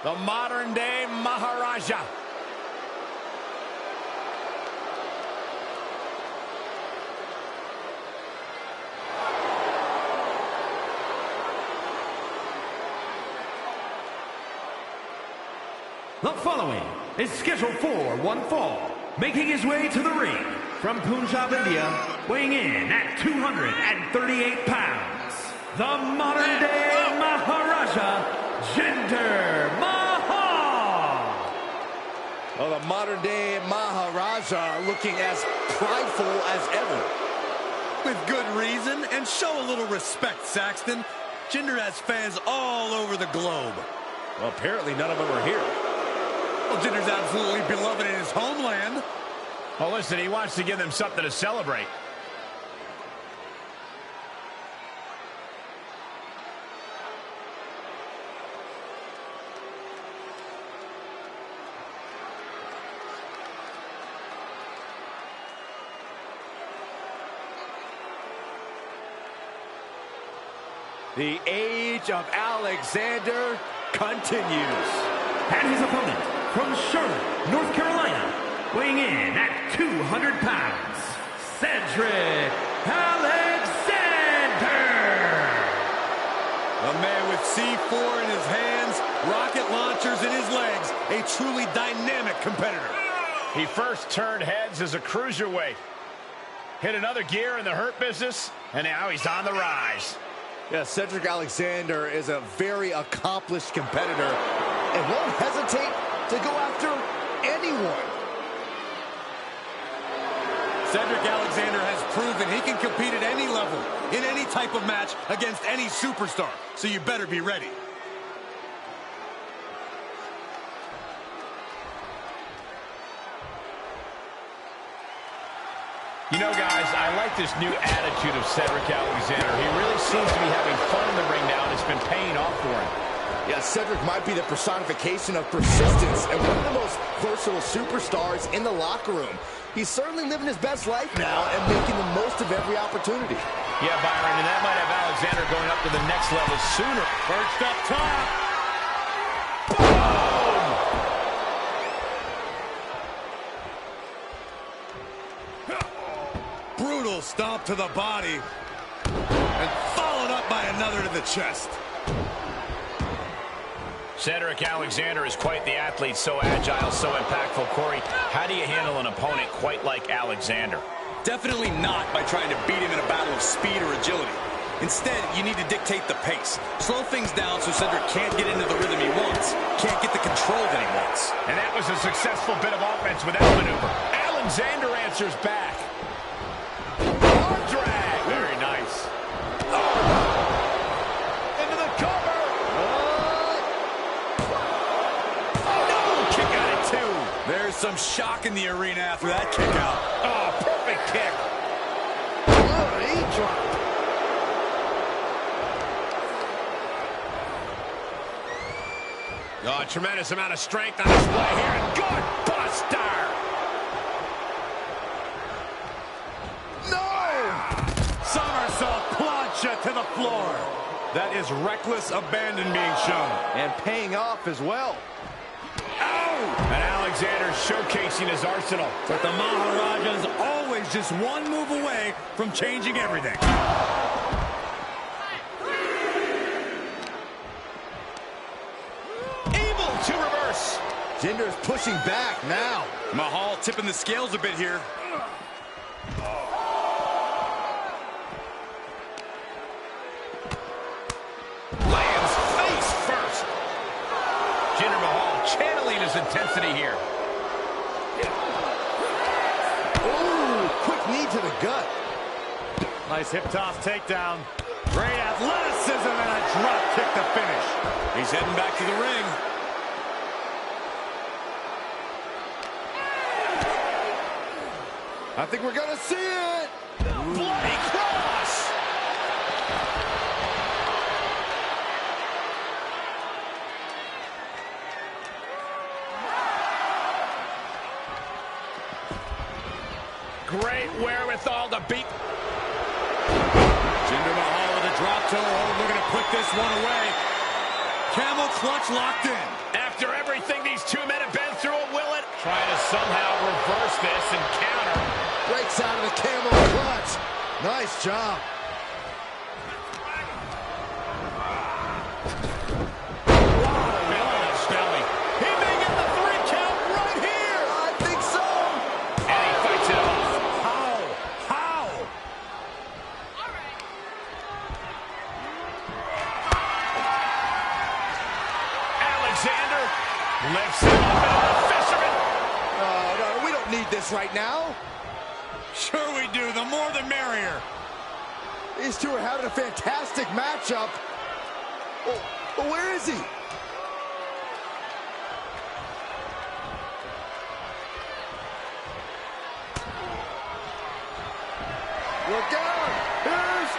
The modern-day Maharaja. The following is scheduled for one fall, making his way to the ring from Punjab, India, weighing in at 238 pounds, the modern-day Maharaja, Jinder Mahal. Well, the modern-day Maharaja looking as prideful as ever. With good reason, and show a little respect, Saxton. Jinder has fans all over the globe. Well, apparently none of them are here. Well, Jinder's absolutely beloved in his homeland. Well, listen, he wants to give them something to celebrate. The age of Alexander continues. And his opponent from Charlotte, North Carolina, weighing in at 200 pounds, Cedric Alexander. A man with C4 in his hands, rocket launchers in his legs, a truly dynamic competitor. He first turned heads as a cruiserweight, hit another gear in the hurt business, and now he's on the rise. Yeah, Cedric Alexander is a very accomplished competitor and won't hesitate to go after anyone. Cedric Alexander has proven he can compete at any level, in any type of match, against any superstar. So you better be ready. You know, guys, I like this new attitude of Cedric Alexander. He really seems to be having fun in the ring now, and it's been paying off for him. Yeah, Cedric might be the personification of persistence and one of the most versatile superstars in the locker room. He's certainly living his best life now and making the most of every opportunity. Yeah, Byron, and that might have Alexander going up to the next level sooner. Perched up top. Brutal stomp to the body. And followed up by another to the chest. Cedric Alexander is quite the athlete, so agile, so impactful. Corey, how do you handle an opponent quite like Alexander? Definitely not by trying to beat him in a battle of speed or agility. Instead, you need to dictate the pace. Slow things down so Cedric can't get into the rhythm he wants, can't get the control that he wants. And that was a successful bit of offense with that maneuver. Alexander answers back. Arm drag. Very nice. Into the cover. No, kick out at two. There's some shock in the arena after that kick out. Oh, perfect kick. He dropped. Oh, a tremendous amount of strength on display here, and good buster! No! Somersault plancha to the floor. That is reckless abandon being shown. And paying off as well. And Alexander showcasing his arsenal. But the Maharaja's always just one move away from changing everything. Able to reverse. Jinder's pushing back now. Mahal tipping the scales a bit here. Lands face first. Jinder Mahal channeling his intensity here. Ooh, quick knee to the gut. Nice hip toss takedown. Great athleticism and a drop kick to finish. He's heading back to the ring. I think we're gonna see it. Bloody cross. Great wherewithal to beat. Jinder Mahal with a drop toe hold, looking to put this one away. Camel clutch locked in. After everything these two men have been through, will it? Trying to somehow reverse this and counter. Breaks out of the camel clutch. Nice job. Belly. He may get the 3 count right here. I think so. And he fights it off. How? Alexander lifts him up into the fisherman. Oh, no, we don't need this right now. Sure we do. The more the merrier. These two are having a fantastic matchup. Oh, but where is he? Look out! Here's...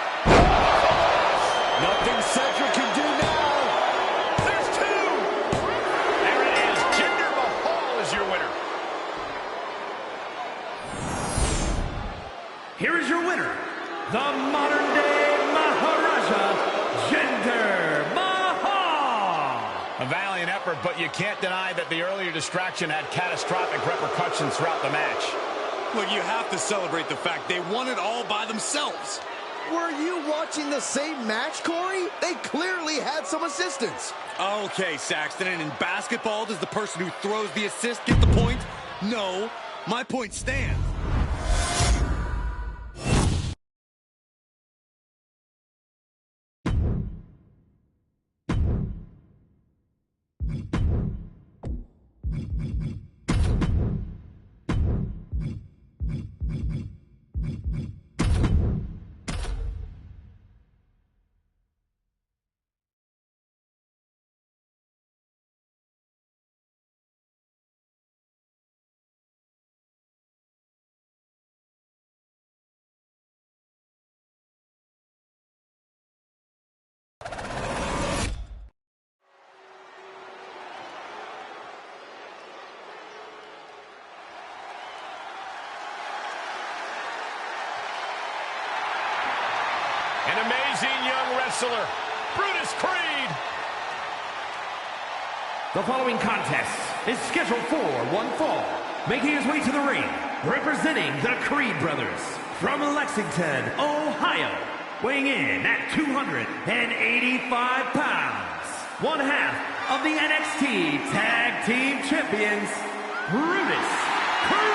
Nothing Cedric can do now. There's 2. There it is. Jinder Mahal is your winner. Here is your winner, the modern-day Maharaja, Jinder Mahal. A valiant effort, but you can't deny that the earlier distraction had catastrophic repercussions throughout the match. Look, you have to celebrate the fact they won it all by themselves. Were you watching the same match, Corey? They clearly had some assistance. Okay, Saxton, and in basketball, does the person who throws the assist get the point? No, my point stands. An amazing young wrestler, Brutus Creed. The following contest is scheduled for one fall. Making his way to the ring, representing the Creed brothers from Lexington, Ohio. Weighing in at 285 pounds. One half of the NXT Tag Team Champions, Brutus Creed.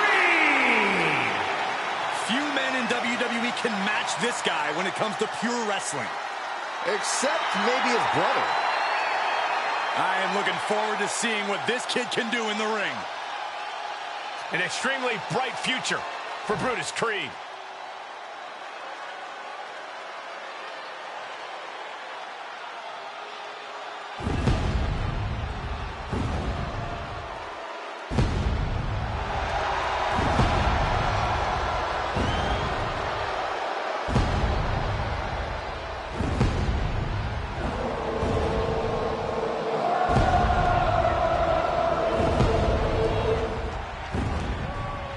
Few men in WWE can match this guy when it comes to pure wrestling. Except maybe his brother. I am looking forward to seeing what this kid can do in the ring. An extremely bright future for Brutus Creed.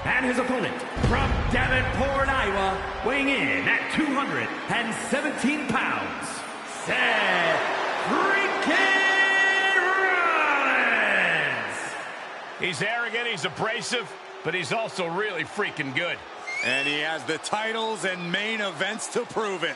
And his opponent from Davenport, Iowa, weighing in at 217 pounds, Seth freaking Rollins. He's arrogant, he's abrasive, but he's also really freaking good. And he has the titles and main events to prove it.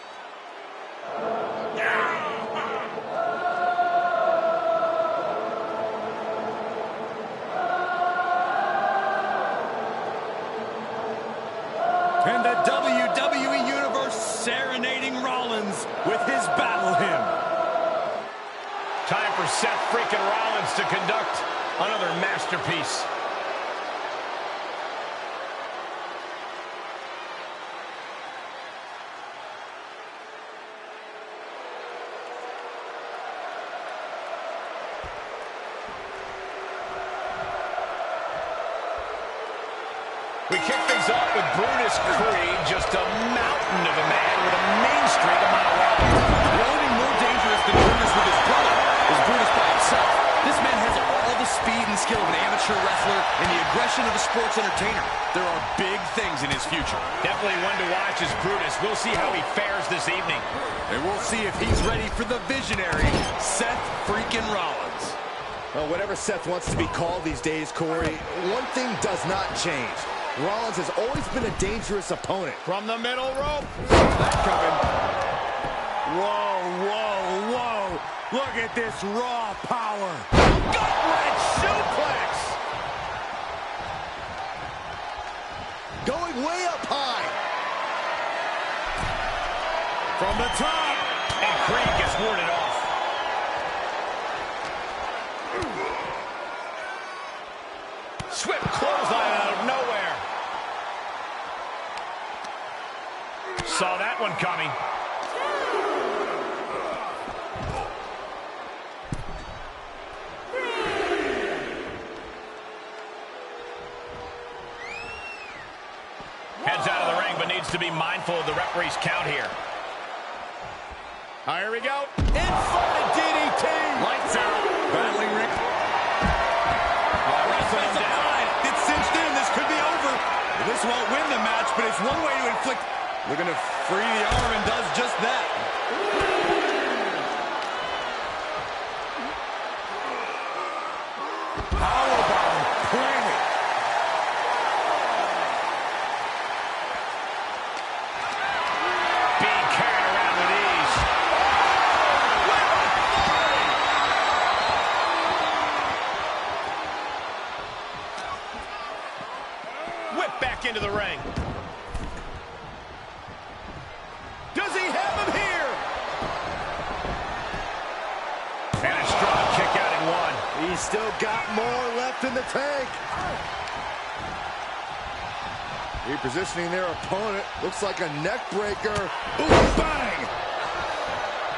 And the WWE Universe serenading Rollins with his battle hymn. Time for Seth freaking Rollins to conduct another masterpiece. We kick things off with Brutus Creed, just a mountain of a man with a mean streak a mile long. The only thing more dangerous than Brutus with his brother is Brutus by himself. This man has all the speed and skill of an amateur wrestler and the aggression of a sports entertainer. There are big things in his future. Definitely one to watch is Brutus. We'll see how he fares this evening. And we'll see if he's ready for the visionary, Seth freaking Rollins. Well, whatever Seth wants to be called these days, Corey, one thing does not change. Rollins has always been a dangerous opponent. From the middle rope. That coming. Whoa, whoa, whoa. Look at this raw power. Gut-wrench suplex. Going way up high. From the top. And Creed gets warded off. Swift clothesline out of nowhere. Saw that one coming. Heads out of the ring, but needs to be mindful of the referee's count here. Here we go. Inverted DDT. Lights out. Battling Rick. Wrestling him down. It's cinched in. This could be over. This won't win the match, but it's one way to inflict. Looking to free the arm and does just that. Powerbomb planted. right back into the ring. Does he have him here? And a strong kick out in one. He's still got more left in the tank. Repositioning their opponent. Looks like a neck breaker. Ooh, bang!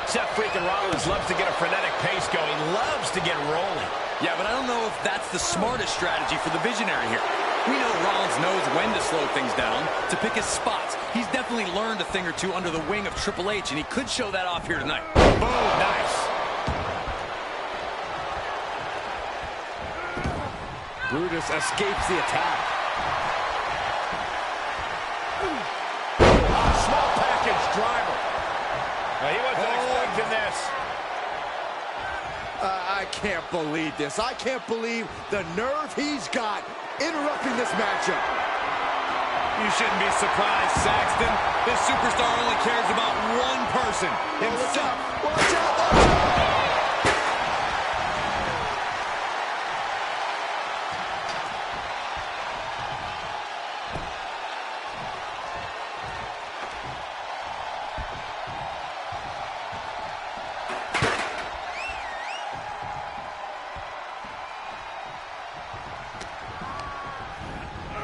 Seth freaking Rollins loves to get a frenetic pace going. Loves to get rolling. Yeah, but I don't know if that's the smartest strategy for the Visionary here. We know Rollins knows when to slow things down, to pick his spots. He's definitely learned a thing or two under the wing of Triple H, and he could show that off here tonight. Boom, nice. Brutus escapes the attack. Small package driver. Well, he wasn't expecting this. I can't believe this. I can't believe the nerve he's got interrupting this matchup. You shouldn't be surprised, Saxton. This superstar only cares about one person, himself. Watch out! Watch out!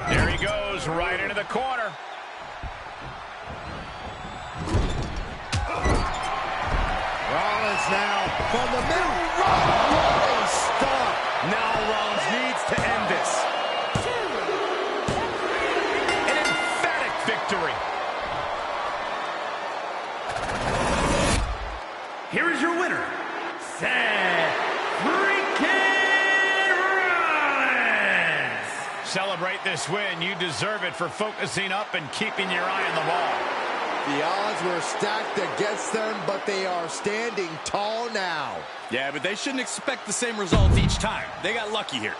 There he goes, right into the corner. Rollins now from the middle. Rolling stomp. Now Rollins needs to end this. An emphatic victory. Here is your winner, Seth freaking Rollins. Celebrate this win. You deserve it for focusing up and keeping your eye on the ball. The odds were stacked against them, but they are standing tall now. Yeah, but they shouldn't expect the same result each time. They got lucky here.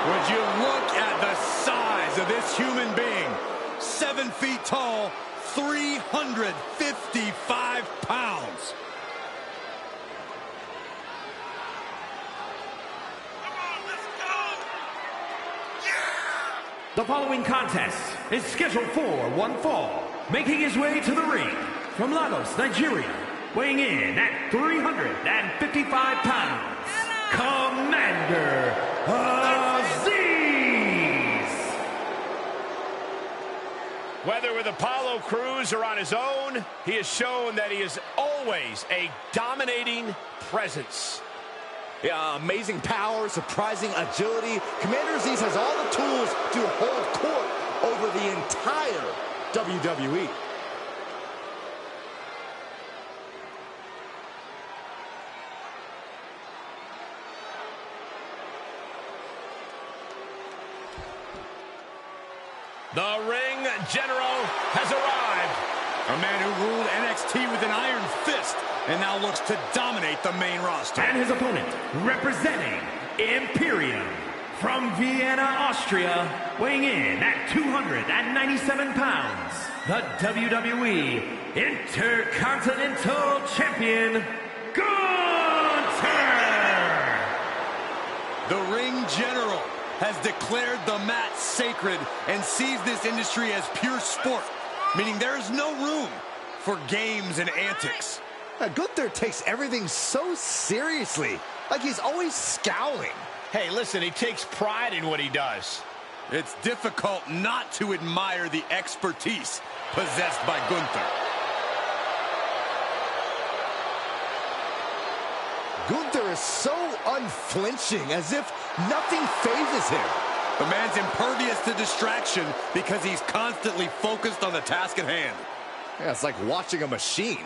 Would you look at the size of this human being? 7 feet tall, 355 pounds. The following contest is scheduled for one fall. Making his way to the ring from Lagos, Nigeria, weighing in at 355 pounds, Commander Aziz. Whether with Apollo Crews or on his own, he has shown that he is always a dominating presence. Yeah, amazing power, surprising agility. Commander Aziz has all the tools to hold court over the entire WWE. The ring general has arrived. A man who ruled NXT with an iron fist and now looks to dominate the main roster. And his opponent, representing Imperium from Vienna, Austria, weighing in at 297 pounds, the WWE Intercontinental Champion, Gunther. The ring general has declared the mat sacred and sees this industry as pure sport, meaning there is no room for games and antics. Gunther takes everything so seriously, like he's always scowling. Hey, listen, he takes pride in what he does. It's difficult not to admire the expertise possessed by Gunther. Gunther is so unflinching, as if nothing phases him. The man's impervious to distraction because he's constantly focused on the task at hand. Yeah, it's like watching a machine.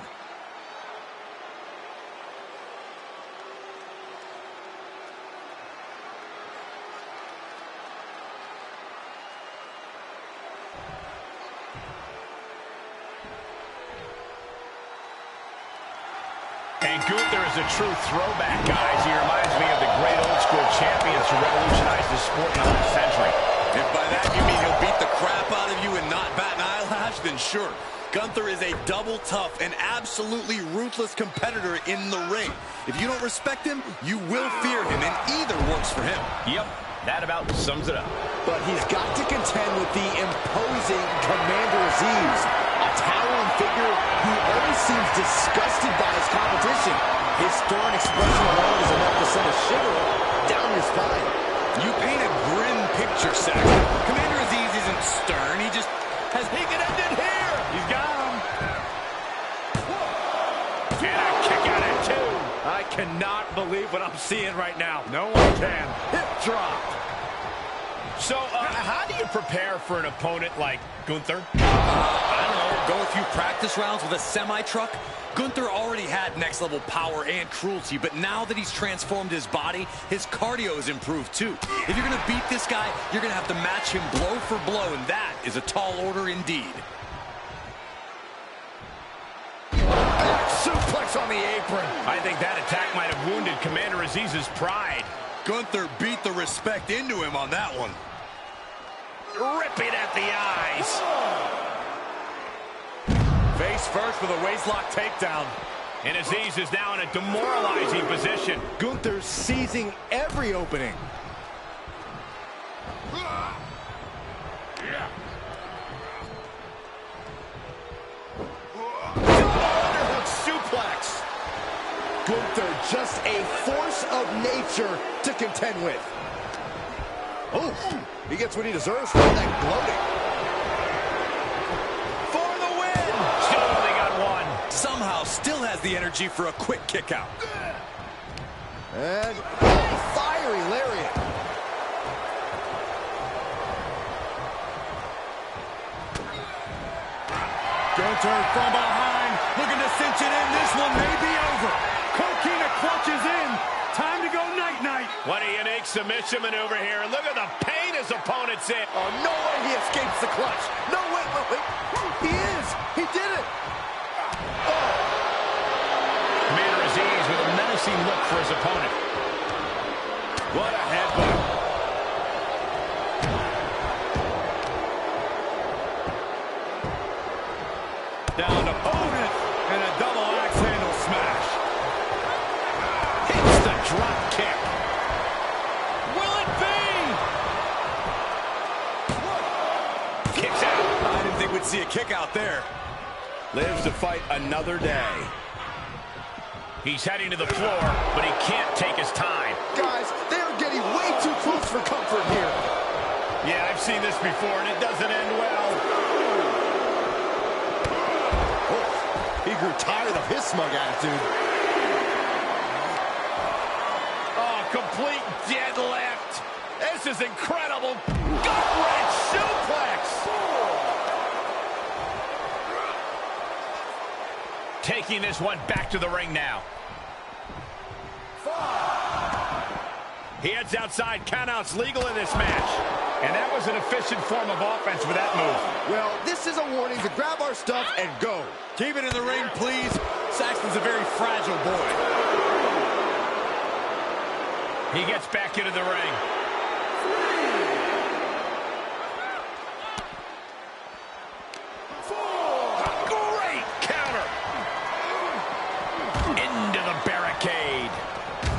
And Gunther is a true throwback, guys. He reminds me of the great old-school champions who revolutionized the sport in the last century. If by that you mean he'll beat the crap out of you and not bat an eyelash, then sure. Gunther is a double tough and absolutely ruthless competitor in the ring. If you don't respect him, you will fear him, and either works for him. Yep, that about sums it up. But he's got to contend with the imposing Commander Aziz, a towering figure who always seems disgusted by his competition. His stern expression alone is enough to send a shiver down your spine. You paint a grim picture, Saxton. Commander Aziz isn't stern, he just has... He can end it here! He's got him. And a kick out at two. I cannot believe what I'm seeing right now. No one can. Hip drop. So, how do you prepare for an opponent like Gunther? I don't know, go a few practice rounds with a semi-truck. Gunther already had next-level power and cruelty, but now that he's transformed his body, his cardio has improved too. If you're going to beat this guy, you're going to have to match him blow for blow, and that is a tall order indeed. Suplex on the apron. I think that attack might have wounded Commander Aziz's pride. Gunther beat the respect into him on that one. Ripping at the eyes. Face first with a waistlock takedown. And Aziz is now in a demoralizing position. Gunther's seizing every opening. Underhook suplex. Gunther just a force of nature to contend with. Oh, he gets what he deserves for that gloating. For the win. Still only got one. Somehow still has the energy for a quick kick out. And fiery lariat. Gunther from behind, looking to cinch it in. This one may be over. Coquina clutches in. Time to go night-night. What a unique submission maneuver here. And look at the pain his opponent's in. Oh, no way he escapes the clutch. No, wait. He is. He did it. Commander Aziz with a menacing look for his opponent. What a headbutt. Down opponent and a double axe handle smash. Hits the drop kick. Will it be? Kicks out. I didn't think we'd see a kick out there. Lives to fight another day. He's heading to the floor, but he can't take his time. Guys, they are getting way too close for comfort here. Yeah, I've seen this before, and it doesn't end well. He grew tired of his smug attitude. Oh, complete deadlift. This is incredible. Gut-wrench suplex. Taking this one back to the ring now. He heads outside. Countouts legal in this match. And that was an efficient form of offense with that move. Well, this is a warning to grab our stuff and go. Keep it in the ring, please. Saxton's a very fragile boy. He gets back into the ring. Great counter. Into the barricade.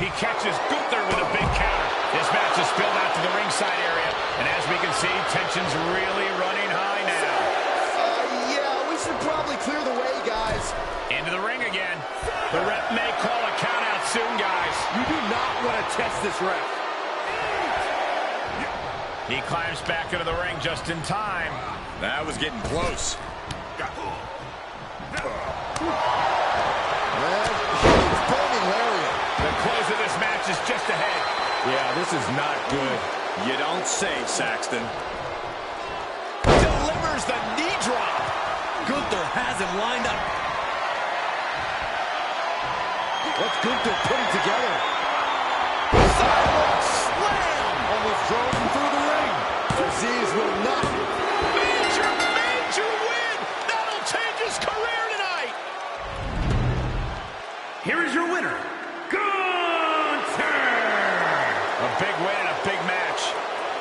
He catches Gunther with a big counter. This match has spilled out to the ringside area, and as we can see, tension's really running high now. Yeah, we should probably clear the way, guys. Into the ring again. The ref may call a count out soon, guys. You do not want to test this ref. He climbs back into the ring just in time. That was getting close. Burning lariat. The close of this match is just ahead. Yeah, this is not good. You don't say, Saxton. Delivers the knee drop. Gunther has him lined up. What's Gunther putting together? Sidewalk slam. Almost drove him through the ring. Aziz will not. Major win. That'll change his career tonight. Here is your winner, Gunther! A big win and a big match.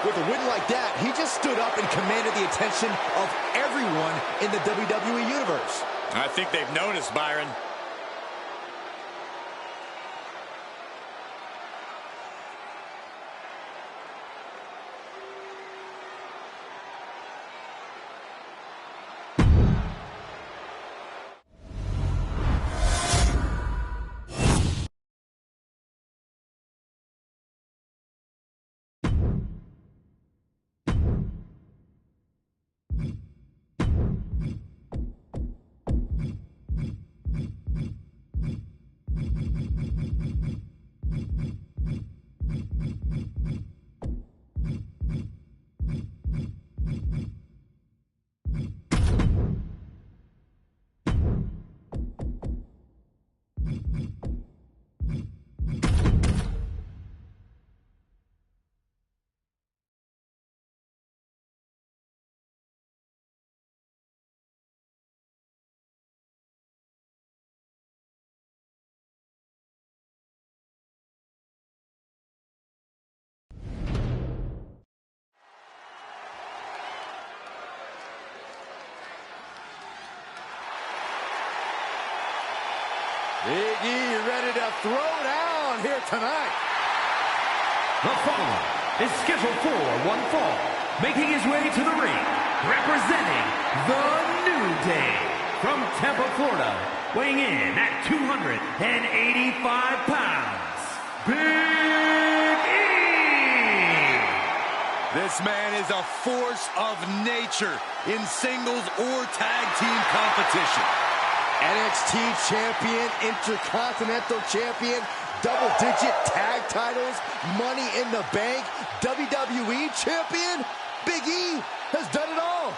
With a win like that, he just stood up and commanded the attention of everyone in the WWE Universe. I think they've noticed, Byron. Big E ready to throw down here tonight. The following is scheduled for one fall, making his way to the ring, representing the New Day from Tampa, Florida, weighing in at 285 pounds, Big E! This man is a force of nature in singles or tag team competition. NXT champion, Intercontinental champion, double-digit tag titles, Money in the Bank, WWE champion. Big E has done it all.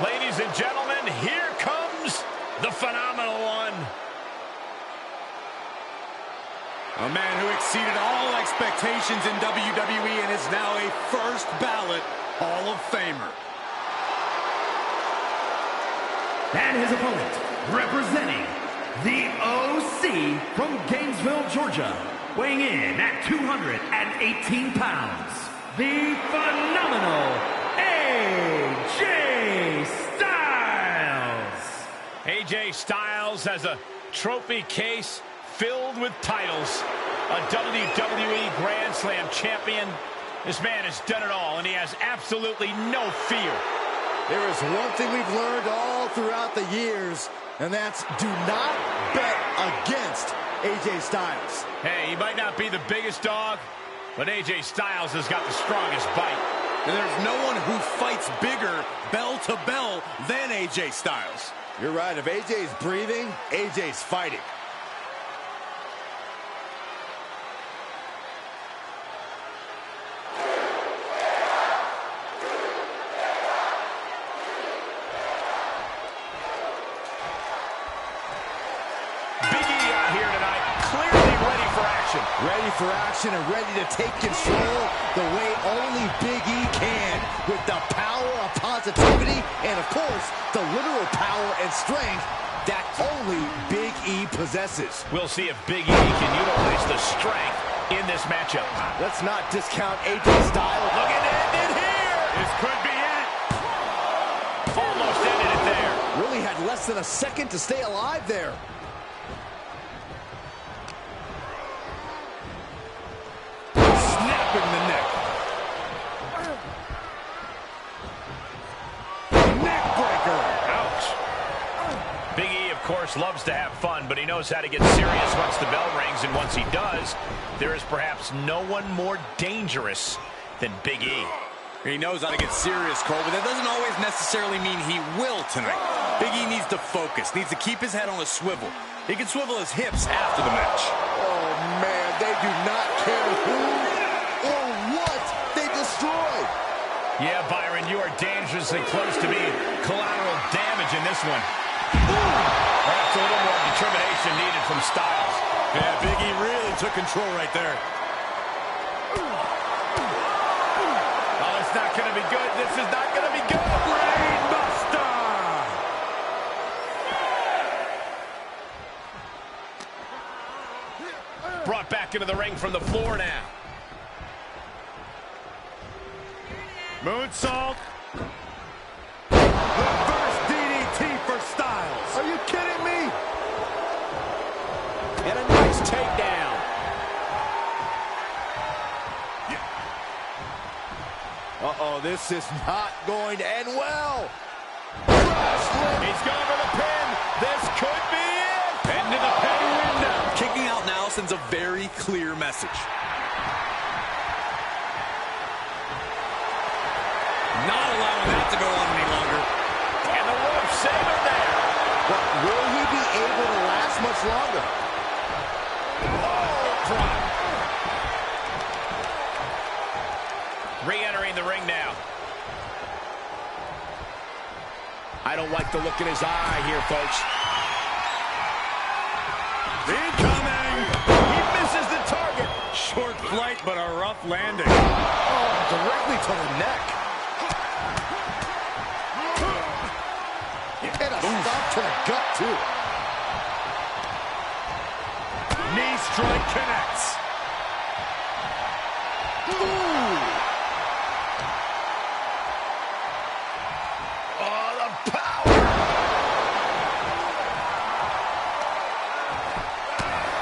Ladies and gentlemen, here comes the phenomenal one. A man who exceeded all expectations in WWE and is now a first ballot Hall of Famer. And his opponent, representing the OC from Gainesville, Georgia, weighing in at 218 pounds, the phenomenal AJ Styles. AJ Styles has a trophy case filled with titles, a WWE Grand Slam champion. This man has done it all, and he has absolutely no fear. There is one thing we've learned all throughout the years, and that's do not bet against AJ Styles. Hey, he might not be the biggest dog, but AJ Styles has got the strongest bite. And there's no one who fights bigger bell to bell than AJ Styles. You're right. If AJ's breathing, AJ's fighting. Ready for action and ready to take control the way only Big E can, with the power of positivity and, of course, the literal power and strength that only Big E possesses. We'll see if Big E can utilize the strength in this matchup. Let's not discount AJ Styles. Looking to end it here. right there. Really had less than a second to stay alive there. Snapping the neck. Neck breaker. Ouch. Big E, of course, loves to have fun, but he knows how to get serious once the bell rings, and once he does, there is perhaps no one more dangerous than Big E. He knows how to get serious, Cole, but that doesn't always necessarily mean he will tonight. Big E needs to focus, needs to keep his head on a swivel. He can swivel his hips after the match. Oh, man, they do not care who or what they destroy. Yeah, Byron, you are dangerously close to being collateral damage in this one. Perhaps a little more determination needed from Styles. Yeah, Big E really took control right there. Oh, it's not going to be good. This is not going to be good. Brainbuster. Brought back into the ring from the floor now. Moonsault. Reverse DDT for Styles. Are you kidding me? And a nice takedown. Uh-oh, this is not going to end well. He's going for the pin. This could be it. Into the pin window. Kicking out now sends a very clear message. Not allowing that to go on any longer. And the rope saver there. But will he be able to last much longer? Oh, drop. Re-entering the ring now. I don't like the look in his eye here, folks. Incoming. He misses the target. Short flight, but a rough landing. Oh, directly to the neck. And a stop to the gut, too. Knee strike connects. Ooh. Oh, the power.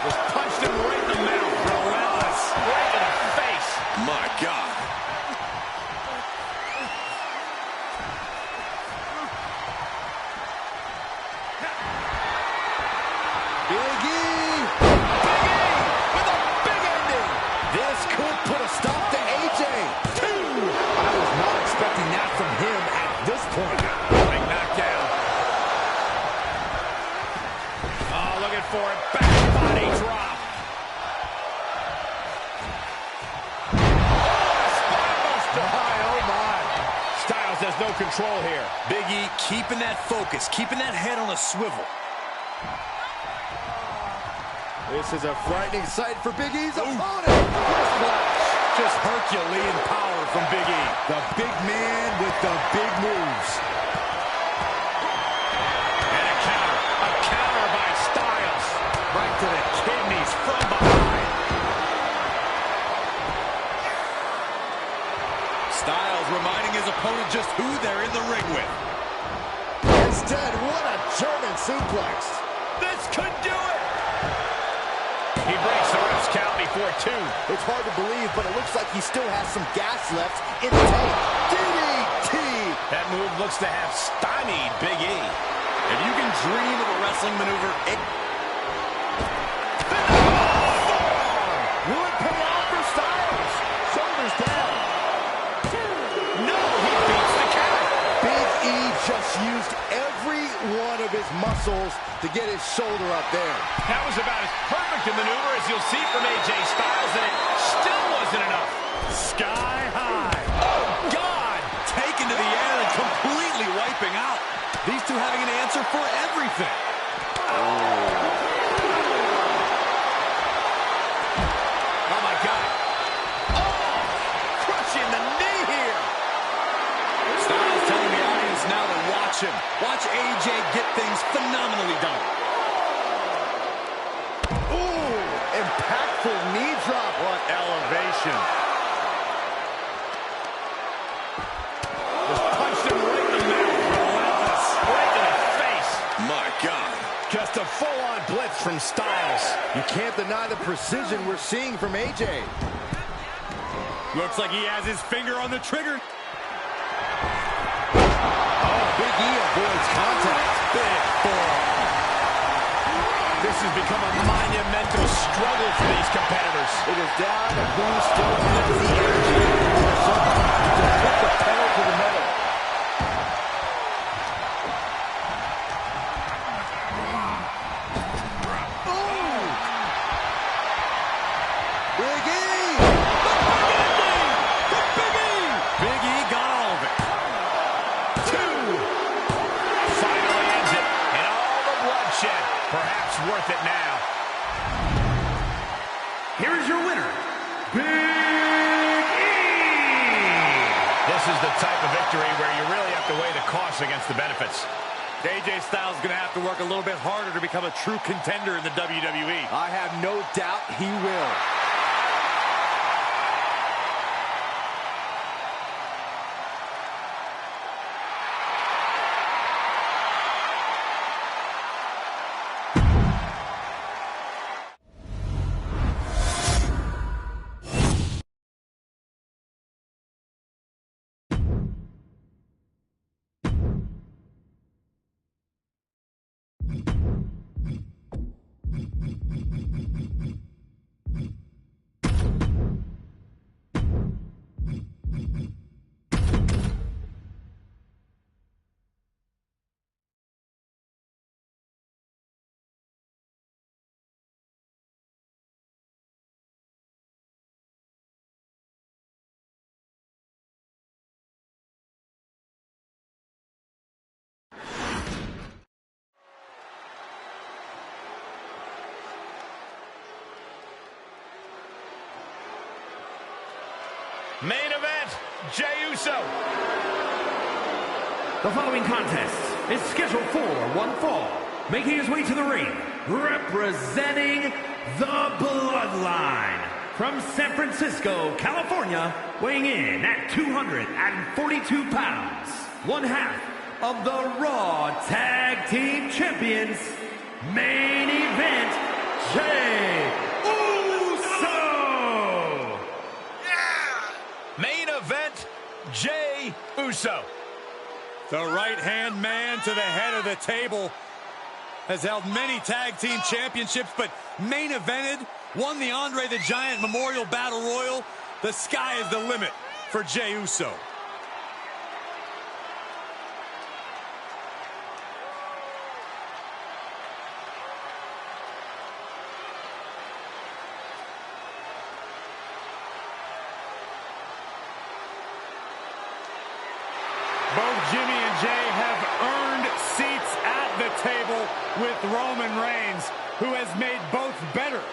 Just punched him right in the mouth. Relentless. Right in the face. My God. Big E. With a big ending. This could put a stop to AJ. I was not expecting that from him at this point. Big knockdown. Oh, looking for it. Back body drop. Spinebuster. Oh, my. Styles has no control here. Big E keeping that focus, keeping that head on a swivel. This is a frightening sight for Big E's opponent. Splash. Just Herculean power from Big E. The big man with the big moves. And a counter. A counter by Styles. Right to the kidneys from behind. Styles reminding his opponent just who they're in the ring with. Instead, what a German suplex. This could do it. He breaks the ref's count before 2. It's hard to believe, but it looks like he still has some gas left in the tank. DDT. That move looks to have stymied Big E. If you can dream of a wrestling maneuver, Will it pay off for Styles? Shoulders down. No, he beats the count. Big E just used every one of his muscles to get his shoulder up there. That was about as perfect a maneuver as you'll see from AJ Styles, and it still wasn't enough. Sky high. oh God, taken to the air and completely wiping out. These two having an answer for everything. Oh, my God. Oh, crushing the knee here. Styles telling the audience now to watch him. Watch AJ get things phenomenally done. Ooh, impactful knee drop. What elevation. Just punched him right in the mouth. Relentless. Right from Styles. You can't deny the precision we're seeing from AJ. Looks like he has his finger on the trigger. Oh, Big E avoids contact. Big forearm. This has become a monumental struggle for these competitors. It is down, and who still has the energy to put the pedal to the metal. Big E! The Big Ending! Big E got all of it. 2. Finally ends it. And all the bloodshed. Perhaps worth it now. Here is your winner, Big E! This is the type of victory where you really have to weigh the costs against the benefits. AJ Styles is going to have to work a little bit harder to become a true contender in the WWE. I have no doubt he will. Main event, Jey Uso. The following contest is scheduled for one fall. Making his way to the ring, representing the Bloodline. From San Francisco, California, weighing in at 242 pounds. One half of the Raw Tag Team Champions. Main event, Jey Uso. Main event, Jey Uso. The right-hand man to the head of the table has held many tag team championships, but main evented, won the Andre the Giant Memorial Battle Royal. The sky is the limit for Jey Uso. Both Jimmy and Jey have earned seats at the table with Roman Reigns, who has made both better.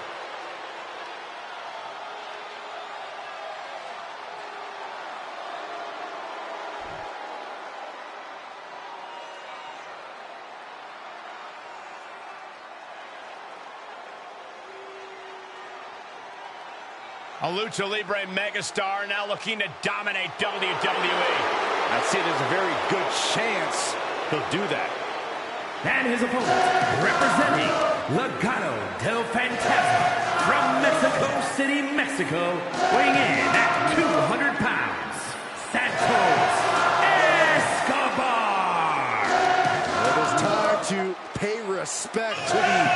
A Lucha Libre megastar now looking to dominate WWE. I'd say there's a very good chance he'll do that. And his opponent, representing Legado del Fantasma from Mexico City, Mexico, weighing in at 200 pounds, Santos Escobar. It is time to pay respect to the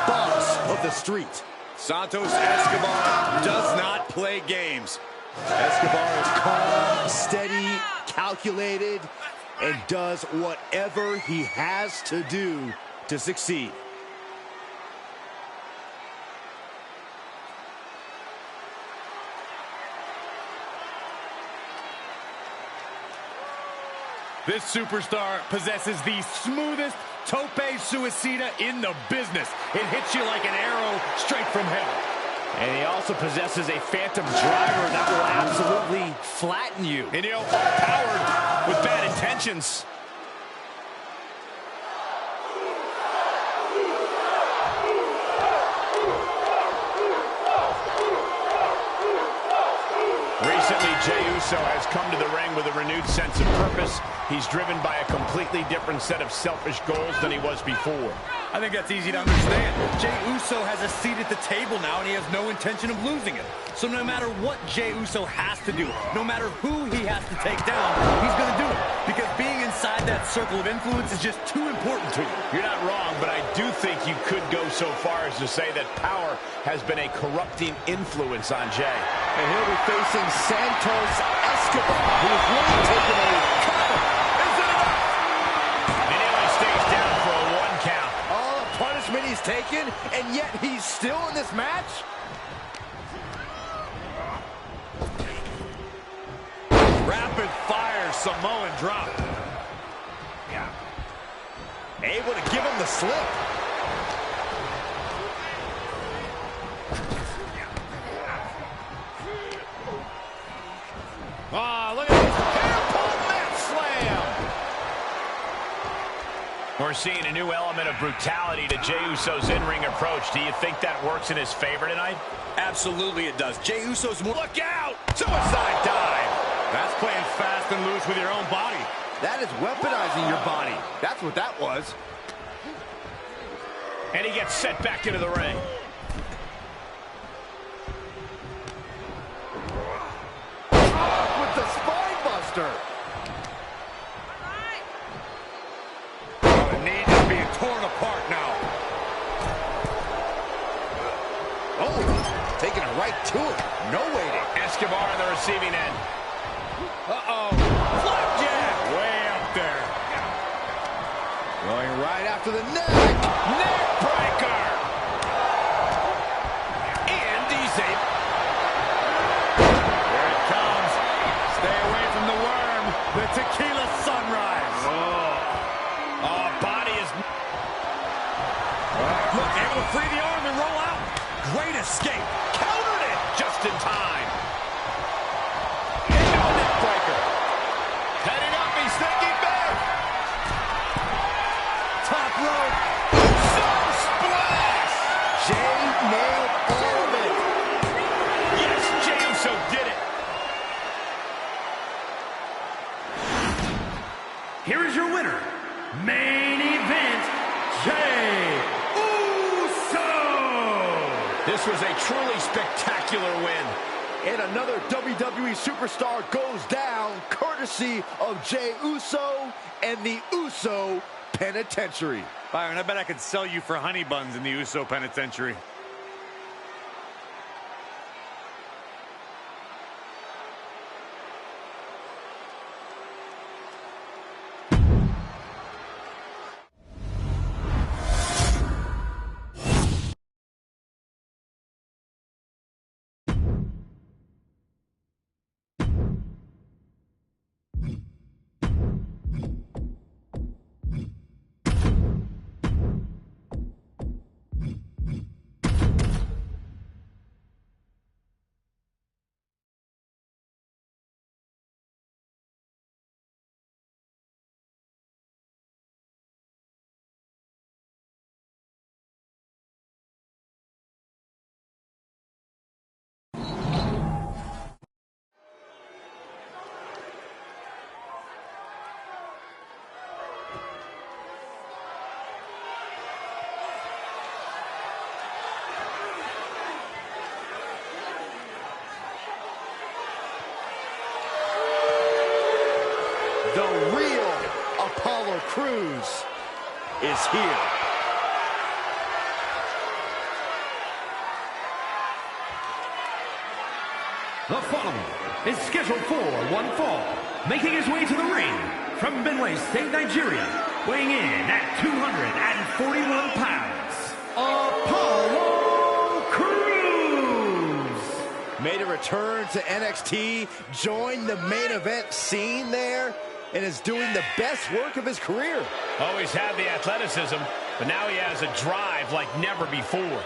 boss of the street. Santos Escobar does not play games. Escobar is calm, steady, calculated, and does whatever he has to do to succeed. This superstar possesses the smoothest tope suicida in the business. It hits you like an arrow straight from hell. And he also possesses a phantom driver that will absolutely flatten you. And, you know, powered with bad intentions. Recently, Jey Uso has come to the ring with a renewed sense of purpose. He's driven by a completely different set of selfish goals than he was before. I think that's easy to understand. Jey Uso has a seat at the table now, and he has no intention of losing it. So no matter what Jey Uso has to do, no matter who he has to take down, he's going to do it. Because being inside that circle of influence is just too important to him. You're not wrong, but I do think you could go so far as to say that power has been a corrupting influence on Jey. And he'll be facing Santos Escobar, who is really taking a cover. Is it enough? And he only stays down for a 1 count. All the punishment he's taken, and yet he's still in this match? Rapid fire Samoan drop. Yeah. Able to give him the slip. Oh, look at this. Hairpole mat slam. We're seeing a new element of brutality to Jey Uso's in-ring approach. Do you think that works in his favor tonight? Absolutely it does. Jey Uso's more... Look out! Suicide dive! That's playing fast and loose with your own body. That is weaponizing your body. That's what that was. And he gets set back into the ring. With the spine buster. Oh, the knee is being torn apart now. Oh, taking it right to it. No waiting. Escobar on the receiving end. Uh-oh. Flapjack! Way up there. Going right after the neck. Neck breaker. And he's able. Here it comes. Stay away from the worm. The tequila sunrise. Oh, body is... Look, able to free the arm and roll out. Great escape. Countered it just in time. Into a neck breaker. Heading up, he's thinking big. Top rope. Sun splash. Jey nailed all of it. Yes, Jey Uso did it. Here is your winner, main event, Jey Uso! This was a truly spectacular win. And another WWE superstar goes down, courtesy of Jey Uso and the Uso Penitentiary. Byron, I bet I could sell you for honey buns in the Uso Penitentiary. The real Apollo Crews is here. The following is scheduled for one fall, making his way to the ring from Benue State, Nigeria, weighing in at 241 pounds, Apollo Crews. Made a return to NXT, joined the main event scene there, and is doing the best work of his career. Always had the athleticism, but now he has a drive like never before.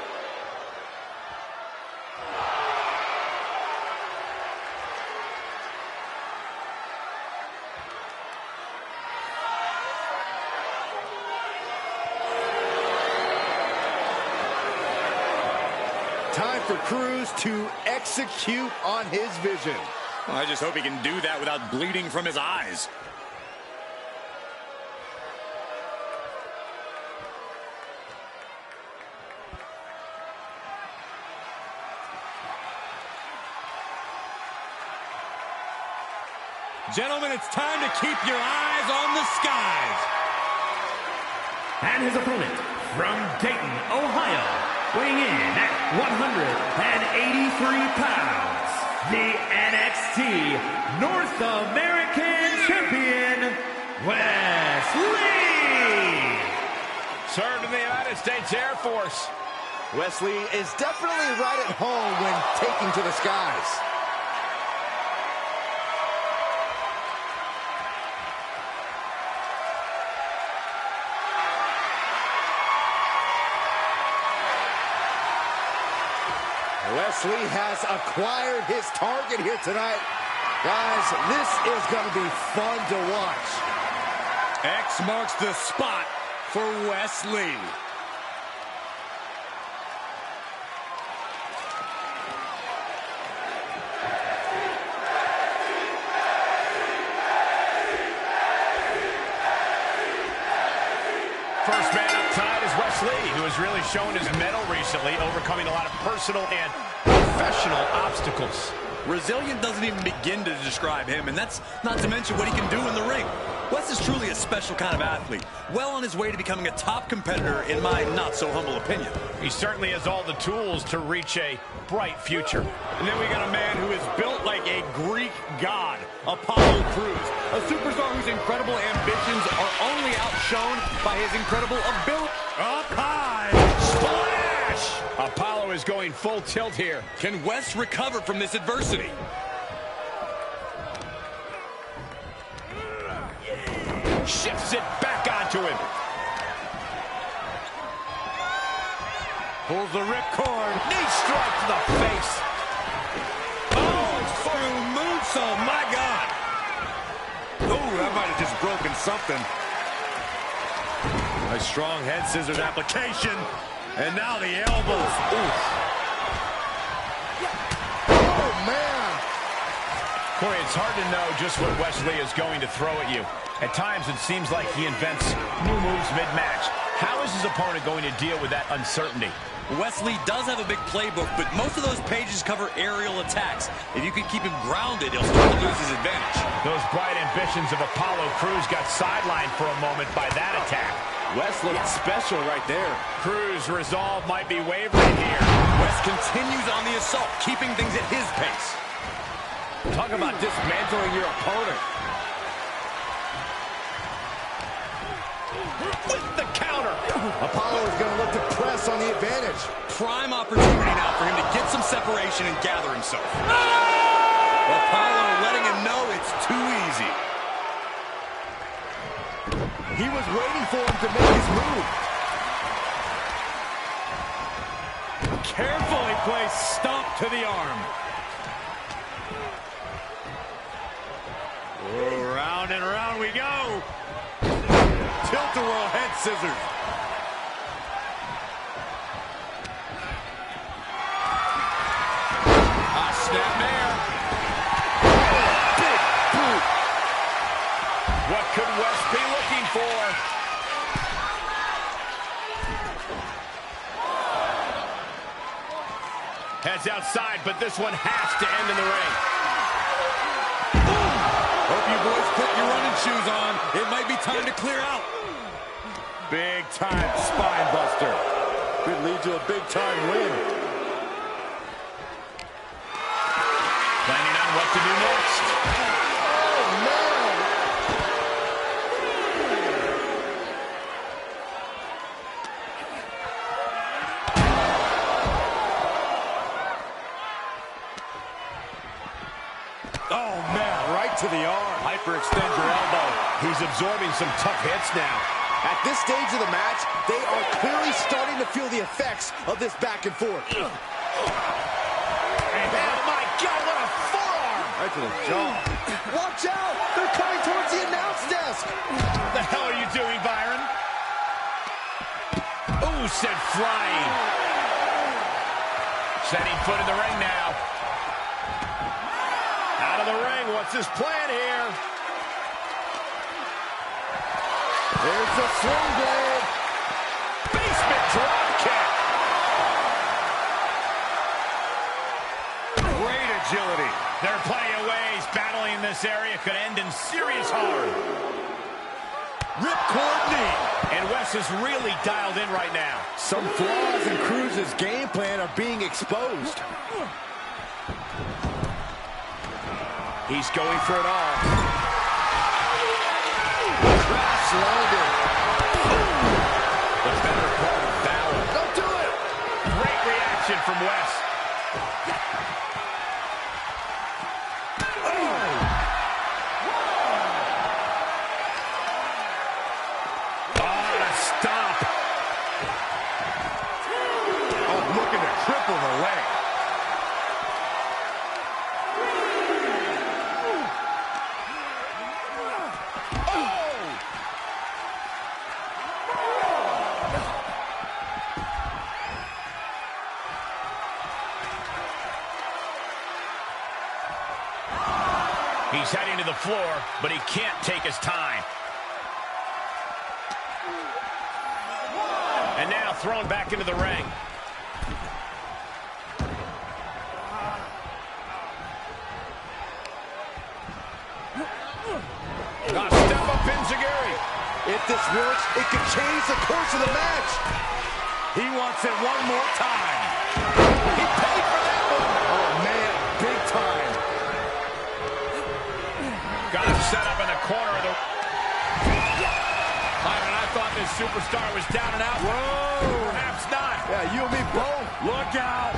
Time for Crews to execute on his vision. Well, I just hope he can do that without bleeding from his eyes. Gentlemen, it's time to keep your eyes on the skies. And his opponent from Dayton, Ohio, weighing in at 183 pounds, the NXT North American Champion, Wes Lee. Served in the United States Air Force. Wesley is definitely right at home when taking to the skies. Wesley has acquired his target here tonight. Guys, this is going to be fun to watch. X marks the spot for Wes Lee. First man up tonight is Wes Lee, who has really shown his mettle recently, overcoming a lot of personal and professional obstacles. Resilient doesn't even begin to describe him, and that's not to mention what he can do in the ring. Wes is truly a special kind of athlete, well on his way to becoming a top competitor, in my not-so-humble opinion. He certainly has all the tools to reach a bright future. And then we got a man who is built like a Greek god, Apollo Crews, a superstar whose incredible ambitions are only outshone by his incredible ability. Up high, Splash! Apollo is going full tilt here. Can Wes recover from this adversity? Shifts it back onto him. pulls the ripcord. Knee strike to the face. Oh, through moonsault, my God. Oh, that might have just broken something. Nice strong head scissors application. And now the elbows. Oof. Oh, man. Corey, it's hard to know just what Wes Lee is going to throw at you. At times, it seems like he invents new moves mid-match. How is his opponent going to deal with that uncertainty? Wes Lee does have a big playbook, but most of those pages cover aerial attacks. If you can keep him grounded, he'll start to lose his advantage. Those bright ambitions of Apollo Crews got sidelined for a moment by that attack. Wes looked special right there. Crews' resolve might be wavering here. Wes continues on the assault, keeping things at his pace. Talk about dismantling your opponent. With the counter. Apollo is going to look to press on the advantage. Prime opportunity now for him to get some separation and gather himself. Apollo letting him know it's too easy. He was waiting for him to make his move. Carefully placed stomp to the arm. Oh, round and round we go. Tilt-a-whirl head scissors. Snapmare. Big boot. What could Wes be looking for? Heads outside, but this one has to end in the ring. Hope you boys put your running shoes on. It might be time to clear out. Big time spine buster. Could lead to a big time win. Planning on what to do next. Oh, man. Oh, man, right to the arm. Hyperextend your elbow. He's absorbing some tough hits now. At this stage of the match, they are clearly starting to feel the effects of this back and forth. Oh, my God, what a forearm! Right to the jaw. Watch out! They're coming towards the announce desk! What the hell are you doing, Byron? Ooh, sent flying. Setting foot in the ring now. Out of the ring, what's his plan here? There's the swing blade. Basement drop kick. Great agility. There are plenty of ways battling in this area could end in serious harm. Ripcord knee. And Wes is really dialed in right now. Some flaws in Cruz's game plan are being exposed. He's going for it all. Crash landed. The better part of valor. Don't do it. Great reaction from Wes. Triple the leg. He's heading to the floor, but he can't take his time. And now thrown back into the ring. If this works, it could change the course of the match. He wants it one more time. He paid for that one. Oh, man, big time. Got him set up in the corner of the... I thought this superstar was down and out. Whoa. Perhaps not. Yeah, you and me both. Look out.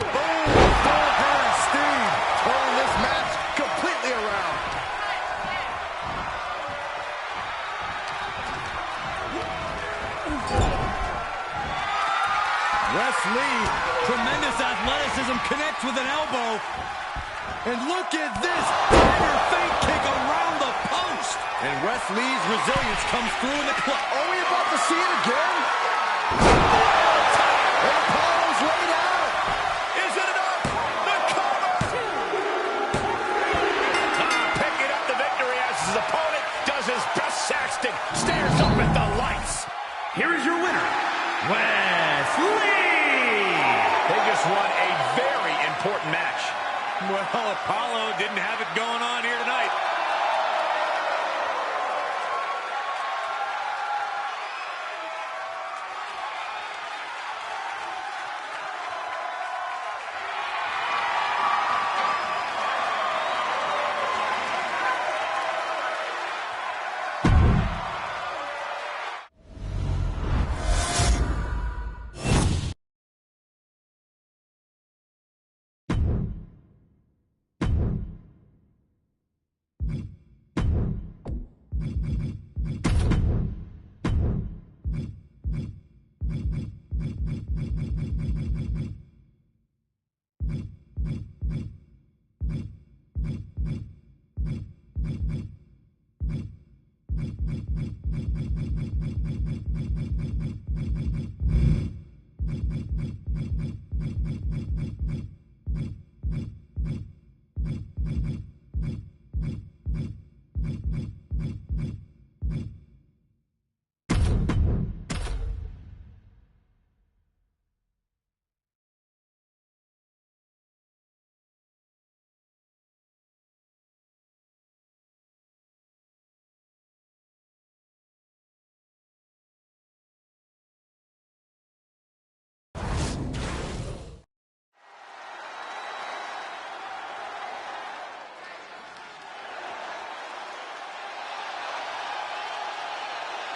Boom. Full head of steam. Turning this match completely around. Wes Lee, tremendous athleticism, connects with an elbow. And look at this, tiger feint kick around the post. And Wes Lee's resilience comes through in the clutch. Are we about to see it again? And Apollo's laid out. Is it enough? The cover! Picking up the victory as his opponent does his best Saxton. Stares up at the lights. Here is your winner, Wes Lee! They just won a very important match. Well, Apollo didn't have it going on here tonight.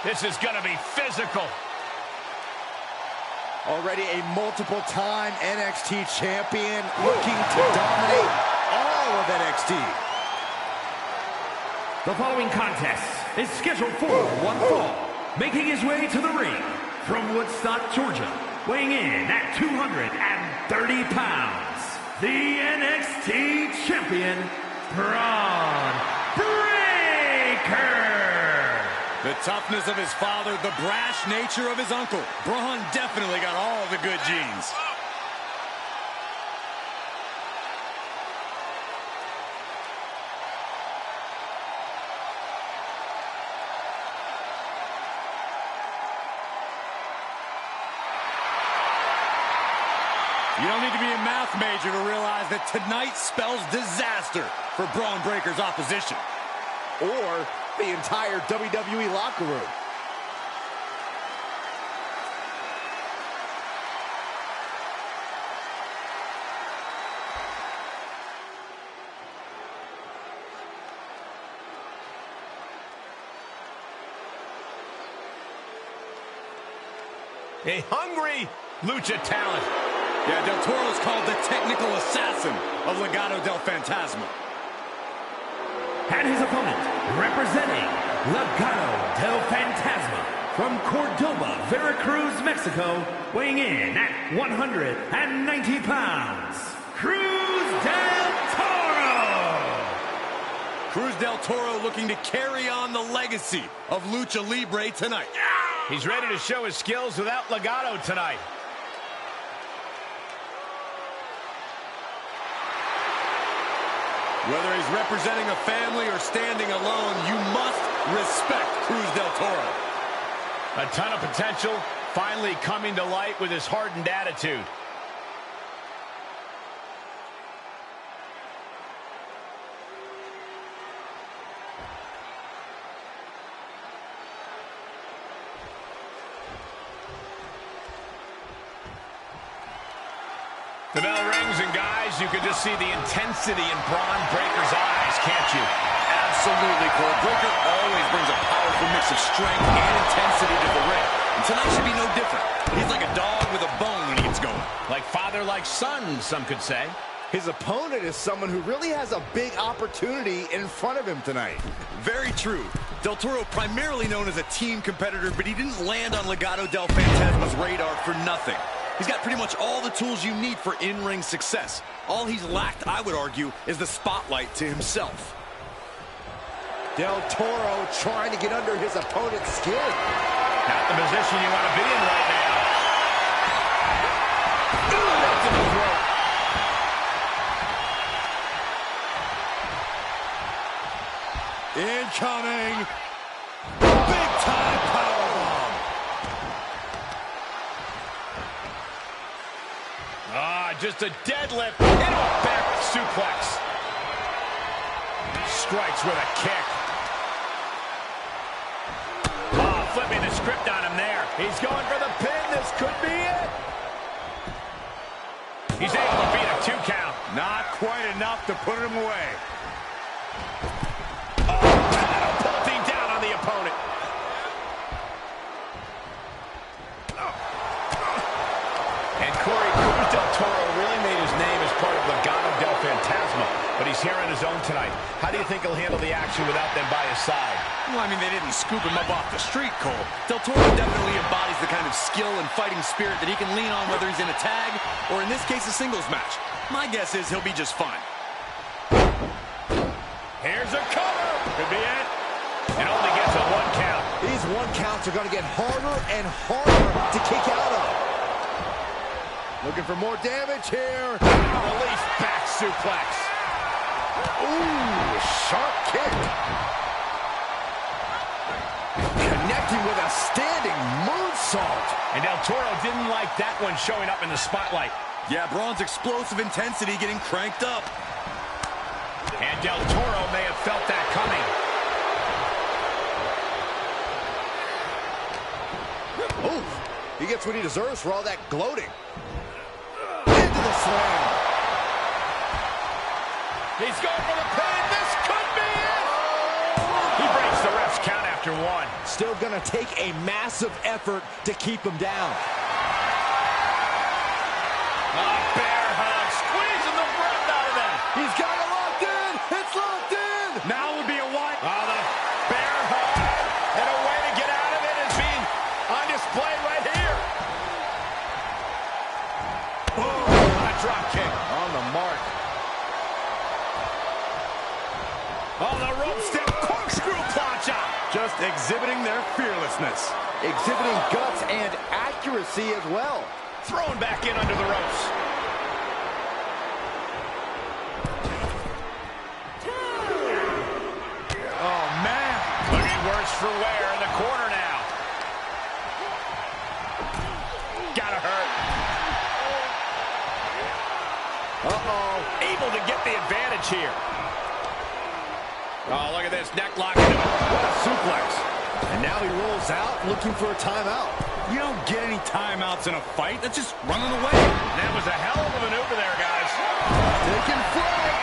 This is going to be physical. Already a multiple-time NXT champion looking to dominate all of NXT. The following contest is scheduled for one fall. Making his way to the ring from Woodstock, Georgia, weighing in at 230 pounds, the NXT champion, Braun Breaker. The toughness of his father, the brash nature of his uncle. Braun definitely got all the good genes. You don't need to be a math major to realize that tonight spells disaster for Braun Breaker's opposition. Or the entire WWE locker room. A hungry lucha talent. Yeah, Del Toro's called the technical assassin of Legado del Fantasma. And his opponent, representing Legado del Fantasma from Cordoba, Veracruz, Mexico, weighing in at 190 pounds, Cruz del Toro! Cruz del Toro looking to carry on the legacy of Lucha Libre tonight. He's ready to show his skills without Legado tonight. Whether he's representing a family or standing alone, you must respect Cruz del Toro. A ton of potential, finally coming to light with his hardened attitude. The bell rings, and guys, you can just see the intensity in Braun Breaker's eyes, can't you? Absolutely, Cole. Breaker always brings a powerful mix of strength and intensity to the ring. And tonight should be no different. He's like a dog with a bone when he gets going. Like father, like son, some could say. His opponent is someone who really has a big opportunity in front of him tonight. Very true. Del Toro primarily known as a team competitor, but he didn't land on Legado del Fantasma's radar for nothing. He's got pretty much all the tools you need for in-ring success. All he's lacked, I would argue, is the spotlight to himself. Del Toro trying to get under his opponent's skin. Not the position you want to be in right now. Right to the throat. Incoming. Big time powerbomb. Just a deadlift into a back suplex. Strikes with a kick. Flipping the script on him there. He's going for the pin. This could be it. He's able to beat a 2 count. Not quite enough to put him away. Pulling down on the opponent. And Corey, Cruz del Toro really made his name as part of Legado del Fantasma, but he's here on his own tonight. How do you think he'll handle the action without them by his side? Well, I mean, they didn't scoop him up off the street, Cole. Del Toro definitely embodies the kind of skill and fighting spirit that he can lean on whether he's in a tag or, in this case, a singles match. My guess is he'll be just fine. Here's a cover. Could be it. And only gets a 1 count. These 1 counts are going to get harder and harder to kick out of. Looking for more damage here. Release back suplex. Ooh, sharp kick. Connecting with a standing moonsault. And Del Toro didn't like that one showing up in the spotlight. Yeah, Braun's explosive intensity getting cranked up. And Del Toro may have felt that coming. Ooh, he gets what he deserves for all that gloating. Into the slam. He's going for the pin. This could be it. He breaks the ref's count after 1. Still going to take a massive effort to keep him down. Bear hug, squeezing the breath out of them. He's got it locked in. It's locked in. Now would be a white. The bear hug. And a way to get out of it is being on display right here. Boom. A drop kick. On the mark. The rope step corkscrew plancha. Just exhibiting their fearlessness. Exhibiting guts and accuracy as well. Thrown back in under the ropes. Oh, man. Looking worse for wear in the corner now. Gotta hurt. the advantage here. Oh, look at this. Neck lock into it. What a suplex. And now he rolls out looking for a timeout. You don't get any timeouts in a fight. That's just running away. That was a hell of a maneuver there, guys. Taking flight.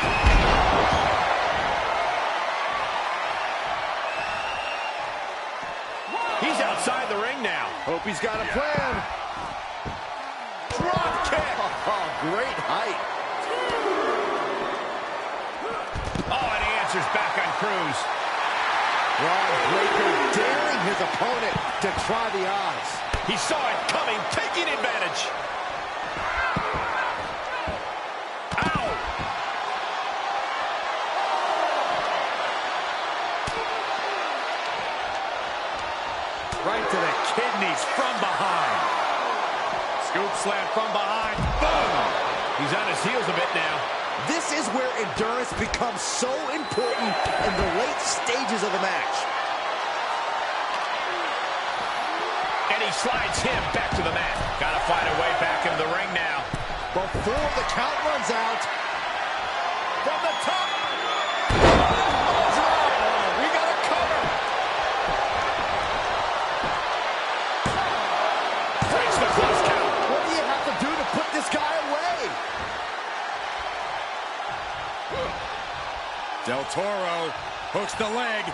He's outside the ring now. Hope he's got a plan. Drop kick. Oh, great height. Oh, and he answers back on Cruz. Braun Breaker daring his opponent to try the odds. He saw it coming, taking advantage. Ow! Right to the kidneys from behind. Scoop slam from behind. Boom! He's on his heels a bit now. This is where endurance becomes so important in the late stages of the match. And he slides him back to the mat. Gotta find a way back into the ring now. Before the count runs out, from the top. Drop. We got a cover. Breaks the close count. What do you have to do to put this guy away? Del Toro hooks the leg.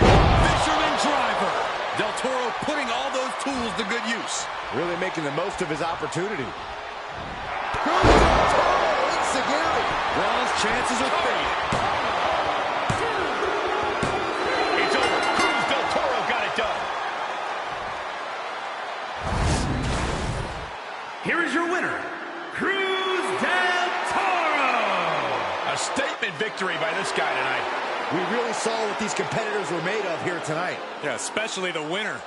Fisherman driver. Del Toro putting all those tools to good use. Really making the most of his opportunity. Del Toro insignificant. Braun's chances are fading. It's over. Cruz Del Toro got it done. Here is your winner, Cruz Del Toro. A statement victory by this guy tonight. We really saw what these competitors were made of here tonight. Yeah, especially the winner.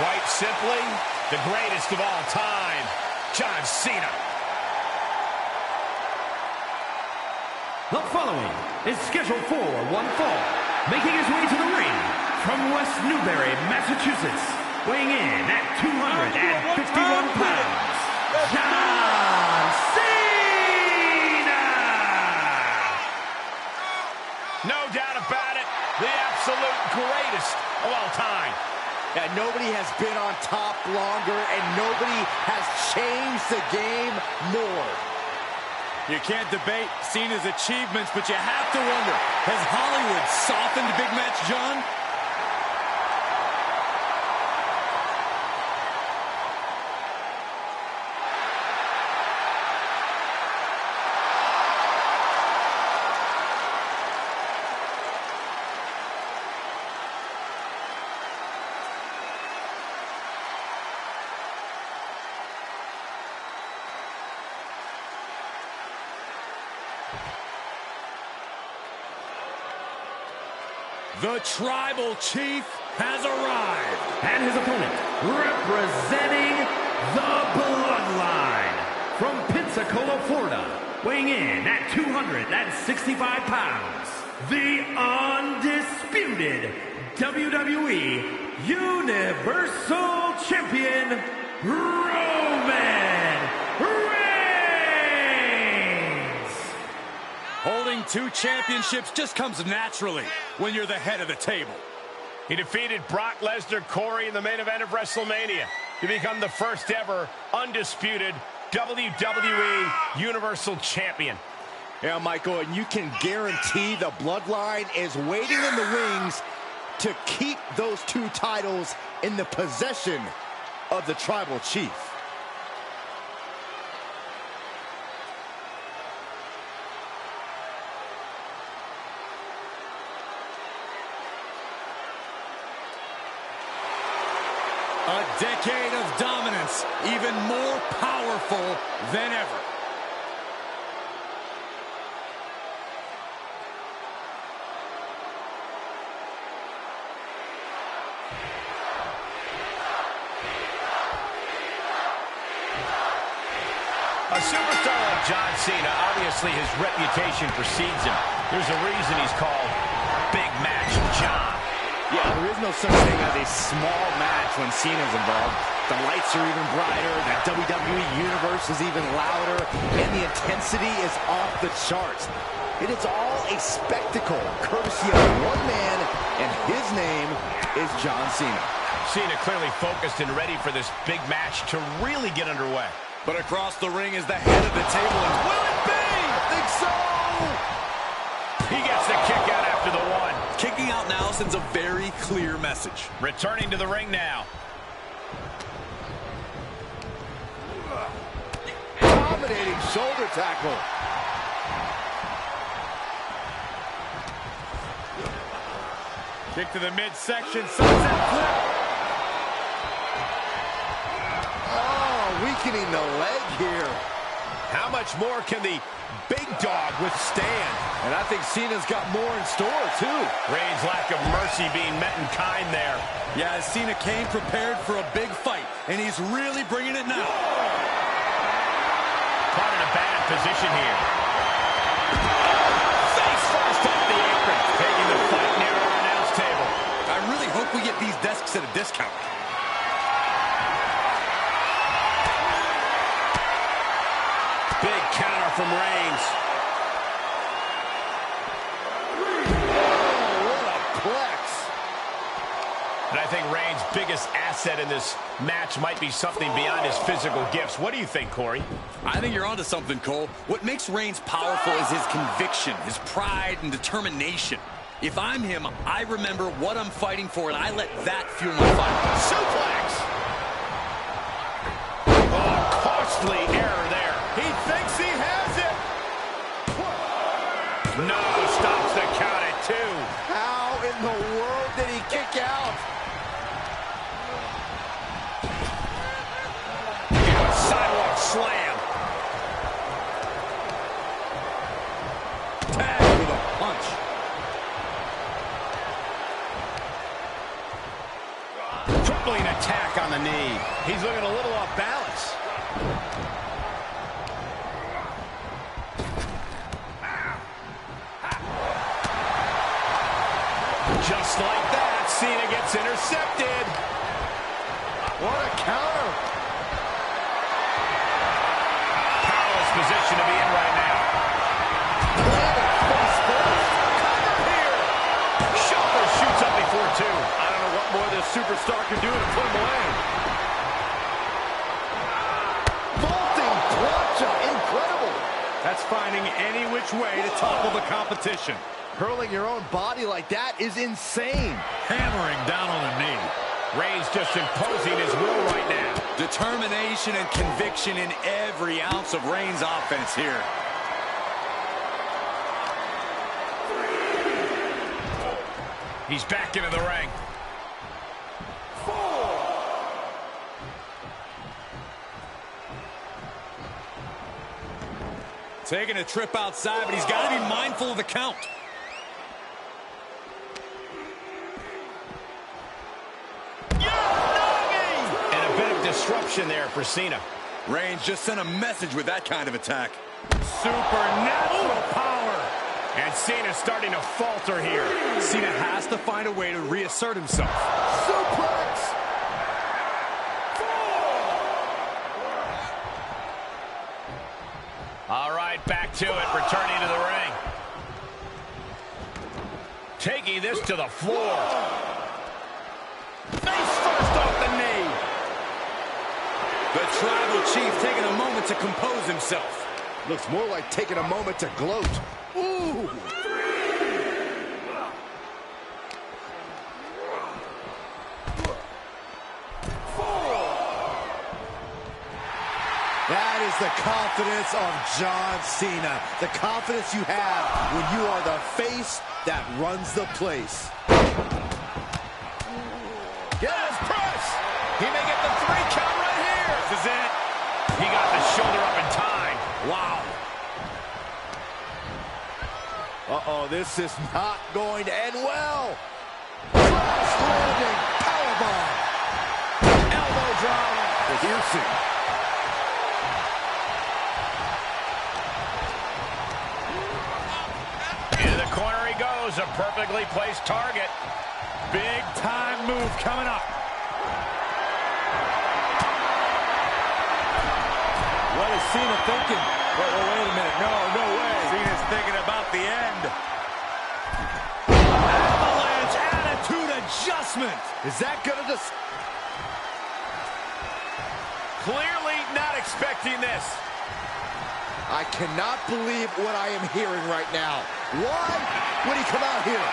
Quite simply, the greatest of all time, John Cena. The following is scheduled for one fall, making his way to the ring from West Newbury, Massachusetts, weighing in at 251 pounds, John Cena! No doubt about it, the absolute greatest of all time. Yeah, nobody has been on top longer, and nobody has changed the game more. You can't debate Cena's achievements, but you have to wonder, has Hollywood softened Big Match John? The Tribal Chief has arrived. And his opponent, representing the Bloodline, from Pensacola, Florida, weighing in at 265 pounds, the undisputed WWE Universal Champion, Roman Reigns! Holding 2 championships just comes naturally when you're the head of the table. He defeated Brock Lesnar, Corey, in the main event of WrestleMania to become the first ever undisputed WWE Universal Champion. Yeah, Michael, and you can guarantee the Bloodline is waiting in the wings to keep those 2 titles in the possession of the Tribal Chief. A decade of dominance, even more powerful than ever. A superstar like John Cena, obviously his reputation precedes him. There's a reason he's called Big Match John. Yeah, there is no such thing as a small match when Cena's involved. The lights are even brighter, the WWE Universe is even louder, and the intensity is off the charts. It is all a spectacle, courtesy of one man, and his name is John Cena. Cena clearly focused and ready for this big match to really get underway. But across the ring is the head of the table. And will it be? I think so! He gets the kick out after the 1. Kicking out now sends a very clear message. Returning to the ring now. Dominating shoulder tackle. Kick to the midsection, sunset flip. Weakening the leg here. How much more can the big dog withstand? And I think Cena's got more in store, too. Reigns' lack of mercy being met in kind there. Yeah, Cena came prepared for a big fight, and he's really bringing it now. Caught in a bad position here. Face first off the apron. Taking the fight near our announce table. I really hope we get these desks at a discount. Big counter from Reigns. Oh, what a plex. And I think Reigns' biggest asset in this match might be something beyond his physical gifts. What do you think, Corey? I think you're onto something, Cole. What makes Reigns powerful is his conviction, his pride and determination. If I'm him, I remember what I'm fighting for, and I let that fuel my fight. Suplex! Oh, costly error there. He thinks he has it. No, stops the count at 2. How in the world did he kick out? Sidewalk slam. Tag with a punch. Tripling attack back on the knee. He's looking a little off balance. Just like that, Cena gets intercepted. What a counter. Powerless position to be in right now. Face first. Cover here. Shoulder shoots up before two. I don't know what more this superstar can do to put him away. Vaulting plancha. Incredible. That's finding any which way to topple the competition. Hurling your own body like that is insane. Hammering down on the knee. Reigns just imposing his will right now. Determination and conviction in every ounce of Reigns' offense here. He's back into the ring. Taking a trip outside, but he's got to be mindful of the count. And a bit of disruption there for Cena. Reigns just sent a message with that kind of attack. Supernatural power. And Cena's starting to falter here. Cena has to find a way to reassert himself. Suplex. All right, back to it, returning to the ring. Taking this to the floor. Face first off the knee. The tribal chief taking a moment to compose himself. Looks more like taking a moment to gloat. Ooh. That is the confidence of John Cena. The confidence you have when you are the face that runs the place. Get his press. He may get the 3 count right here. This is it. He got the shoulder up in time. Wow. Uh-oh, this is not going to end well. Crash landing, powerbomb. Elbow drop. Piercing. Into the corner he goes, a perfectly placed target. Big time move coming up. What is Cena thinking? Wait a minute. No way. Cena's thinking about the end. Avalanche attitude adjustment. Is that going to just... Clearly not expecting this. I cannot believe what I am hearing right now. Why would he come out here?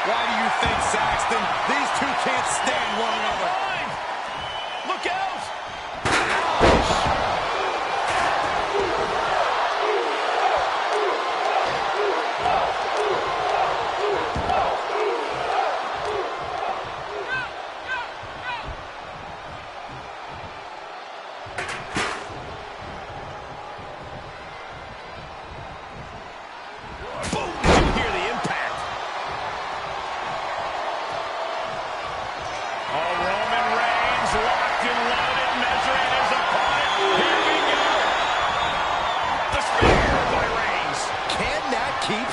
Why do you think, Saxton? These two can't stand one another. Look out!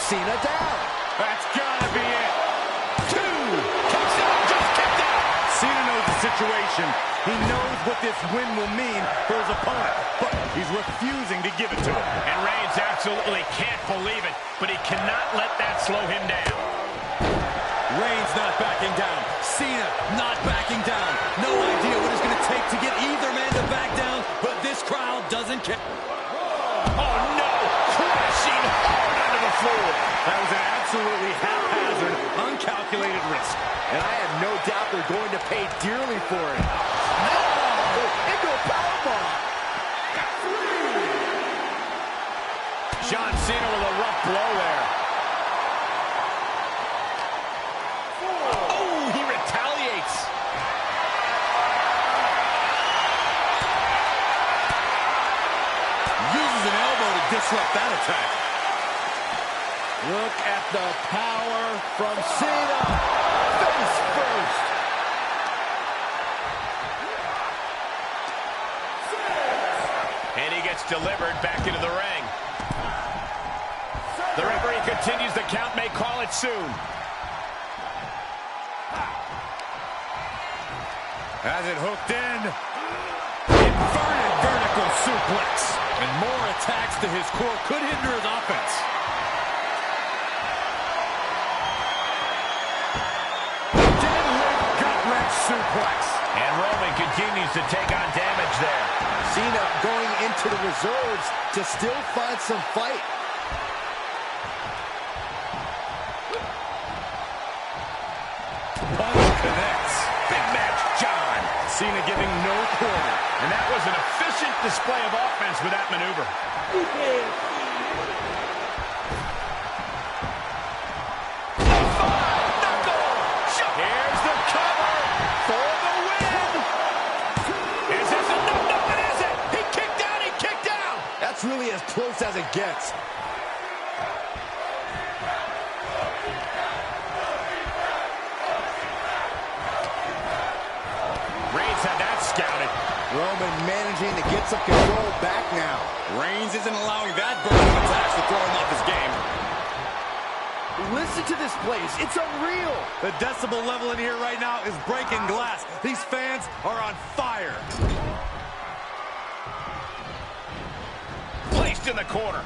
Cena down. That's gotta be it. 2. Kicks out, just kicked out. Cena knows the situation. He knows what this win will mean for his opponent, but he's refusing to give it to him. And Reigns absolutely can't believe it, but he cannot let that slow him down. Reigns not backing down. Cena not backing down. No idea what it's going to take to get either man to back down, but this crowd doesn't care. Oh, no. Crashing hard onto the floor. That was an absolutely haphazard, uncalculated risk. And I have no doubt they're going to pay dearly for it. No! Into a powerbomb. John Cena with a rough blow there. Oh, he retaliates. Uses an elbow to disrupt that attack. Look at the power from Cena. Face first. And he gets delivered back into the ring. The referee continues the count, may call it soon. Has it hooked in. Inverted vertical suplex. And more attacks to his core could hinder his offense. Deadlift gut-wrench suplex. And Roman continues to take on damage there. Cena going into the reserves to still find some fight. Punch connects. Big match, John. Cena giving no quarter. And that was an efficient display of offense with that maneuver. Here's the cover for the win. Is this enough? No, it isn't. He kicked out. He kicked out. That's really as close as it gets. Reigns had that scouted. Roman managing to get some control back now. Reigns isn't allowing that burst of attacks to throw him off his game. Listen to this place. It's unreal. The decibel level in here right now is breaking glass. These fans are on fire. Placed in the corner.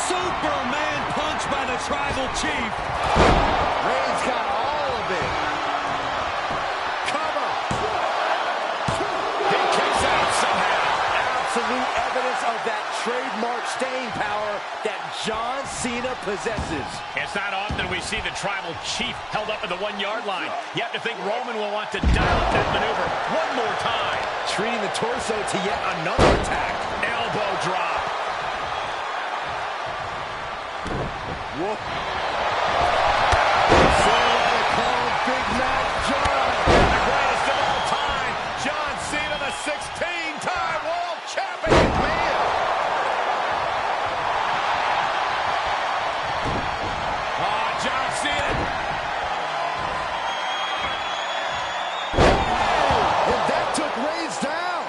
Superman punch by the Tribal Chief. Reigns got all of it. Cover. He kicks out somehow. Absolute evidence of that trademark staying power that John Cena possesses. It's not often we see the Tribal Chief held up at the 1-yard line. You have to think Roman will want to dial up that maneuver one more time. Treating the torso to yet another attack. Elbow drop. Whoa. So they call him Big Mac John. The greatest of all time, John Cena, the 16-time world champion. Man. Oh, John Cena. And that took Reigns down.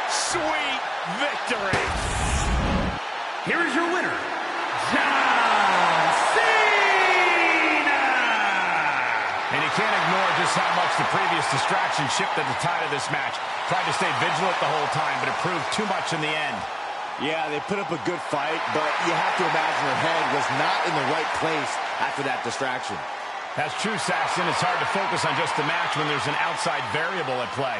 Sweet victory. Here is your winner, John Cena! And you can't ignore just how much the previous distraction shifted the tide of this match. Tried to stay vigilant the whole time, but it proved too much in the end. Yeah, they put up a good fight, but you have to imagine her head was not in the right place after that distraction. That's true, Saxton. It's hard to focus on just the match when there's an outside variable at play.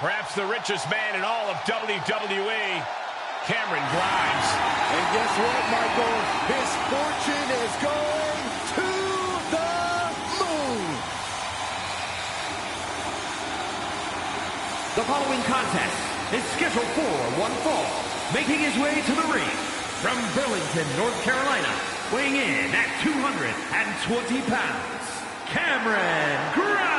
Perhaps the richest man in all of WWE, Cameron Grimes. And guess what, Michael? His fortune is going to the moon. The following contest is scheduled for one fall. Making his way to the ring from Burlington, North Carolina, weighing in at 220 pounds, Cameron Grimes.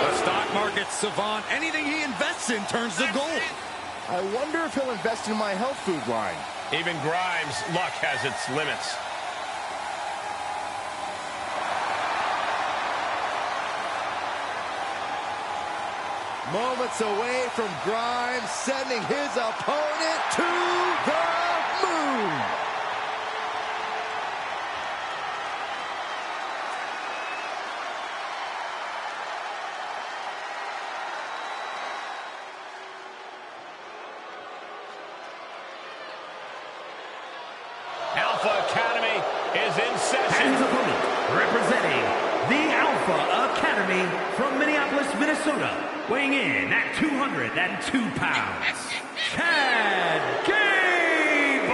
The stock market savant, anything he invests in turns to gold. I wonder if he'll invest in my health food line. Even Grimes' luck has its limits. Moments away from Grimes sending his opponent to the moon. Alpha Academy is in session. And his opponent, representing the Alpha Academy from Minneapolis, Minnesota, weighing in at 202 pounds, Chad Gable!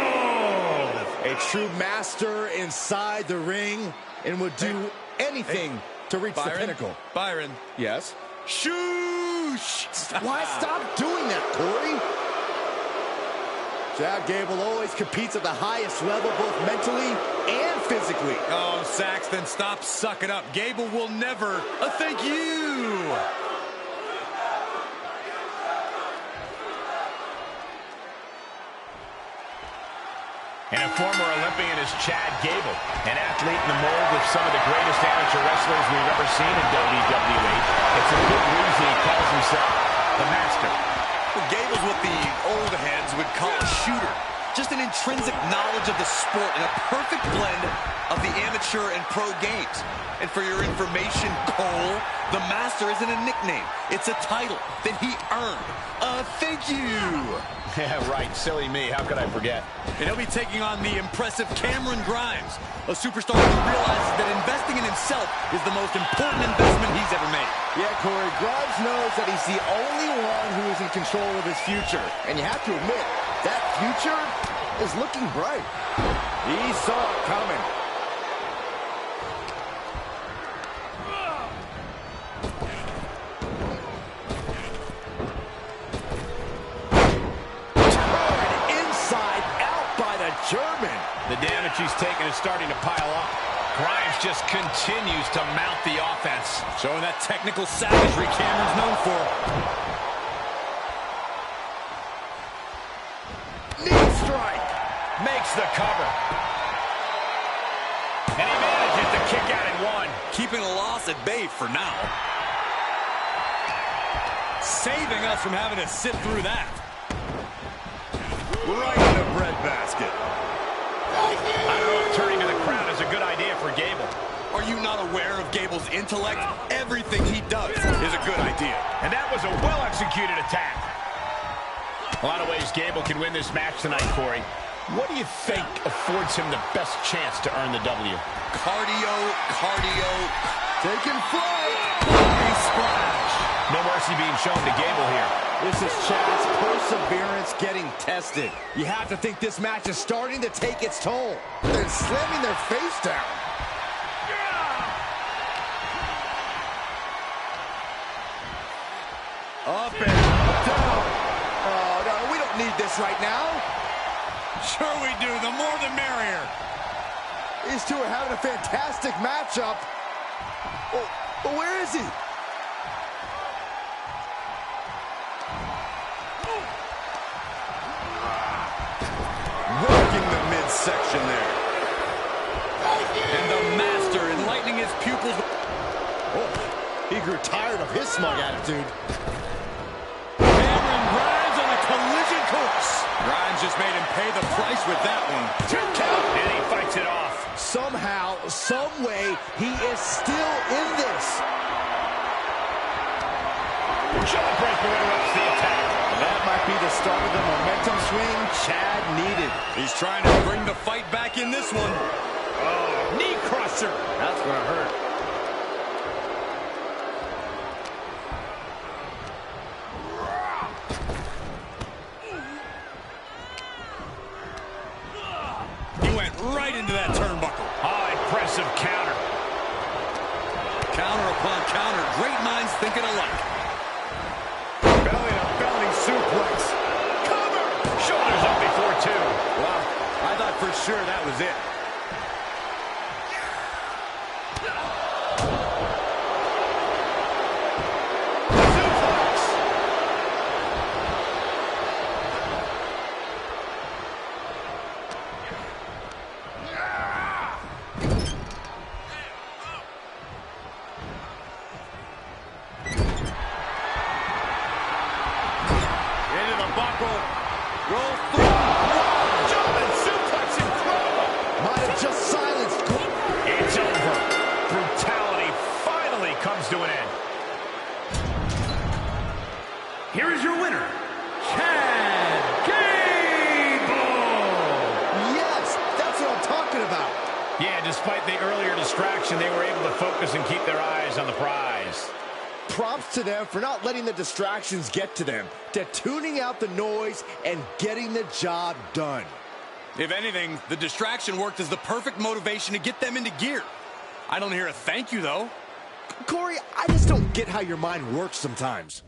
A true master inside the ring and would do anything to reach the pinnacle. Byron. Yes? Shoosh! Why stop doing that, Corey? Chad Gable always competes at the highest level, both mentally and physically. Oh, Saxton, stop sucking up. Gable will never thank you. And a former Olympian is Chad Gable, an athlete in the mold of some of the greatest amateur wrestlers we've ever seen in WWE. It's a good reason he calls himself the Master. Well, Gable's what the old heads would call a shooter. Just an intrinsic knowledge of the sport and a perfect blend of the amateur and pro games. And for your information, Cole, the Master isn't a nickname. It's a title that he earned. Thank you. Yeah, right. Silly me. How could I forget? And he'll be taking on the impressive Cameron Grimes, a superstar who realizes that investing in himself is the most important investment he's ever made. Yeah, Corey, Grimes knows that he's the only one who is in control of his future. And you have to admit, that future is looking bright. He saw it coming. German. The damage he's taken is starting to pile up. Grimes just continues to mount the offense. Showing that technical savagery Cameron's known for. Knee strike. Makes the cover. And he manages to kick out in one. Keeping a loss at bay for now. Saving us from having to sit through that. Right in the breadbasket. I don't know if turning to the crowd is a good idea for Gable. Are you not aware of Gable's intellect? Everything he does is a good idea. And that was a well-executed attack. A lot of ways Gable can win this match tonight, Corey. What do you think affords him the best chance to earn the W? Cardio, cardio. Taking flight. Body splash. No mercy being shown to Gable here. This is Chad's perseverance getting tested. You have to think this match is starting to take its toll. They're slamming their face down. Up and down. Oh, no, we don't need this right now. Sure we do. The more the merrier. These two are having a fantastic matchup. Oh, but where is he? Working the midsection there. And the Master enlightening his pupils. Oh, he grew tired of his smug attitude. Cameron Grimes on a collision course. Grimes just made him pay the price with that one. 2 count. And he fights it off. Somehow, some way, he is still in this. Jawbreaker interrupts the attack. That might be the start of the momentum swing Chad needed. He's trying to bring the fight back in this one. Oh, knee crusher. That's gonna hurt. He went right into that turnbuckle. Oh, impressive counter. Counter upon counter. Great minds thinking alike. Belly-to-belly suplex. Cover. Shoulders up before two. Wow, I thought for sure that was it. Yeah, despite the earlier distraction, they were able to focus and keep their eyes on the prize. Props to them for not letting the distractions get to them, to tuning out the noise and getting the job done. If anything, the distraction worked as the perfect motivation to get them into gear. I don't hear a thank you, though. Corey, I just don't get how your mind works sometimes.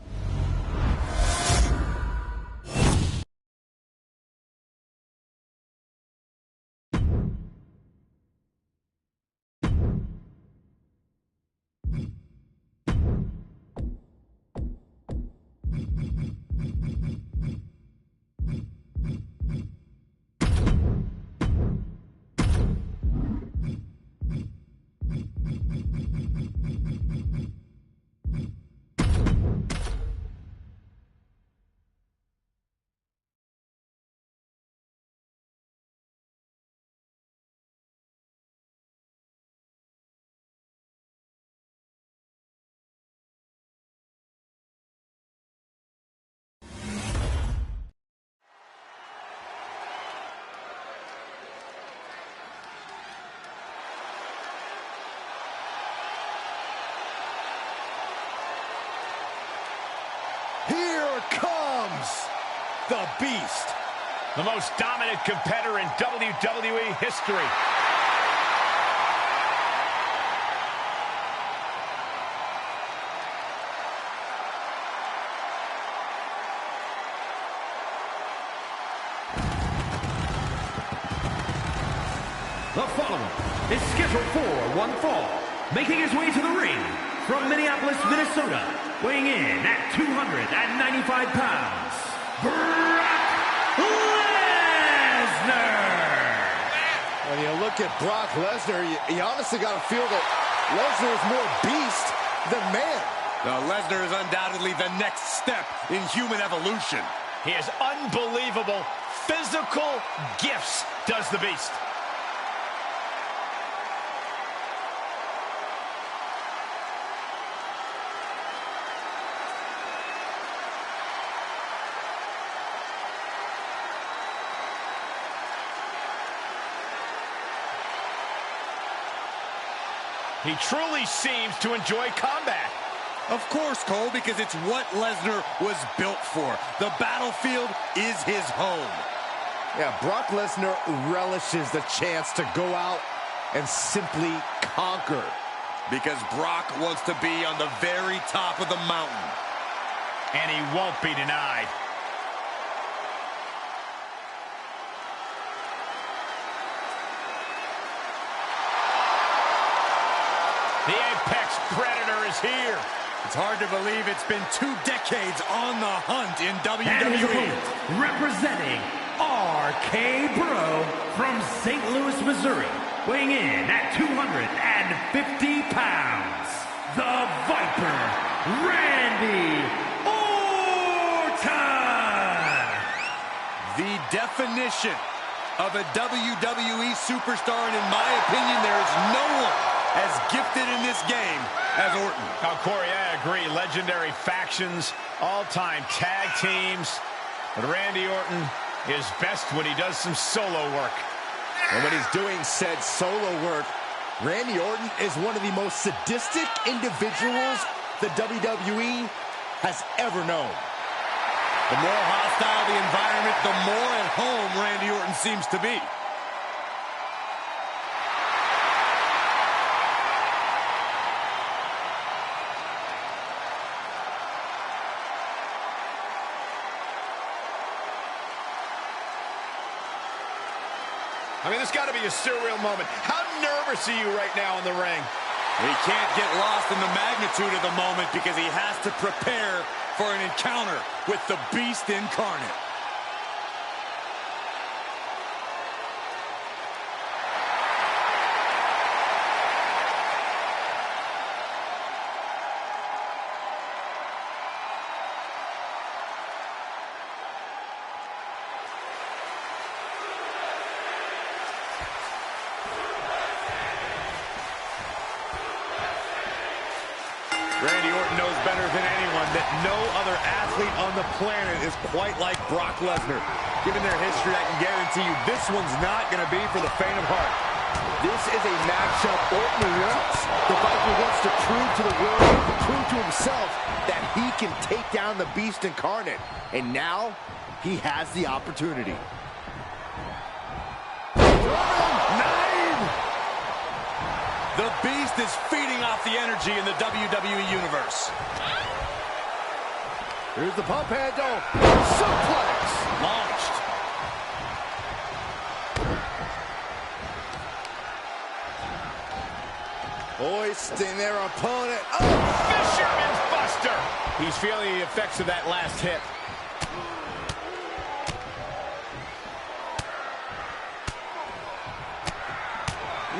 Here comes the Beast. The most dominant competitor in WWE history. The following is scheduled for one fall, making his way to the ring from Minneapolis, Minnesota, weighing in at 295 pounds, Brock Lesnar! When you look at Brock Lesnar, you honestly got to feel that Lesnar is more beast than man. Lesnar is undoubtedly the next step in human evolution. He has unbelievable physical gifts, does the Beast. He truly seems to enjoy combat. Of course, Cole, because it's what Lesnar was built for. The battlefield is his home. Yeah, Brock Lesnar relishes the chance to go out and simply conquer. Because Brock wants to be on the very top of the mountain. And he won't be denied. The Apex Predator is here. It's hard to believe it's been 2 decades on the hunt in WWE. And his opponent, representing RK Bro from St. Louis, Missouri, weighing in at 250 pounds, the Viper, Randy Orton! The definition of a WWE superstar, and in my opinion, there is no one as gifted in this game as Orton. Oh, Corey, I agree. Legendary factions, all-time tag teams. But Randy Orton is best when he does some solo work. And when he's doing said solo work, Randy Orton is one of the most sadistic individuals the WWE has ever known. The more hostile the environment, the more at home Randy Orton seems to be. I mean, this got to be a surreal moment. How nervous are you right now in the ring? He can't get lost in the magnitude of the moment because he has to prepare for an encounter with the Beast incarnate. Randy Orton knows better than anyone that no other athlete on the planet is quite like Brock Lesnar. Given their history, I can guarantee you this one's not going to be for the faint of heart. This is a matchup Orton wants. The Viper wants to prove to the world, prove to himself that he can take down the Beast Incarnate. And now, he has the opportunity. The Beast is feeding off the energy in the WWE Universe. Here's the pump handle. Suplex. Launched. Hoisting their opponent. Oh! Fisherman's Buster. He's feeling the effects of that last hit.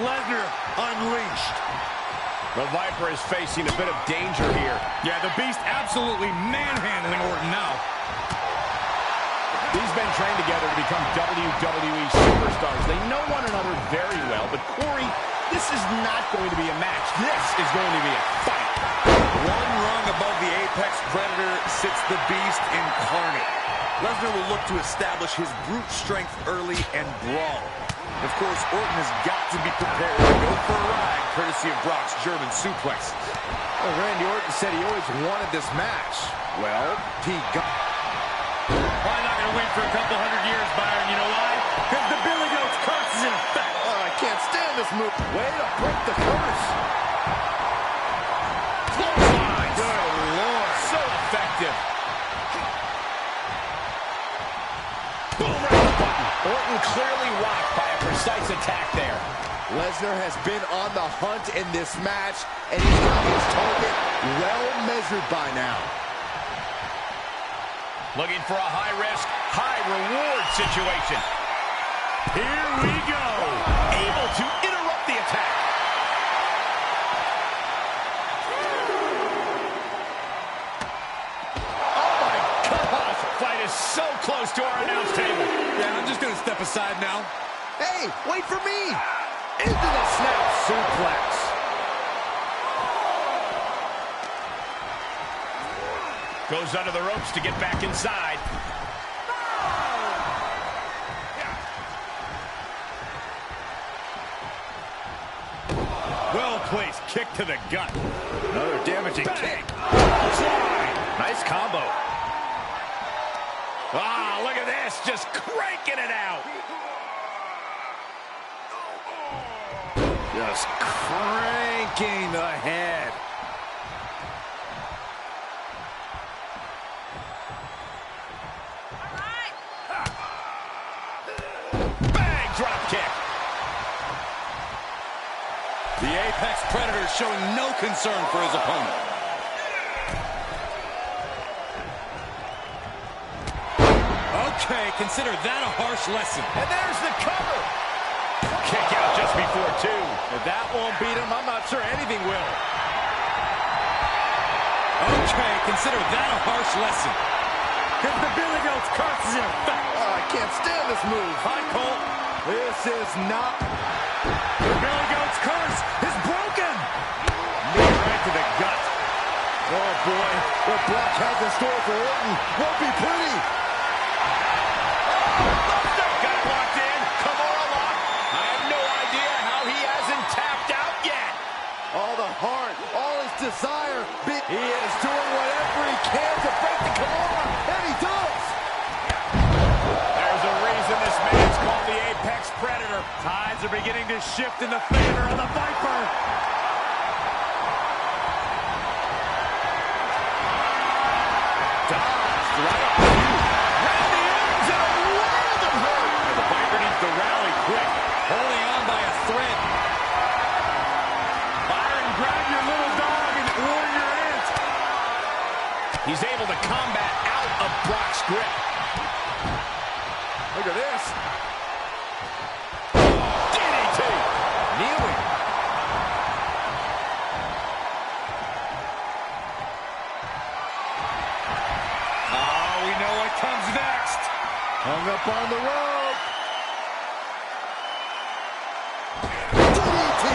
Lesnar unleashed. The Viper is facing a bit of danger here. Yeah, the Beast absolutely manhandling Orton now. These men train together to become WWE superstars. They know one another very well, but Corey, this is not going to be a match. This is going to be a fight. One rung above the Apex Predator sits the Beast Incarnate. Lesnar will look to establish his brute strength early and brawl. Of course, Orton has got to be prepared to go for a ride, courtesy of Brock's German suplex. Well, Randy Orton said he always wanted this match. Well, he got... Probably not going to win for a couple hundred years, Byron. You know why? Because the Billy Goat's curse is in effect. Oh, I can't stand this move. Way to break the curse. Clothesline. Good Lord. So effective. Boom, right on the button. Orton clearly rocked by a precise attack there. Lesnar has been on the hunt in this match, and he's got his target well measured by now. Looking for a high-risk, high-reward situation. Here we go. Able to interrupt the attack. Oh, my gosh. Fight is so close to our announce table. Yeah, I'm just going to step aside now. Hey, wait for me. Into the snap suplex. Goes under the ropes to get back inside. Well-placed kick to the gut. Another damaging kick. Nice combo. Ah, look at this, just cranking it out. Just cranking the head. Bang, drop kick. The Apex Predator showing no concern for his opponent. Okay, consider that a harsh lesson. And there's the cover. Kick out just before two. If that won't beat him, I'm not sure anything will. Okay, consider that a harsh lesson. Because the Billy Goat's curse is in effect. Oh, I can't stand this move. Hi, Colt. This is not... The Billy Goat's curse is broken. Knee right to the gut. Oh, boy. What Brock has in store for Orton won't be pretty. Got it locked in. Kimura lock. I have no idea how he hasn't tapped out yet. All the heart, all his desire. He is doing whatever he can to break the Kimura, and he does. There's a reason this man's called the Apex Predator. Tides are beginning to shift in the favor of the Viper. Dodged right off cue. Round the arms and a world of hurt. And the Viper needs to rally quick. Holding on by a thread. Byron, grab your little dog and warn your aunt. He's able to combat out of Brock's grip. Look at this. DDT. Kneeling. Oh, we know what comes next. Hung up on the rope. DDT.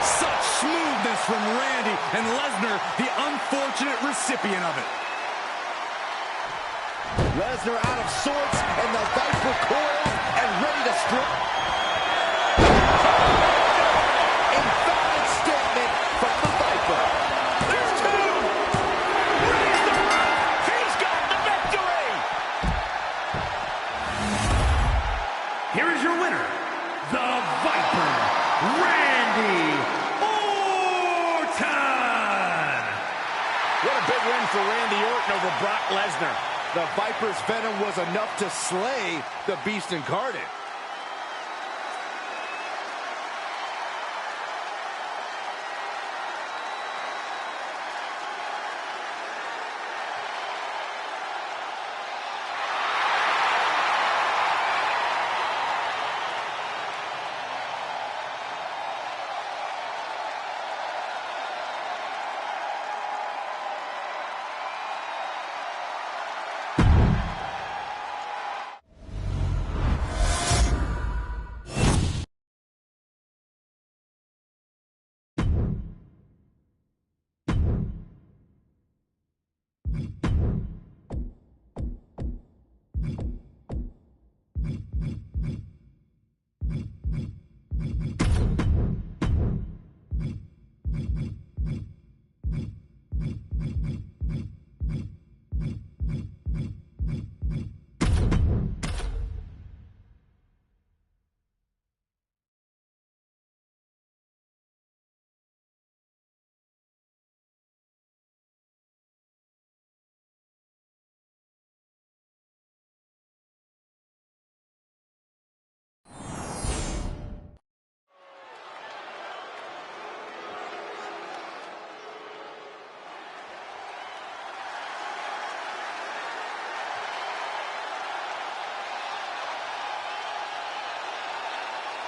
Such smoothness from Randy, and Lesnar, the unfortunate recipient of it. Lesnar out of sorts, and the Viper coiled and ready to strike. for Randy Orton over Brock Lesnar. The Viper's venom was enough to slay the Beast Incarnate.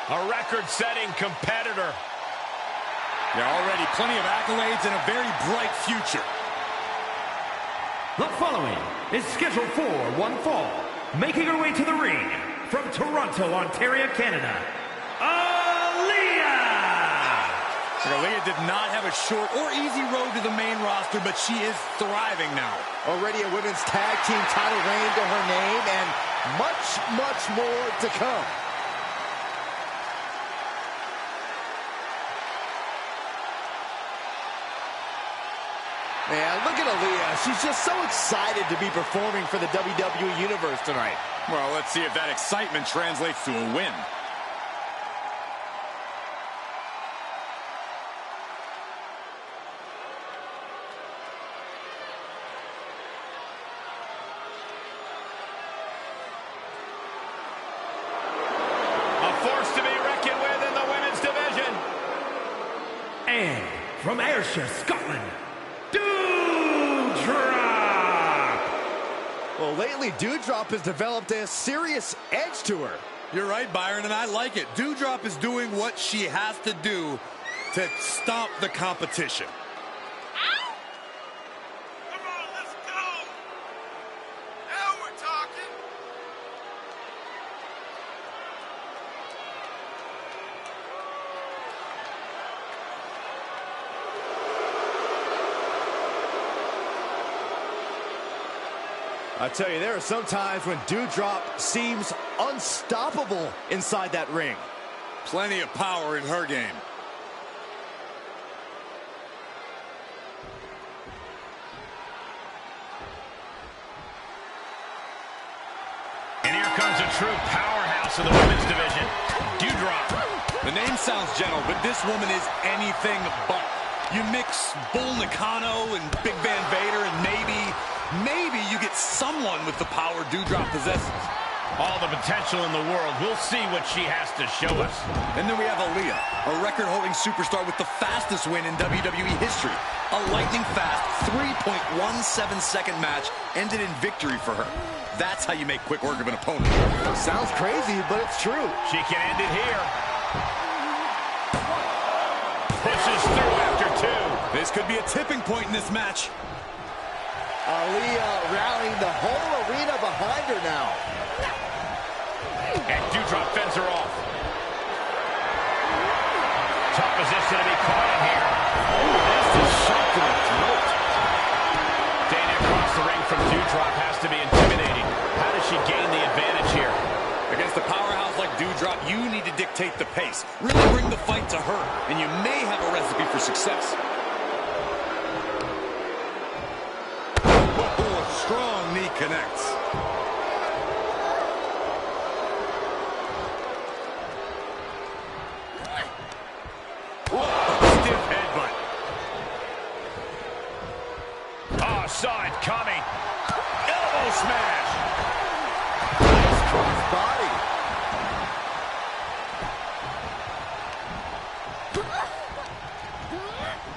A record-setting competitor. Yeah, already plenty of accolades and a very bright future. The following is scheduled for one fall. Making her way to the ring from Toronto, Ontario, Canada, Aaliyah! Aaliyah did not have a short or easy road to the main roster, but she is thriving now. Already a women's tag team title reign to her name, and much, much more to come. Man, look at Aaliyah. She's just so excited to be performing for the WWE Universe tonight. Well, let's see if that excitement translates to a win. A force to be reckoned with in the women's division. And from Ayrshire, Scotland, Doudrop! Well, lately, Doudrop has developed a serious edge to her. You're right, Byron, and I like it. Doudrop is doing what she has to do to stop the competition. Come on, let's go. Now we're talking. I tell you, there are some times when Doudrop seems unstoppable inside that ring. Plenty of power in her game. And here comes a true powerhouse of the women's division, Doudrop. The name sounds gentle, but this woman is anything but. You mix Bull Nakano and Big Van Vader, and maybe you get someone with the power Doudrop possesses. All the potential in the world. We'll see what she has to show us. And then we have Aaliyah, a record-holding superstar with the fastest win in WWE history. A lightning-fast 3.17-second match ended in victory for her. That's how you make quick work of an opponent. Sounds crazy, but it's true. She can end it here. Pushes through after two. This could be a tipping point in this match. Aaliyah rallying the whole arena behind her now. And Doudrop fends her off. Tough position to be caught in here. Ooh, that's a shot to the throat. Dana across the ring from Doudrop has to be intimidating. How does she gain the advantage here? Against a powerhouse like Doudrop, you need to dictate the pace. Really bring the fight to her, and you may have a recipe for success. Oh, a strong knee connects. Oh, saw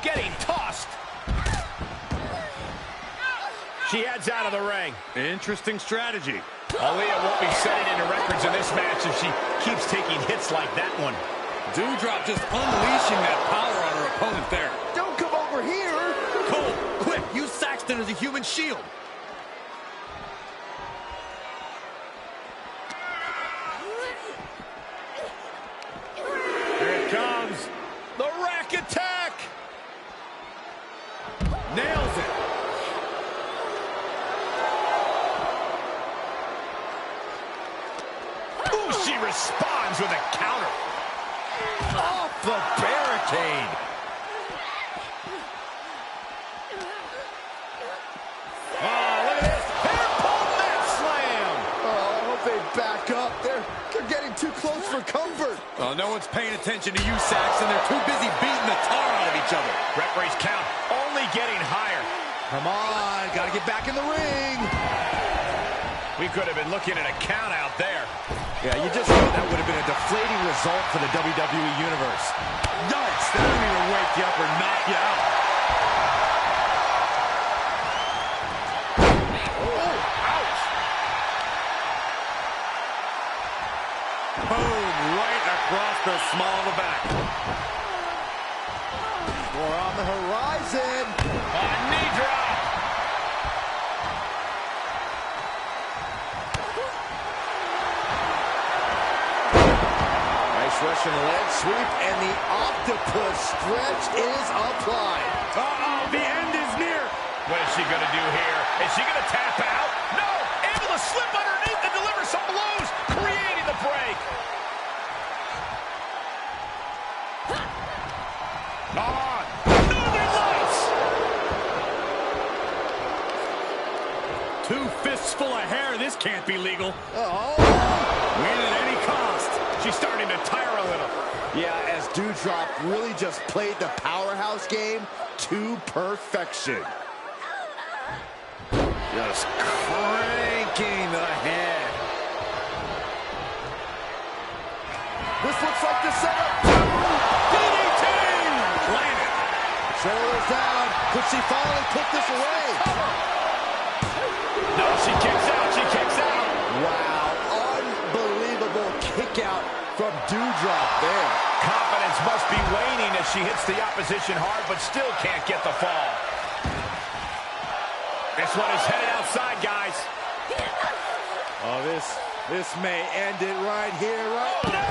Getting tossed. She heads out of the ring. Interesting strategy. Aaliyah won't be setting into records in this match if she keeps taking hits like that one. Doudrop just unleashing that power on her opponent there. Don't come over here. Cole, quick, use Saxton as a human shield. Here it comes. The rack attack. Nails it. Ooh, she responds with a counter. Off the barricade. Oh, look at this. Hair pull mat slam. Oh, I hope they back up. They're getting too close for comfort. Oh, no one's paying attention to you, Saxton. They're too busy beating the tar out of each other. Referee's count only getting higher. Come on, gotta get back in the ring. We could have been looking at a count out there. Yeah, you just know that would have been a deflating result for the WWE Universe. Yikes, that don't even wake you up or knock you out. Boom, right across the small of the back. More on the horizon. Knee drop. Nice Russian leg sweep, and the octopus stretch is applied. Uh-oh, the end is near. What is she going to do here? Is she going to tap out? No! Able to slip underneath and deliver some blows, creating the break. On! Northern Lights! 2 fists full of hair. This can't be legal. Oh! Win at any cost. She's starting to tire a little. Yeah, as Doudrop really just played the powerhouse game to perfection. Just cranking the head. This looks like the setup. DDT! Planet. Shoulders down. Could she finally put this away? No, she kicks out. She kicks out. Wow, unbelievable kick out from Doudrop there. Confidence must be waning as she hits the opposition hard, but still can't get the fall. This one is headed outside, guys. Oh, this may end it right here, right now.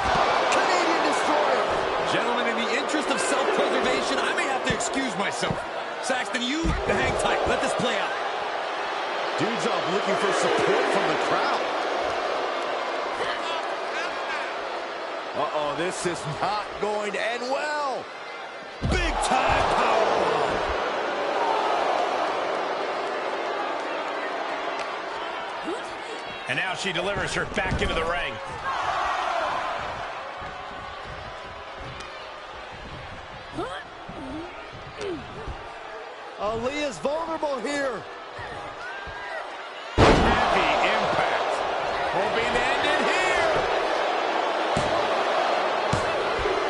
Canadian Destroyer. Gentlemen, in the interest of self-preservation, I may have to excuse myself. Saxton, you hang tight. Let this play out. Doudrop looking for support from the crowd. Uh-oh, this is not going to end well. Big time powerbomb. And now she delivers her back into the ring. Aaliyah's vulnerable here. Heavy impact. Hoping to end it here.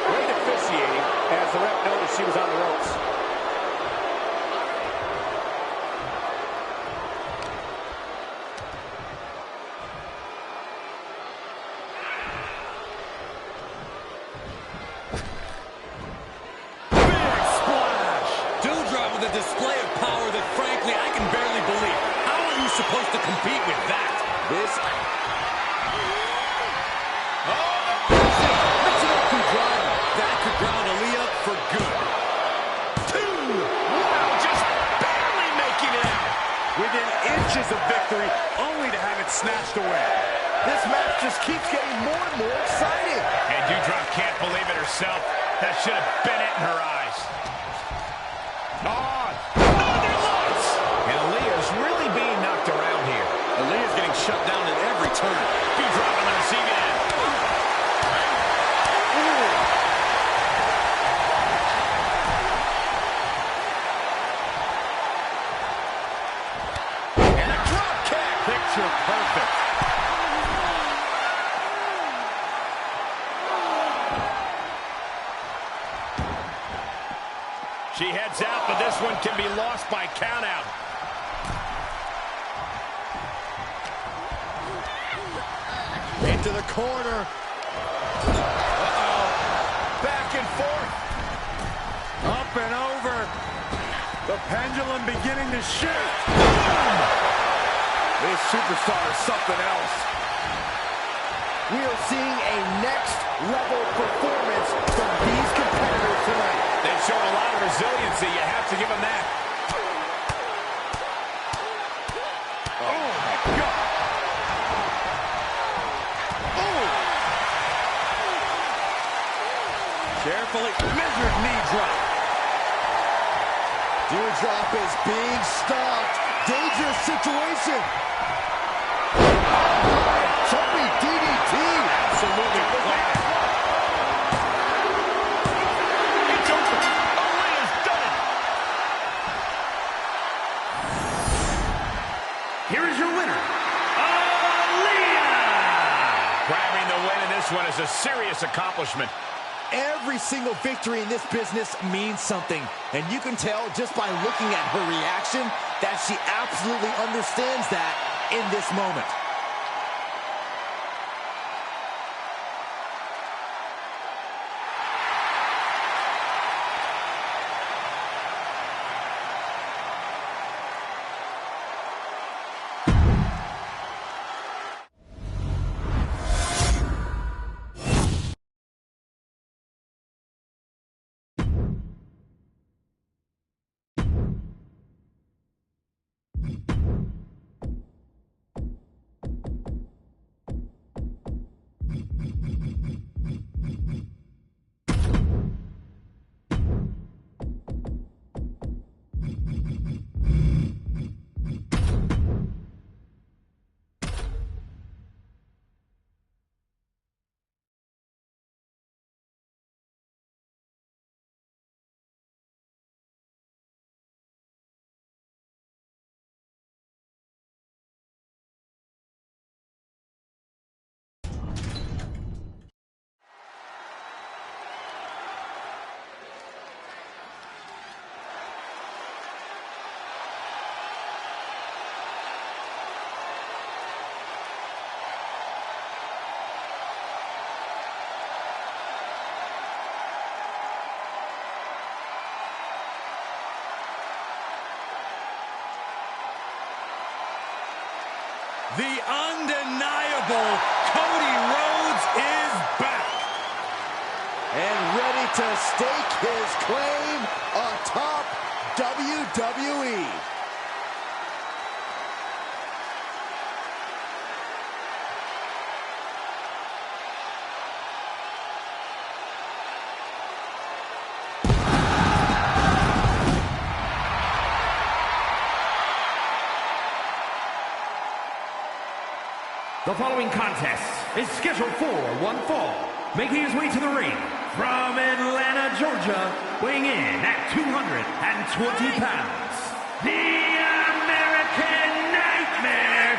Great officiating as the ref noticed she was on the ropes. A display of power that, frankly, I can barely believe. How are you supposed to compete with that? This... Oh! Mixing up Doudrop. That could ground Aaliyah for good. 2! Wow, just barely making it out. Within inches of victory, only to have it snatched away. This match just keeps getting more and more exciting. And Doudrop can't believe it herself. That should have been it in her eyes. On! Northern Lights! And Aaliyah's really being knocked around here. Aaliyah's getting shut down at every turn. Doudrop on the receiving end. And a drop kick. Picture perfect. She heads out, but this one can be lost by countout. Into the corner. Uh-oh. Back and forth. Up and over. The pendulum beginning to shift. This superstar is something else. We are seeing a next-level performance from these competitors tonight. They've shown a lot of resiliency. You have to give them that. Oh, my God. Oh! Carefully measured knee drop. Dewdrop is being stopped. Dangerous situation. Jumping DDT. Absolutely flat. It's over. Aaliyah's done it. Here is your winner, Aaliyah! Grabbing the win in this one is a serious accomplishment. Every single victory in this business means something. And you can tell just by looking at her reaction that she absolutely understands that in this moment. The undeniable Cody Rhodes is back. And ready to stake his claim atop WWE. The following contest is scheduled for one fall, making his way to the ring from Atlanta, Georgia, weighing in at 220 pounds, the American Nightmare,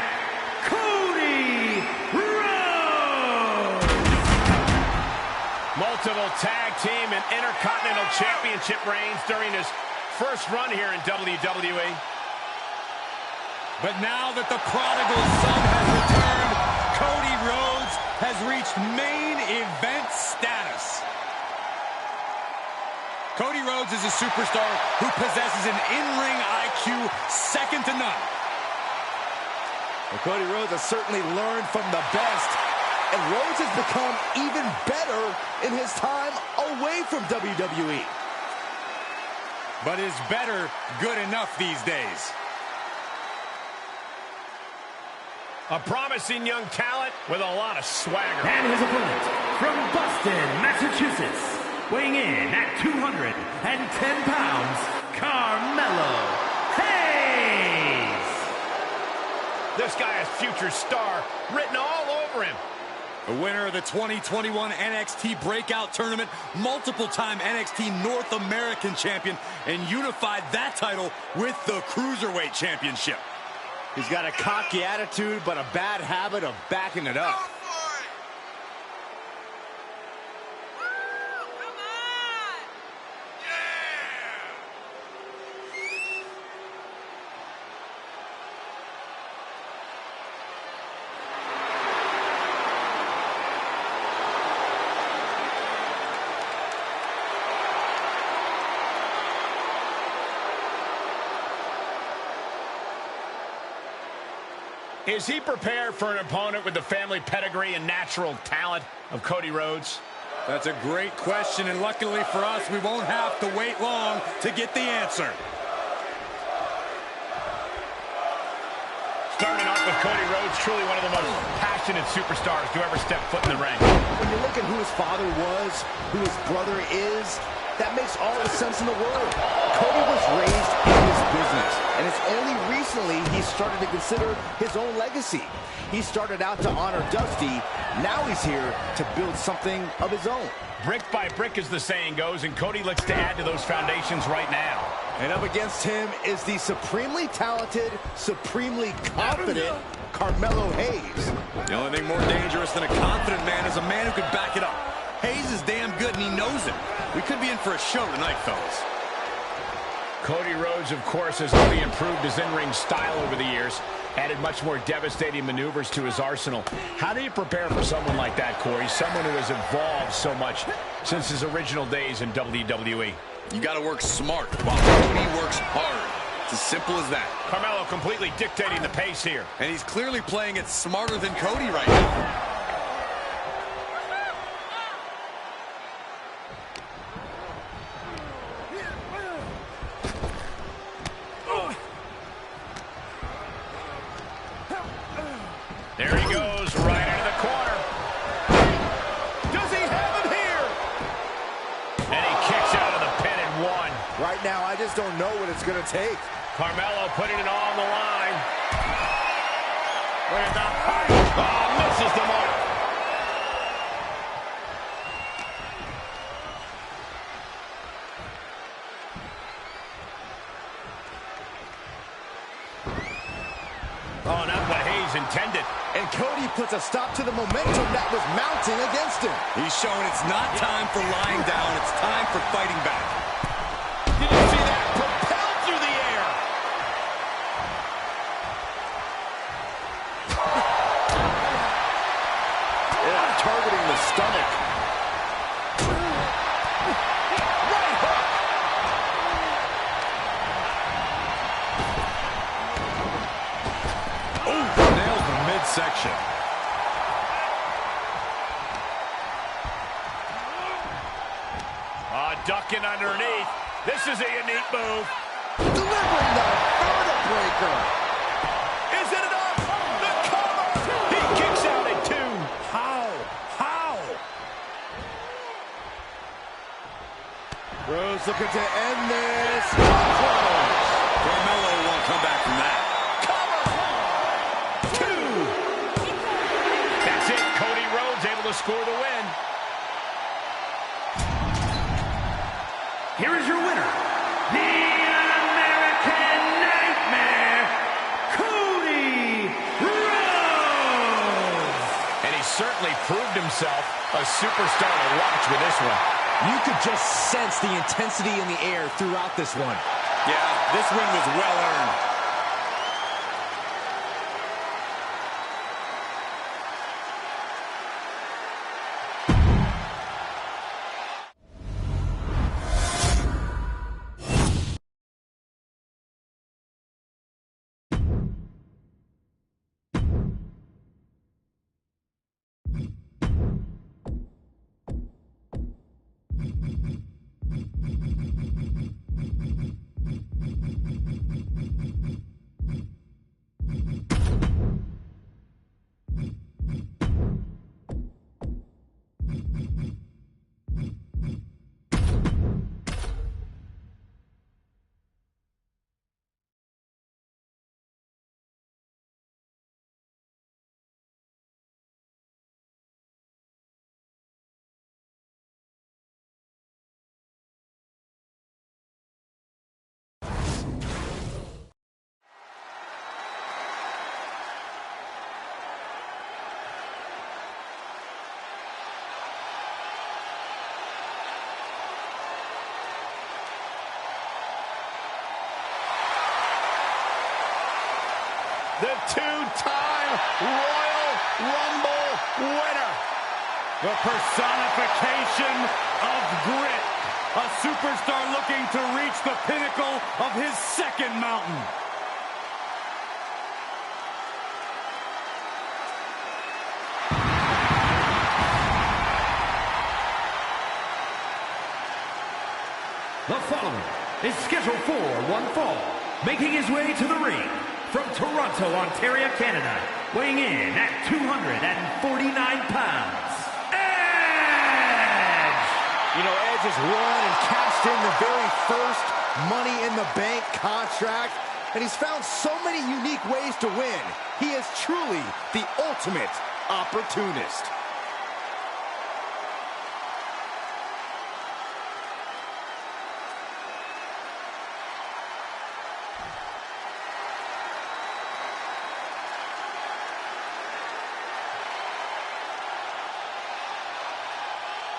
Cody Rhodes! Multiple tag team and intercontinental championship reigns during his first run here in WWE. But now that the prodigal son has returned, Cody Rhodes has reached main event status. Cody Rhodes is a superstar who possesses an in-ring IQ second to none. Well, Cody Rhodes has certainly learned from the best, and Rhodes has become even better in his time away from WWE. But is better good enough these days? A promising young talent with a lot of swagger. And his opponent from Boston, Massachusetts, weighing in at 210 pounds, Carmelo Hayes. This guy has future star written all over him. The winner of the 2021 NXT Breakout Tournament, multiple-time NXT North American champion, and unified that title with the Cruiserweight Championship. He's got a cocky attitude, but a bad habit of backing it up. Go for it! Woo! Come on! Yeah! Is he prepared for an opponent with the family pedigree and natural talent of Cody Rhodes? That's a great question, and luckily for us, we won't have to wait long to get the answer. Starting off with Cody Rhodes, truly one of the most passionate superstars to ever step foot in the ring. When you look at who his father was, who his brother is, that makes all the sense in the world. Cody was raised in this business, and it's only recently he started to consider his own legacy. He started out to honor Dusty. Now he's here to build something of his own. Brick by brick, as the saying goes, and Cody looks to add to those foundations right now. And up against him is the supremely talented, supremely confident Carmelo Hayes. The only thing more dangerous than a confident man is a man who can back it up. Hayes is damn good, and he knows it. We could be in for a show tonight, fellas. Cody Rhodes, of course, has only improved his in-ring style over the years, added much more devastating maneuvers to his arsenal. How do you prepare for someone like that, Corey? Someone who has evolved so much since his original days in WWE. You got to work smart while Cody works hard. It's as simple as that. Carmelo completely dictating the pace here. And he's clearly playing it smarter than Cody right now. There he goes, right into the corner. Does he have him here? And he kicks out of the pin and one. Right now, I just don't know what it's going to take. Carmelo putting it all on the line. Look at the height. Oh, misses the mark. Oh, not what Hayes intended. And Cody puts a stop to the momentum that was mounting against him. He's showing it's not time for lying down. It's time for fighting back. Did you see that? Propelled through the air. Yeah, targeting the stomach. Right hook. Nails the midsection. Ducking underneath. This is a unique move. Delivering the vertebreaker. Is it enough? The cover. He kicks out at two. How? Rhodes looking to end this. Carmelo won't come back from that. Two. That's it. Cody Rhodes able to score the win. Here is your winner, the American Nightmare, Cody Rhodes! And he certainly proved himself a superstar to watch with this one. You could just sense the intensity in the air throughout this one. Yeah, this win was well earned. The two-time Royal Rumble winner. The personification of grit. A superstar looking to reach the pinnacle of his second mountain. The following is scheduled for one fall, making his way to the ring from Toronto, Ontario, Canada, weighing in at 249 pounds, Edge! You know, Edge has won and cashed in the very first Money in the Bank contract, and he's found so many unique ways to win. He is truly the ultimate opportunist.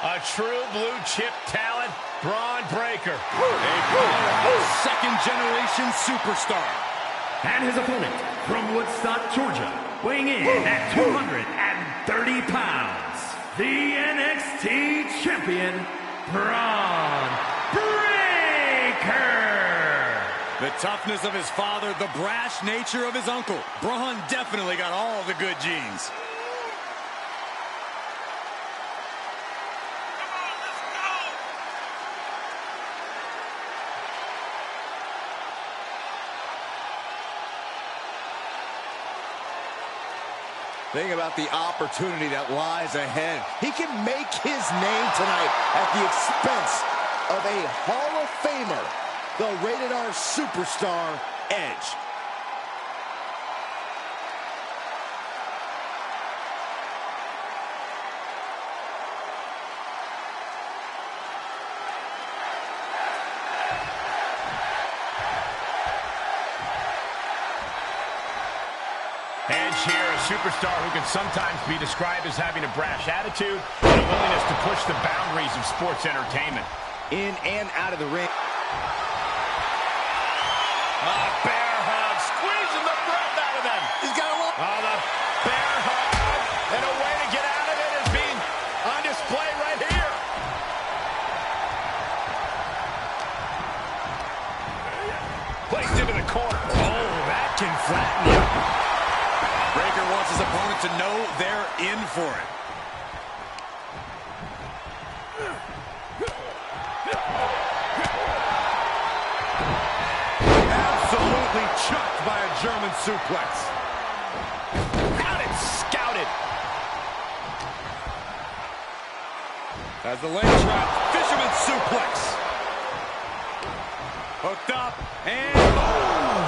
A true blue chip talent, Braun Breaker. A second-generation superstar. And his opponent from Woodstock, Georgia, weighing in at 230 pounds, the NXT champion, Braun Breaker. The toughness of his father, the brash nature of his uncle. Braun definitely got all the good genes. Think about the opportunity that lies ahead. He can make his name tonight at the expense of a Hall of Famer, the Rated R superstar, Edge. Edge here, a superstar who can sometimes be described as having a brash attitude and a willingness to push the boundaries of sports entertainment. In and out of the ring. Bear hug, squeezing the breath out of them. He's got a look. The bear hug, and a way to get out of it is being on display right here. Placed into the corner. Oh, that can flatten you. Breaker wants his opponent to know they're in for it. Absolutely chucked by a German suplex. Got it, scouted. As the leg trap, fisherman suplex. Hooked up, and boom!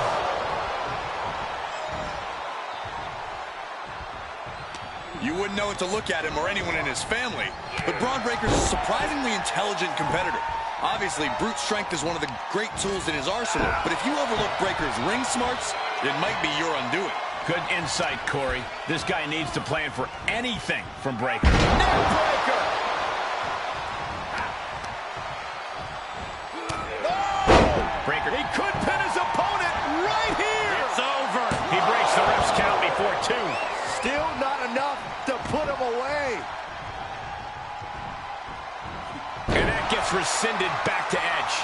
You wouldn't know it to look at him or anyone in his family, but Braun Breaker's a surprisingly intelligent competitor. Obviously, brute strength is one of the great tools in his arsenal, but if you overlook Breaker's ring smarts, it might be your undoing. Good insight, Corey. This guy needs to plan for anything from Breaker. Neck breaker! Oh! Breaker, he could pin his opponent right here! It's over! He breaks the ref's count before 2. Still not enough to put him away. And that gets rescinded back to Edge.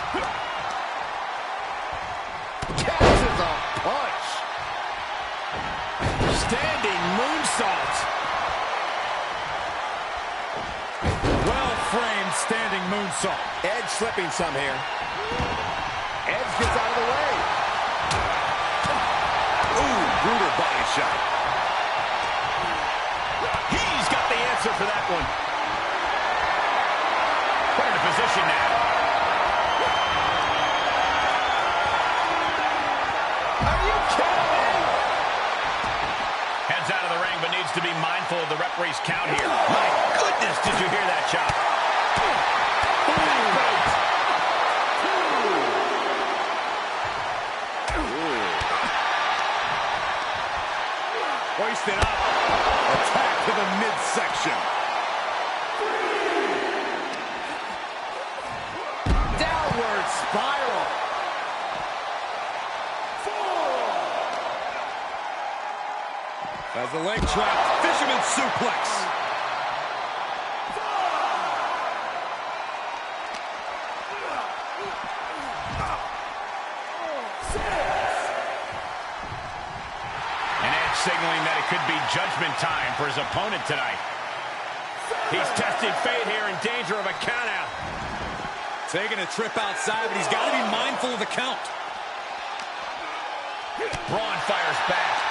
Catches a punch. Standing moonsault. Well-framed standing moonsault. Edge slipping some here. Edge gets out of the way. Ooh, brutal body shot. He's got the answer for that one. Put in a position now. Are you kidding me? Heads out of the ring, but needs to be mindful of the referee's count here. My goodness, did you hear that chop? Hoisted up. Attack to the midsection. Downward spiral. 4. As the leg trap, fisherman suplex. 6. And Edge signaling that it could be judgment time for his opponent tonight. He's testing fate here, in danger of a countout. Taking a trip outside, but he's got to be mindful of the count. Braun fires back.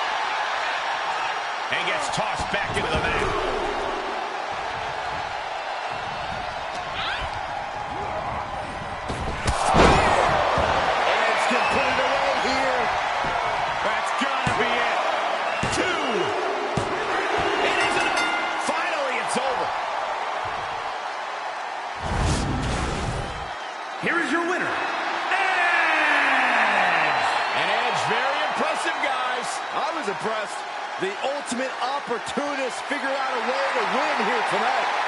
And gets tossed back into the mat. Edge can put it away here. That's gotta be it. 2. It is enough. Finally, it's over. Here is your winner, And Edge, very impressive, guys. I was impressed. The ultimate opportunist figured out a way to win here tonight.